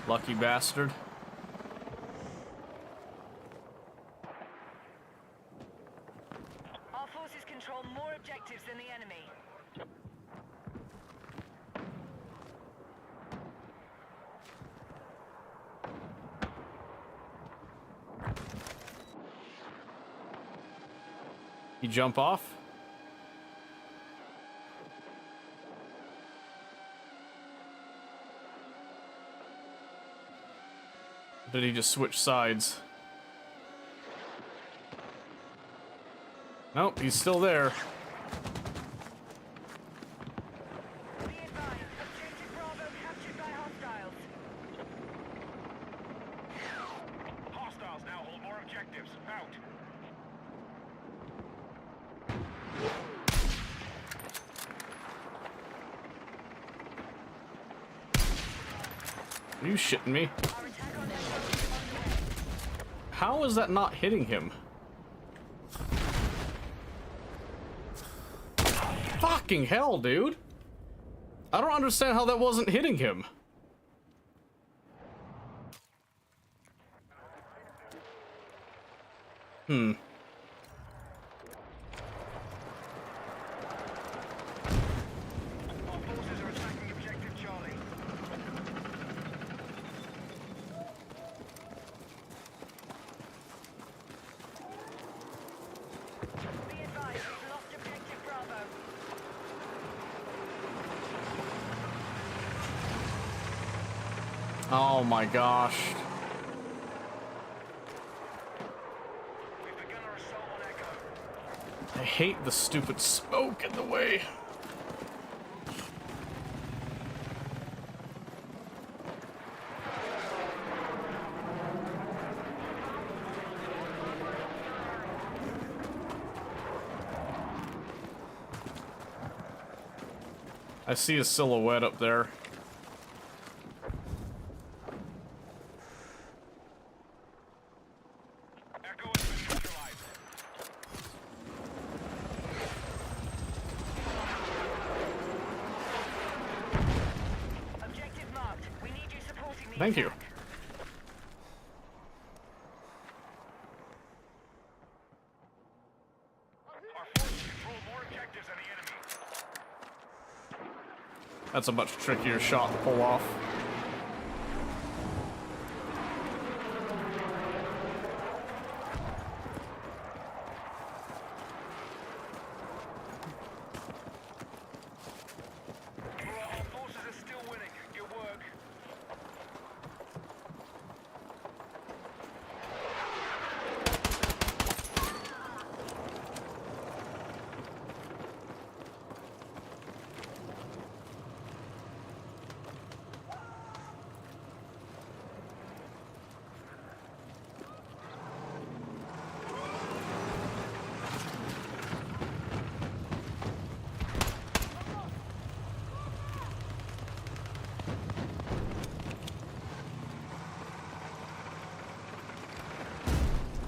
Lucky bastard. Our forces control more objectives than the enemy. You jump off? Did he just switch sides? Nope, he's still there. Be advised, objective Bravo captured by hostiles. Hostiles now hold more objectives. Out. Are you shitting me? Our attack on them is underway. How is that not hitting him? Fucking hell, dude. I don't understand how that wasn't hitting him. Oh my gosh. We've begun our assault on Echo. I hate the stupid smoke in the way. I see a silhouette up there. Echo has been neutralized. Objective marked. We need you supporting the Thank you. attack. Our forces control more objectives than the enemy. That's a much trickier shot to pull off. Our forces are still winning. Good work.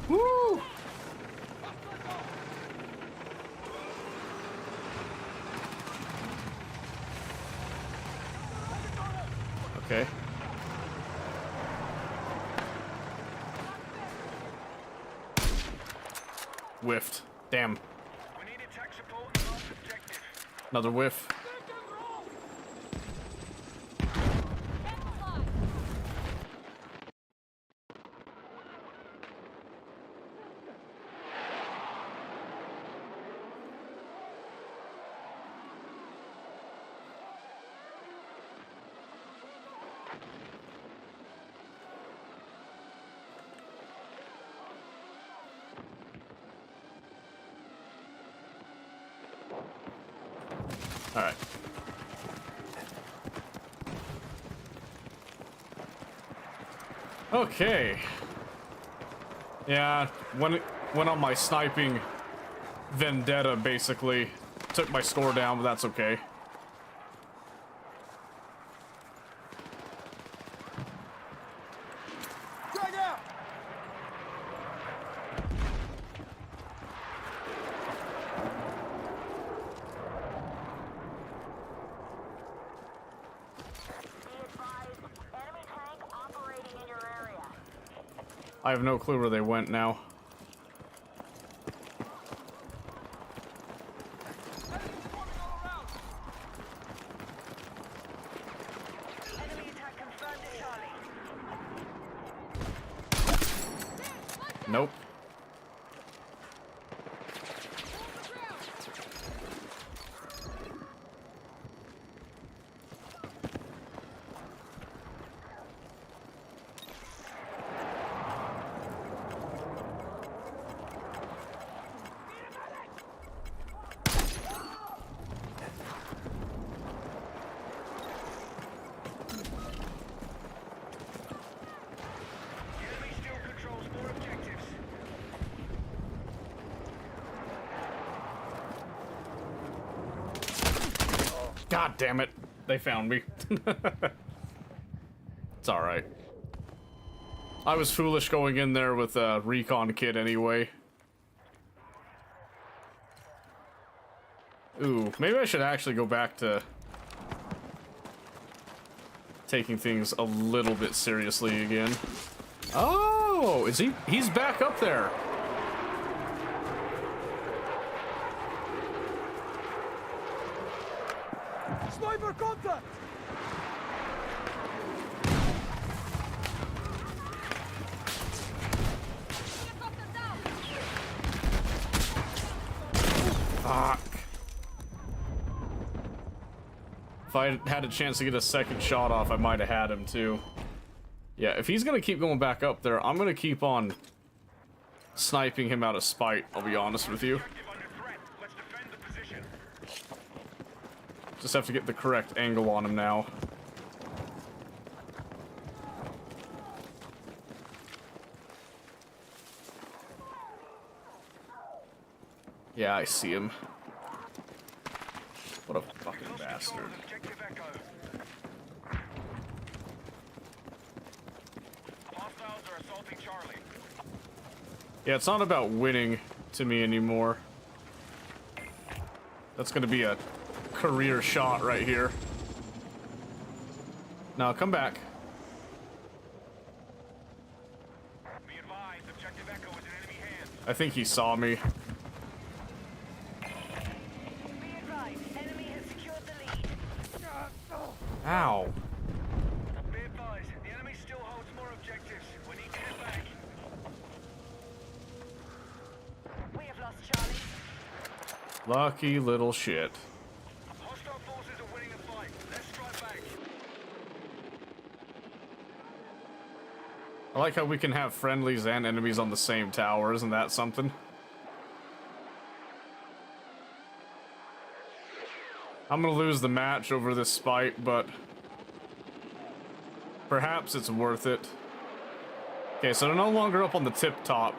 Woo! Okay. Whiffed. Damn. We need attack support and last objective. Another whiff. Camouflage. Alright. Okay. Yeah, went on my sniping vendetta, basically. Took my score down, but that's okay. Drag out! Be advised, enemy tank operating in your area. I have no clue where they went now. Enemy attack confirmed at Charlie. Nope. The enemy still controls more objectives. God damn it. They found me. It's alright. I was foolish going in there with a recon kit anyway. Ooh, maybe I should actually go back to taking things a little bit seriously again. Oh, is he? He's back up there. Sniper contact! Helicopter down. Fuck. If I had a chance to get a second shot off, I might have had him too. Yeah, if he's gonna keep going back up there, I'm gonna keep on sniping him out of spite, I'll be honest with you. Objective under threat. Let's defend the position. Just have to get the correct angle on him now. Yeah, I see him. What a fucking Lost bastard. control of objective Echo. Hostiles are assaulting Charlie. Yeah, it's not about winning to me anymore. That's gonna be a career shot right here. Now, come back. Be advised, objective Echo is in enemy hands. I think he saw me. Be advised, enemy has secured the lead. Ow. Be advised, the enemy still holds more objectives. We need to head back. We have lost Charlie. Lucky little shit. Hostile forces are winning the fight. Let's strike back. I like how we can have friendlies and enemies on the same tower. Isn't that something? I'm gonna lose the match over this spite, but perhaps it's worth it. Okay, so they're no longer up on the tip top.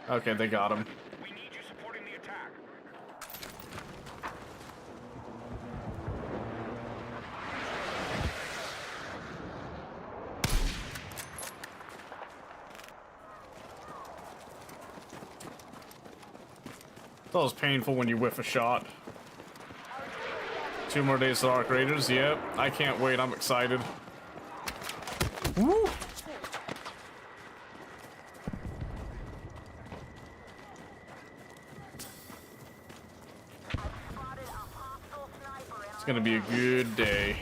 Okay, they got him. We need you supporting the attack. It's always painful when you whiff a shot. 2 more days to Arc Raiders. Yep, I can't wait. I'm excited. Woo! It's gonna be a good day.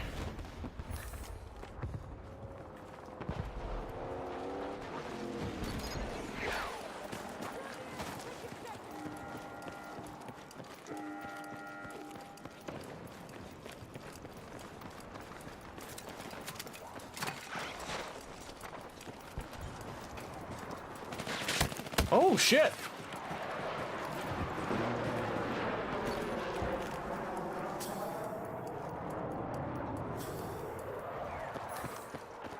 Oh shit!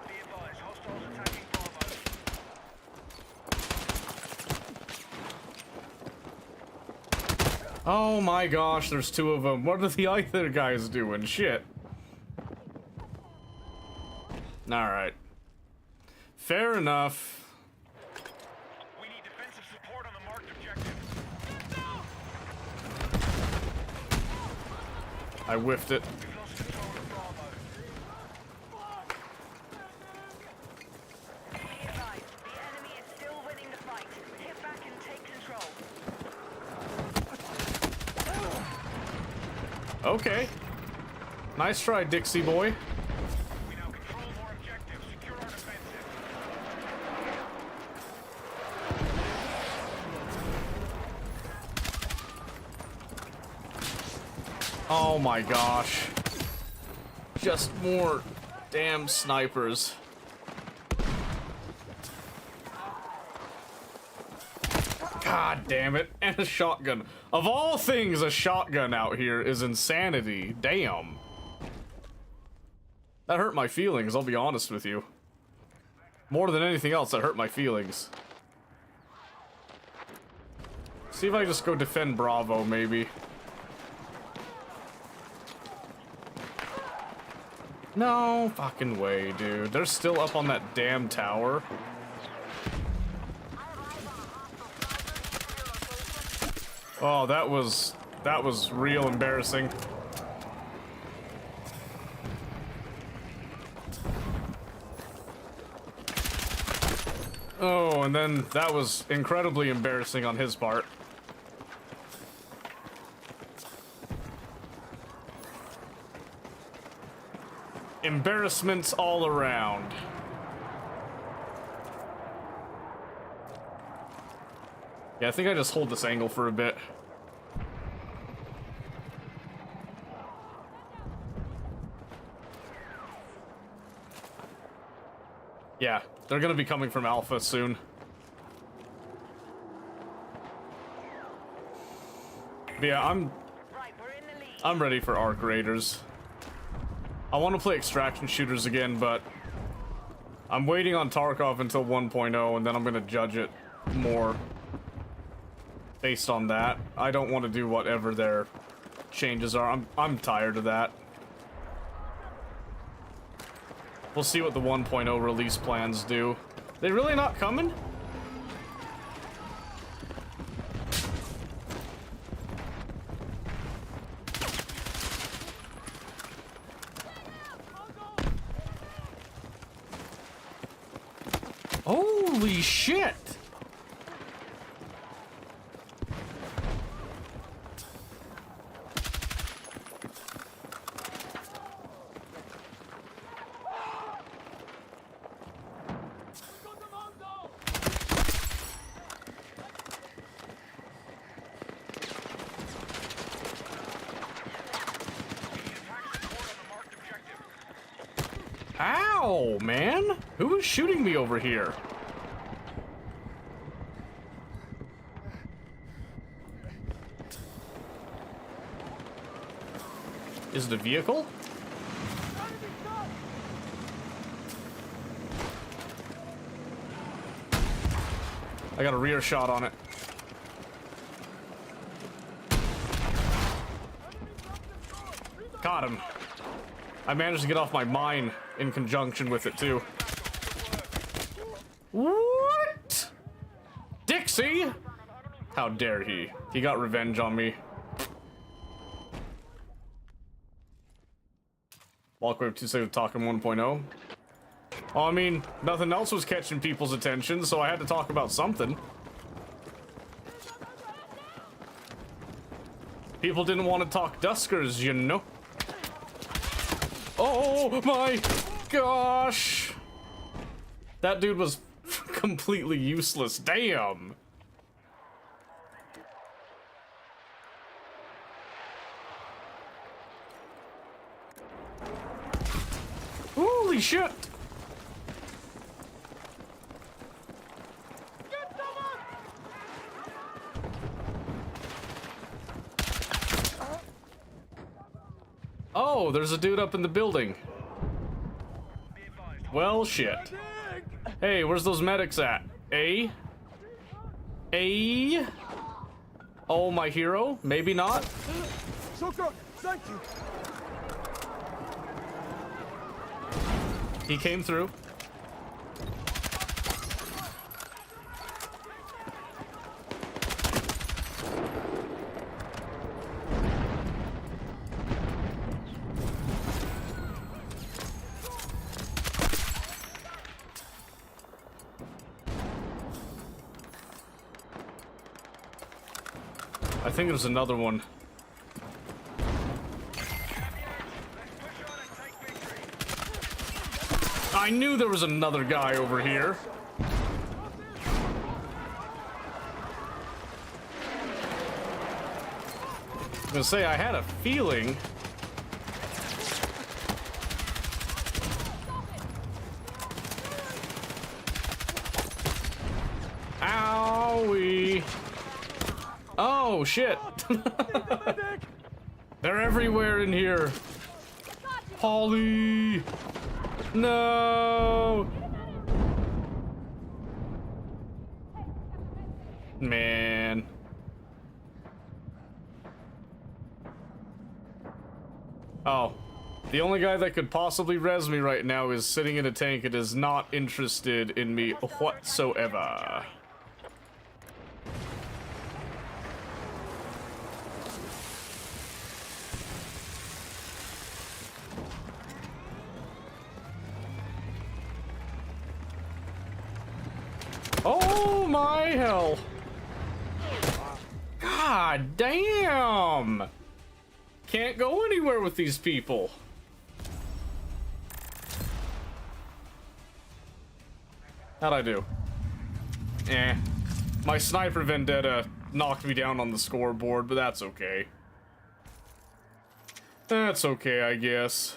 Be advised, hostiles attacking Bravo. Oh my gosh, there's 2 of them. What are the other guys doing? Shit. Alright. Fair enough. We need defensive support on the marked objective. I whiffed it. We've lost control of Bravo. Be advised, the enemy is still winning the fight. Hit back and take control. Okay. Nice try, Dixie boy. We now control more objectives. Secure our defensive. Oh my gosh. Just more damn snipers. God damn it. And a shotgun. Of all things, a shotgun out here is insanity. Damn. That hurt my feelings, I'll be honest with you. More than anything else, that hurt my feelings. See if I just go defend Bravo, maybe. No fucking way, dude. They're still up on that damn tower. Oh, that was real embarrassing. Oh, and then that was incredibly embarrassing on his part. Embarrassments all around. Yeah, I think I just hold this angle for a bit. Yeah, they're gonna be coming from Alpha soon. But yeah, Right, we're in the lead. I'm ready for Arc Raiders. I want to play extraction shooters again, but I'm waiting on Tarkov until 1.0, and then I'm gonna judge it more based on that. I don't want to do whatever their changes are. I'm tired of that. We'll see what the 1.0 release plans do. They really not coming? Holy shit! Ow, man! Who is shooting me over here? Is it a vehicle? I got a rear shot on it. Got him. I managed to get off my mine in conjunction with it, too. What? Dixie? How dare he? He got revenge on me. Walkwave 2 say talking 1.0. Well, I mean, nothing else was catching people's attention, so I had to talk about something. People didn't want to talk Duskers, you know. Oh my gosh! That dude was completely useless. Damn! Holy shit! Oh, there's a dude up in the building. Well, shit. Hey, where's those medics at? A? Oh, my hero? Maybe not? Shukra, thank you. He came through. I think there's another one. I knew there was another guy over here. I was gonna say, I had a feeling. Owie. Oh, shit. They're everywhere in here. Polly. No. Man. Oh. The only guy that could possibly res me right now is sitting in a tank and is not interested in me whatsoever. Oh my hell. God damn. Can't go anywhere with these people. How'd I do? Eh. My sniper vendetta knocked me down on the scoreboard, but that's okay. That's okay, I guess.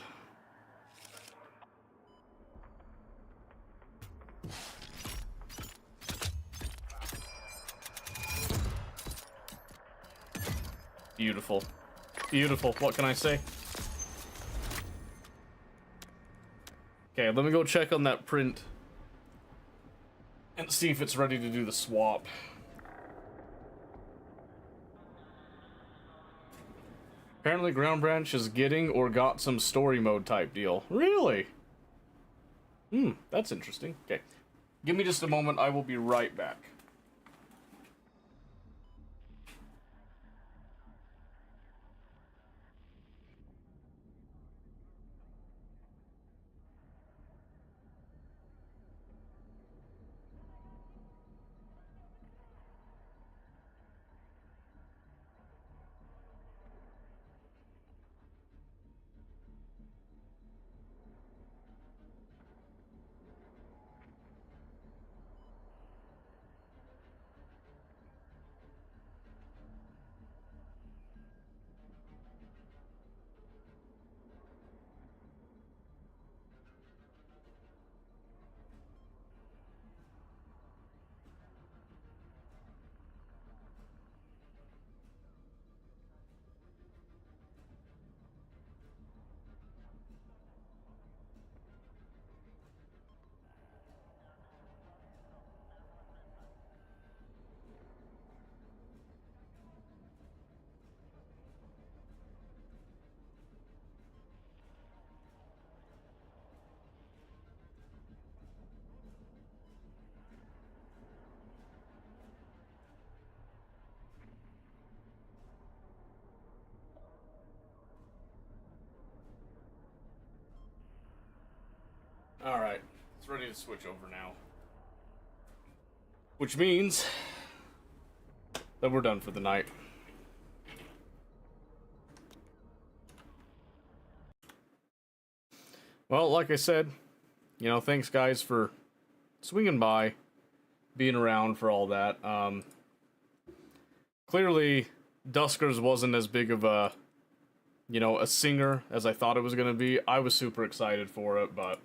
Beautiful. Beautiful. What can I say? Okay, let me go check on that print and see if it's ready to do the swap. Apparently Ground Branch is getting or got some story mode type deal. Really? That's interesting. Okay. Give me just a moment, I will be right back. Alright, it's ready to switch over now. Which means that we're done for the night. Well, like I said, you know, thanks guys for swinging by, being around for all that. Clearly, Duskers wasn't as big of a, you know, a singer as I thought it was going to be. I was super excited for it, but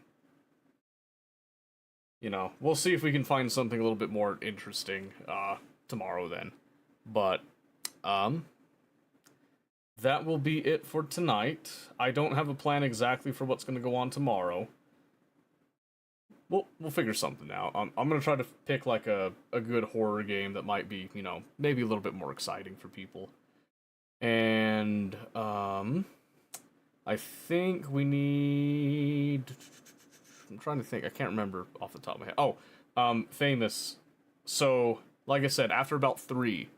you know, we'll see if we can find something a little bit more interesting tomorrow then. But that will be it for tonight. I don't have a plan exactly for what's going to go on tomorrow. We'll figure something out. I'm going to try to pick like a good horror game that might be, you know, maybe a little bit more exciting for people. And I think we need... I'm trying to think. I can't remember off the top of my head. Oh, Famous. So, like I said, after about 3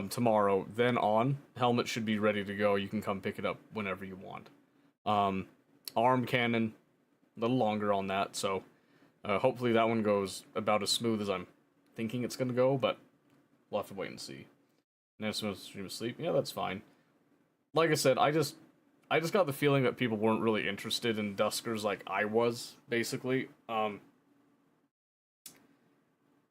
tomorrow, then on, helmet should be ready to go. You can come pick it up whenever you want. Arm cannon, a little longer on that, so hopefully that one goes about as smooth as I'm thinking it's going to go, but we'll have to wait and see. Next one, stream of sleep. Yeah, that's fine. Like I said, I just got the feeling that people weren't really interested in Duskers like I was, basically.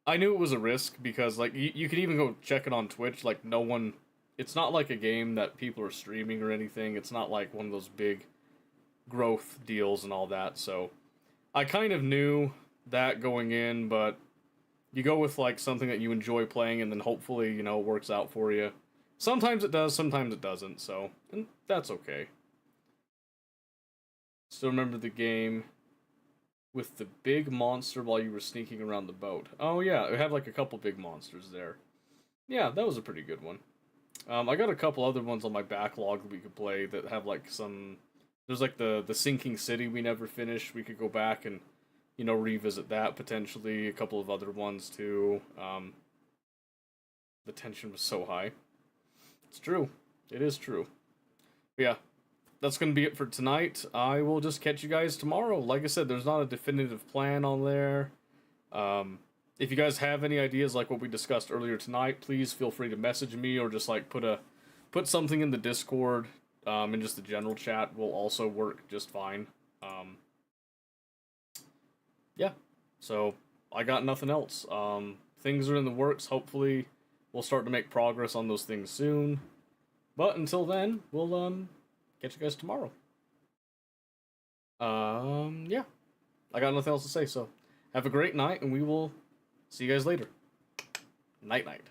I knew it was a risk because, like, you could even go check it on Twitch. Like, no one... It's not like a game that people are streaming or anything. It's not like one of those big growth deals and all that. So, I kind of knew that going in, but you go with, like, something that you enjoy playing and then hopefully, you know, it works out for you. Sometimes it does, sometimes it doesn't, so... And that's okay. Still remember the game with the big monster while you were sneaking around the boat. Oh yeah, it had like a couple big monsters there. Yeah, that was a pretty good one. I got a couple other ones on my backlog that we could play that have like some... There's like the sinking city we never finished. We could go back and, you know, revisit that potentially. A couple of other ones too. The tension was so high. It's true. It is true. But yeah. That's going to be it for tonight. I will just catch you guys tomorrow. Like I said, there's not a definitive plan on there. If you guys have any ideas like what we discussed earlier tonight, please feel free to message me or just like put something in the Discord and just the general chat will also work just fine. Yeah, so I got nothing else. things are in the works. Hopefully, we'll start to make progress on those things soon. But until then, we'll catch you guys tomorrow. Yeah. I got nothing else to say, so have a great night, and we will see you guys later. Night night.